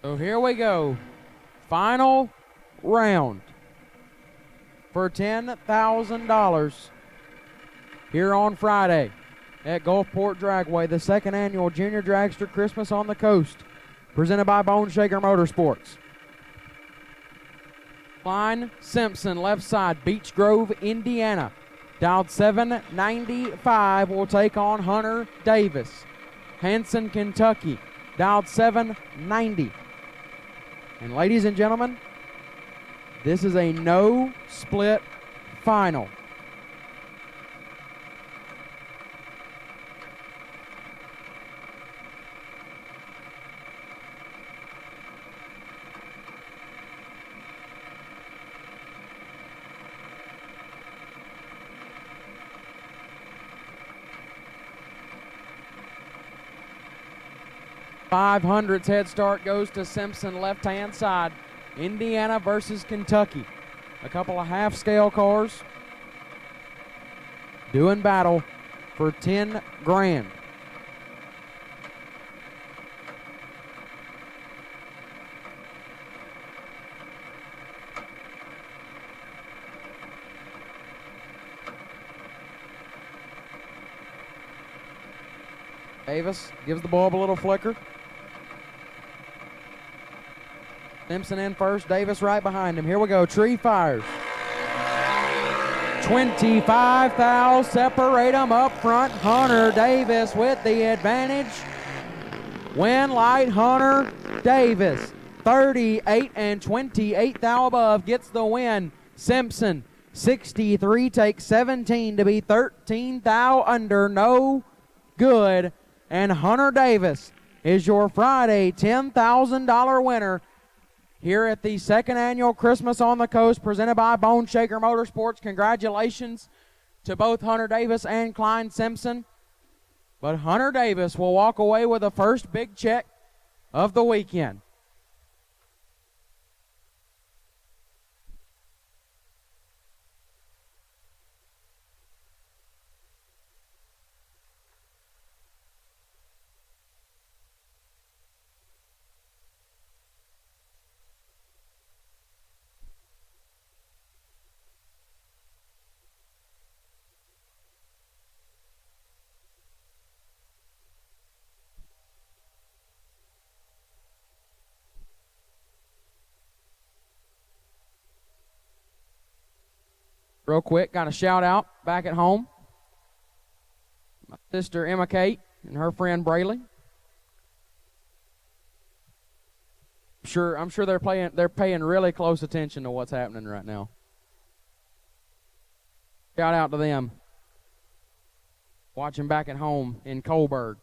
So here we go. Final round for $10,000 here on Friday at Gulfport Dragway, the second annual Junior Dragster Christmas on the Coast, presented by Bone Shaker Motorsports. Klein Simpson, left side, Beech Grove, Indiana. Dialed 795 will take on Hunter Davis. Hanson, Kentucky, dialed 790. And ladies and gentlemen, this is a no split final. .500's head start goes to Simpson, left-hand side. Indiana versus Kentucky. A couple of half-scale cars doing battle for 10 grand. Davis gives the bulb a little flicker. Simpson in first, Davis right behind him. Here we go, tree fires. 25 thou, separate them up front. Hunter Davis with the advantage. Win light, Hunter Davis. 38 and 28 thou above gets the win. Simpson, 63, takes 17 to be 13 thou under, no good. And Hunter Davis is your Friday $10,000 winner here at the second annual Christmas on the Coast presented by Bone Shaker Motorsports. Congratulations to both Hunter Davis and Klein Simpson. But Hunter Davis will walk away with the first big check of the weekend. Real quick, got a shout out back at home. My sister Emma Kate and her friend Brayley. I'm sure they're paying really close attention to what's happening right now. Shout out to them. Watching back at home in Coburg.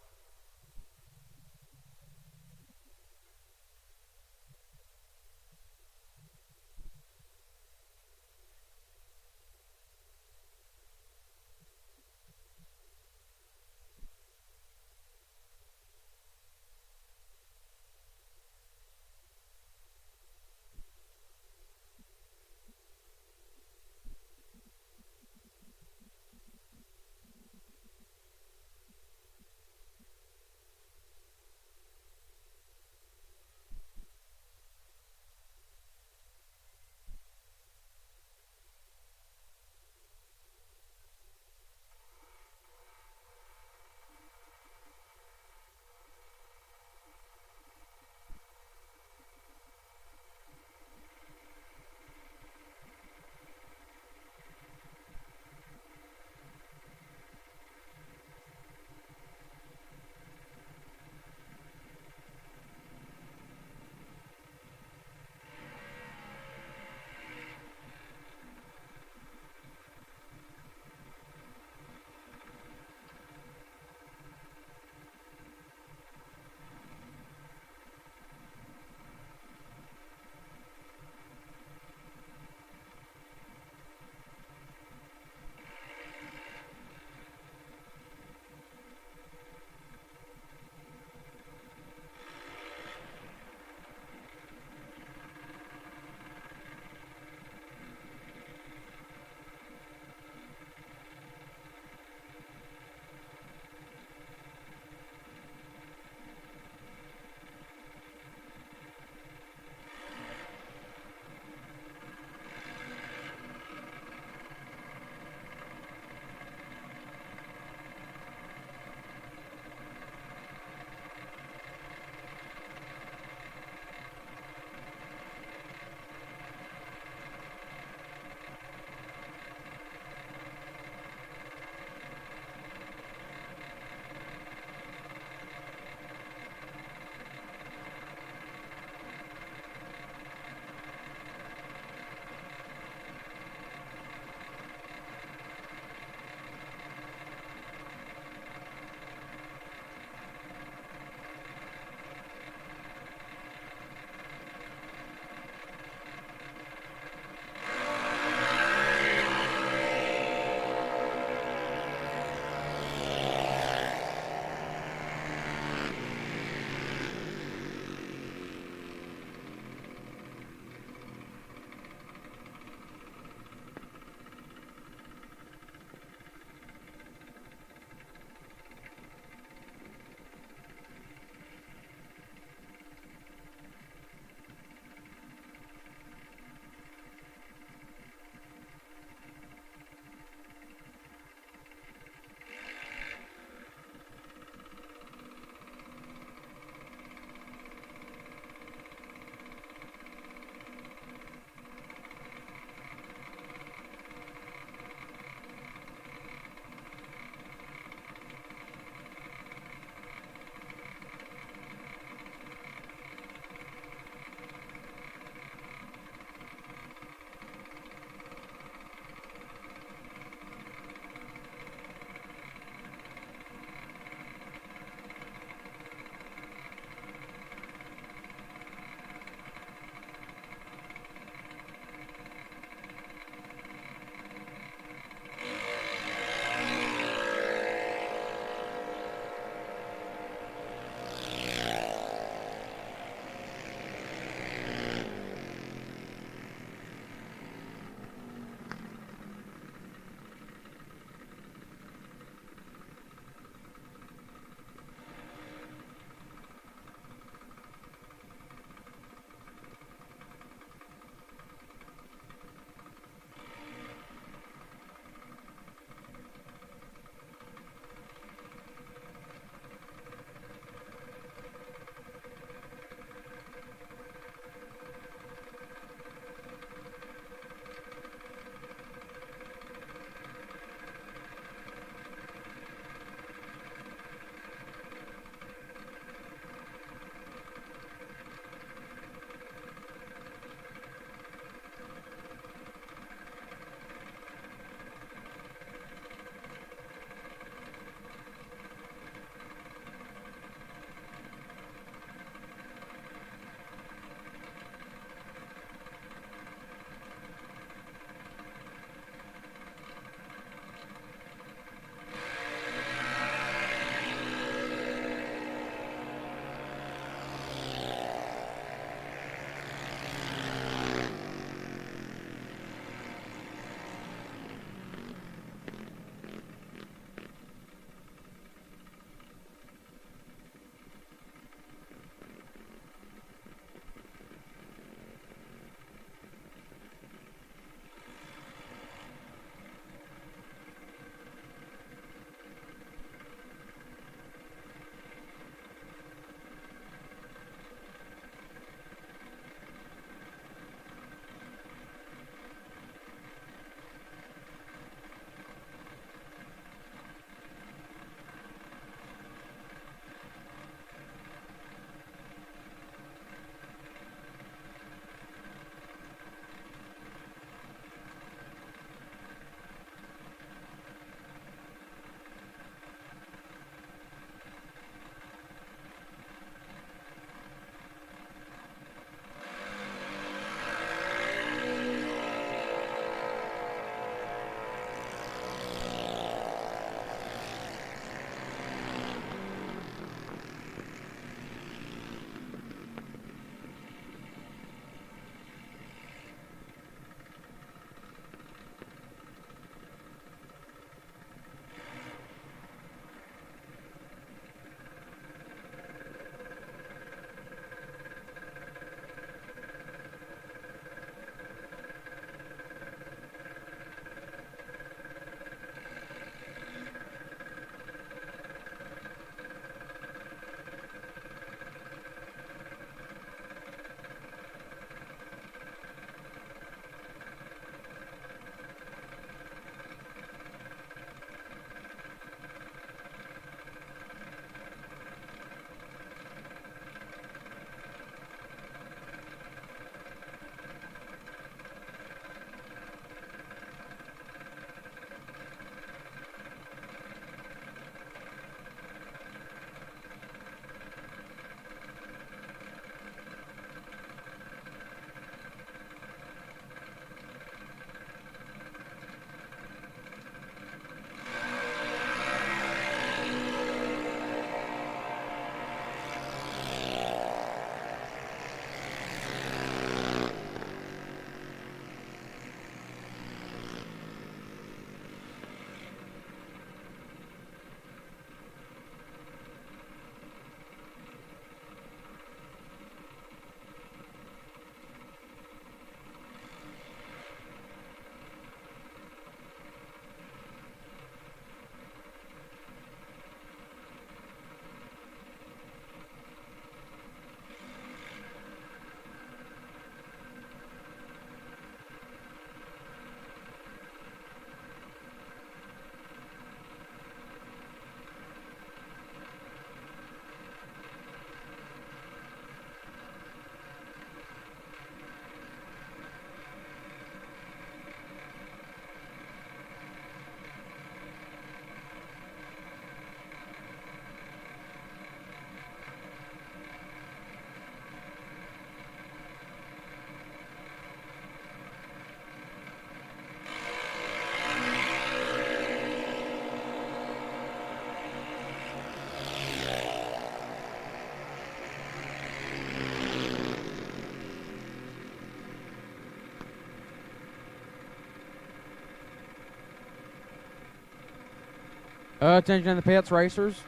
Attention in the pits, racers.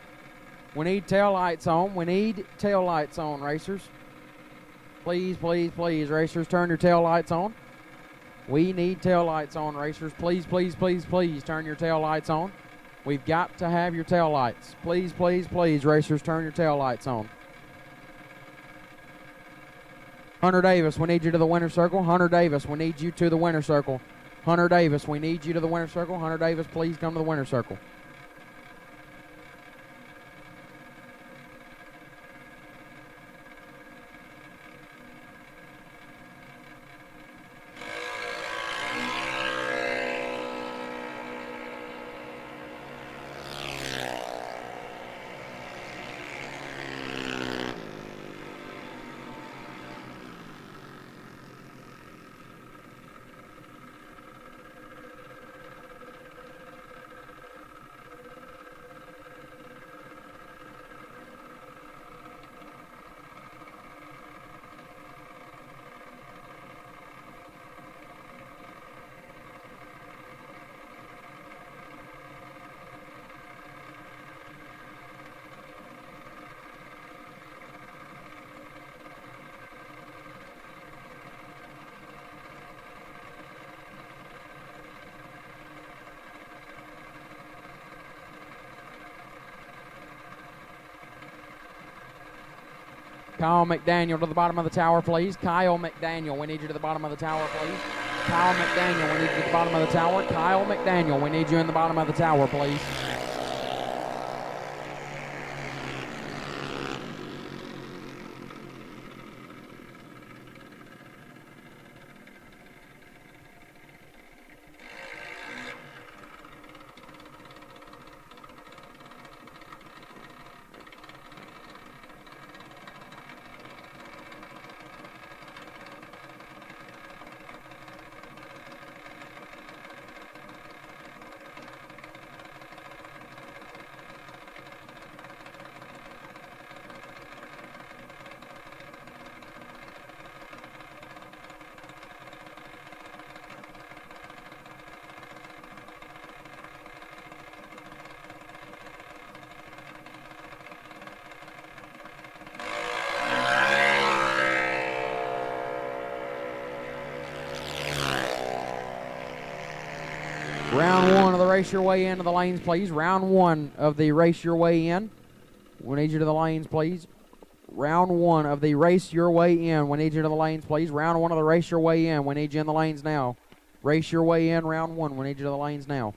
We need tail lights on. We need tail lights on, racers. Please, please, please, racers, turn your tail lights on. We need tail lights on, racers. Please, please, please, please, turn your tail lights on. We've got to have your tail lights. Please, please, please, racers, turn your tail lights on. Hunter Davis, we need you to the winner's circle. Hunter Davis, we need you to the winner's circle. Hunter Davis, we need you to the winner's circle. Hunter Davis, please come to the winner's circle. Kyle McDaniel to the bottom of the tower, please. Kyle McDaniel, we need you to the bottom of the tower, please. Kyle McDaniel, we need you to the bottom of the tower. Kyle McDaniel, we need you in the bottom of the tower, please. Round one of the race your way into the lanes, please. Round one of the race your way in. We need you to the lanes, please. Round one of the race your way in. We need you to the lanes, please. Round one of the race your way in. We need you in the lanes now. Race your way in, round one. We need you to the lanes now.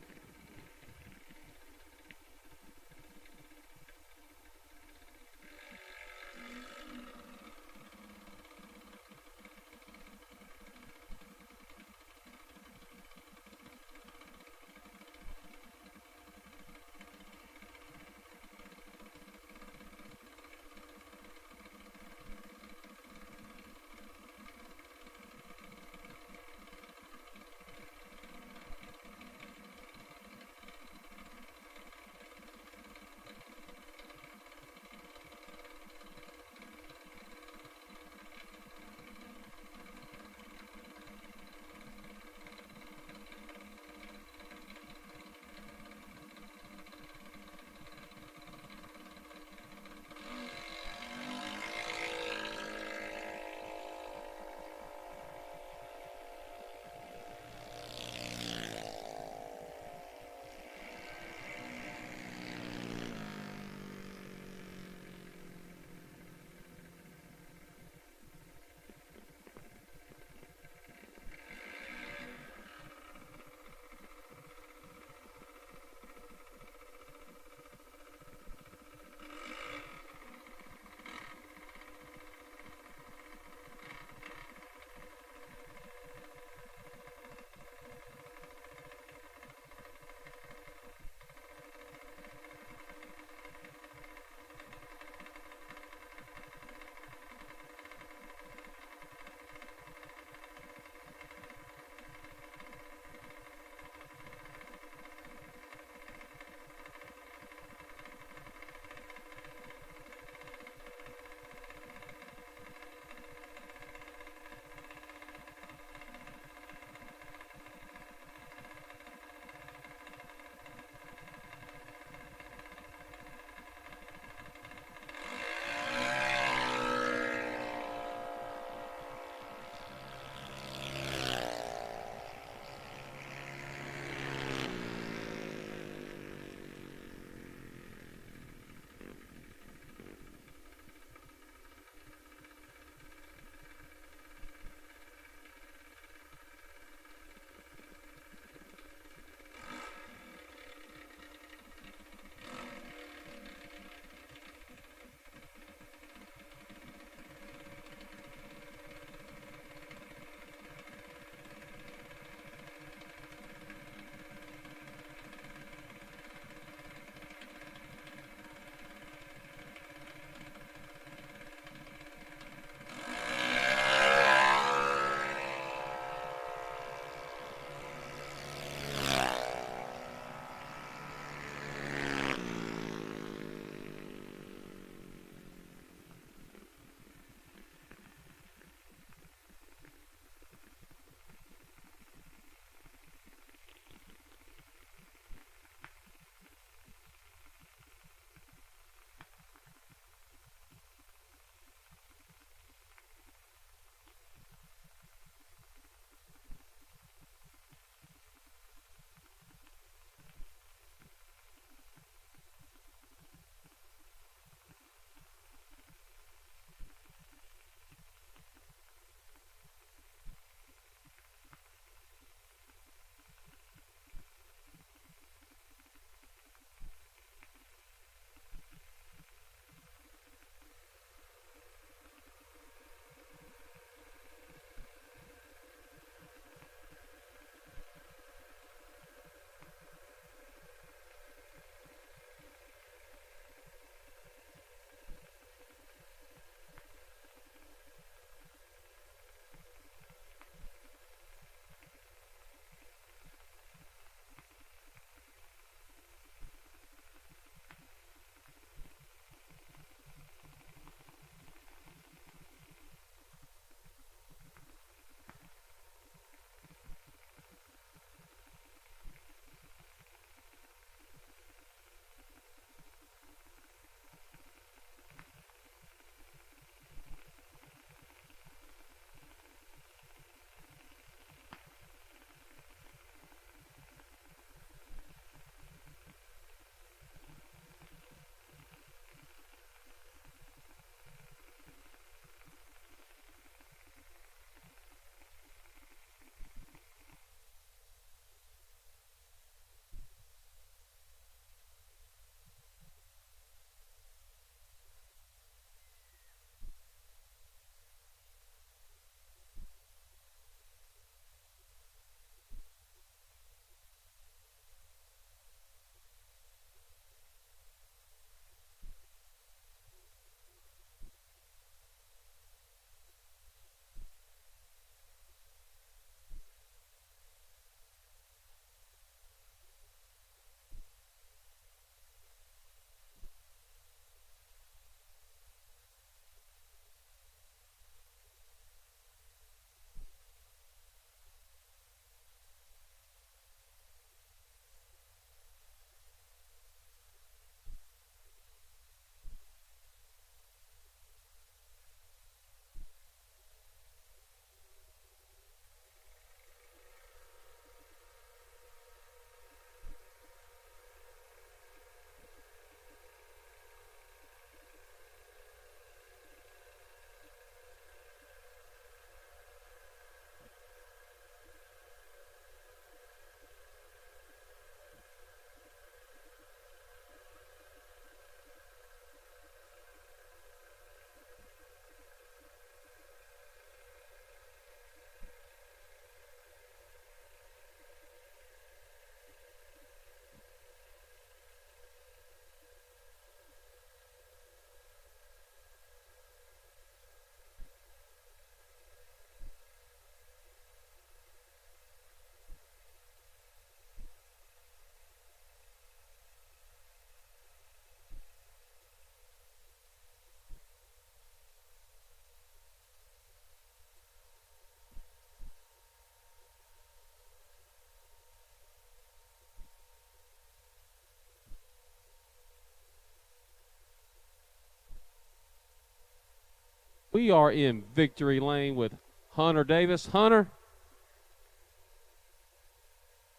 We are in victory lane with Hunter Davis. Hunter,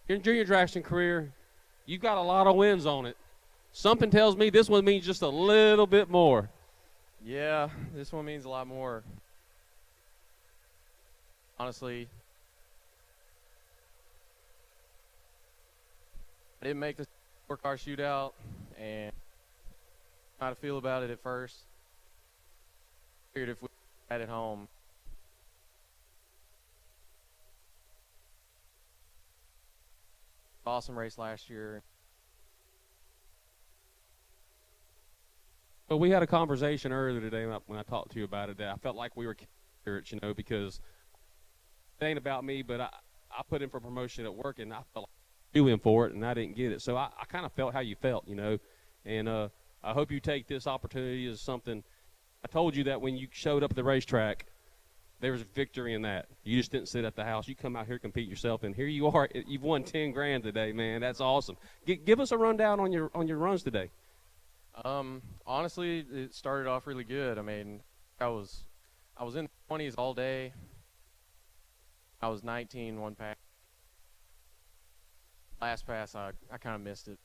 your junior dragster career, you've got a lot of wins on it. Something tells me this one means just a little bit more. Yeah, this one means a lot more. Honestly, I didn't make the 4-car shootout, and how to feel about it at first. Figured if we had it home, awesome race last year. Well, we had a conversation earlier today when I talked to you about it that I felt like we were carrots, because it ain't about me, but I put in for promotion at work, and I felt like doing for it, and I didn't get it. So I kind of felt how you felt, and I hope you take this opportunity as something. I told you that when you showed up at the racetrack, there was a victory in that. You just didn't sit at the house. You come out here, compete yourself, and here you are. You've won 10 grand today, man. That's awesome. Give us a rundown on your runs today. Honestly, it started off really good. I mean, I was in the 20s all day. I was 19 one pass. Last pass, I kind of missed it.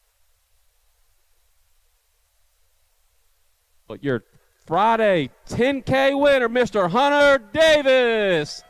But your Friday 10K winner, Mr. Hunter Davis.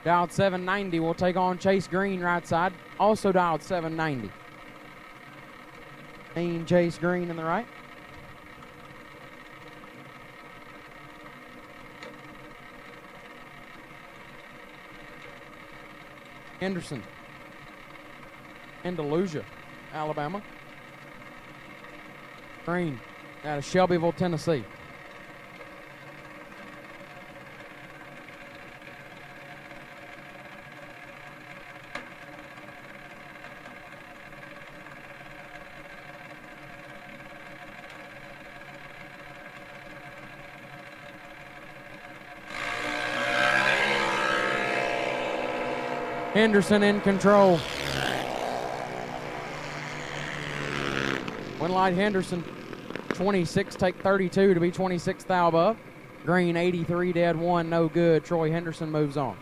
Dialed 790 will take on Chase Green right side. Also dialed 790. And Chase Green in the right. Henderson, Andalusia, Alabama. Green out of Shelbyville, Tennessee. Henderson in control. Winlight Henderson, 26, take 32 to be 26th thou above. Green, 83, dead 1, no good. Troy Henderson moves on.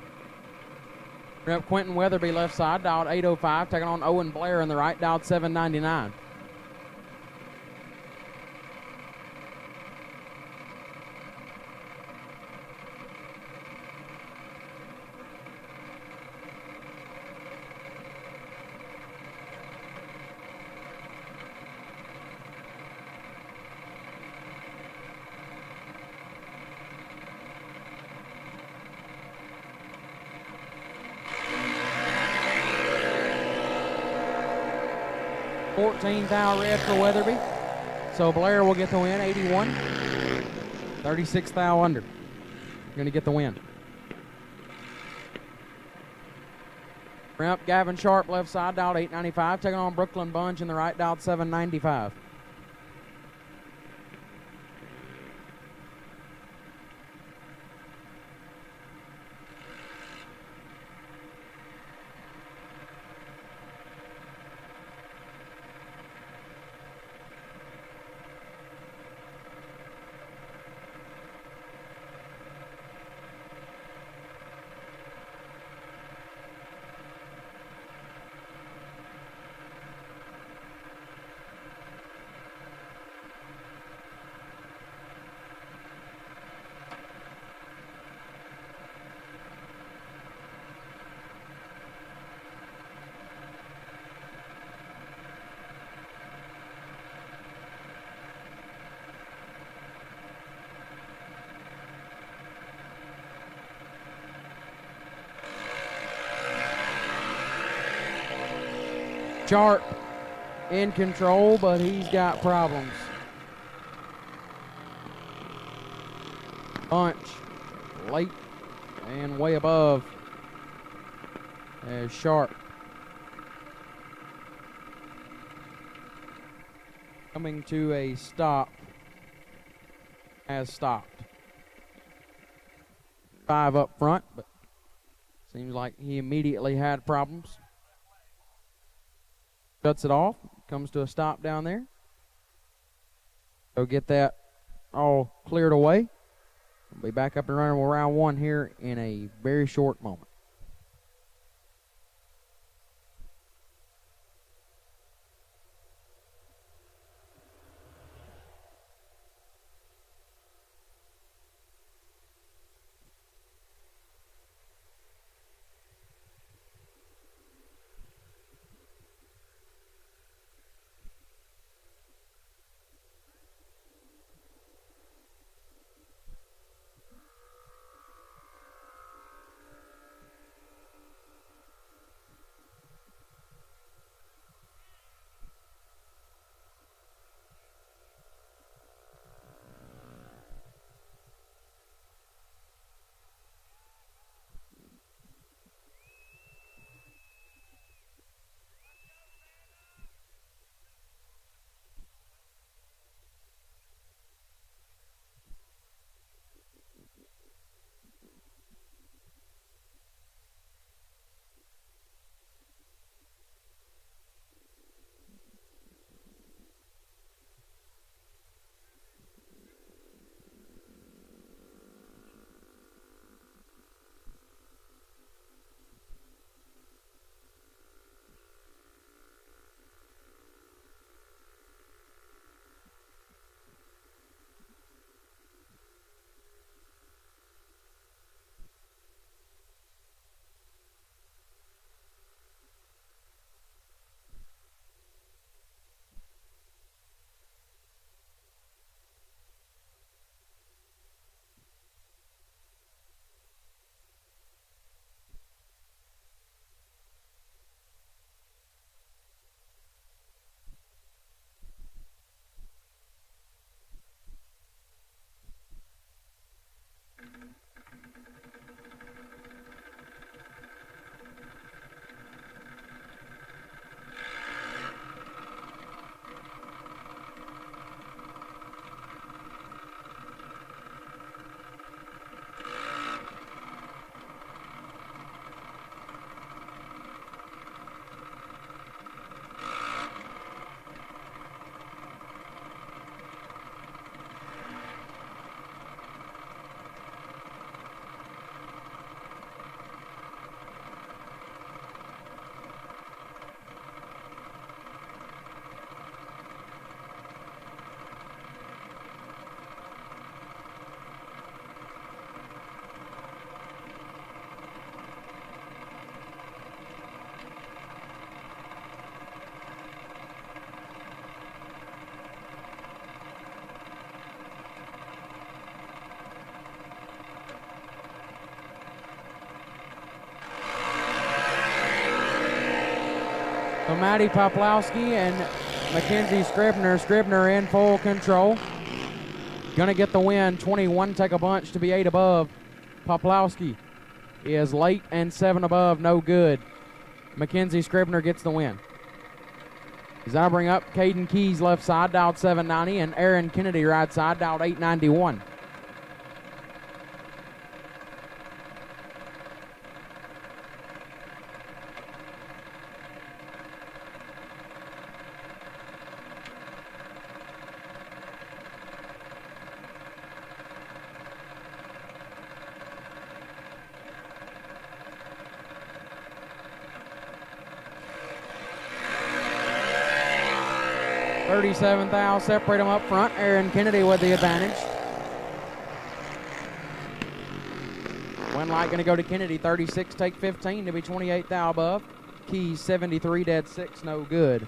Rep Quentin Weatherby left side, dialed 805, taking on Owen Blair in the right, dialed 799. $14,000 red for Weatherby. So Blair will get the win, 81. 36,000 under. Going to get the win. Ramp Gavin Sharp left side, dialed 895. Taking on Brooklyn Bunch in the right, dialed 795. Sharp in control, but he's got problems. Bunch late and way above as Sharp coming to a stop has stopped. 5 up front, but seems like he immediately had problems. Cuts it off, comes to a stop down there. So get that all cleared away. We'll be back up and running with round 1 here in a very short moment. Maddie Poplowski and Mackenzie Scribner. Scribner in full control. Gonna get the win. 21 take a bunch to be 8 above. Poplowski is late and 7 above, no good. Mackenzie Scribner gets the win. As I bring up Caden Keys left side, dialed 790, and Aaron Kennedy right side, dialed 891. $37 thou, separate them up front. Aaron Kennedy with the advantage. Win light going to go to Kennedy. 36 take 15 to be 28 thou above. Keys 73 dead 6, no good.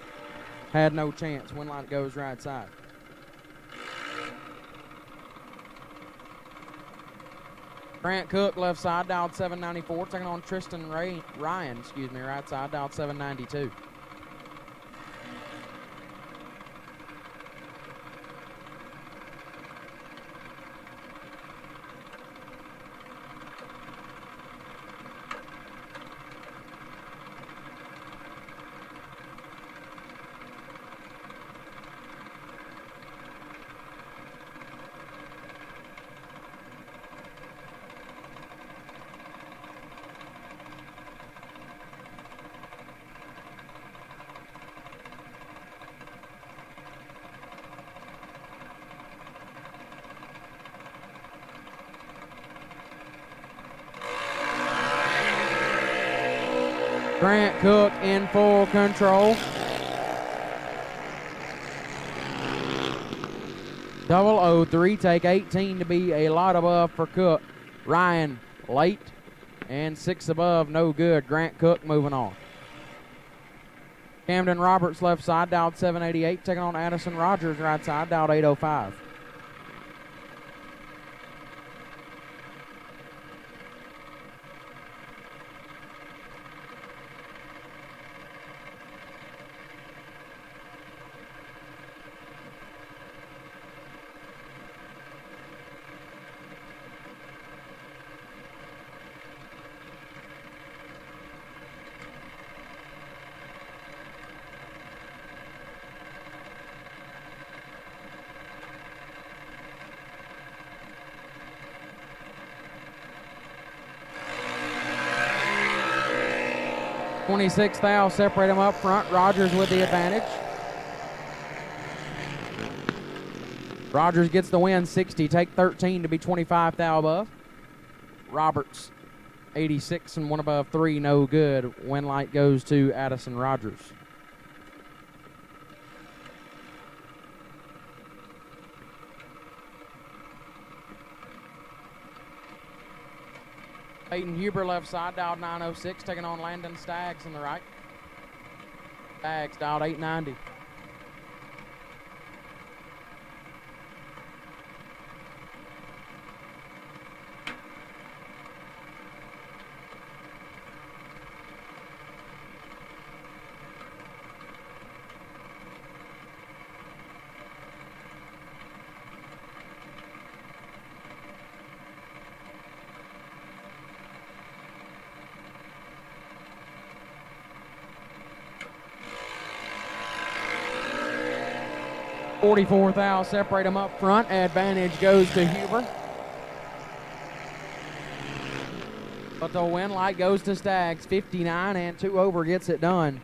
Had no chance. Win light goes right side. Grant Cook left side, dialed 794, taking on Tristan Ryan, right side, dialed 792. Grant Cook in full control. Double 03, take 18 to be a lot above for Cook. Ryan late and 6 above, no good. Grant Cook moving on. Camden Roberts left side, dialed 788, taking on Addison Rogers right side, dialed 805. $26 thou, separate them up front. Rogers with the advantage. Rogers gets the win, 60, take 13 to be 25 thou above. Roberts, 86 and 1 above 3, no good. Win light goes to Addison Rogers. Peyton Huber left side, dialed 906, taking on Landon Staggs on the right. Staggs dialed 890. $44 thou, separate them up front. Advantage goes to Huber. But the win light goes to Staggs. 59 and 2 over gets it done.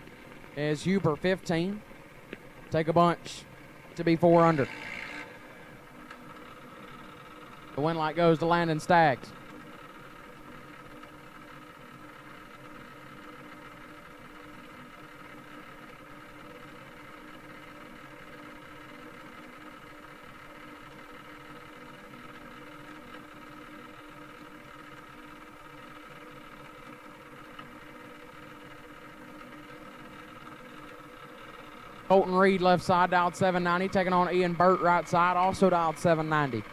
As Huber 15. Take a bunch to be 4 under. The win light goes to Landon Staggs. Colton Reed left side, dialed 790, taking on Ian Burt right side, also dialed 790.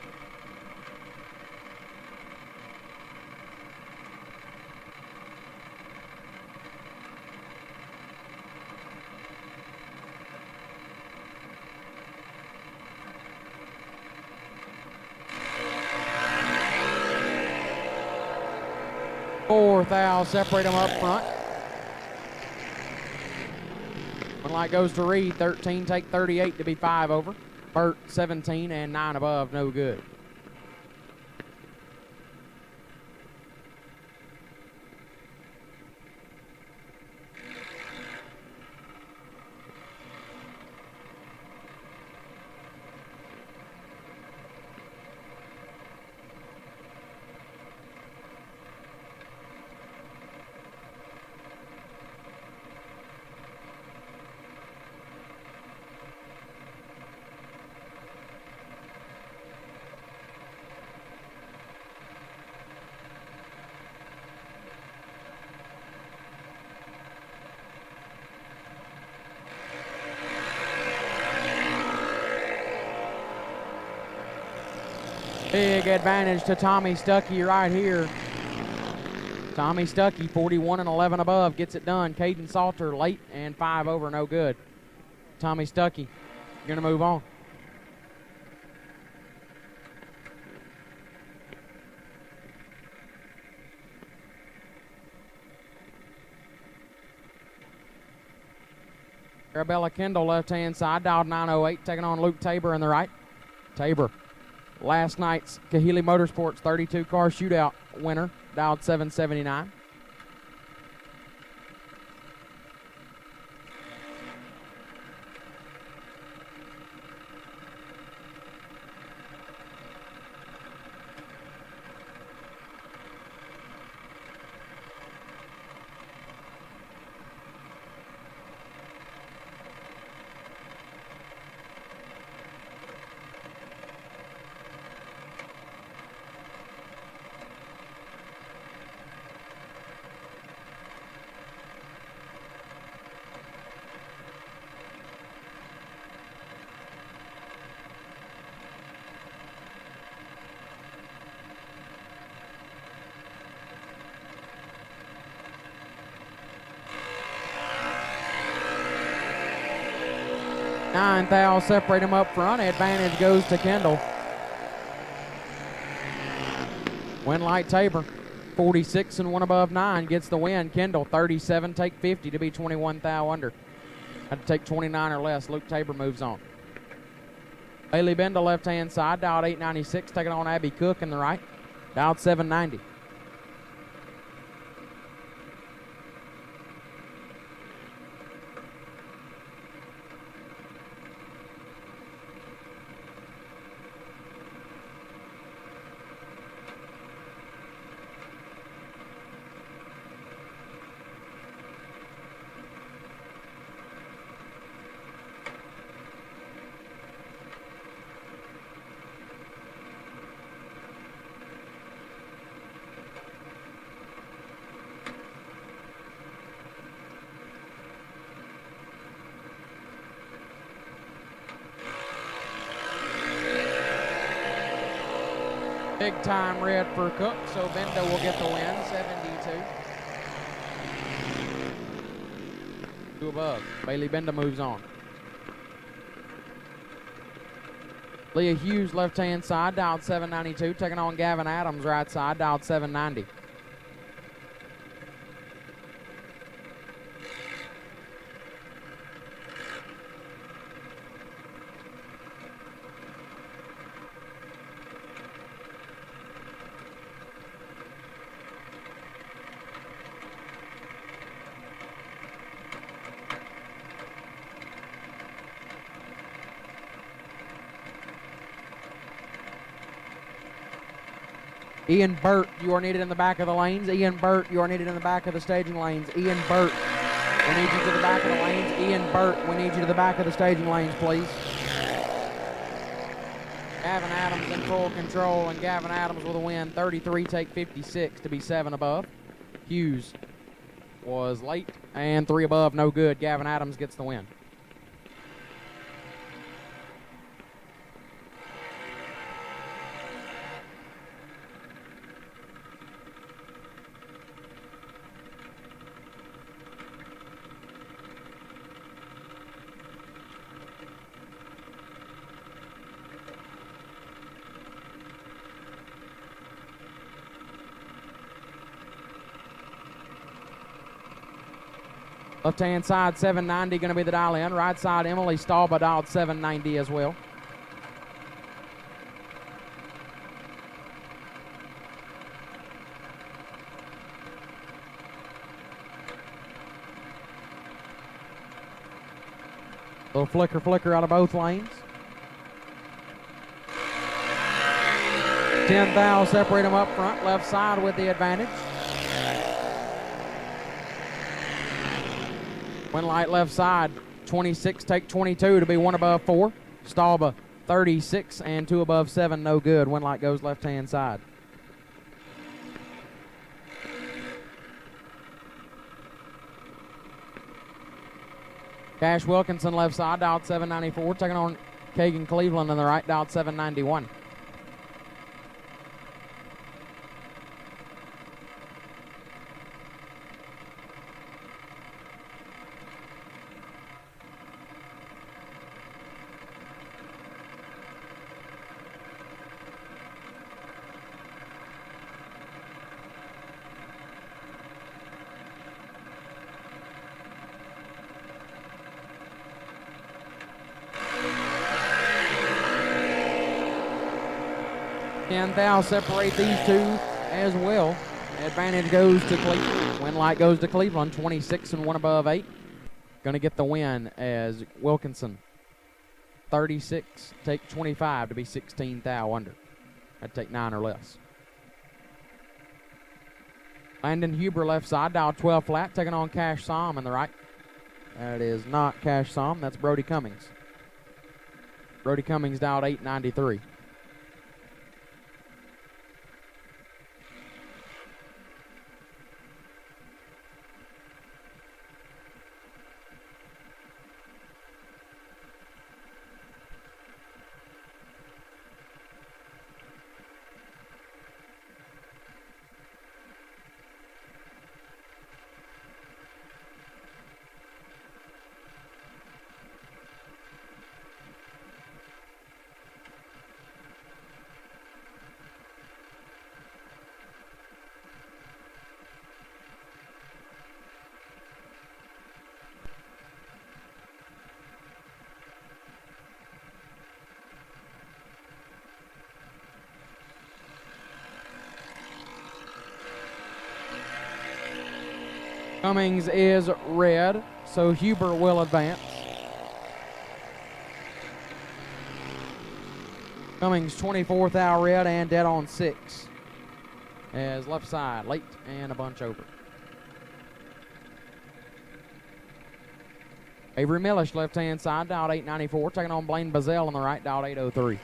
4 thou separate them up front. One light goes to Reed. 13 take 38 to be 5 over. Burt 17 and 9 above, no good. Big advantage to Tommy Stuckey right here. Tommy Stuckey, 41 and 11 above, gets it done. Caden Salter late and 5 over, no good. Tommy Stuckey, gonna move on. Arabella Kendall, left-hand side, dialed 908, taking on Luke Tabor in the right. Tabor, last night's Kahili Motorsports 32-car shootout winner, dialed 779. Nine thou separate them up front. Advantage goes to Kendall. Winlight Tabor, 46 and 1 above 9, gets the win. Kendall, 37, take 50 to be 21 thou under. Had to take 29 or less. Luke Tabor moves on. Bailey Bendel, left-hand side, dialed 896, taking on Abby Cook in the right, dialed 790. Big time red for Cook, so Bendo will get the win, 72. 2 above. Bailey Bendo moves on. Leah Hughes, left-hand side, dialed 792, taking on Gavin Adams, right side, dialed 790. Ian Burt, you are needed in the back of the lanes. Ian Burt, you are needed in the back of the staging lanes. Ian Burt, we need you to the back of the lanes. Ian Burt, we need you to the back of the staging lanes, please. Gavin Adams in full control, and Gavin Adams with a win. 33, take 56 to be 7 above. Hughes was late, and 3 above, no good. Gavin Adams gets the win. Left-hand side, 790 going to be the dial in. Right side, Emily Stahlba dialed 790 as well. Little flicker out of both lanes. 10 thou separate them up front. Left side with the advantage. Win light left side, 26, take 22 to be 1 above 4. Stahlba, 36 and 2 above 7, no good. Win light goes left-hand side. Cash Wilkinson left side, dialed 794, taking on Kagan Cleveland on the right, dialed 791. And thou separate these two as well. Advantage goes to Cleveland. Win light goes to Cleveland, 26 and 1 above 8. Going to get the win as Wilkinson, 36, take 25 to be 16 thou under. I'd take 9 or less. Landon Huber left side, dial 12 flat, taking on Cash Som in the right. That is not Cash Som, that's Brody Cummings. Brody Cummings dialed 893. Cummings is red, so Huber will advance. Cummings 24th thou red and dead on 6. As left side, late and a bunch over. Avery Millish left-hand side, dialed 894, taking on Blaine Bazell on the right, dialed 803.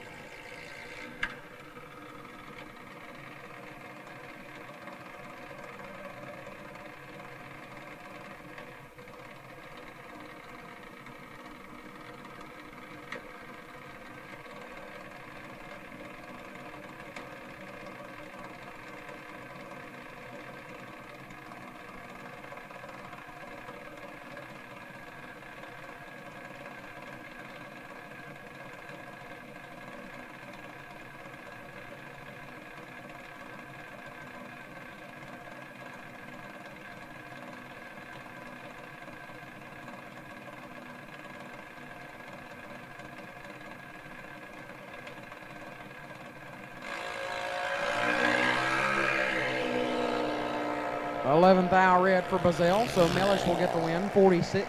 Eleventh thou red for Bazell, so Millish will get the win, 46.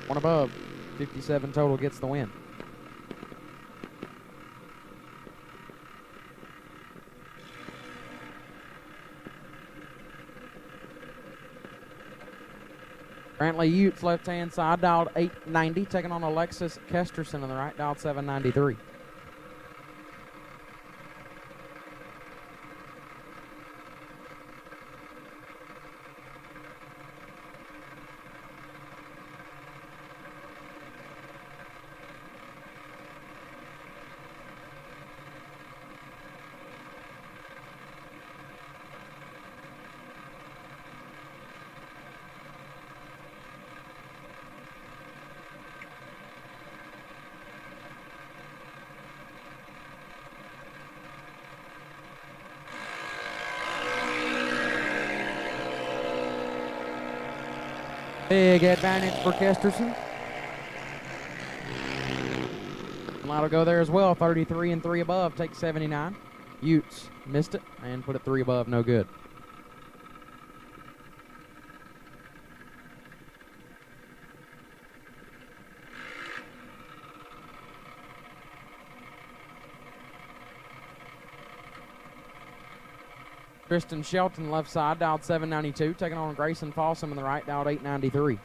1 above, 57 total gets the win. Brantley Utes left-hand side, dialed 890, taking on Alexis Kesterson on the right, dialed 793. Big advantage for Kesterson. That'll go there as well. 33 and 3 above, take 79. Utes missed it and put it 3 above, no good. Tristan Shelton, left side, dialed 792, taking on Grayson Fossum in the right, dialed 893.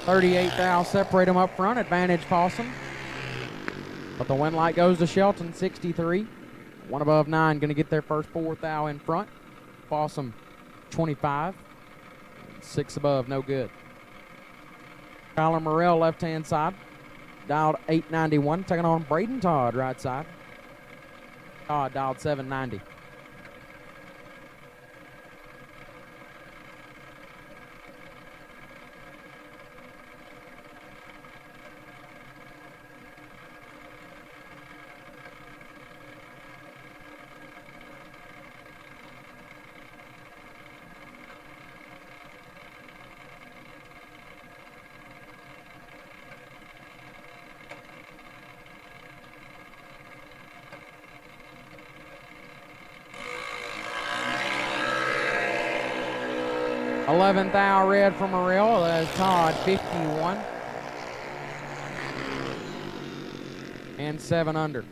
.38 thou separate them up front. Advantage Possum. But the win light goes to Shelton, 63. 1 above 9, going to get their first 4 thou in front. Possum, 25. 6 above, no good. Kyler Morrell, left-hand side. Dialed 891, taking on Braden Todd, right side. Todd dialed 790. $11 thou red for Morrell as Todd 51 and 7 under.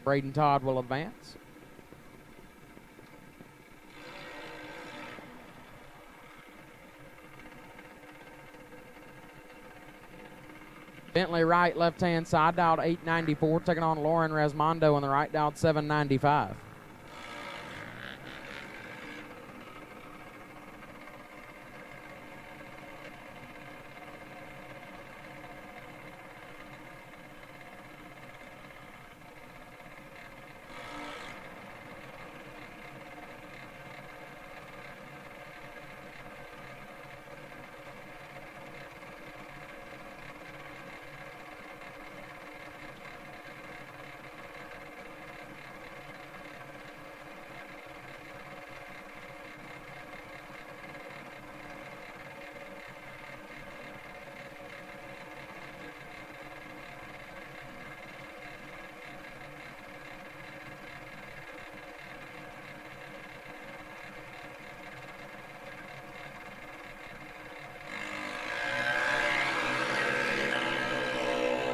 Braden Todd will advance. Bentley Wright, left-hand side, dialed 894, taking on Lauren Resmondo on the right, dialed 795.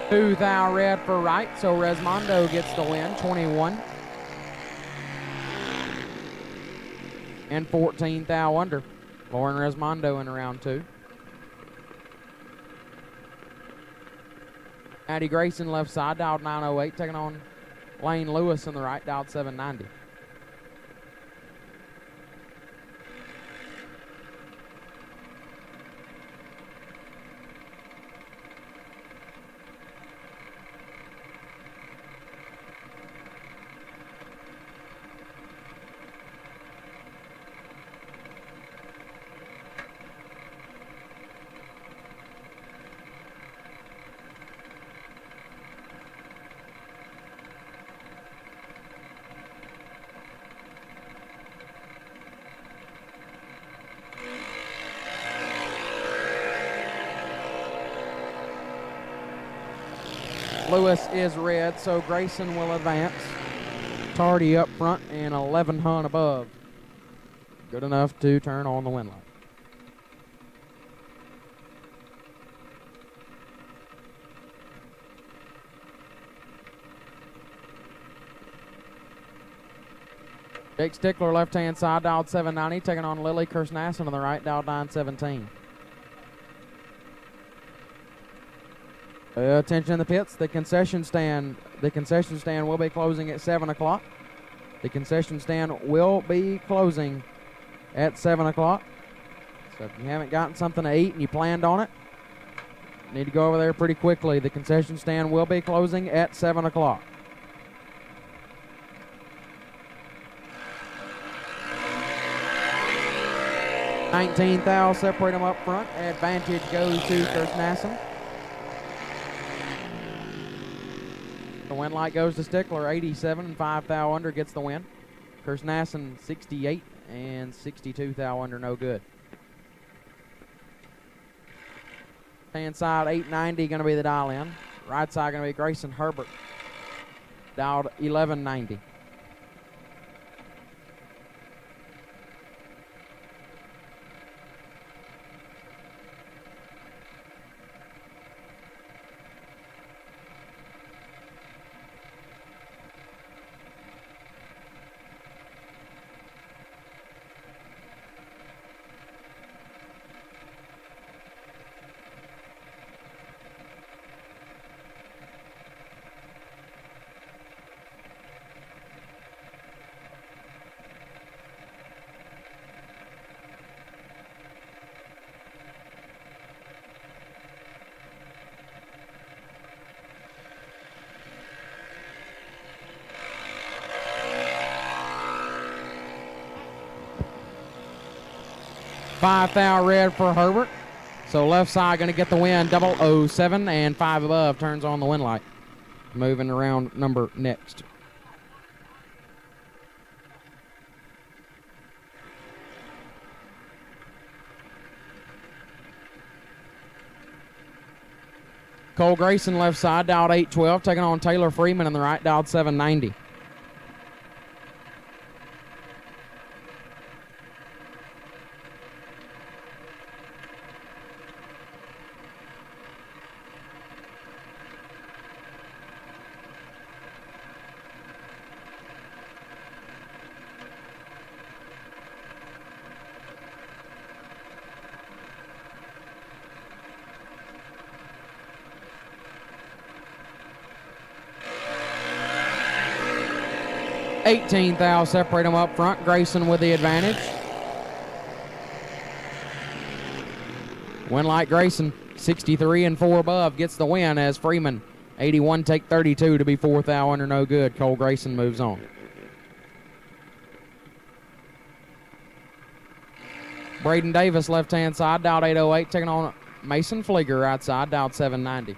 $2 thou red for Wright, so Resmondo gets the win, 21. And 14 thou under. Lauren Resmondo in round 2. Addie Grayson, left side, dialed 908, taking on Lane Lewis in the right, dialed 790. Lewis is red, so Grayson will advance. Tardy up front and 11 hun above. Good enough to turn on the win light. Jake Stickler, left-hand side, dialed 790, taking on Lily Kersnassen on the right, dialed 917. Attention in the pits. The concession stand will be closing at 7 o'clock. The concession stand will be closing at 7 o'clock. So if you haven't gotten something to eat and you planned on it, you need to go over there pretty quickly. The concession stand will be closing at 7 o'clock. $19,000 separate them up front. Advantage goes to Kersnassen. The win light goes to Stickler, 87 and 5,000 under, gets the win. Kersnassen, 68 and 62,000 under, no good. Hand side, 890 going to be the dial in. Right side going to be Grayson Herbert, dialed 1190. $5,000 red for Herbert. So left side going to get the win, 007, and 5 above turns on the win light. Moving around number next. Cole Grayson left side, dialed 812, taking on Taylor Freeman in the right, dialed 790. $18,000 separate them up front. Grayson with the advantage. Win light Grayson, 63 and 4 above, gets the win as Freeman, 81 take 32 to be 4,000 under, no good. Cole Grayson moves on. Braden Davis left-hand side, dialed 808, taking on Mason Flieger right side, dialed 790.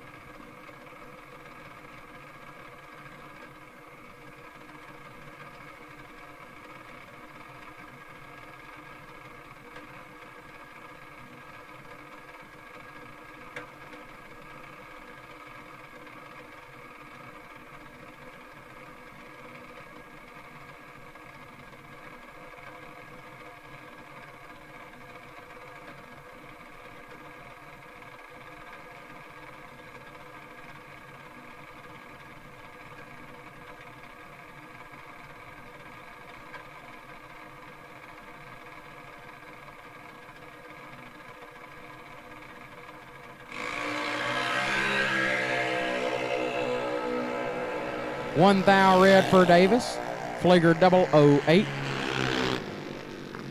$1,000 red for Davis. Flieger 008.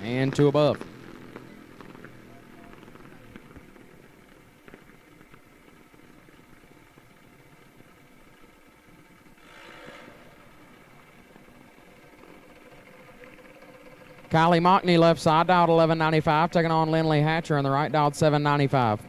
And 2 above. Kylie Mockney left side, dialed 1195, taking on Lindley Hatcher on the right, dialed 795.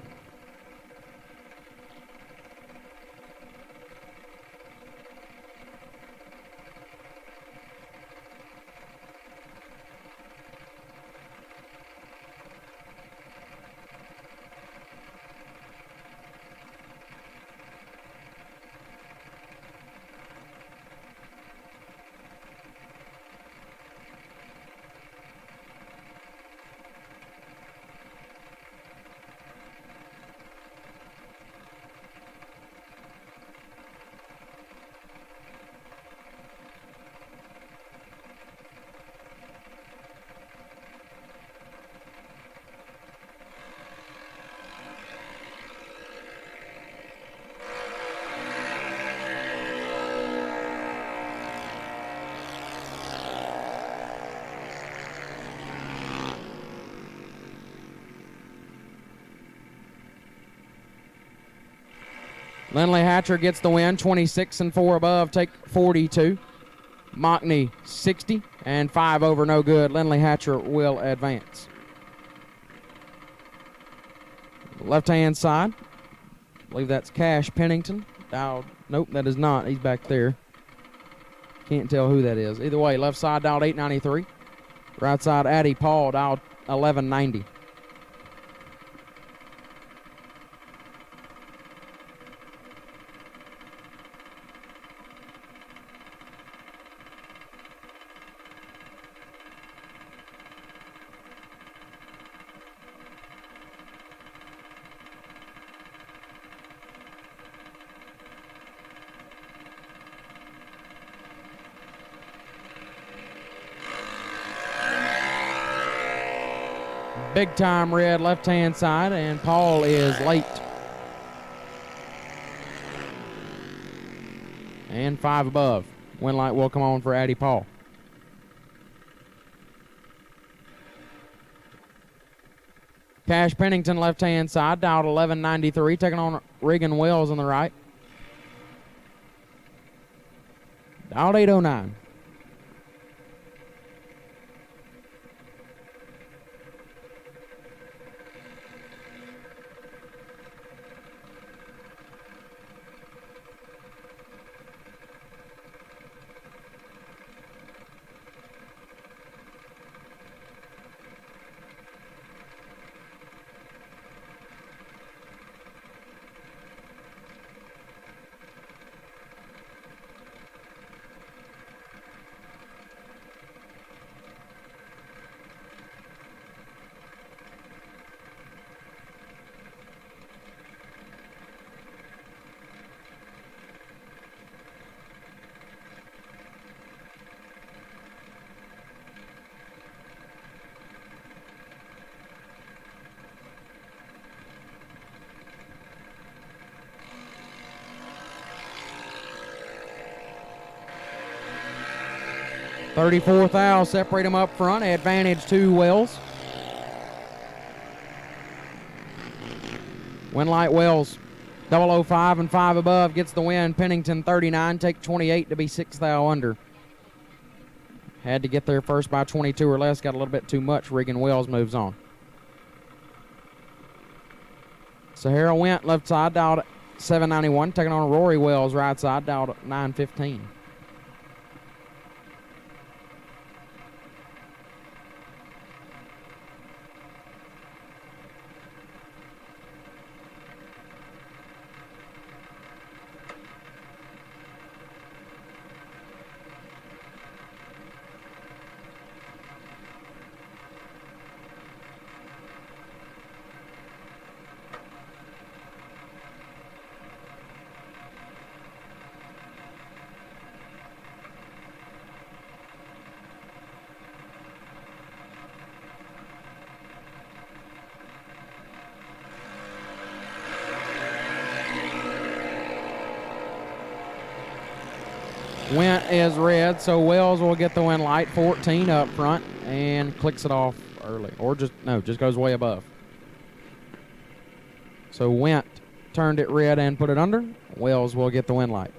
Lindley Hatcher gets the win. 26 and 4 above take 42. Mockney 60 and 5 over, no good. Lindley Hatcher will advance. Left-hand side, I believe that's Cash Pennington. Nope, that is not. He's back there. Can't tell who that is. Either way, left side dialed 893. Right side, Addie Paul dialed 1190. Big time red left-hand side, and Paul is late. And 5 above. Win light will come on for Addie Paul. Cash Pennington left-hand side, dialed 1193, taking on Regan Wells on the right. Dialed 809. .34 thou, separate them up front. Advantage to Wells. Winlight Wells, 005 and 5 above, gets the win. Pennington 39, take 28 to be 6 thou under. Had to get there first by 22 or less, got a little bit too much. Regan Wells moves on. Sahara Went left side, dialed 791, taking on Rory Wells right side, dialed 915. Went is red, so Wells will get the win light. 14 up front and clicks it off early. Or just goes way above. So Went turned it red and put it under. Wells will get the win light.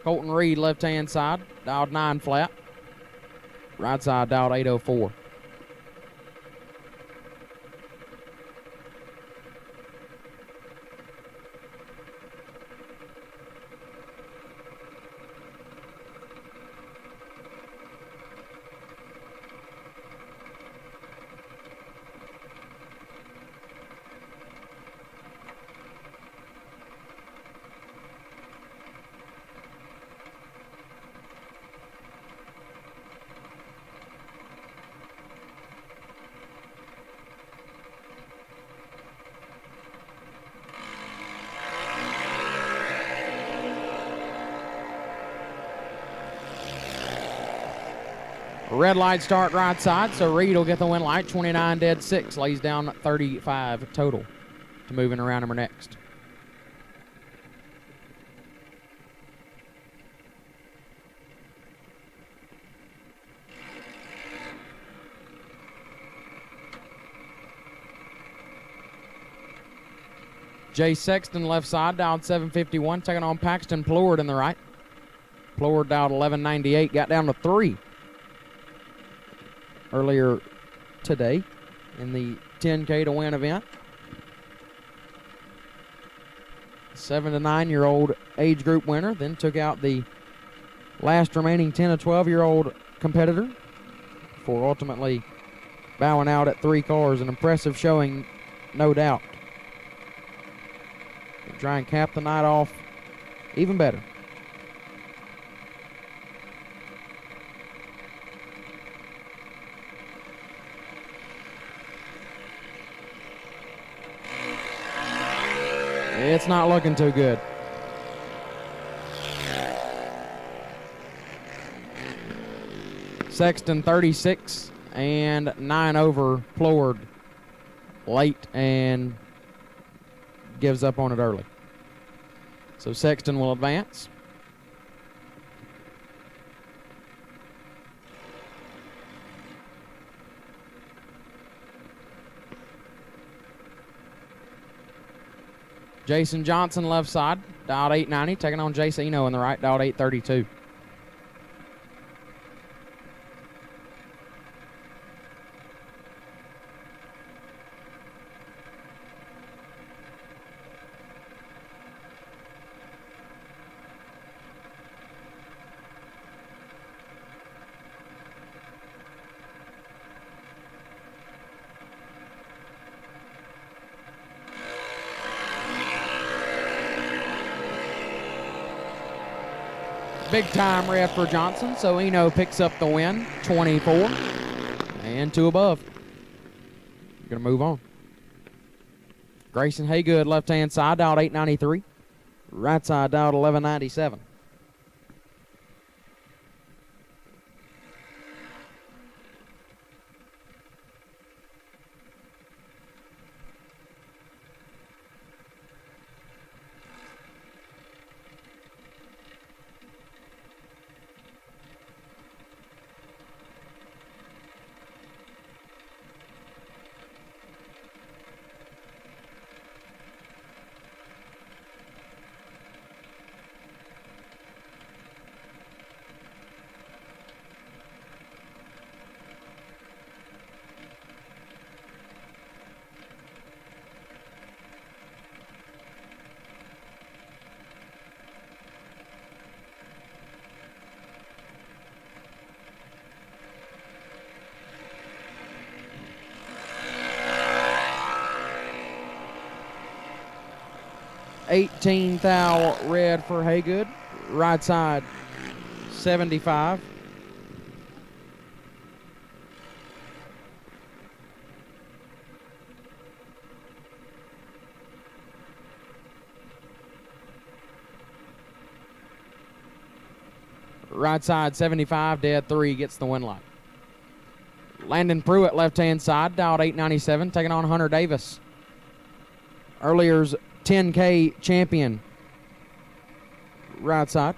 Colton Reed left-hand side, dialed 9 flat. Right side dialed 804. Red light start right side, so Reed will get the win light. 29 dead 6, lays down 35 total to moving around number next. Jay Sexton left side, dialed 751, taking on Paxton Plord in the right. Plord dialed 1198, got down to 3 earlier today in the 10K to win event. 7 to 9-year-old age group winner, then took out the last remaining 10 to 12-year-old competitor before ultimately bowing out at 3 cars. An impressive showing, no doubt. We'll try and cap the night off even better. It's not looking too good. Sexton 36 and 9 over Plord late and gives up on it early. So Sexton will advance. Jason Johnson left side, dialed 890, taking on Jace Eno in the right, dialed 832. Big time ref for Johnson, so Eno picks up the win, 24 and 2 above. Gonna move on. Grayson Haygood left hand side, dialed 893. Right side, dialed 1197. $18 thou red for Haygood. Right side, 75. Right side, 75, dead 3, gets the win light. Landon Pruitt, left-hand side, dialed 897, taking on Hunter Davis. Earlier's 10K champion. Right side.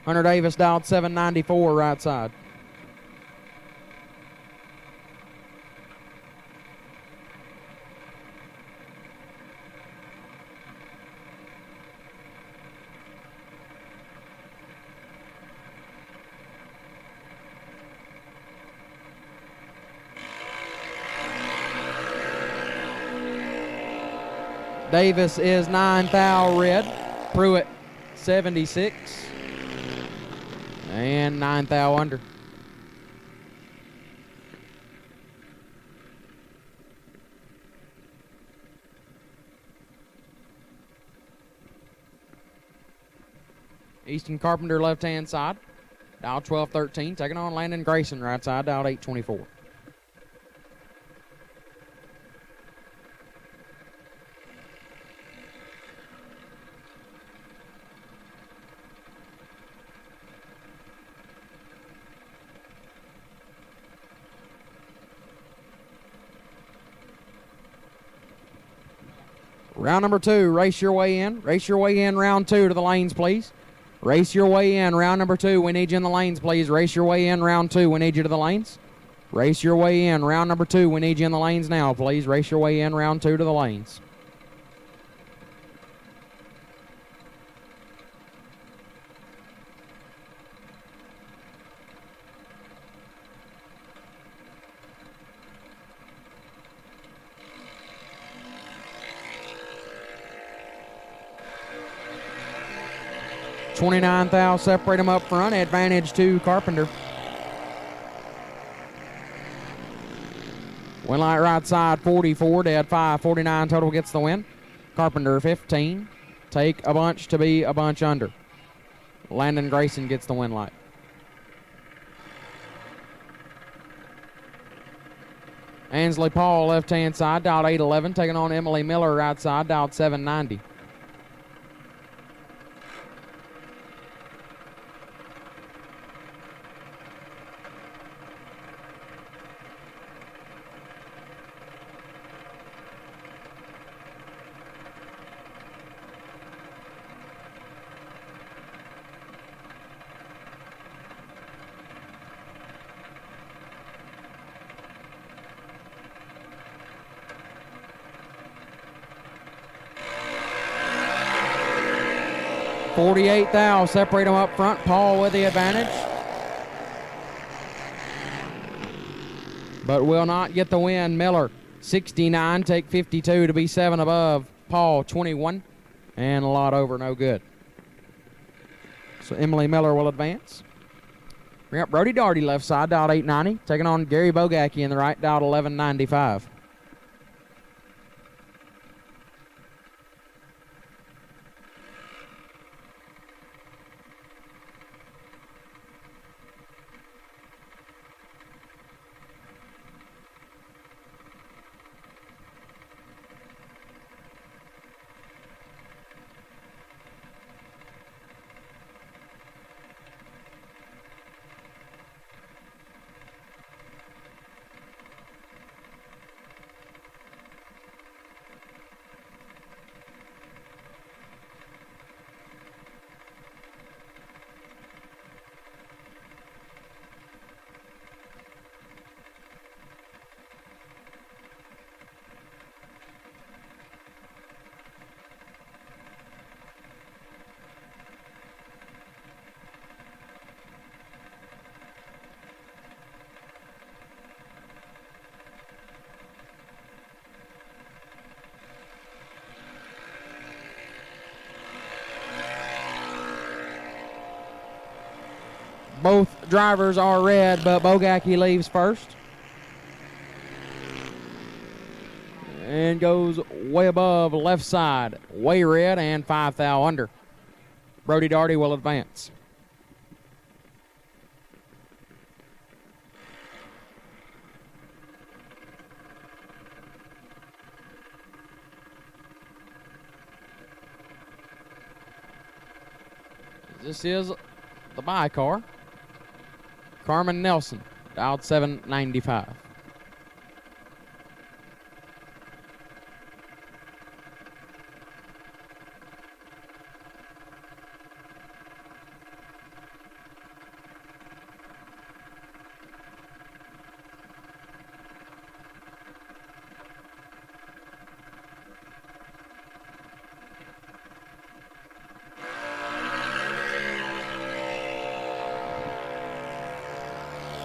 Hunter Davis dialed 794 right side. Davis is 9 thou red. Pruitt 76. And 9 thou under. Easton Carpenter left hand side. Dial 1213. Taking on Landon Grayson right side. Dial 824. Round number 2, race your way in. Race your way in round 2 to the lanes, please. Race your way in round number 2. We need you in the lanes, please. Race your way in round 2. We need you to the lanes. Race your way in round number 2. We need you in the lanes now, please. Race your way in round 2 to the lanes. $29 thou, separate them up front. Advantage to Carpenter. Win light right side 44, dead 5, 49 total gets the win. Carpenter 15. Take a bunch to be a bunch under. Landon Grayson gets the win light. Ansley Paul left hand side, dialed 811, taking on Emily Miller right side, dialed 790. $48 thou, separate them up front. Paul with the advantage, but will not get the win. Miller 69, take 52 to be 7 above. Paul 21, and a lot over, no good. So Emily Miller will advance. Bring up Brody Darty left side, dialed 890, taking on Gary Bogacki in the right, dialed 1195. Both drivers are red, but Bogacki leaves first and goes way above left side, way red, and 5 thou under. Brody Darty will advance. This is the bye car. Carmen Nelson, dialed 795.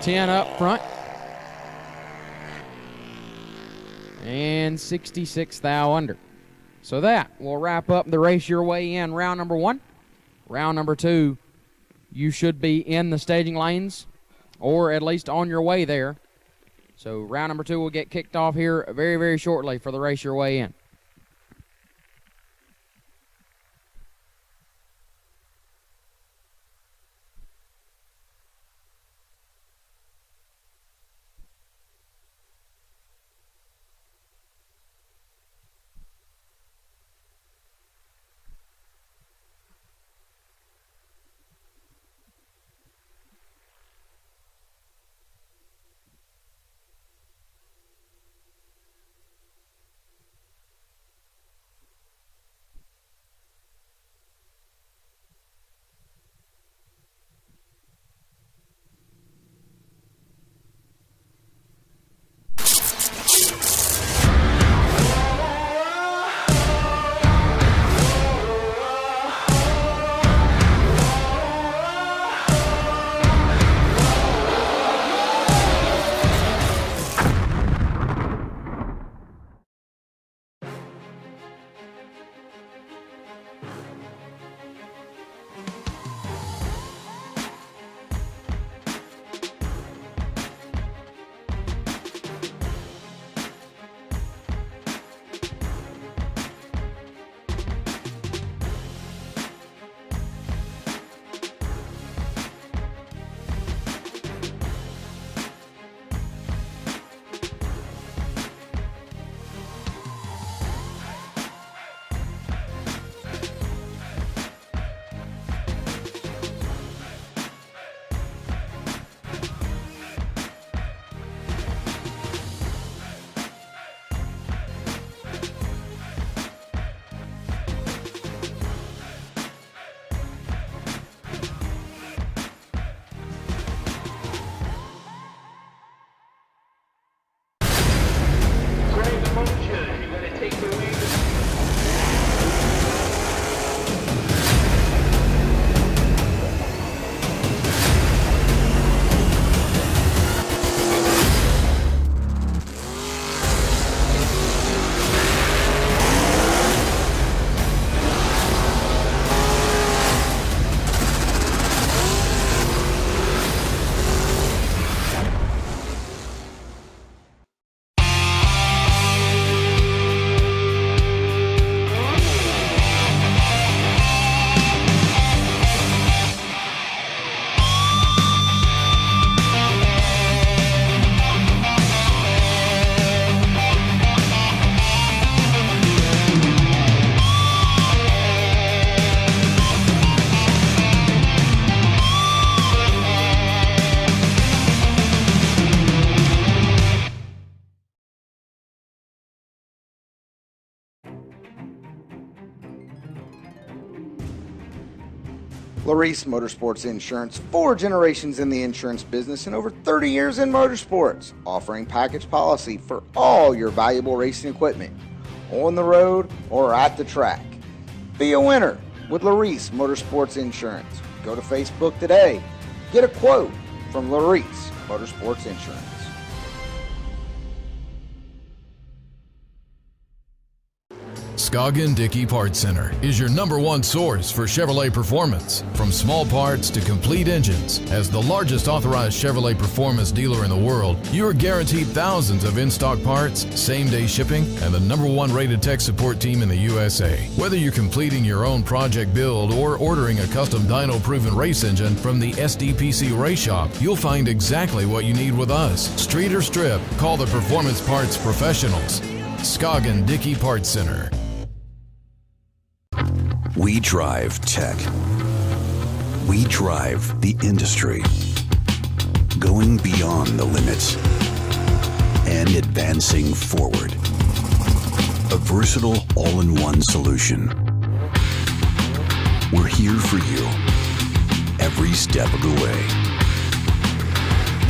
$10 up front. And 66 thou under. So that will wrap up the race your way in round number 1. Round number 2, you should be in the staging lanes or at least on your way there. So round number 2 will get kicked off here very, very shortly for the race your way in. Larice Motorsports Insurance, 4 generations in the insurance business and over 30 years in motorsports, offering package policy for all your valuable racing equipment, on the road or at the track. Be a winner with Larice Motorsports Insurance. Go to Facebook today. Get a quote from Larice Motorsports Insurance. Scoggin Dickey Parts Center is your #1 source for Chevrolet performance. From small parts to complete engines, as the largest authorized Chevrolet performance dealer in the world, you are guaranteed thousands of in-stock parts, same-day shipping, and the #1 rated tech support team in the USA. Whether you're completing your own project build or ordering a custom dyno-proven race engine from the SDPC Race Shop, you'll find exactly what you need with us. Street or strip, call the Performance Parts Professionals. Scoggin Dickey Parts Center. We drive tech. We drive the industry. Going beyond the limits and advancing forward. A versatile all-in-one solution. We're here for you every step of the way.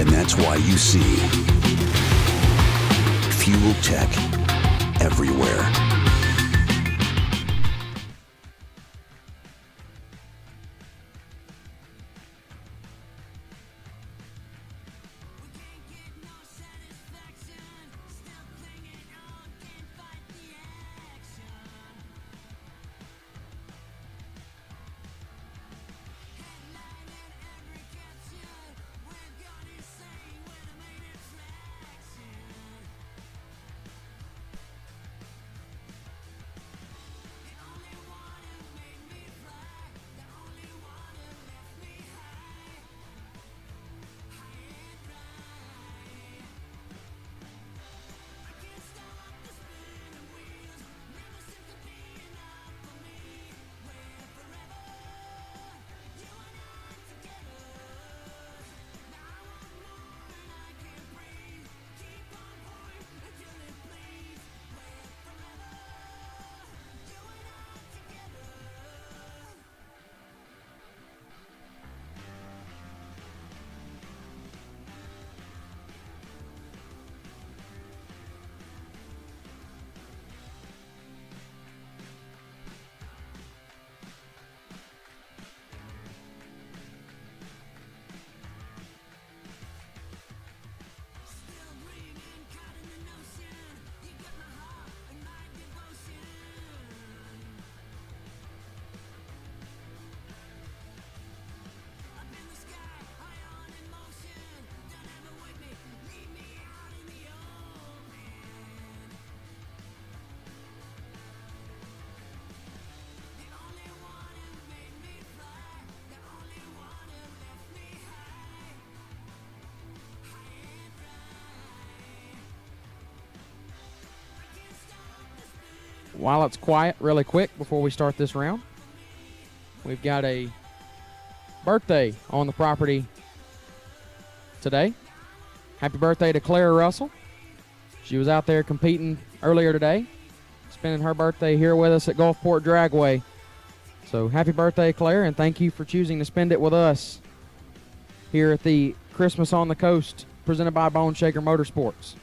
And that's why you see Fuel Tech everywhere. While it's quiet, really quick before we start this round, we've got a birthday on the property today. Happy birthday to Claire Russell. She was out there competing earlier today, spending her birthday here with us at Gulfport Dragway. So happy birthday, Claire, and thank you for choosing to spend it with us here at the Christmas on the Coast, presented by Bone Shaker Motorsports.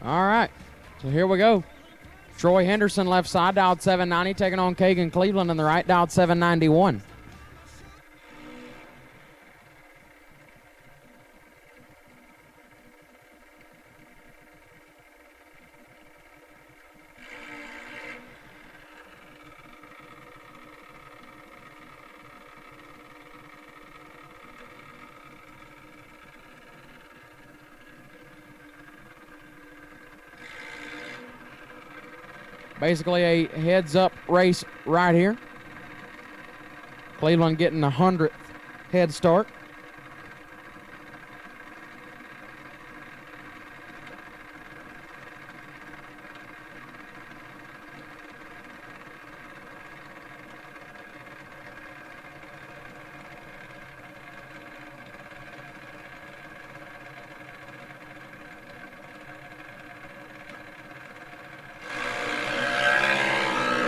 All right, so here we go. Troy Henderson left side, dialed 790, taking on Kagan Cleveland in the right, dialed 791. Basically a heads-up race right here. Cleveland getting a 100th head start.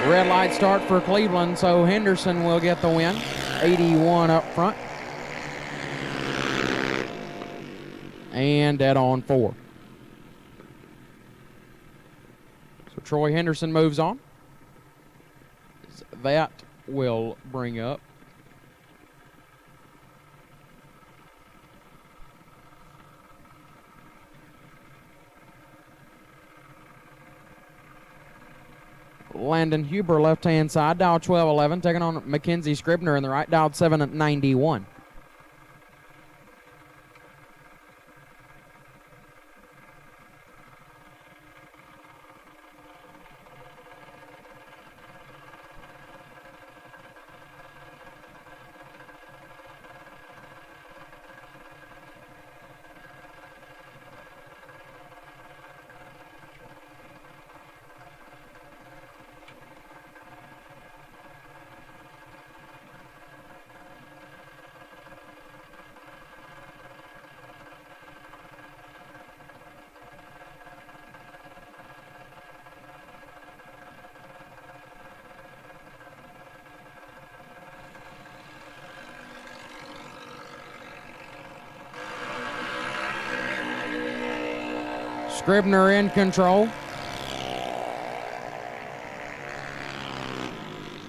Red light start for Cleveland, so Henderson will get the win. 81 up front. And dead on 4. So Troy Henderson moves on. That will bring up Landon Huber, left-hand side, dial 1211, taking on Mackenzie Scribner in the right, dialed 791. Scribner in control.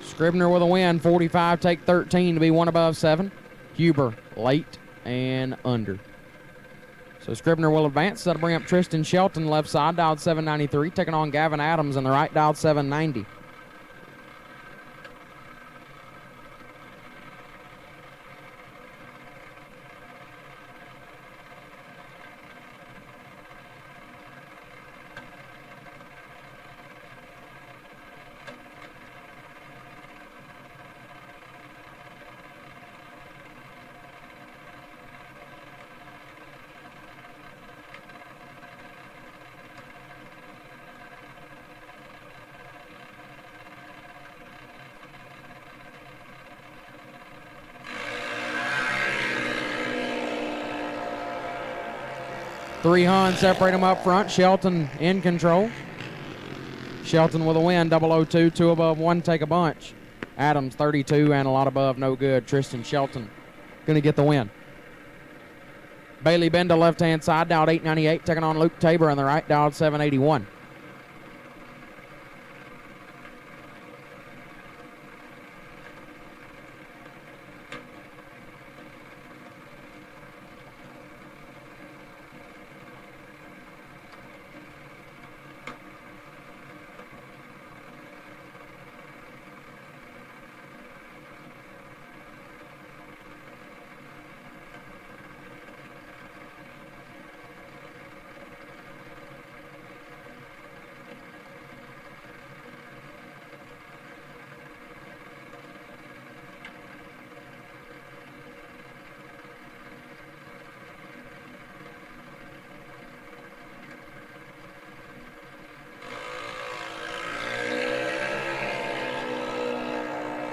Scribner with a win, 45, take 13 to be 1 above 7. Huber late and under. So Scribner will advance. That'll bring up Tristan Shelton, left side, dialed 793, taking on Gavin Adams in the right, dialed 790. Three Hun separate them up front. Shelton in control. Shelton with a win, 002, 2 above, 1 take a bunch. Adams 32 and a lot above, no good. Tristan Shelton going to get the win. Bailey Benda, left-hand side, dialed 898, taking on Luke Tabor on the right, dialed 781.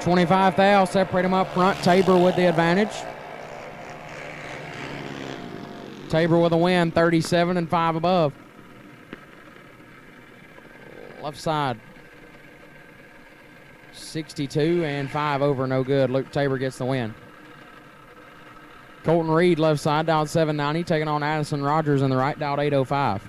.25 thou, separate them up front. Tabor with the advantage. Tabor with a win, 37 and 5 above. Left side, 62 and 5 over, no good. Luke Tabor gets the win. Colton Reed, left side, dialed 790, taking on Addison Rogers in the right, dialed 805.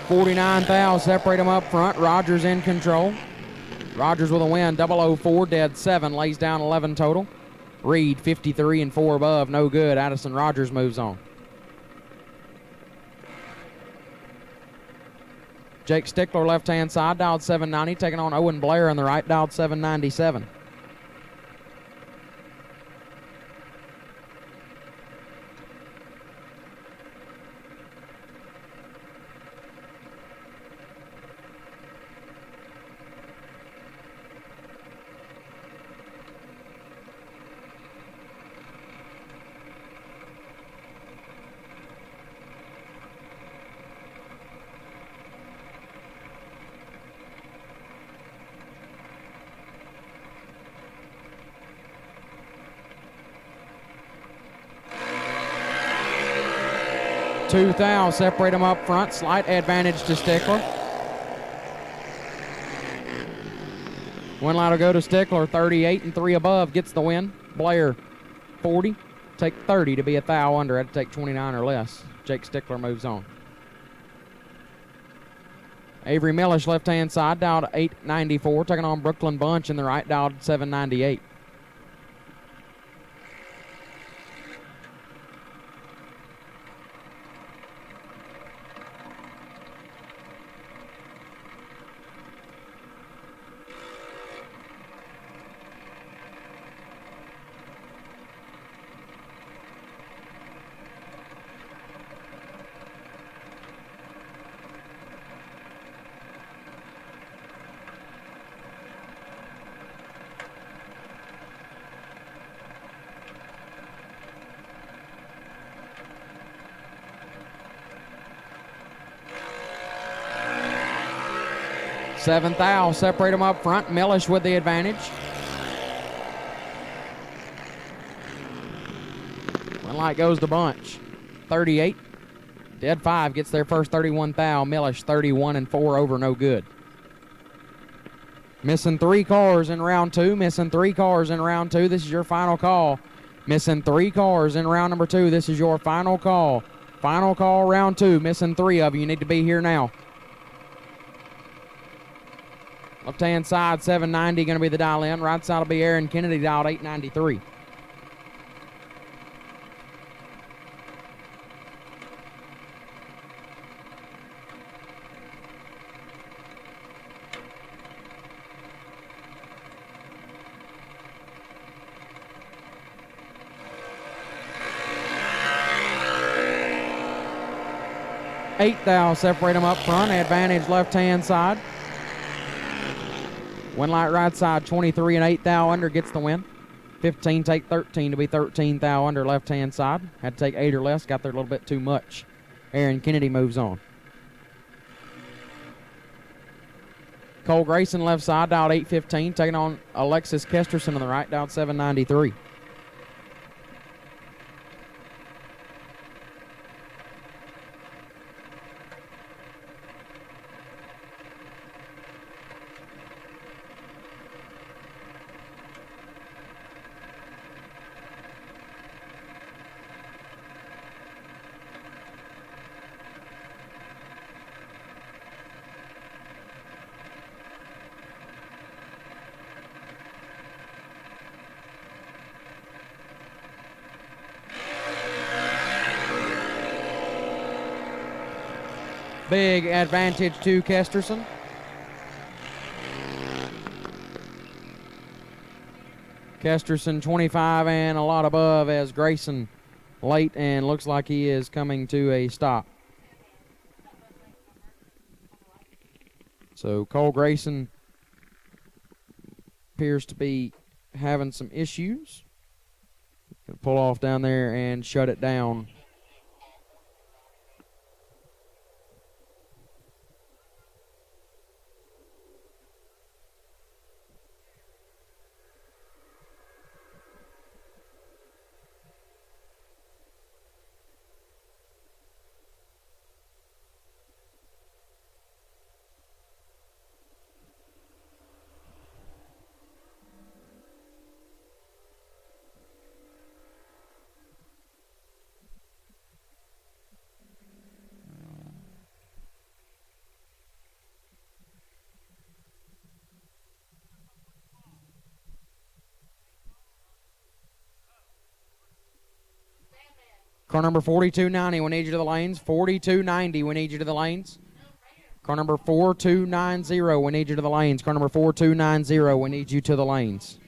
49 thou separate them up front. Rogers in control. Rogers with a win, 004, dead 7, lays down 11 total. Reed, 53 and 4 above, no good. Addison Rogers moves on. Jake Stickler, left-hand side, dialed 790, taking on Owen Blair on the right, dialed 797. Two thou separate them up front. Slight advantage to Stickler. One line will go to Stickler. 38 and 3 above gets the win. Blair, 40. Take 30 to be a thou under. Had to take 29 or less. Jake Stickler moves on. Avery Millish, left-hand side, dialed 894. Taking on Brooklyn Bunch in the right, dialed 798. Seventh thou, separate them up front. Millish with the advantage. One light goes to Bunch. 38. Dead 5 gets their first 31 thou. Millish 31 and 4 over, no good. Missing 3 cars in round 2. Missing 3 cars in round 2. This is your final call. Missing 3 cars in round number 2. This is your final call. Final call, round 2. Missing 3 of you. You need to be here now. Left-hand side, 790 going to be the dial in. Right side will be Aaron Kennedy, dialed 893. Eight thou separate them up front. Advantage left-hand side. One light right side, 23 and 8 thou under gets the win. 15 take 13 to be 13 thou under left-hand side. Had to take 8 or less, got there a little bit too much. Aaron Kennedy moves on. Cole Grayson left side, dialed 815, taking on Alexis Kesterson on the right, dialed 793. Big advantage to Kesterson. Kesterson 25 and a lot above as Grayson late and looks like he is coming to a stop. So Cole Grayson appears to be having some issues. Gonna pull off down there and shut it down. Car number 4290, we need you to the lanes. 4290, we need you to the lanes. Car number 4290, we need you to the lanes. Car number 4290, we need you to the lanes.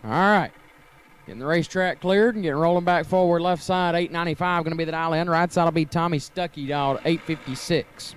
All right. Getting the racetrack cleared and getting rolling back forward. Left side, 895 going to be the dial in. Right side will be Tommy Stuckey, dialed 856.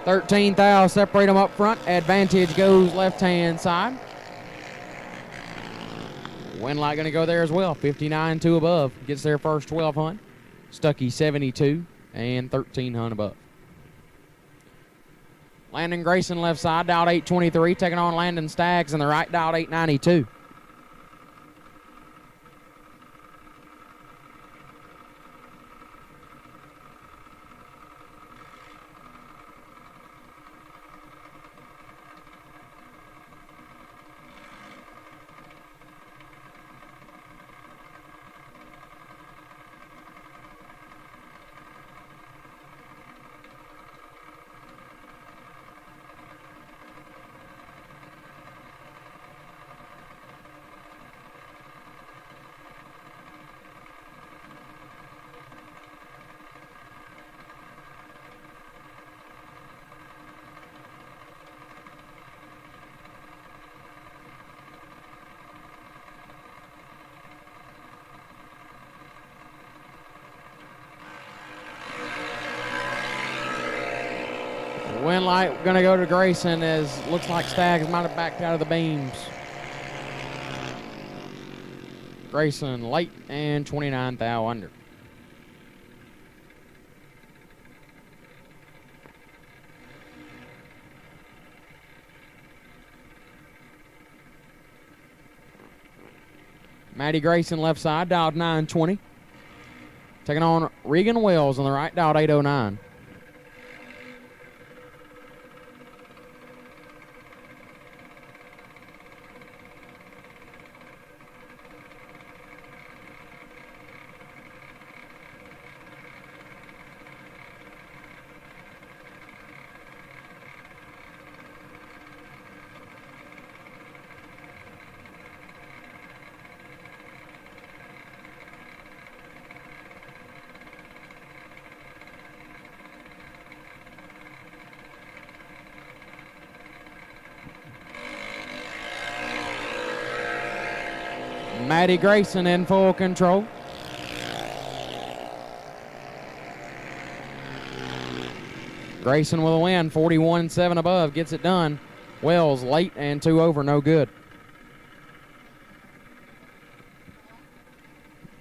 $13,000 separate them up front. Advantage goes left-hand side. Win light going to go there as well. 59 to above. Gets their first 12 hunt. Stuckey 72 and 13 hunt above. Landon Grayson left side, dialed 823. Taking on Landon Staggs in the right, dialed 892. Win light going to go to Grayson as looks like Staggs might have backed out of the beams. Grayson late and 29 thou under. Maddie Grayson left side, dialed 920. Taking on Regan Wells on the right, dialed 809. Maddie Grayson in full control. Grayson with a win, 41-7 above, gets it done. Wells late and 2 over, no good.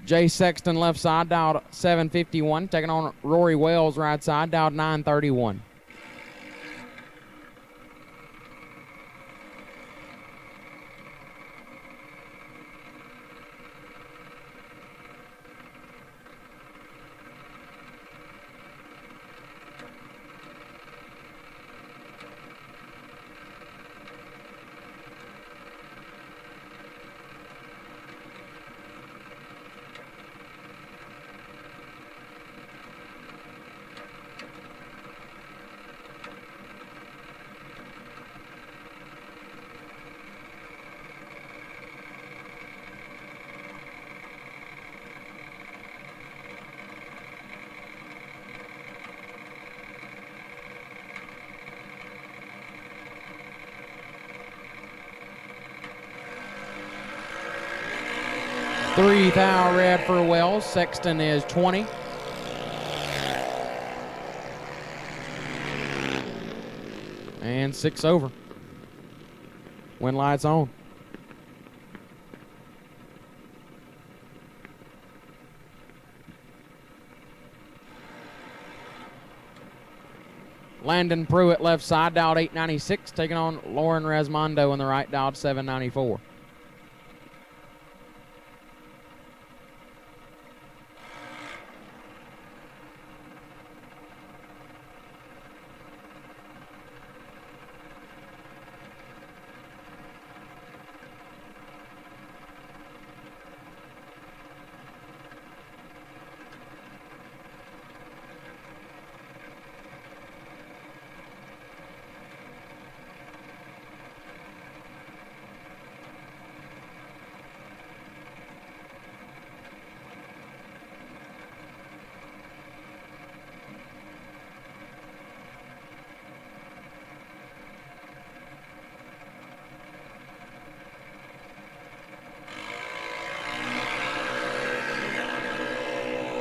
Jay Sexton left side, dialed 751. Taking on Rory Wells right side, dialed 931. 3 thou red for Wells. Sexton is 20. And 6 over. Win lights on. Landon Pruitt left side, dialed 896, taking on Lauren Rasmondo in the right, dialed 794.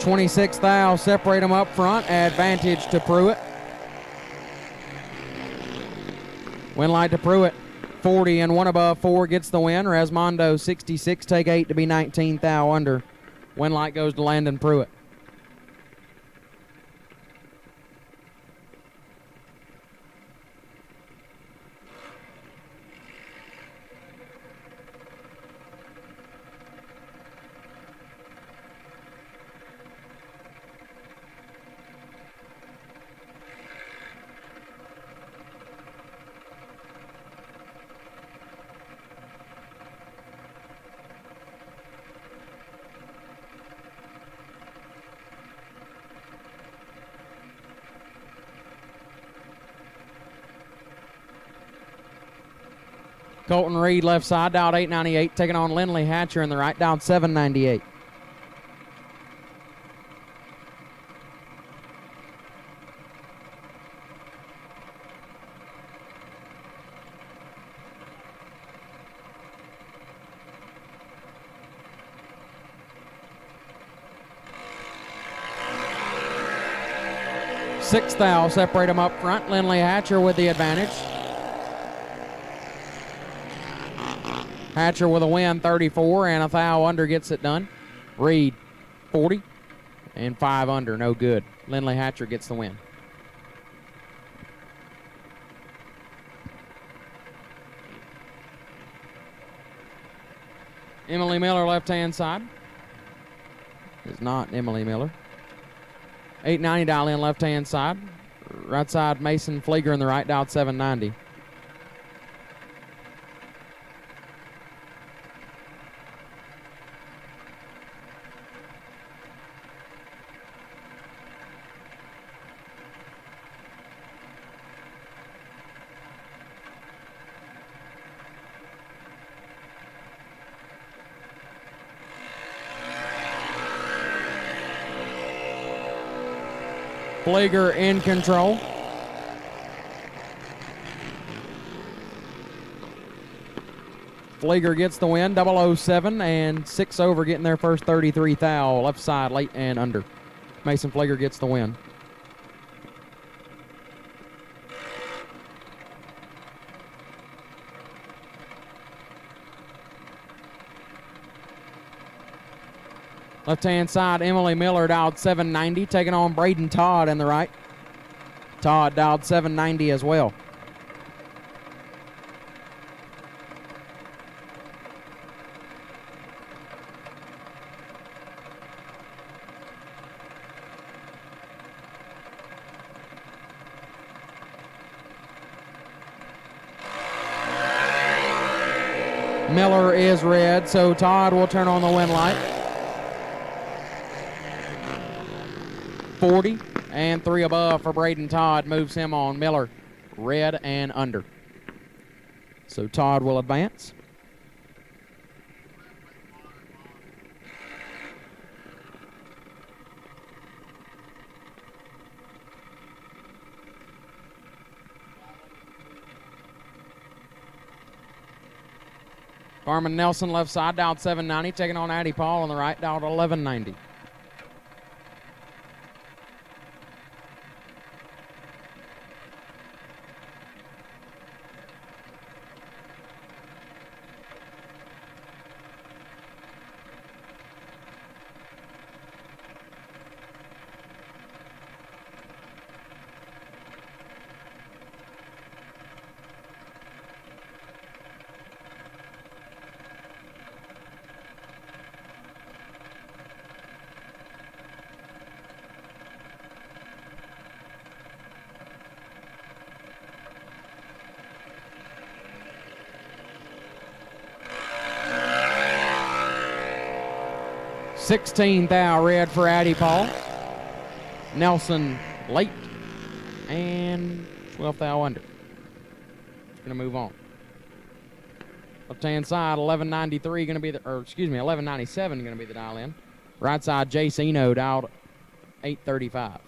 .26 thou, separate them up front, advantage to Pruitt. Win light to Pruitt, 40 and 1 above 4 gets the win. Rasmondo 66, take 8 to be 19 thou under. Win light goes to Landon Pruitt. Colton Reed left side, dialed 898, taking on Lindley Hatcher in the right, dialed 798. Sixth thou, separate them up front. Lindley Hatcher with the advantage. Hatcher with a win, 34, and a thou under gets it done. Reed, 40, and 5 under, no good. Lindley Hatcher gets the win. Emily Miller, left-hand side. Is not Emily Miller. 890 dial in, left-hand side. Right side, Mason Flieger in the right, dialed 790. Flieger in control. Flieger gets the win, 007 and 6 over, getting their first 33 thou. Left side, late and under. Mason Flieger gets the win. Left-hand side, Emily Miller dialed 790, taking on Braden Todd in the right. Todd dialed 790 as well. Miller is red, so Todd will turn on the win light. 40 and 3 above for Braden Todd moves him on. Miller, red and under. So Todd will advance. Carmen Nelson, left side, dialed 790, taking on Addie Paul on the right, dialed 1190. $16 thou red for Addie Paul. Nelson late. And 12 thou under. Gonna move on. Left hand side, 1193 gonna be the, or excuse me, 1197 gonna be the dial in. Right side, Jace Eno dialed 835.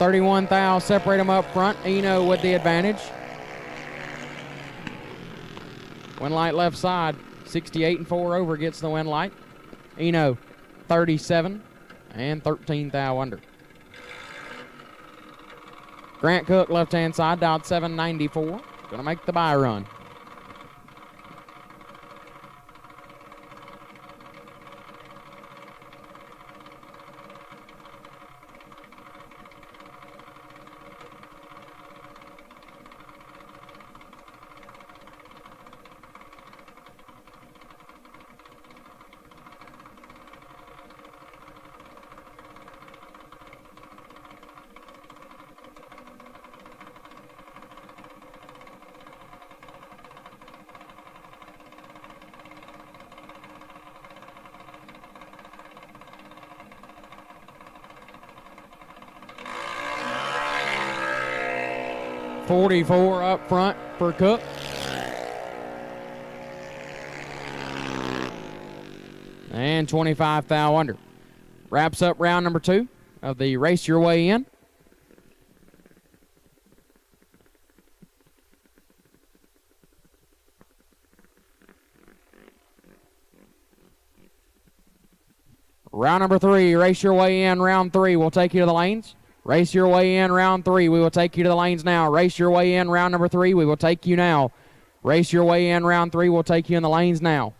$31 thou, separate them up front. Eno with the advantage. Win light left side, 68 and 4 over gets the win light. Eno 37 and 13 thou under. Grant Cook left hand side, dialed 794. Gonna make the buy run. $44 up front for Cook. And 25 thou under. Wraps up round number 2 of the Race Your Way In. Round number 3, Race Your Way In, round 3. We'll take you to the lanes. Race Your Way In, round 3. We will take you to the lanes now. Race Your Way In, round number 3. We will take you now. Race Your Way In, round 3. We'll take you in the lanes now.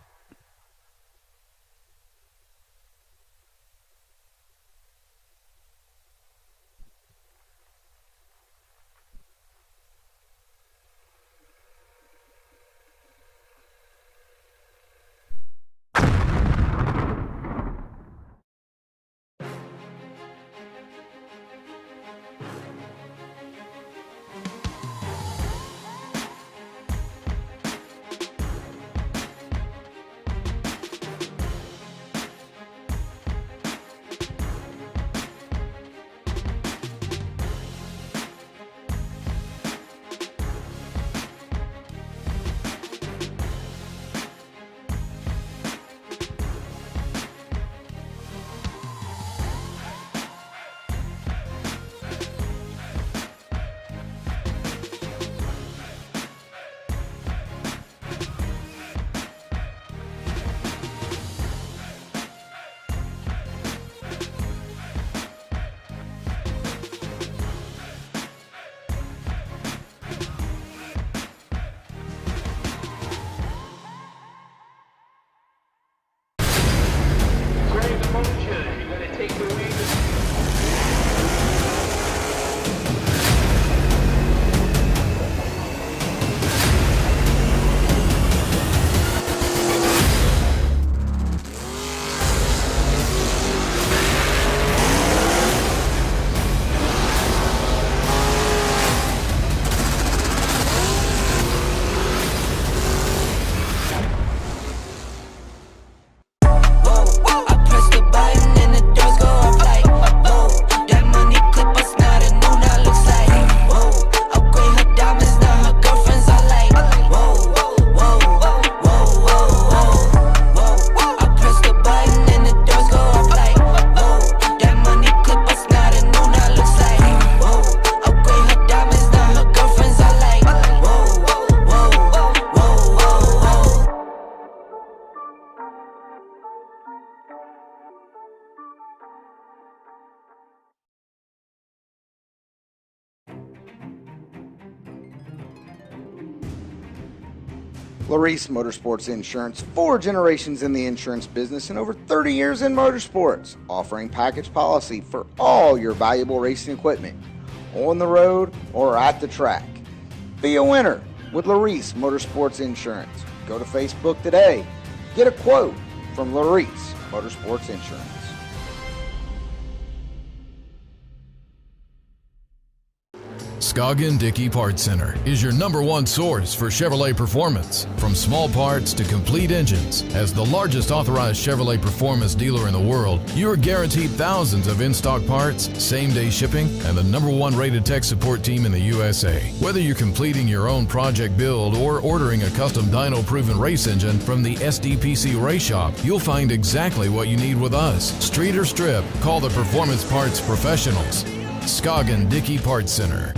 Larice Motorsports Insurance, 4 generations in the insurance business and over 30 years in motorsports, offering package policy for all your valuable racing equipment, on the road or at the track. Be a winner with Larice Motorsports Insurance. Go to Facebook today. Get a quote from Larice Motorsports Insurance. Scoggin Dickey Parts Center is your #1 source for Chevrolet performance. From small parts to complete engines, as the largest authorized Chevrolet performance dealer in the world, you are guaranteed thousands of in-stock parts, same-day shipping, and the #1 rated tech support team in the USA. Whether you're completing your own project build or ordering a custom dyno-proven race engine from the SDPC Race Shop, you'll find exactly what you need with us. Street or strip, call the Performance Parts Professionals. Scoggin Dickey Parts Center.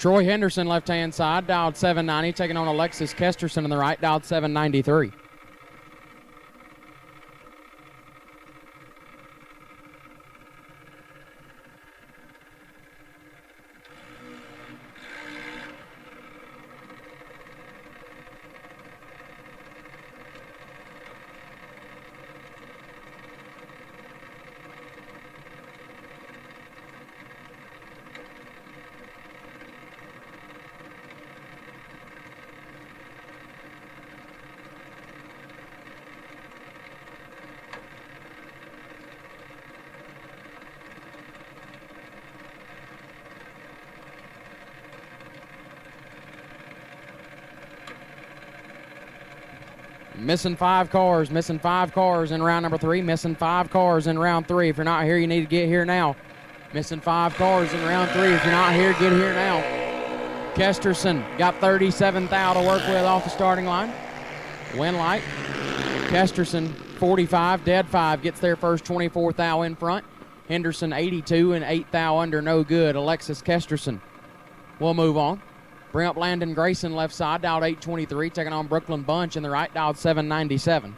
Troy Henderson, left-hand side, dialed 790, taking on Alexis Kesterson on the right, dialed 793. Missing 5 cars in round number 3, missing 5 cars in round 3. If you're not here, you need to get here now. Missing 5 cars in round 3. If you're not here, get here now. Kesterson got 37 thou to work with off the starting line. Win light. Kesterson 45, dead 5, gets their first 24 thou in front. Henderson 82 and 8 thou under, no good. Alexis Kesterson will move on. Bring up Landon Grayson, left side, dialed 823, taking on Brooklyn Bunch in the right, dialed 797.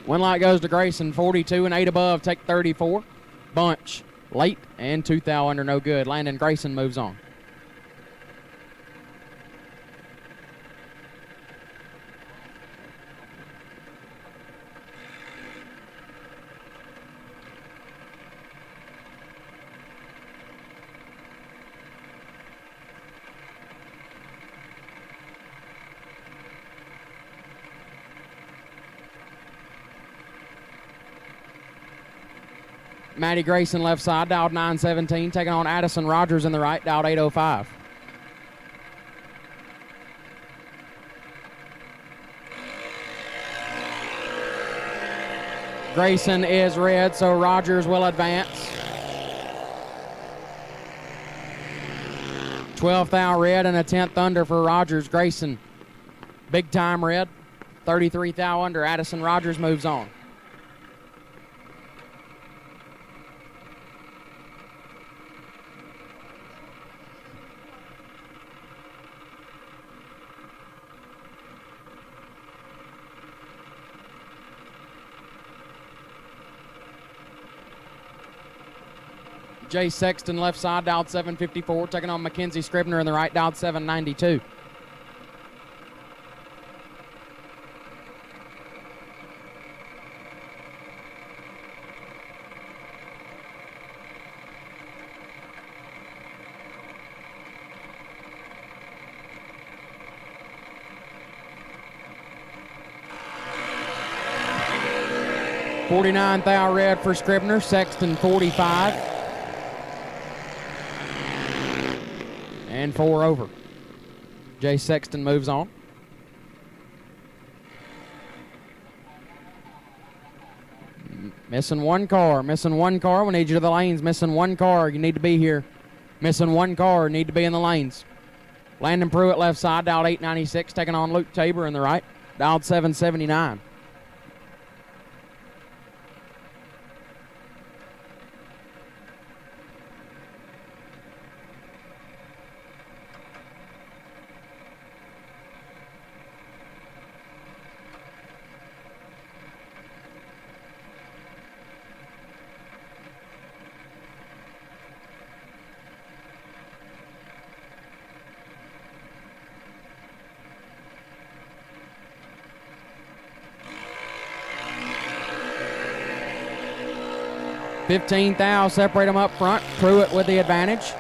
One light goes to Grayson, 42 and 8 above, take 34. Bunch, late and 2 thou under, no good. Landon Grayson moves on. Maddie Grayson, left side, dialed 917, taking on Addison Rogers in the right, dialed 805. Grayson is red, so Rogers will advance. 12th thou red and a 10th under for Rogers. Grayson, big time red. 33 thou under. Addison Rogers moves on. Jay Sexton, left side, dialed 754, taking on Mackenzie Scribner in the right, dialed 792. $49 thou red for Scribner, Sexton 45. And 4 over. Jay Sexton moves on. Missing one car. We need you to the lanes. Missing one car. You need to be here. Missing one car. Need to be in the lanes. Landon Pruitt, left side, dialed 896, taking on Luke Tabor in the right, dialed 779. $15 thou, separate them up front. Pruitt with the advantage.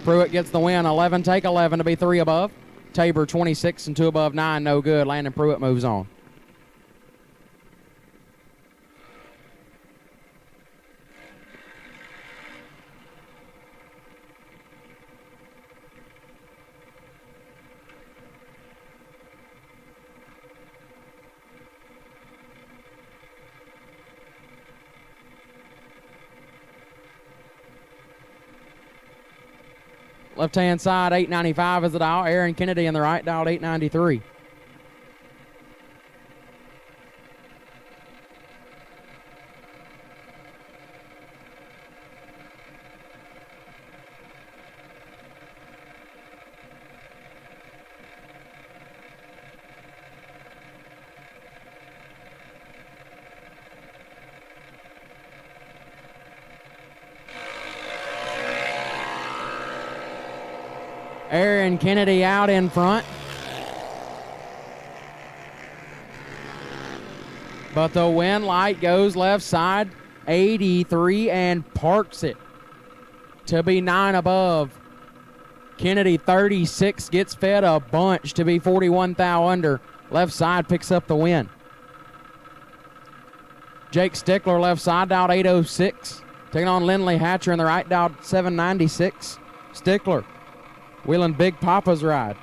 Pruitt gets the win. 11 take 11 to be 3 above. Tabor 26 and 2 above 9, no good. Landon Pruitt moves on. Left-hand side, 895 is the dial. Aaron Kennedy in the right, dialed 893. Aaron Kennedy out in front. But the wind light goes left side, 83, and parks it to be 9 above. Kennedy 36 gets fed a bunch to be 41 thou under. Left side picks up the win. Jake Stickler left side, dialed 806. Taking on Lindley Hatcher in the right, dialed 796. Stickler wheeling Big Papa's ride.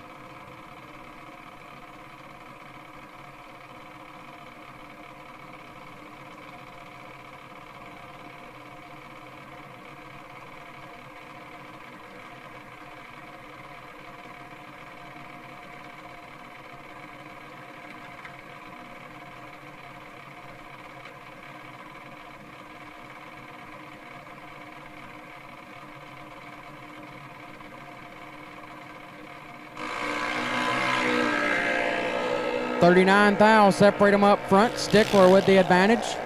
$39 thou, separate them up front. Stickler with the advantage.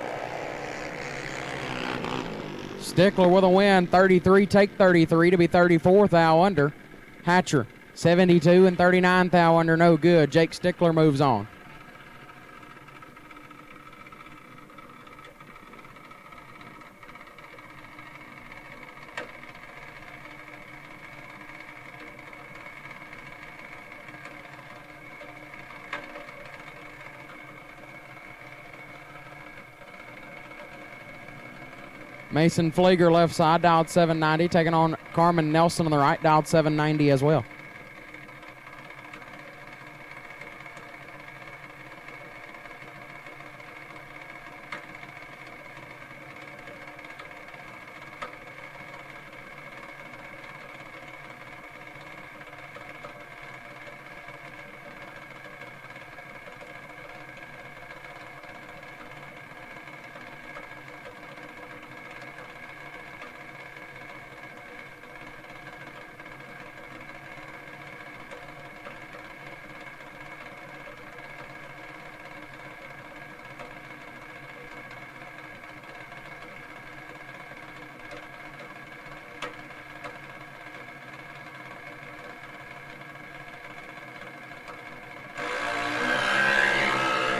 Stickler with a win, 33, take 33 to be 34 thou under. Hatcher, 72 and 39 thou under, no good. Jake Stickler moves on. Mason Flieger left side, dialed 790, taking on Carmen Nelson on the right, dialed 790 as well.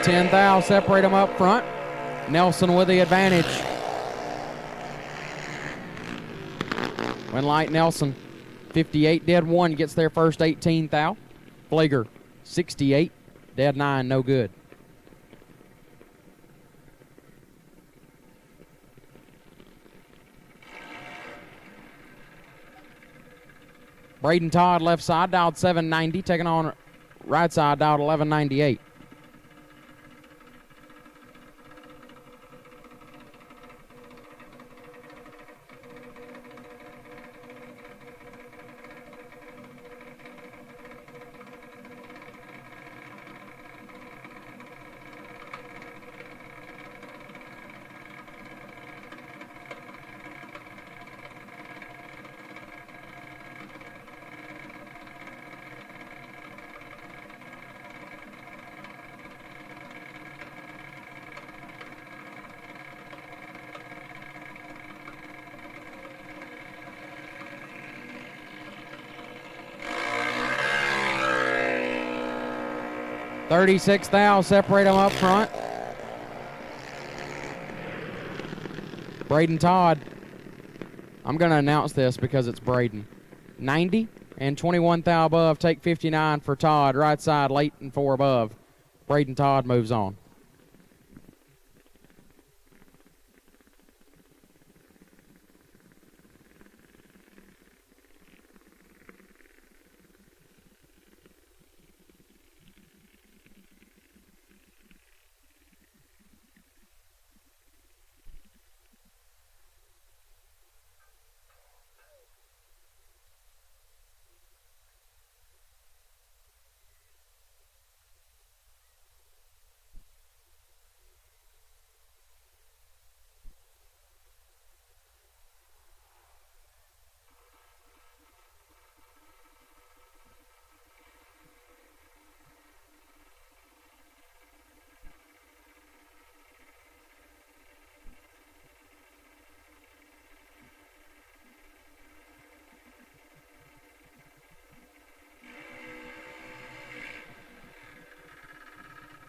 $10 thou, separate them up front. Nelson with the advantage. When light Nelson, 58 dead 1, gets their first 18 thou. Flieger, 68 dead 9, no good. Braden Todd left side, dialed 790, taking on right side, dialed 1198. $36 thou, separate them up front. Braden Todd, I'm going to announce this because it's Braden. 90 And 21 thou above, take 59 for Todd. Right side, late and 4 above. Braden Todd moves on.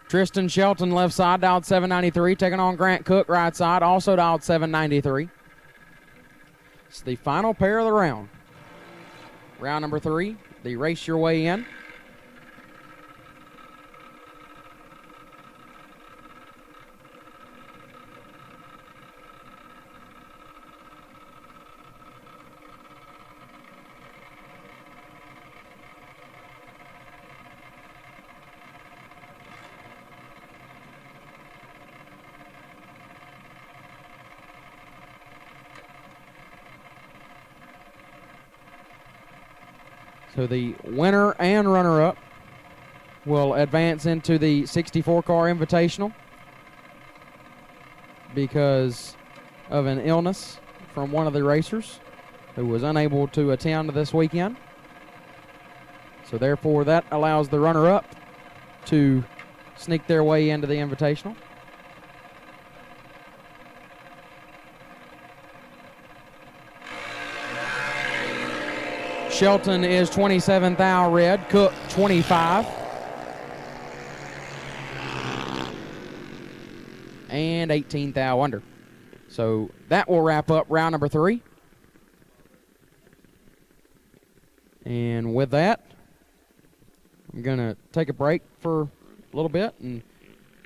Tristan Shelton, left side, dialed 793. Taking on Grant Cook, right side, also dialed 793. It's the final pair of the round. Round number 3, the race your way in. So the winner and runner-up will advance into the 64-car Invitational because of an illness from one of the racers who was unable to attend this weekend. So therefore, that allows the runner-up to sneak their way into the Invitational. Shelton is 27 thou red, Cook 25. And 18 thou under. So that will wrap up round number 3. And with that, I'm going to take a break for a little bit, and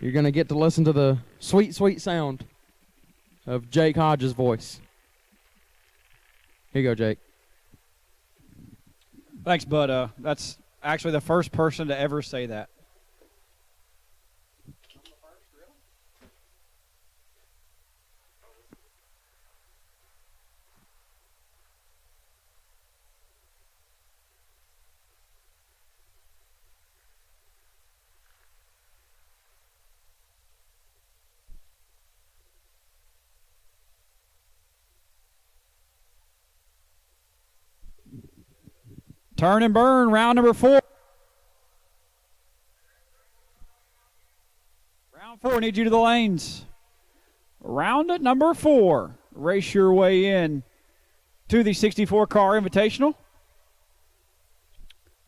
you're going to get to listen to the sweet, sweet sound of Jake Hodges' voice. Here you go, Jake. Thanks, Bud. That's actually the first person to ever say that. Turn and burn, round number 4. Round 4, need you to the lanes. Round at number 4. Race your way in to the 64-car Invitational.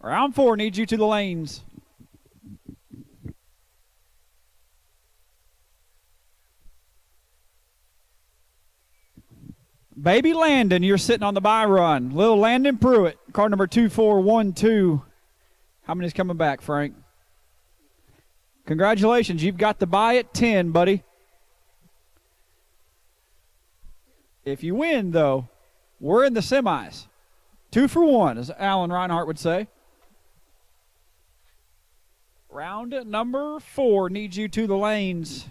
Round 4 needs you to the lanes. Baby Landon, you're sitting on the bye run. Little Landon Pruitt, car number 2412. How many's coming back, Frank? Congratulations, you've got the bye at 10, buddy. If you win, though, we're in the semis. 2 for 1, as Alan Reinhart would say. Round number 4 needs you to the lanes.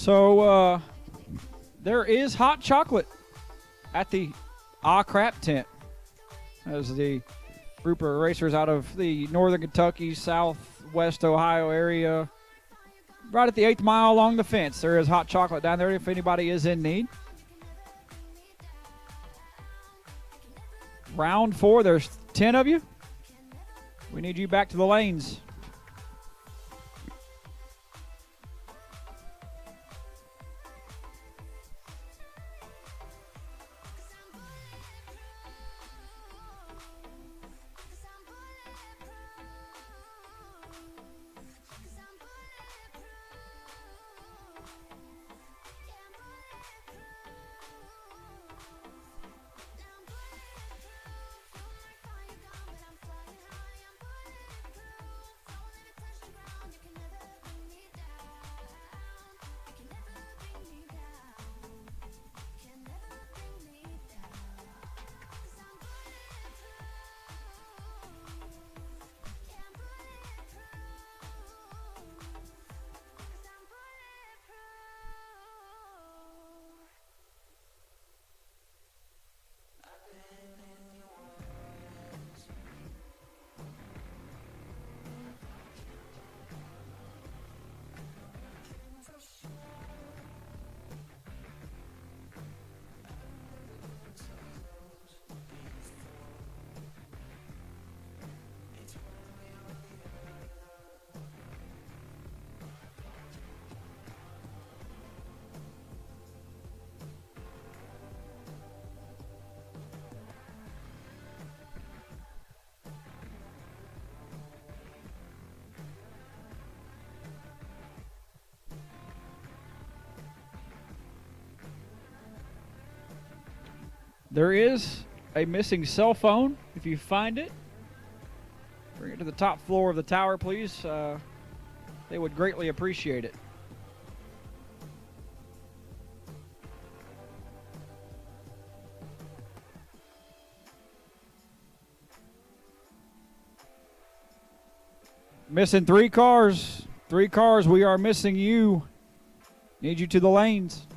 So there is hot chocolate at the Crap tent, as the group of racers out of the northern Kentucky, southwest Ohio area, right at the 8th mile along the fence. There is hot chocolate down there if anybody is in need. Round 4, there's 10 of you. We need you back to the lanes. There is a missing cell phone. If you find it, bring it to the top floor of the tower, please. They would greatly appreciate it. Missing 3 cars. 3 cars. We are missing you. Need you to the lanes.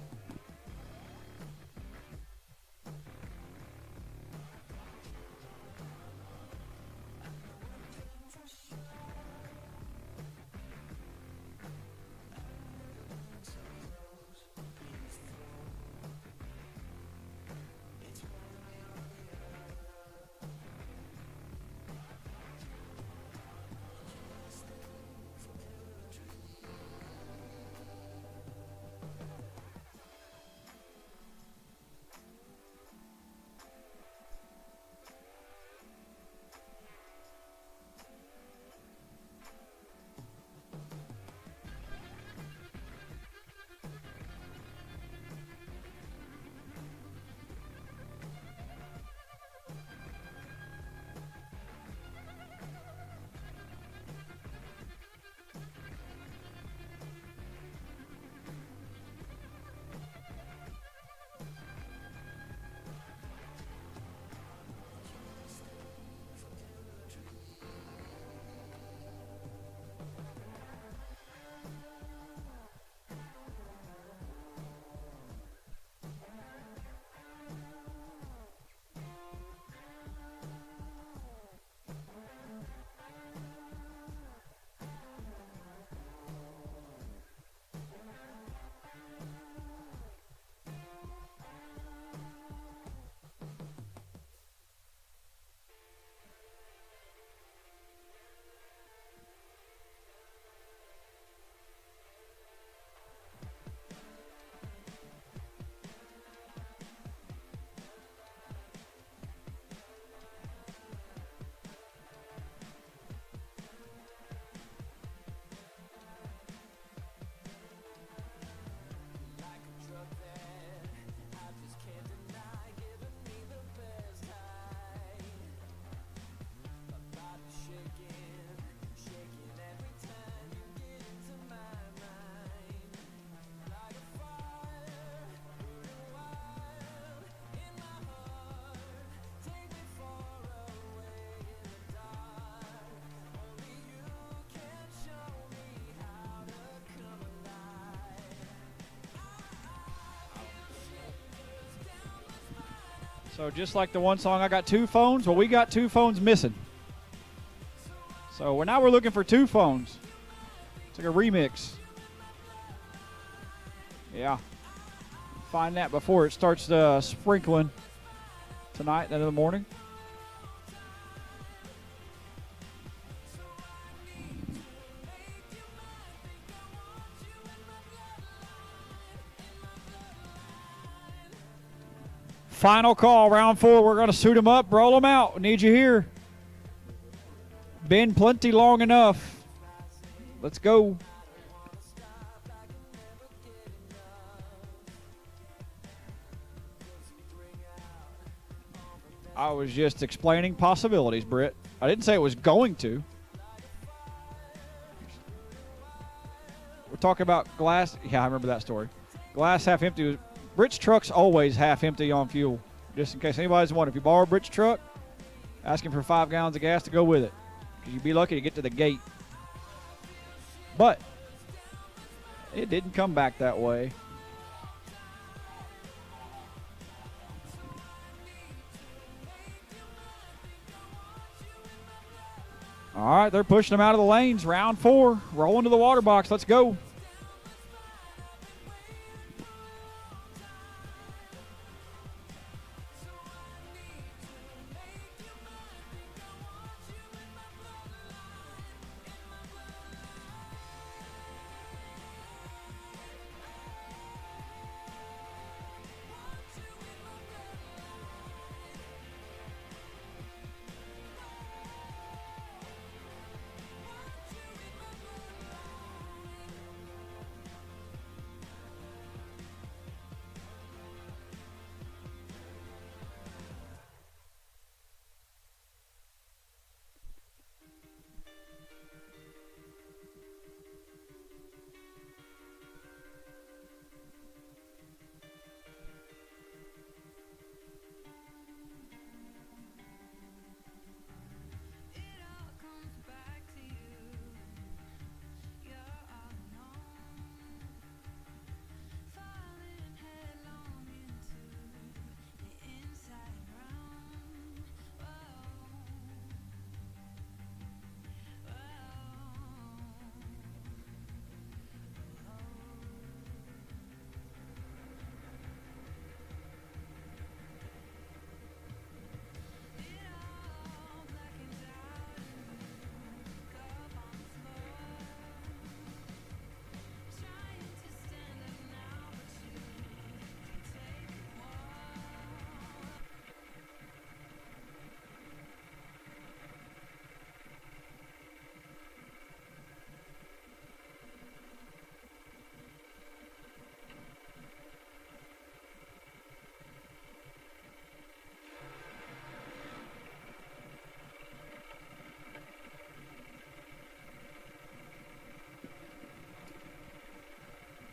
So just like the one song, I got 2 phones. Well, we got 2 phones missing. So now we're looking for 2 phones. It's like a remix. Yeah. Find that before it starts sprinkling tonight, then in the morning. Final call, round 4. We're going to suit them up, roll them out. We need you here. Been plenty long enough. Let's go. I was just explaining possibilities, Britt. I didn't say it was going to. We're talking about glass. Yeah, I remember that story. Glass half empty. Britt's truck's always half empty on fuel. Just in case anybody's wondering. If you borrow Britt's truck, ask him for 5 gallons of gas to go with it. Because you'd be lucky to get to the gate. But it didn't come back that way. All right, they're pushing them out of the lanes. Round 4, rolling to the water box. Let's go.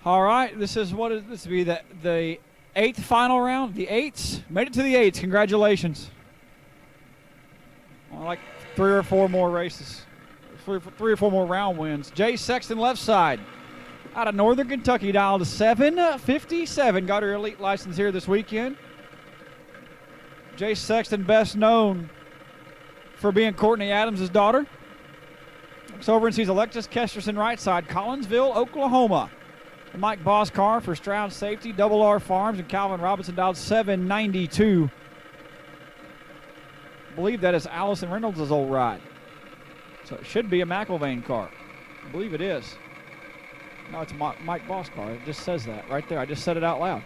All right, this will be the 8th final round. The 8s made it to the 8s. Congratulations. Well, like 3 or 4 more races, 3 or 4 more round wins. Jay Sexton left side out of Northern Kentucky, dialed to 757. Got her elite license here this weekend. Jay Sexton, best known for being Courtney Adams' daughter. Looks over and sees Alexis Kesterson right side, Collinsville, Oklahoma. Mike Boskar for Stroud Safety, Double R Farms, and Calvin Robinson dialed 792. I believe that is Allison Reynolds' old ride. So it should be a McIlvain car. I believe it is. No, it's Mike Boskar. It just says that right there. I just said it out loud.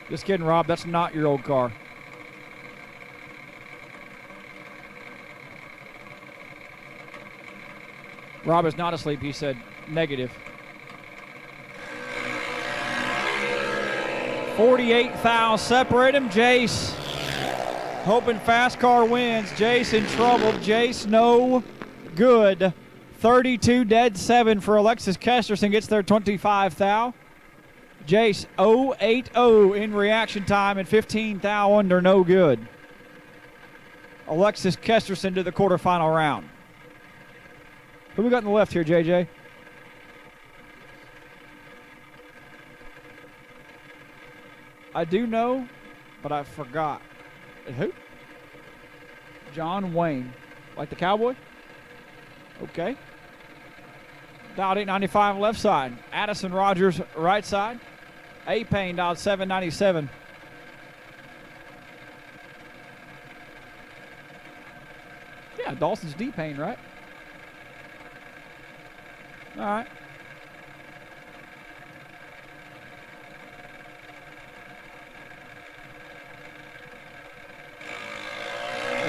Just kidding, Rob. That's not your old car. Rob is not asleep. He said negative. 48 fouls separate him. Jace hoping fast car wins. Jace in trouble. Jace no good. 32 dead 7 for Alexis Kesterson. Gets their 25 thou. Jace 0-8-0 in reaction time and 15 thou under no good. Alexis Kesterson to the quarterfinal round. Who we got on the left here, JJ? I do know but I forgot. Who? John Wayne. Like the cowboy? Okay. Dialed 895 left side. Addison Rogers right side. A-Pain dialed 797. Yeah, Dawson's D-Pain, right? All right.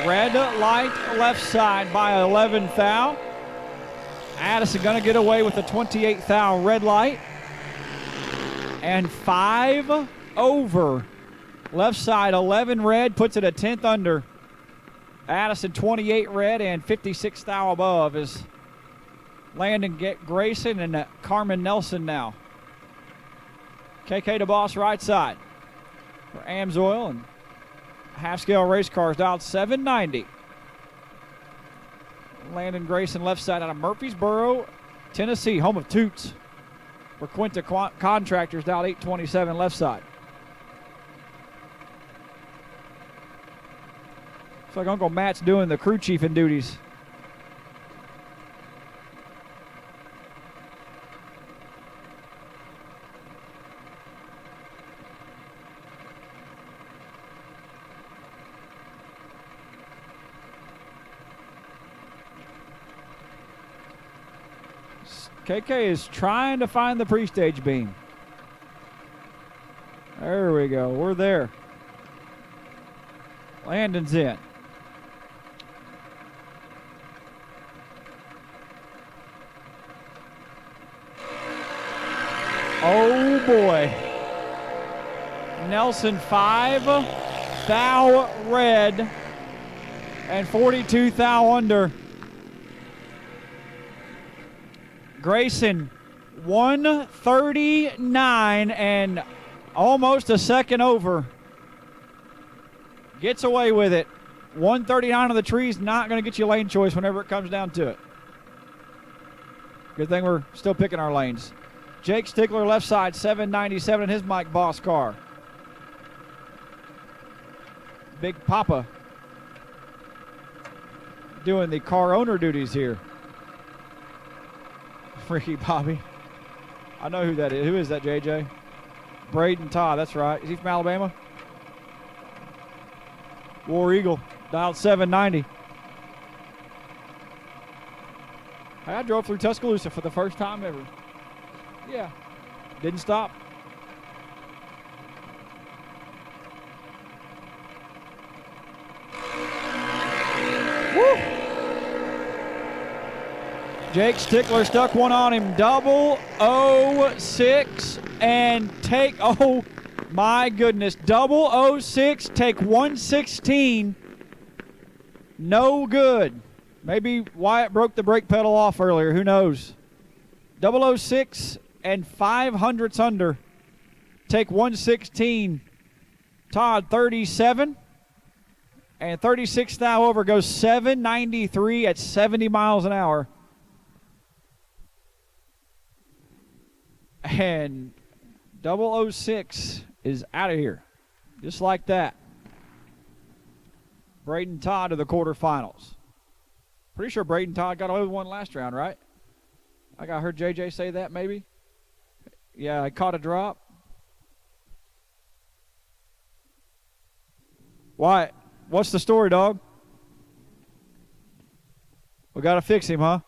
Red light left side by 11 thou. Addison going to get away with the 28 thou red light. And 5 over. Left side 11 red puts it a 10th under. Addison 28 red and 56 thou above is Landon Grayson and Carmen Nelson now. KK to boss right side for Amsoil and half-scale race cars dialed 790. Landon Grayson left side out of Murfreesboro, Tennessee, home of Toots. For Quinta Contractors dialed 827 left side. Looks like Uncle Matt's doing the crew chiefing duties. KK is trying to find the pre-stage beam. There we go. We're there. Landon's in. Oh boy. Nelson 5 thou red and 42 thou under. Grayson 139 and almost a second over. Gets away with it. 139 on the tree's not going to get you lane choice whenever it comes down to it. Good thing we're still picking our lanes. Jake Stickler left side 797 in his Mike Boss car. Big Papa doing the car owner duties here. Freaky Bobby. I know who that is. Who is that, JJ? Braden Todd, that's right. Is he from Alabama? War Eagle, dialed 790. I drove through Tuscaloosa for the first time ever. Yeah, didn't stop. Woo! Jake Stickler stuck one on him. 006 and take, oh my goodness, 006, take 116. No good. Maybe Wyatt broke the brake pedal off earlier, who knows. 006 and 500ths under. Take 116. Todd 37 and 36 thou over goes 793 at 70 miles an hour. And 006 is out of here. Just like that. Braden Todd to the quarterfinals. Pretty sure Braden Todd got away with one last round, right? I heard JJ say that maybe. Yeah, I caught a drop. Wyatt, what's the story, dog? We got to fix him, huh?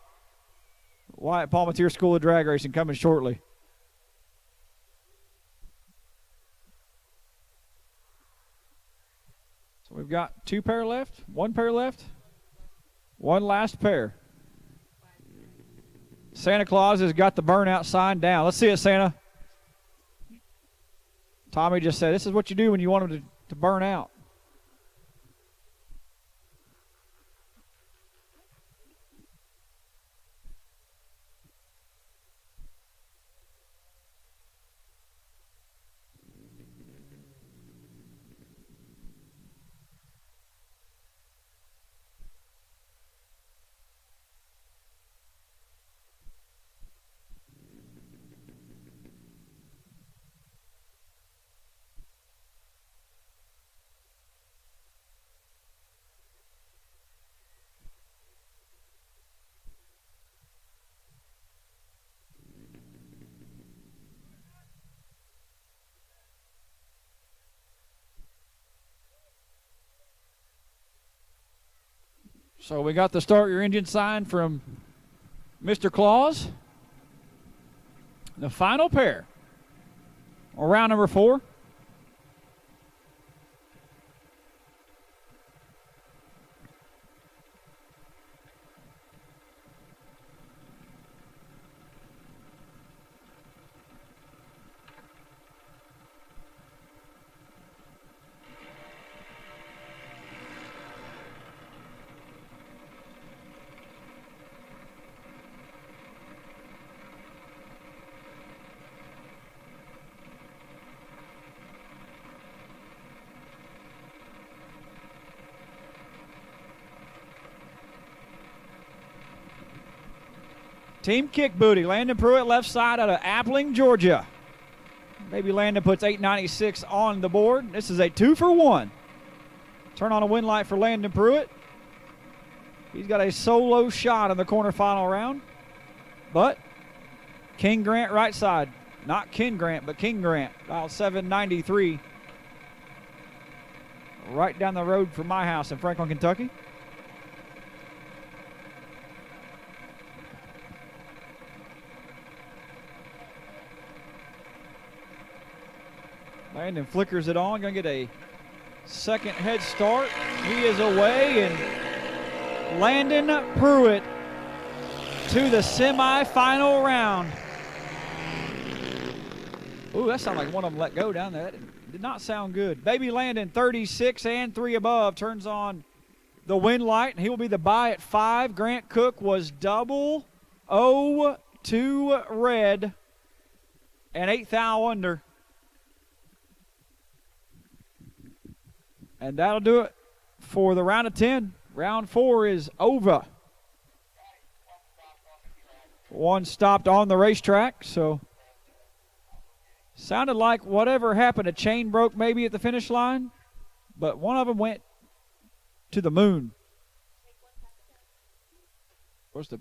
Wyatt Palmatier School of Drag Racing coming shortly. So we've got 2 pair left, 1 pair left, 1 last pair. Santa Claus has got the burnout sign down. Let's see it, Santa. Tommy just said, this is what you do when you want them to burn out. So we got the start your engine sign from Mr. Claus. The final pair. Round number 4. Team Kick Booty, Landon Pruitt, left side out of Appling, Georgia. Maybe Landon puts 896 on the board. This is a 2-for-1. Turn on a win light for Landon Pruitt. He's got a solo shot in the quarterfinal round. But King Grant right side. Not Ken Grant, but King Grant. Dial 793. Right down the road from my house in Franklin, Kentucky. Landon flickers it on, going to get a second head start. He is away, and Landon Pruitt to the semifinal round. Ooh, that sounded like one of them let go down there. That did not sound good. Baby Landon, 36 and 3 above, turns on the win light, and he will be the bye at 5. Grant Cook was 0-2 red and 8 thou under. And that'll do it for the round of 10. Round 4 is over. One stopped on the racetrack, so sounded like whatever happened, a chain broke maybe at the finish line, but one of them went to the moon. What's the...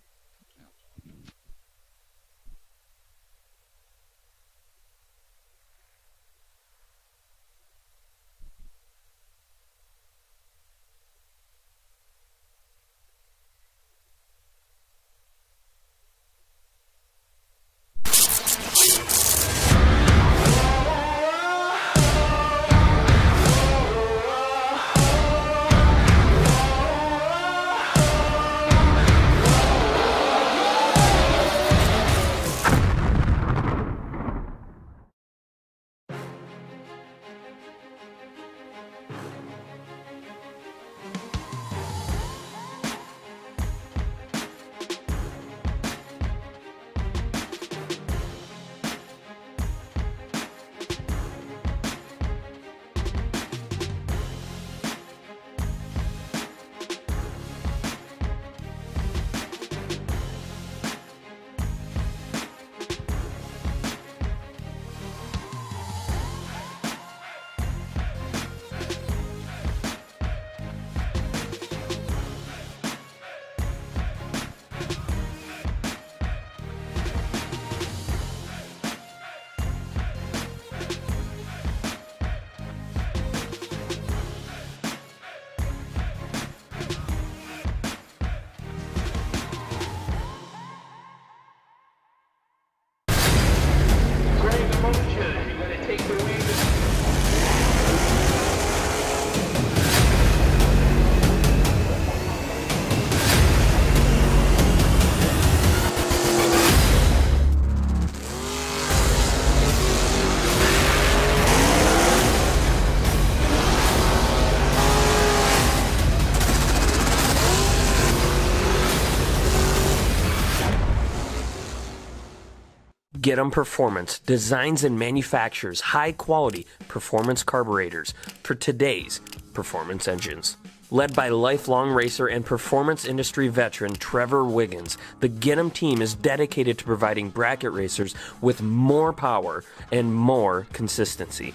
Get 'em Performance designs and manufactures high-quality performance carburetors for today's performance engines. Led by lifelong racer and performance industry veteran Trevor Wiggins, the Get 'em team is dedicated to providing bracket racers with more power and more consistency.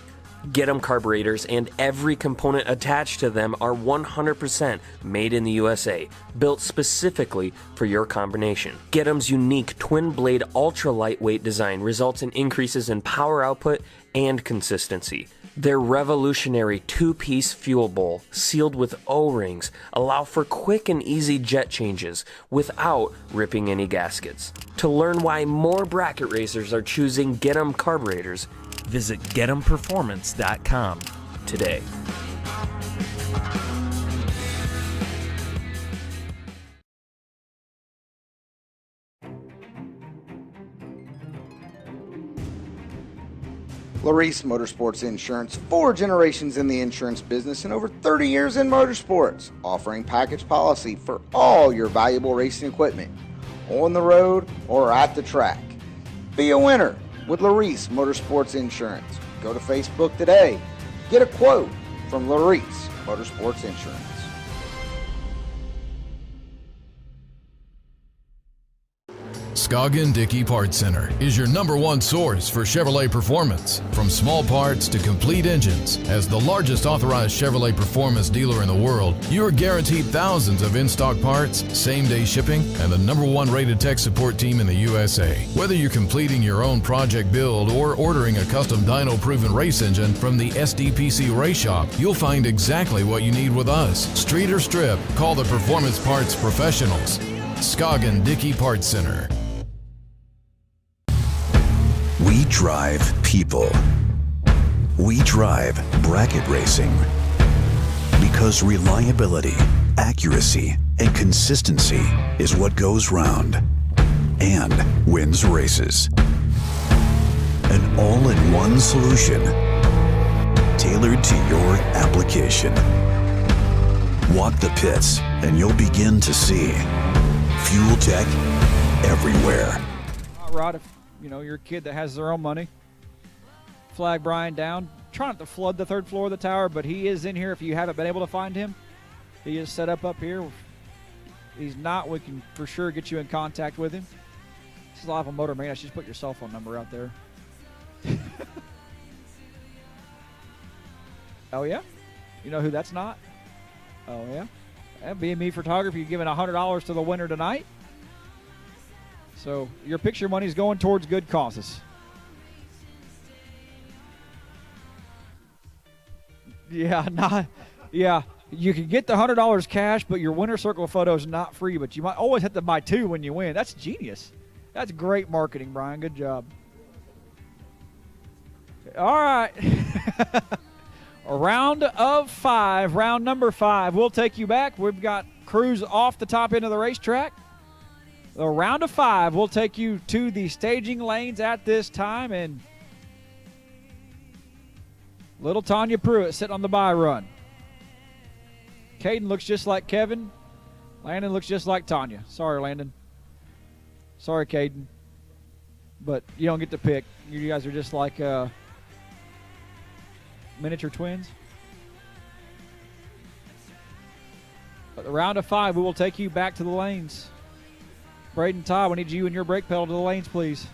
Get 'em carburetors and every component attached to them are 100% made in the USA, built specifically for your combination. Get 'em's unique twin-blade ultra-lightweight design results in increases in power output and consistency. Their revolutionary two-piece fuel bowl, sealed with O-rings, allow for quick and easy jet changes without ripping any gaskets. To learn why more bracket racers are choosing Get-'em carburetors, visit Get'emPerformance.com today. Larice Motorsports Insurance, 4 generations in the insurance business and over 30 years in motorsports, offering package policy for all your valuable racing equipment, on the road or at the track. Be a winner with Larice Motorsports Insurance. Go to Facebook today. Get a quote from Larice Motorsports Insurance. Scoggin Dickey Parts Center is your #1 source for Chevrolet performance. From small parts to complete engines, as the largest authorized Chevrolet performance dealer in the world, you are guaranteed thousands of in-stock parts, same-day shipping, and the #1 rated tech support team in the USA. Whether you're completing your own project build or ordering a custom dyno-proven race engine from the SDPC Race Shop, you'll find exactly what you need with us. Street or strip, call the Performance Parts Professionals. Scoggin Dickey Parts Center. We drive people. We drive bracket racing. Because reliability, accuracy, and consistency is what goes round and wins races. An all-in-one solution tailored to your application. Walk the pits and you'll begin to see fuel tech everywhere. Rod, if you're a kid that has their own money, flag Brian down. Try not to flood the 3rd floor of the tower, but he is in here if you haven't been able to find him. He is set up here. He's not, we can for sure get you in contact with him. This is live on Motor Man. I should just put your cell phone number out there. Oh, yeah? You know who that's not? Oh, yeah? And B&Me Photography, you're giving $100 to the winner tonight. So your picture money is going towards good causes. Yeah, you can get the $100 cash, but your winner circle photo is not free, but you might always have to buy 2 when you win. That's genius. That's great marketing, Brian. Good job. All right. A round of 5, round number 5. We'll take you back. We've got crews off the top end of the racetrack. The round of 5 will take you to the staging lanes at this time, and little Tanya Pruitt sitting on the bye run. Caden looks just like Kevin. Landon looks just like Tanya. Sorry, Landon. Sorry, Caden. But you don't get to pick. You guys are just like miniature twins. But the round of 5, we will take you back to the lanes. Braden Todd, we need you and your brake pedal to the lanes, please.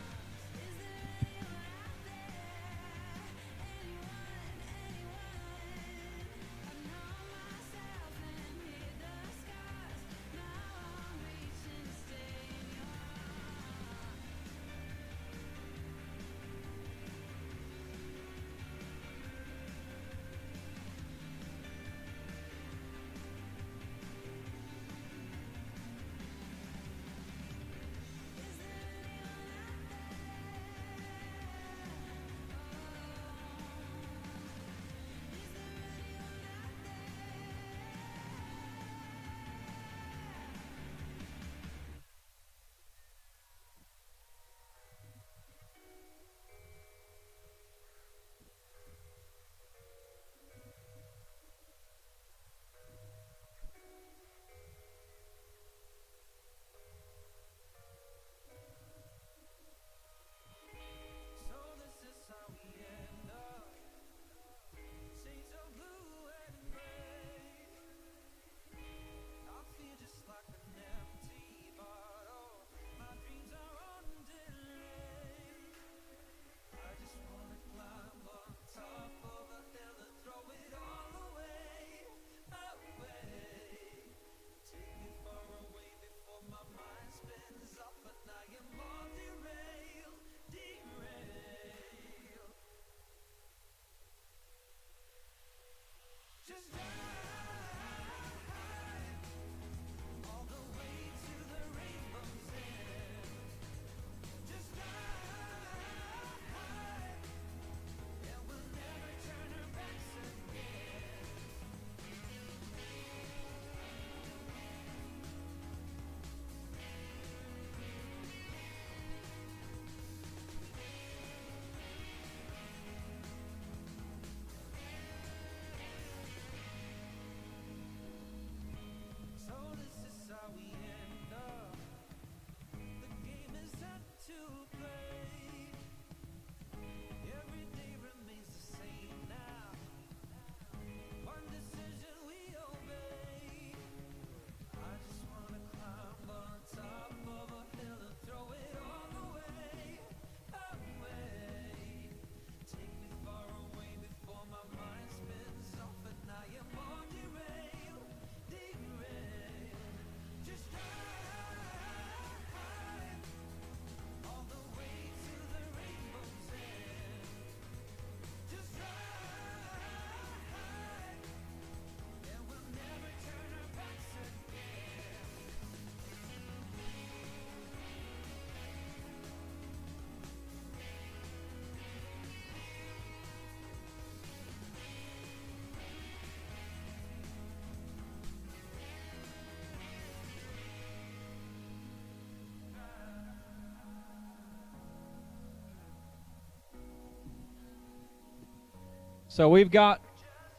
So we've got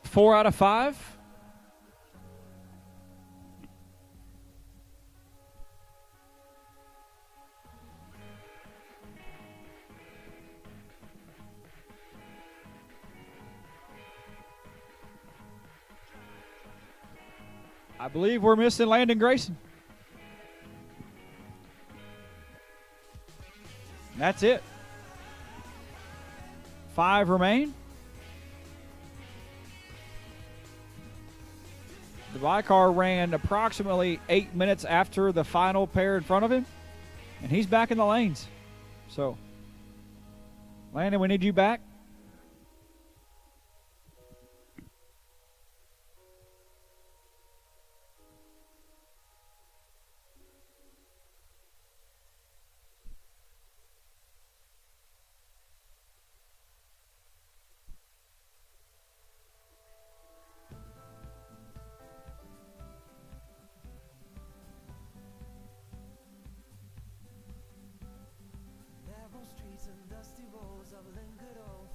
4 out of 5. I believe we're missing Landon Grayson. That's it. 5 remain. The Vicar ran approximately 8 minutes after the final pair in front of him, and he's back in the lanes. So, Landon, we need you back. Narrow streets and dusty roads of Lincoln.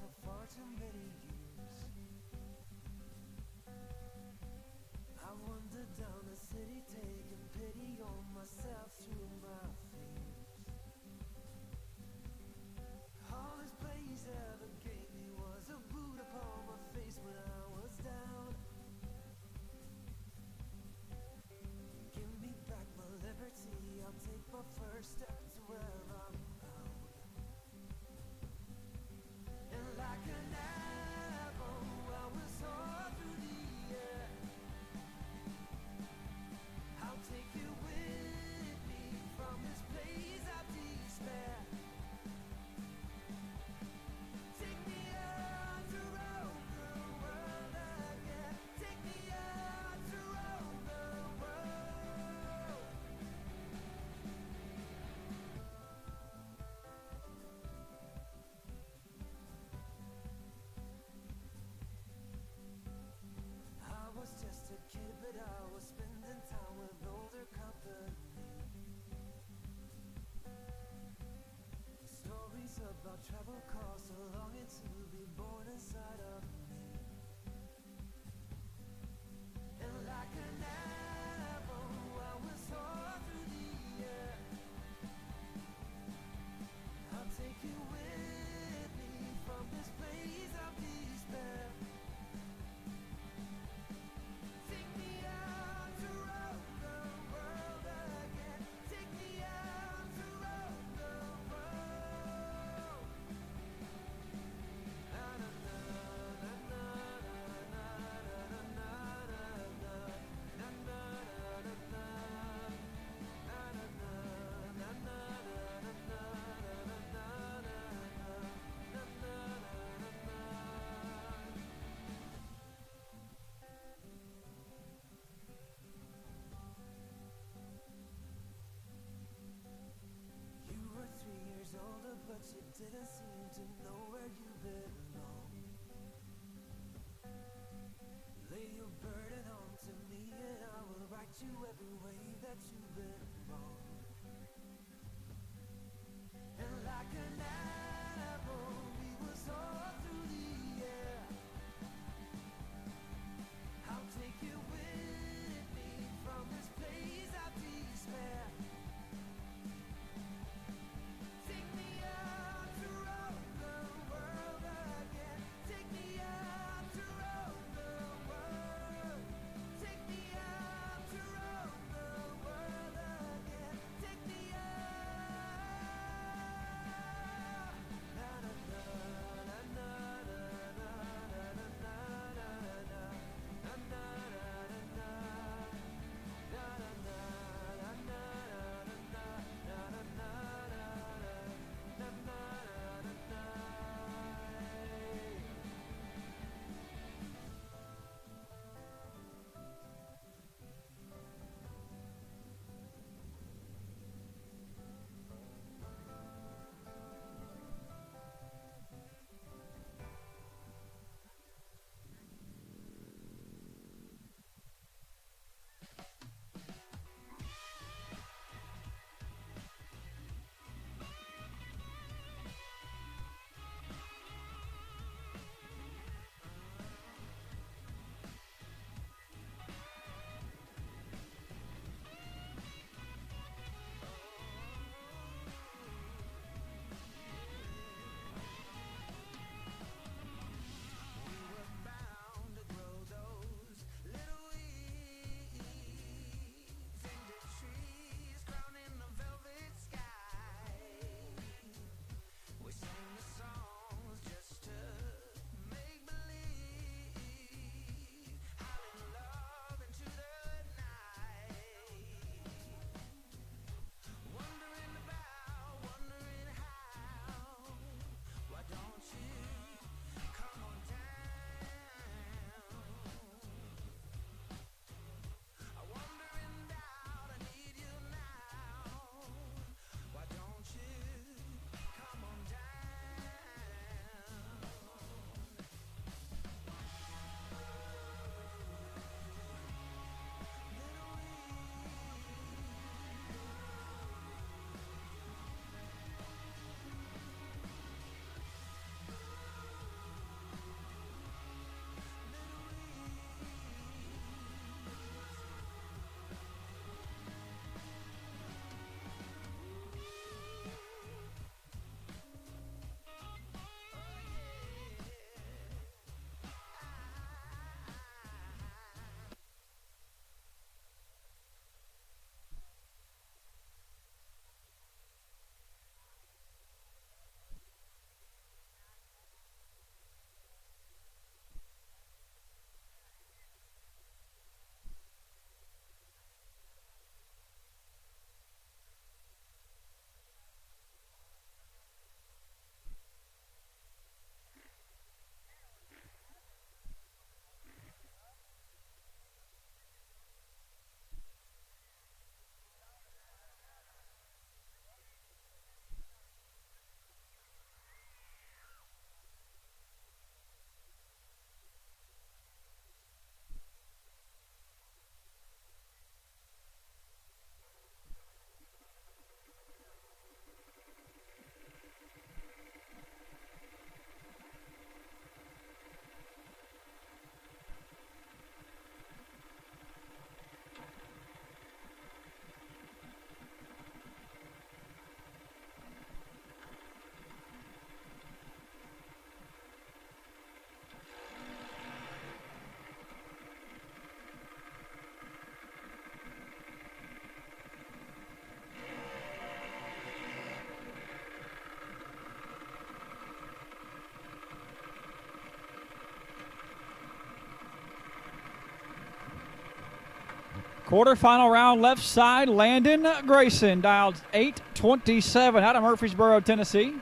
Quarterfinal round left side, Landon Grayson, dialed 827 out of Murfreesboro, Tennessee.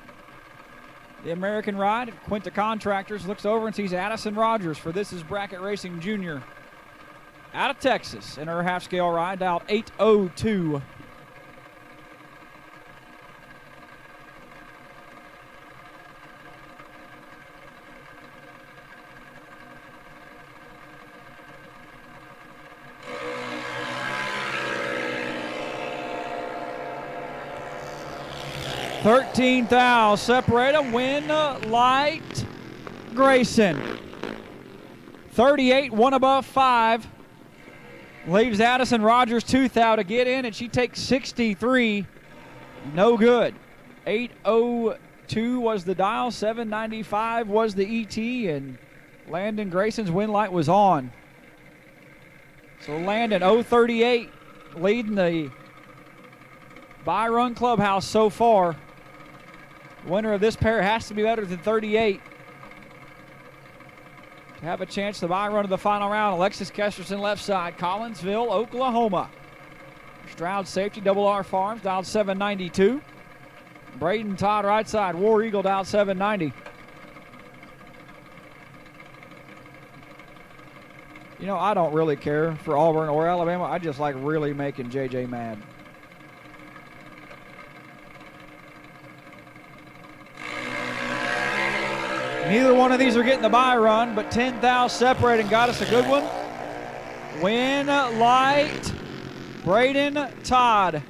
The American ride at Quinta Contractors looks over and sees Addison Rogers for This Is Bracket Racing Jr. out of Texas in her half-scale ride, dialed 802. $13 thou separate them. Win light Grayson. 38, 1 above 5. Leaves Addison Rogers 2 thou to get in, and she takes 63. No good. 802 was the dial, 795 was the ET, and Landon Grayson's win light was on. So Landon 038 leading the Byron Clubhouse so far. Winner of this pair has to be better than 38 to have a chance to buy run of the final round. Alexis Kesterson left side, Collinsville, Oklahoma. Stroud safety, Double R Farms, dialed 792. Braden Todd right side, War Eagle dialed 790. You know, I don't really care for Auburn or Alabama. I just like really making JJ mad. Neither one of these are getting the bye run, but 10 thou separating got us a good one. Win light, Braden Todd.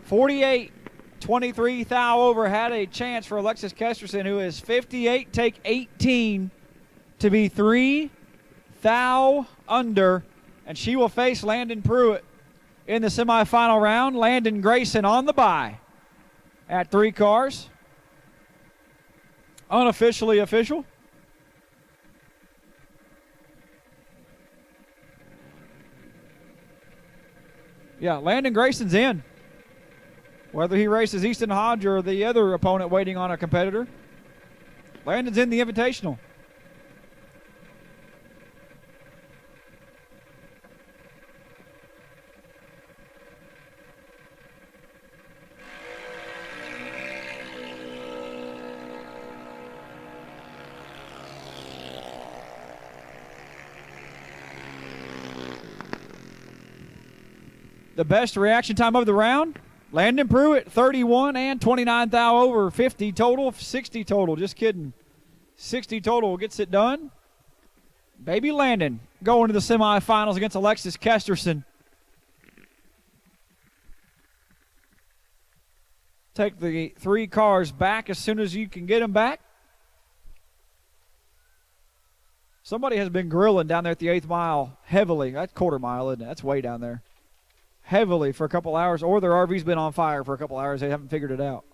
48, 23 thou over, had a chance for Alexis Kesterson, who is 58, take 18 to be 3 thou under, and she will face Landon Pruitt in the semifinal round. Landon Grayson on the bye at 3 cars. Unofficially official. Yeah, Landon Grayson's in. Whether he races Easton Hodge or the other opponent waiting on a competitor, Landon's in the Invitational. The best reaction time of the round, Landon Pruitt, 31 and 29 thou over, 50 total, 60 total, just kidding. 60 total gets it done. Baby Landon going to the semifinals against Alexis Kesterson. Take the 3 cars back as soon as you can get them back. Somebody has been grilling down there at the 8th mile heavily. That's quarter mile, isn't it? That's way down there. Heavily for a couple hours, or their RV's been on fire for a couple hours. They haven't figured it out.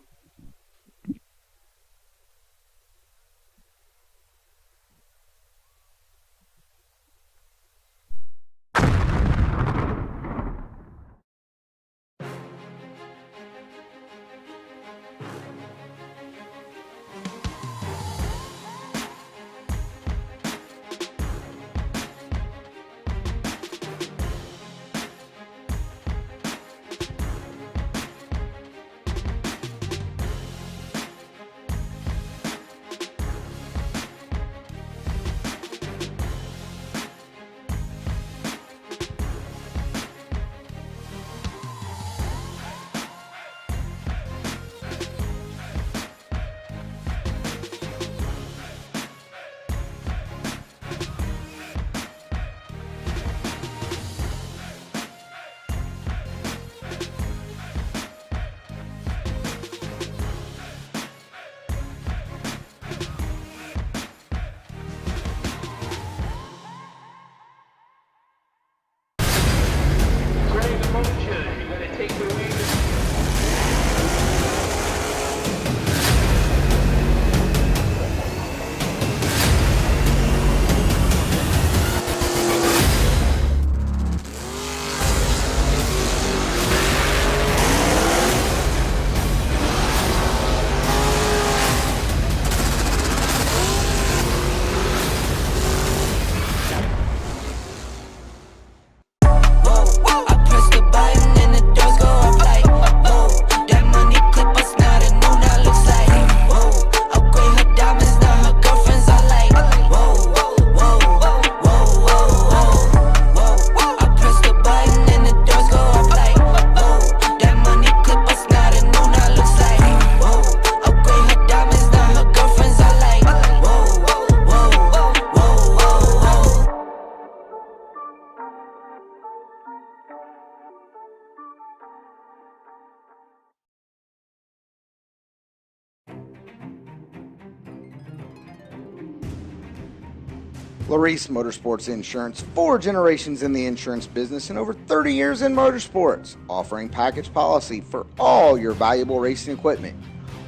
Larice Motorsports Insurance, 4 generations in the insurance business and over 30 years in motorsports, offering package policy for all your valuable racing equipment,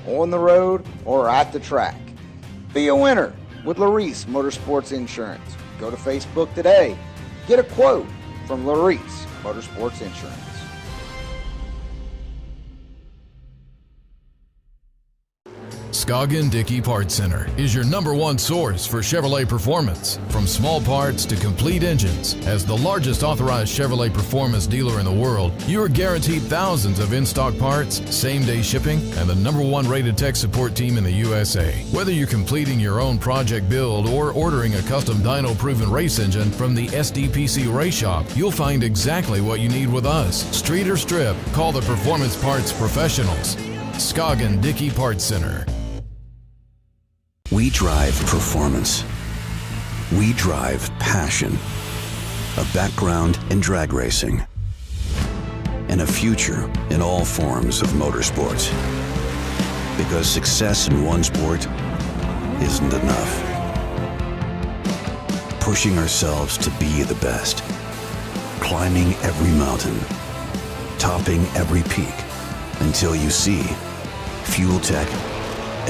on the road or at the track. Be a winner with Larice Motorsports Insurance. Go to Facebook today. Get a quote from Larice Motorsports Insurance. Scoggin Dickey Parts Center is your #1 source for Chevrolet performance. From small parts to complete engines, as the largest authorized Chevrolet performance dealer in the world, you are guaranteed thousands of in-stock parts, same-day shipping, and the #1 rated tech support team in the USA. Whether you're completing your own project build or ordering a custom dyno-proven race engine from the SDPC Race Shop, you'll find exactly what you need with us. Street or strip, call the Performance Parts Professionals. Scoggin Dickey Parts Center. We drive performance. We drive passion. A background in drag racing. And a future in all forms of motorsports. Because success in one sport isn't enough. Pushing ourselves to be the best. Climbing every mountain. Topping every peak. Until you see fuel tech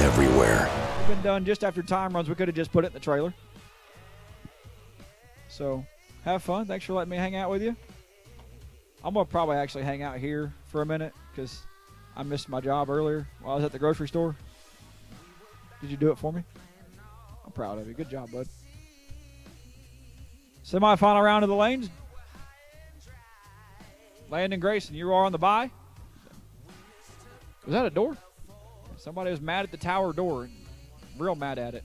everywhere. Been done just after time runs. We could have just put it in the trailer. So have fun. Thanks for letting me hang out with you. I'm going to probably actually hang out here for a minute because I missed my job earlier while I was at the grocery store. Did you do it for me? I'm proud of you. Good job, bud. Semifinal round of the lanes. Landon Grayson, you are on the bye. Was that a door? Somebody was mad at the tower door. Real mad at it.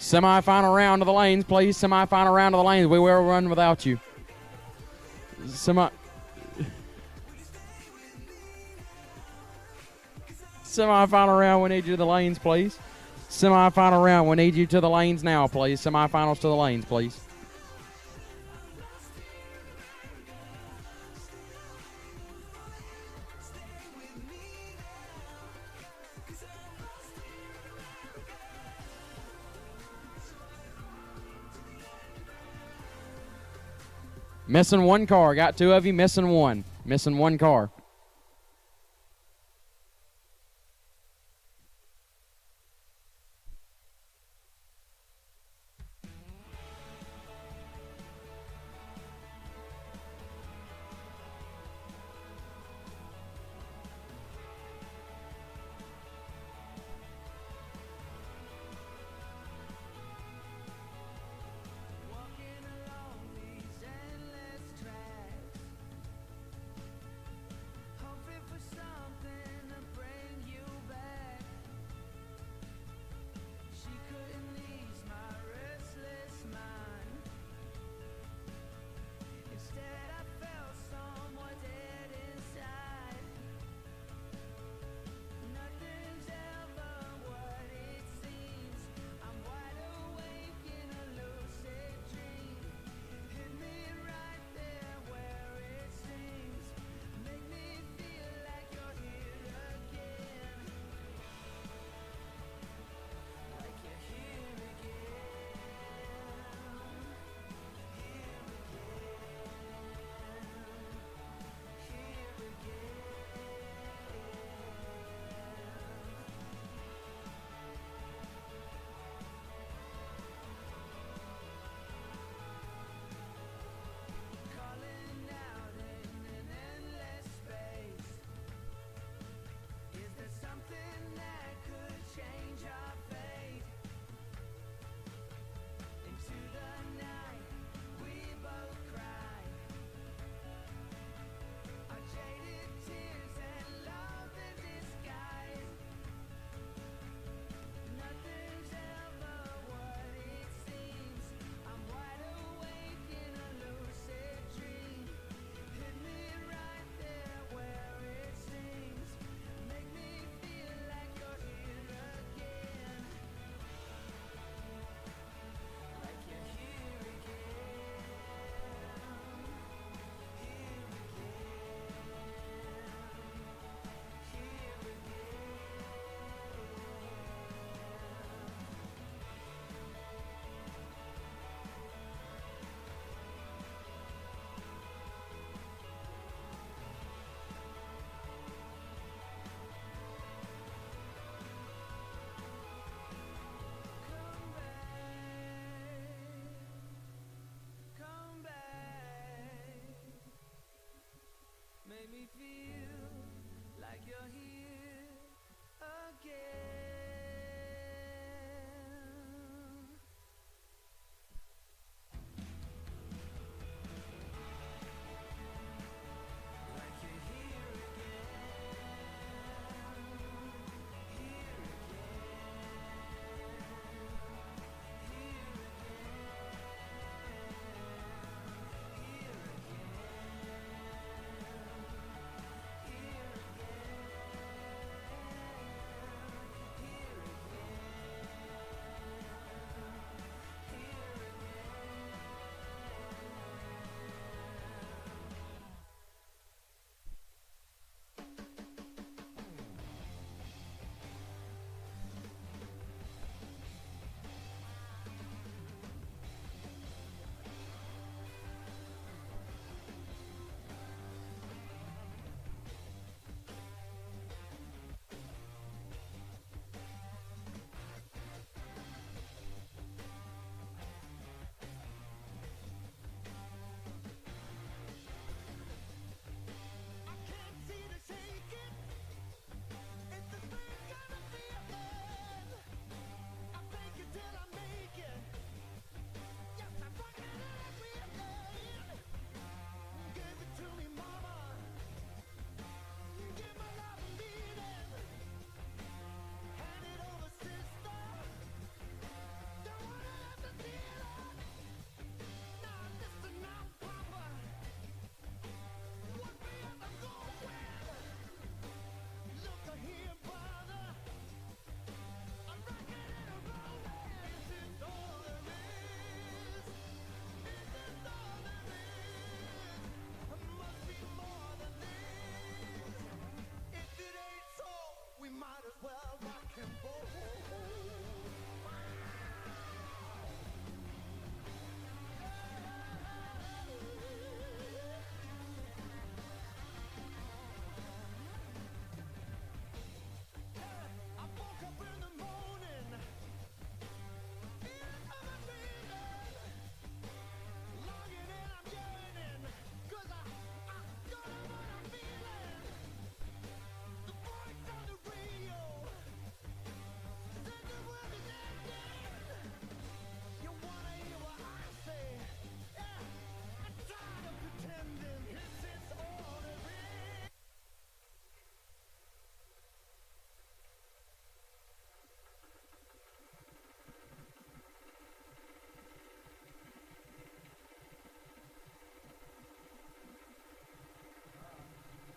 Semifinal round of the lanes, please. Semifinal round of the lanes. We will run without you. Semifinal round, we need you to the lanes, please. Semifinal round, we need you to the lanes now, please. Semifinals to the lanes, please. Missing one car. Got two of you, missing one. Missing one car.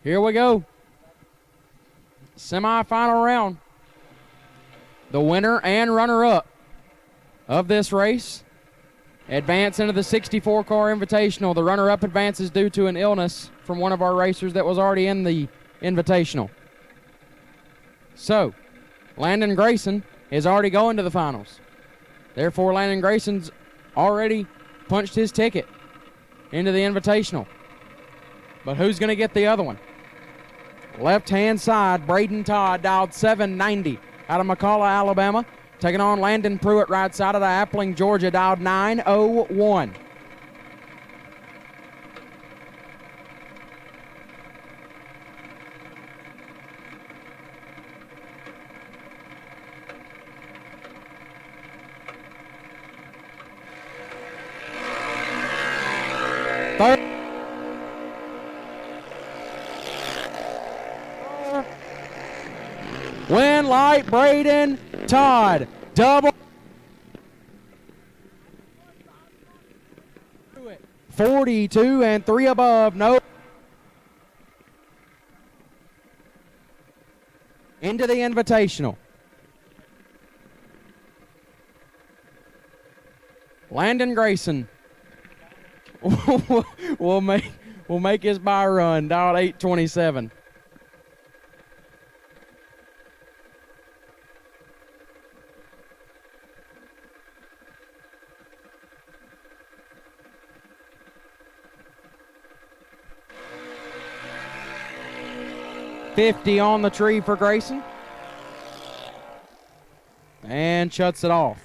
Here we go. Semifinal round. The winner and runner-up of this race advance into the 64-car Invitational. The runner-up advances due to an illness from one of our racers that was already in the Invitational. So, Landon Grayson is already going to the finals. Therefore, Landon Grayson's already punched his ticket into the Invitational. But who's going to get the other one? Left-hand side, Braden Todd dialed 790 out of McCalla, Alabama. Taking on Landon Pruitt, right side of the Appling, Georgia, dialed 901. Third. Win light, Braden Todd. Double. 42 and 3 above. No. Into the Invitational. Landon Grayson will make his bye run. Dialed 827. $50 on the tree for Grayson. And shuts it off.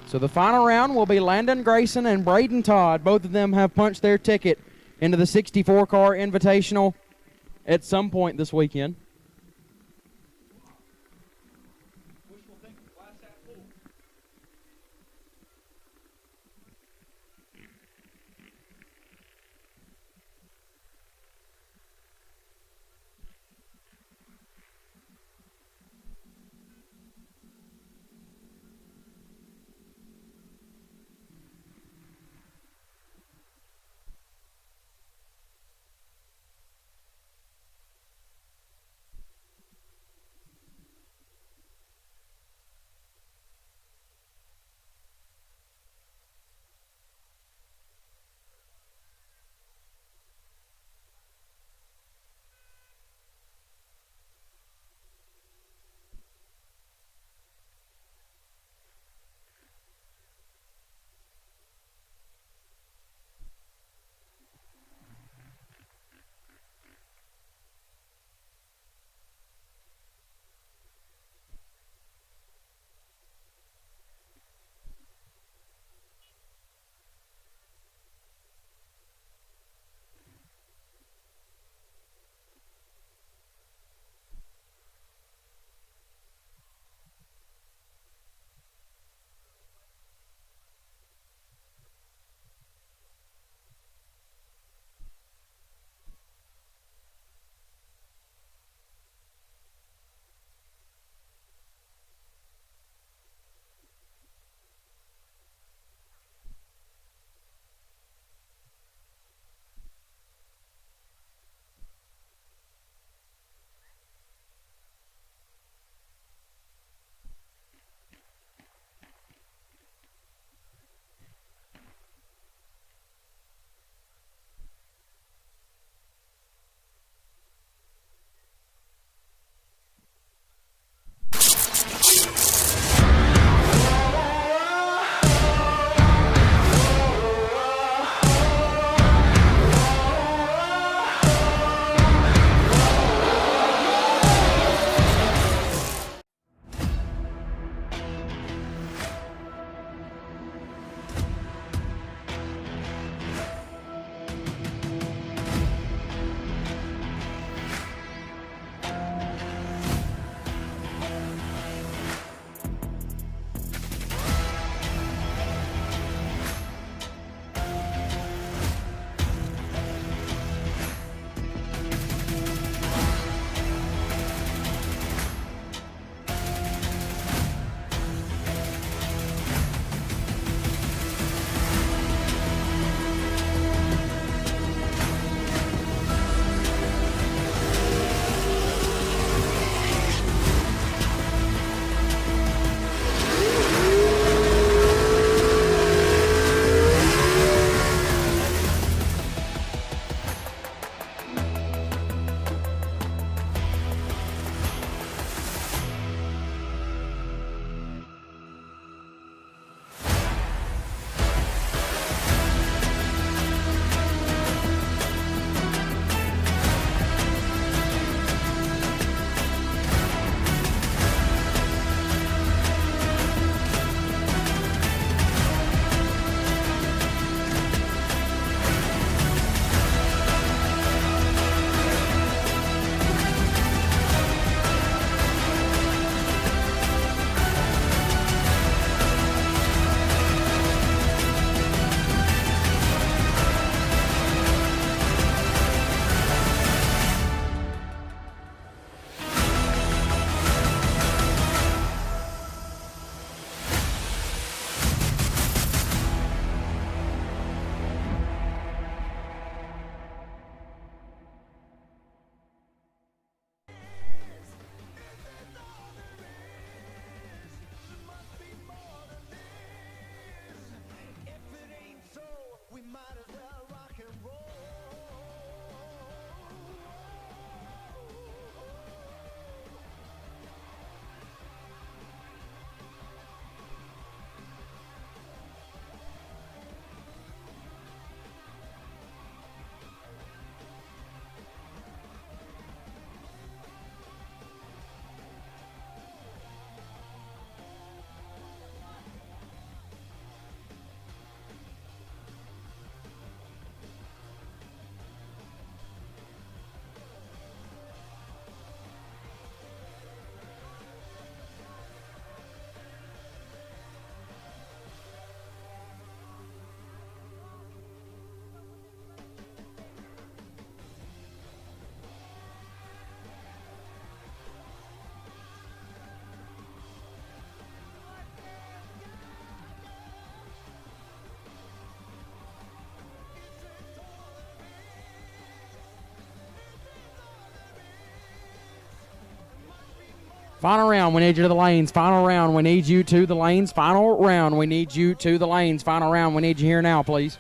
So the final round will be Landon Grayson and Braden Todd. Both of them have punched their ticket into the 64-car Invitational at some point this weekend. Final round, we need you to the lanes. Final round, we need you to the lanes. Final round, we need you to the lanes. Final round, we need you here now, please.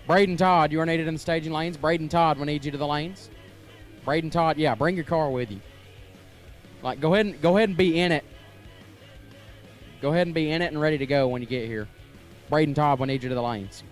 Braden Todd, you are needed in the staging lanes. Braden Todd, we need you to the lanes. Braden Todd, yeah, bring your car with you. Like, go ahead and be in it. Go ahead and be in it and ready to go when you get here. Braden Todd will need you to the lanes.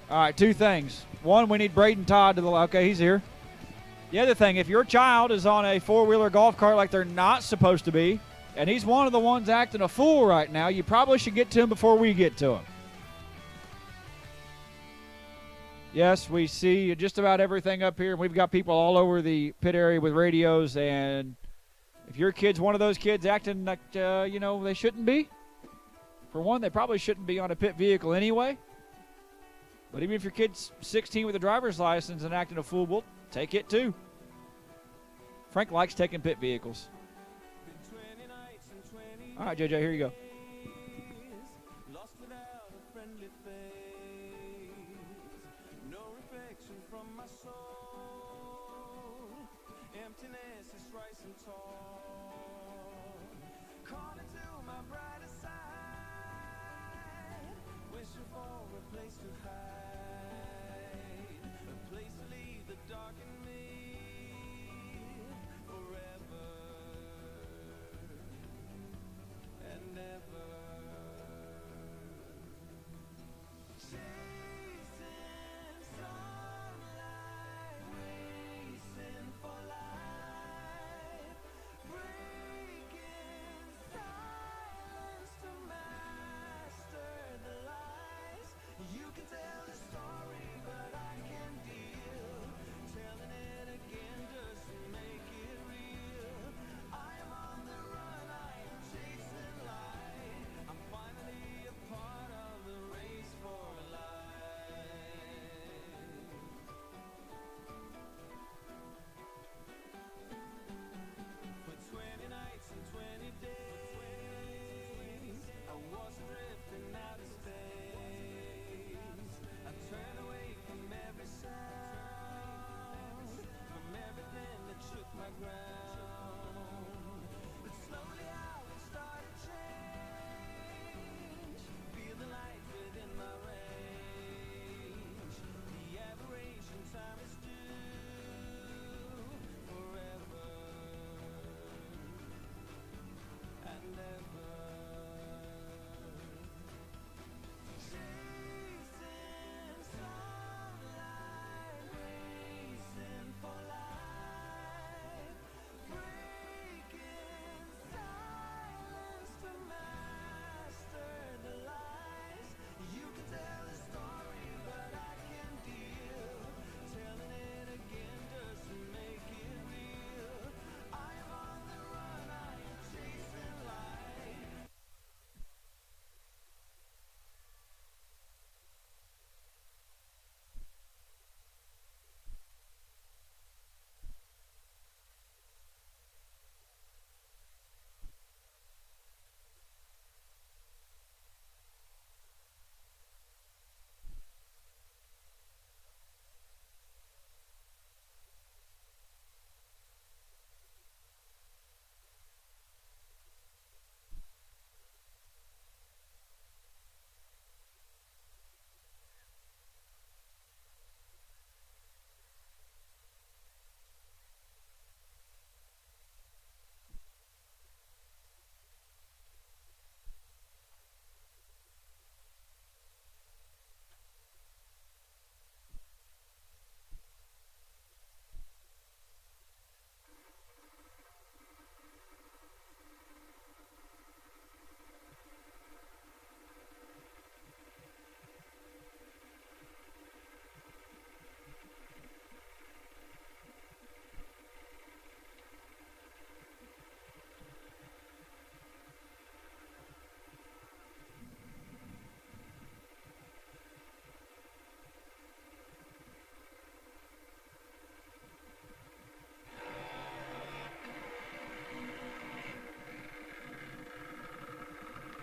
All right, two things. One, we need Braden Todd to the okay, he's here. The other thing, if your child is on a four-wheeler golf cart like they're not supposed to be, and he's one of the ones acting a fool right now, you probably should get to him before we get to him. Yes, we see just about everything up here. We've got people all over the pit area with radios, and if your kid's one of those kids acting like, they shouldn't be, for one, they probably shouldn't be on a pit vehicle anyway. But even if your kid's 16 with a driver's license and acting a fool, we'll take it too. Frank likes taking pit vehicles. All right, JJ, here you go.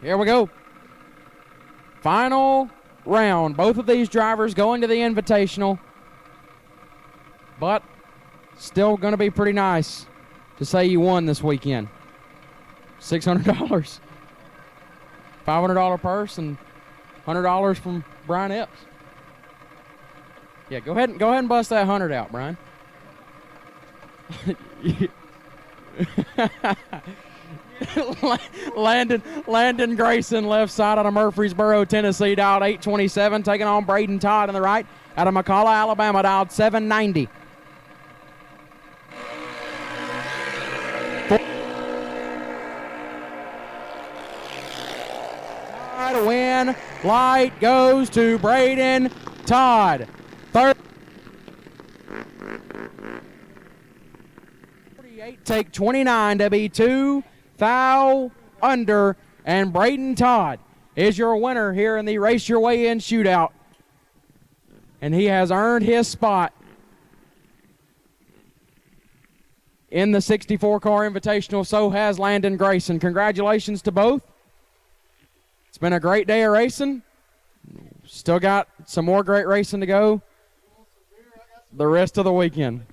Here we go. Final round. Both of these drivers going to the Invitational. But still going to be pretty nice to say you won this weekend. $600. $500 purse and $100 from Brian Epps. Yeah, go ahead and bust that 100 out, Brian. Landon Grayson, left side out of Murfreesboro, Tennessee, dialed 827, taking on Braden Todd on the right out of McCalla, Alabama, dialed 790. Win light goes to Braden Todd. 48 take 29 to be 2 thou under, and Braden Todd is your winner here in the Race Your Way In shootout, and he has earned his spot in the 64-car Invitational. So has Landon Grayson. Congratulations to both. It's been a great day of racing. Still got some more great racing to go the rest of the weekend.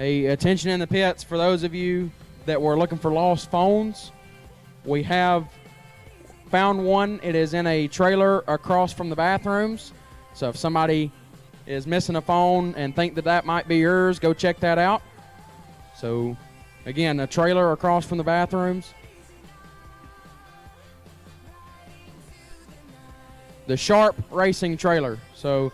Hey, attention in the pits for those of you that were looking for lost phones. We have found one. It is in a trailer across from the bathrooms. So if somebody is missing a phone and think that that might be yours, go check that out. So again, a trailer across from the bathrooms. The Sharp Racing trailer. So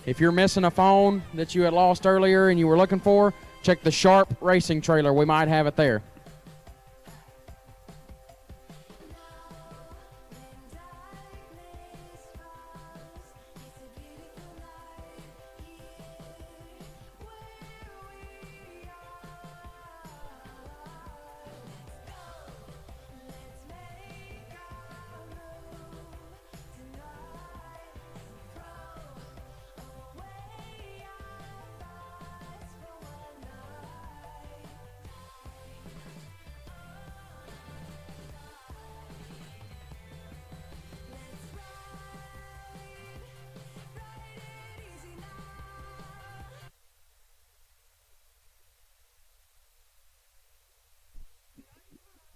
if you're missing a phone that you had lost earlier and you were looking for, check the Sharp Racing trailer. We might have it there.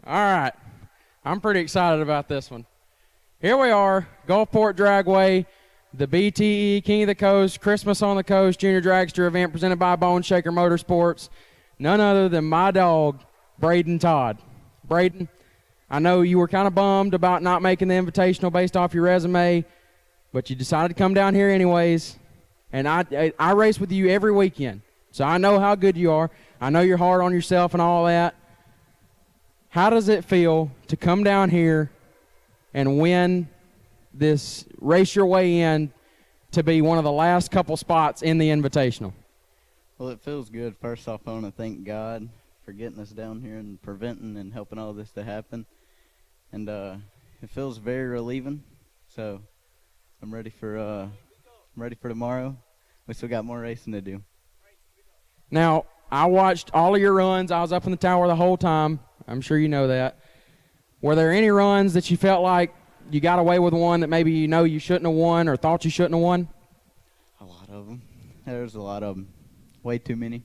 All right. I'm pretty excited about this one. Here we are, Gulfport Dragway, the BTE King of the Coast, Christmas on the Coast Junior Dragster event presented by Bone Shaker Motorsports. None other than my dog, Braden Todd. Braden, I know you were kind of bummed about not making the Invitational based off your resume, but you decided to come down here anyways. And I race with you every weekend, so I know how good you are. I know you're hard on yourself and all that. How does it feel to come down here and win this, race your way in to be one of the last couple spots in the Invitational? Well, it feels good. First off, I want to thank God for getting us down here and preventing and helping all this to happen. And it feels very relieving. So I'm ready for tomorrow. We still got more racing to do. Now, I watched all of your runs. I was up in the tower the whole time. I'm sure you know that. Were there any runs that you felt like you got away with one that maybe you know you shouldn't have won or thought you shouldn't have won? A lot of them. There's a lot of them. Way too many.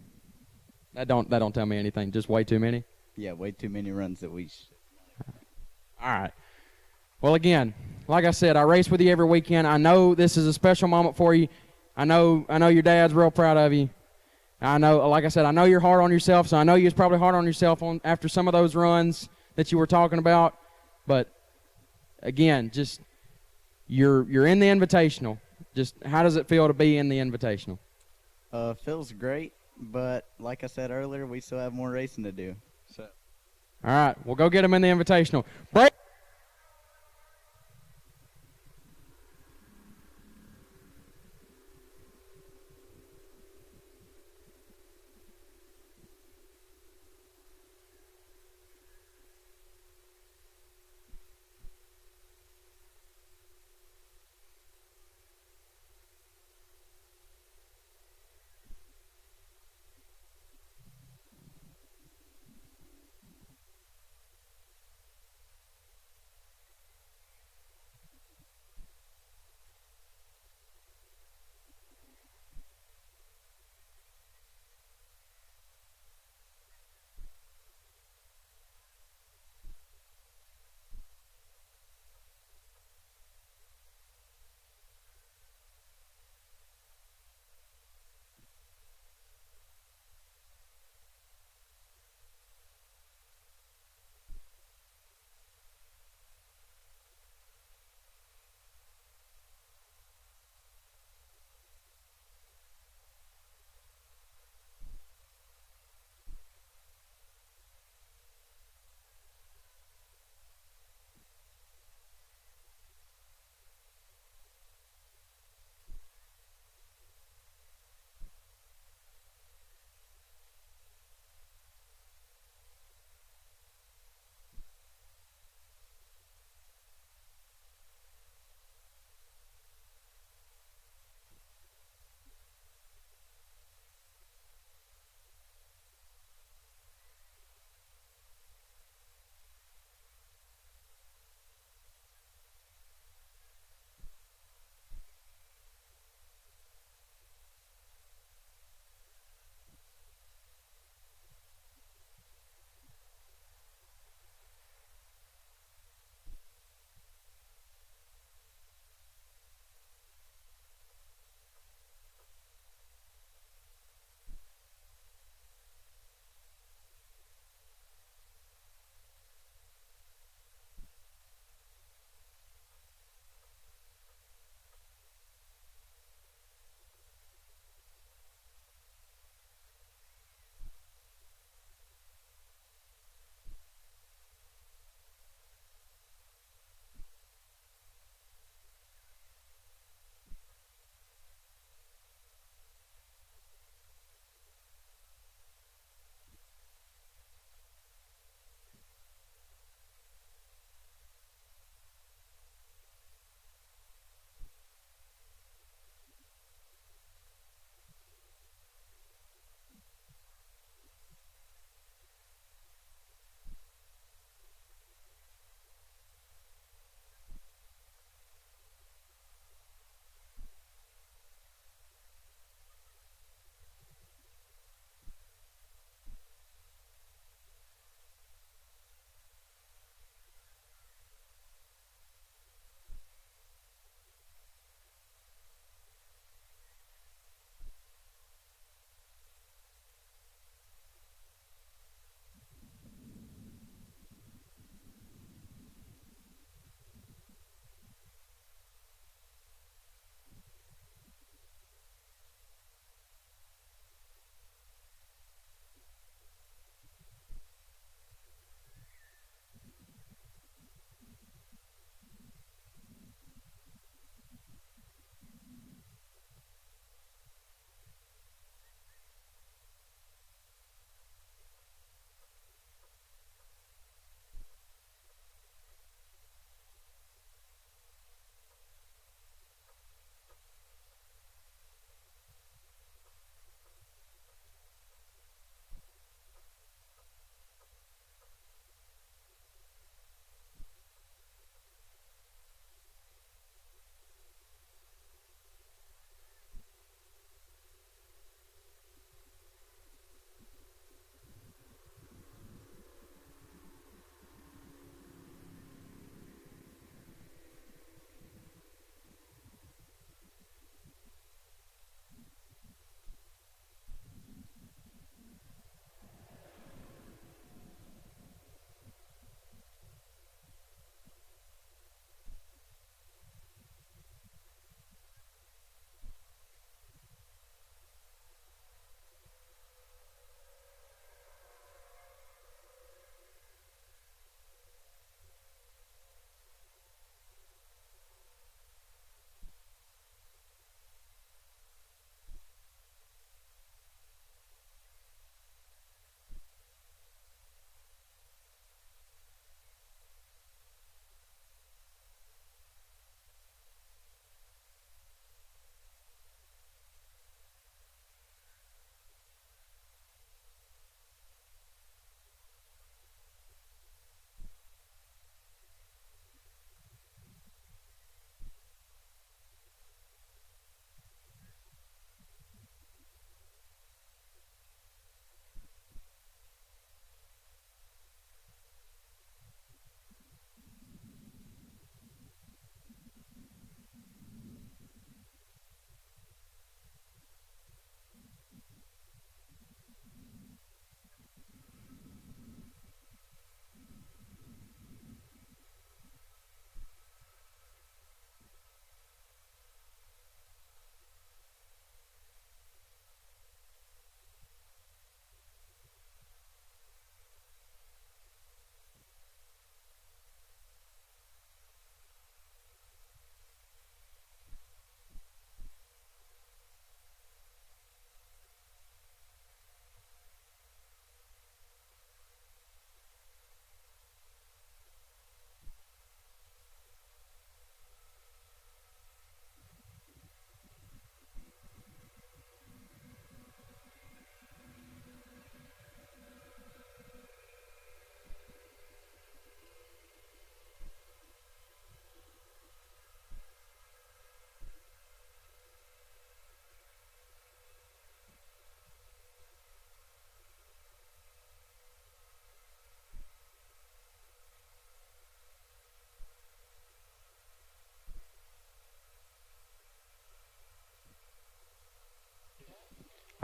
That don't tell me anything. Just way too many? Yeah, way too many runs that we All right. Well, again, like I said, I race with you every weekend. I know this is a special moment for you. I know your dad's real proud of you. I know, like I said, I know you're hard on yourself, so I know you was probably hard on yourself after some of those runs that you were talking about. But, again, just you're in the Invitational. Just how does it feel to be in the Invitational? Feels great, but like I said earlier, we still have more racing to do. So. All right, we'll go get them in the Invitational. Break.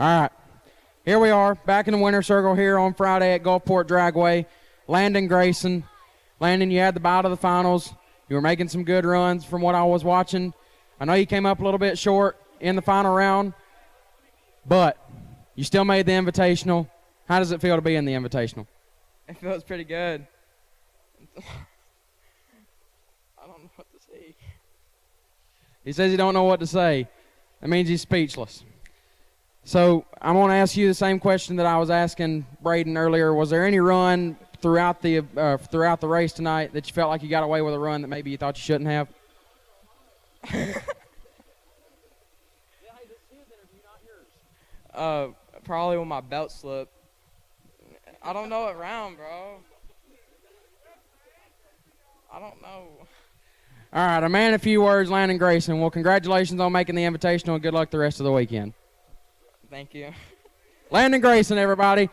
All right. Here we are, back in the winner's circle here on Friday at Gulfport Dragway. Landon Grayson. Landon, you had the bite of the finals. You were making some good runs from what I was watching. I know you came up a little bit short in the final round, but you still made the Invitational. How does it feel to be in the Invitational? It feels pretty good. I don't know what to say. He says he don't know what to say. That means he's speechless. So I'm going to ask you the same question that I was asking Braden earlier. Was there any run throughout the race tonight that you felt like you got away with a run that maybe you thought you shouldn't have? Probably when my belt slipped. I don't know what round, bro. I don't know. All right, a man, a few words, Landon Grayson. Well, congratulations on making the Invitational, and good luck the rest of the weekend. Thank you. Landon Grayson, everybody.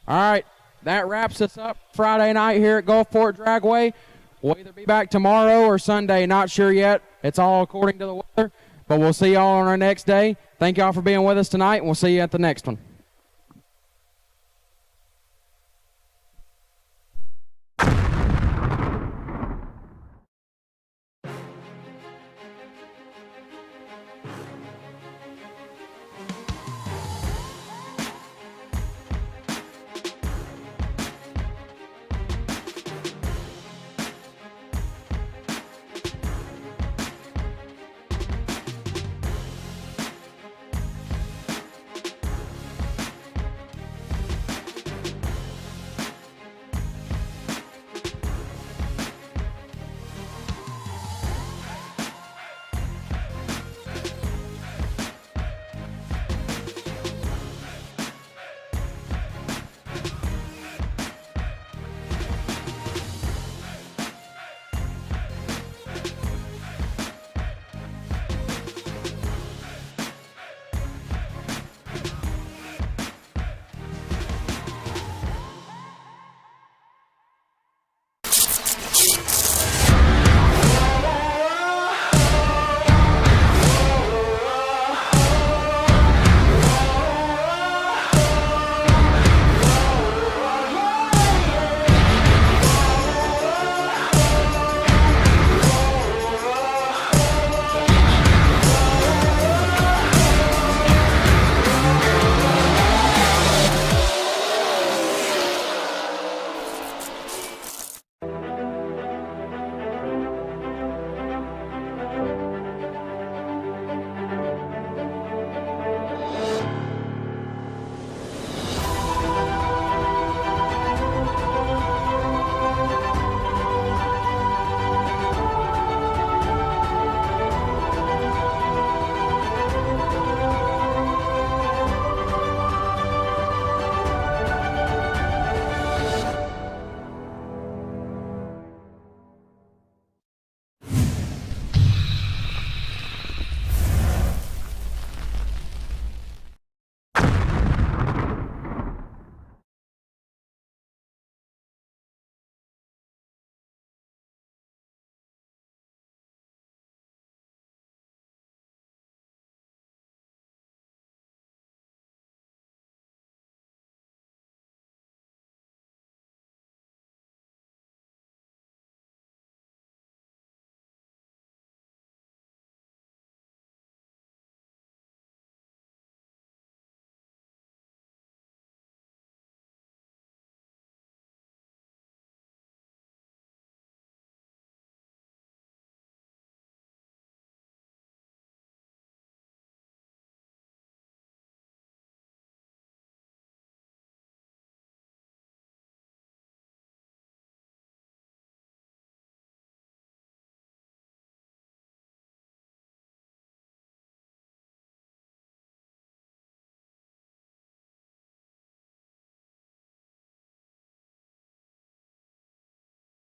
All right, that wraps us up Friday night here at Gulfport Dragway. We'll either be back tomorrow or Sunday, not sure yet. It's all according to the weather, but we'll see y'all on our next day. Thank y'all for being with us tonight, and we'll see you at the next one.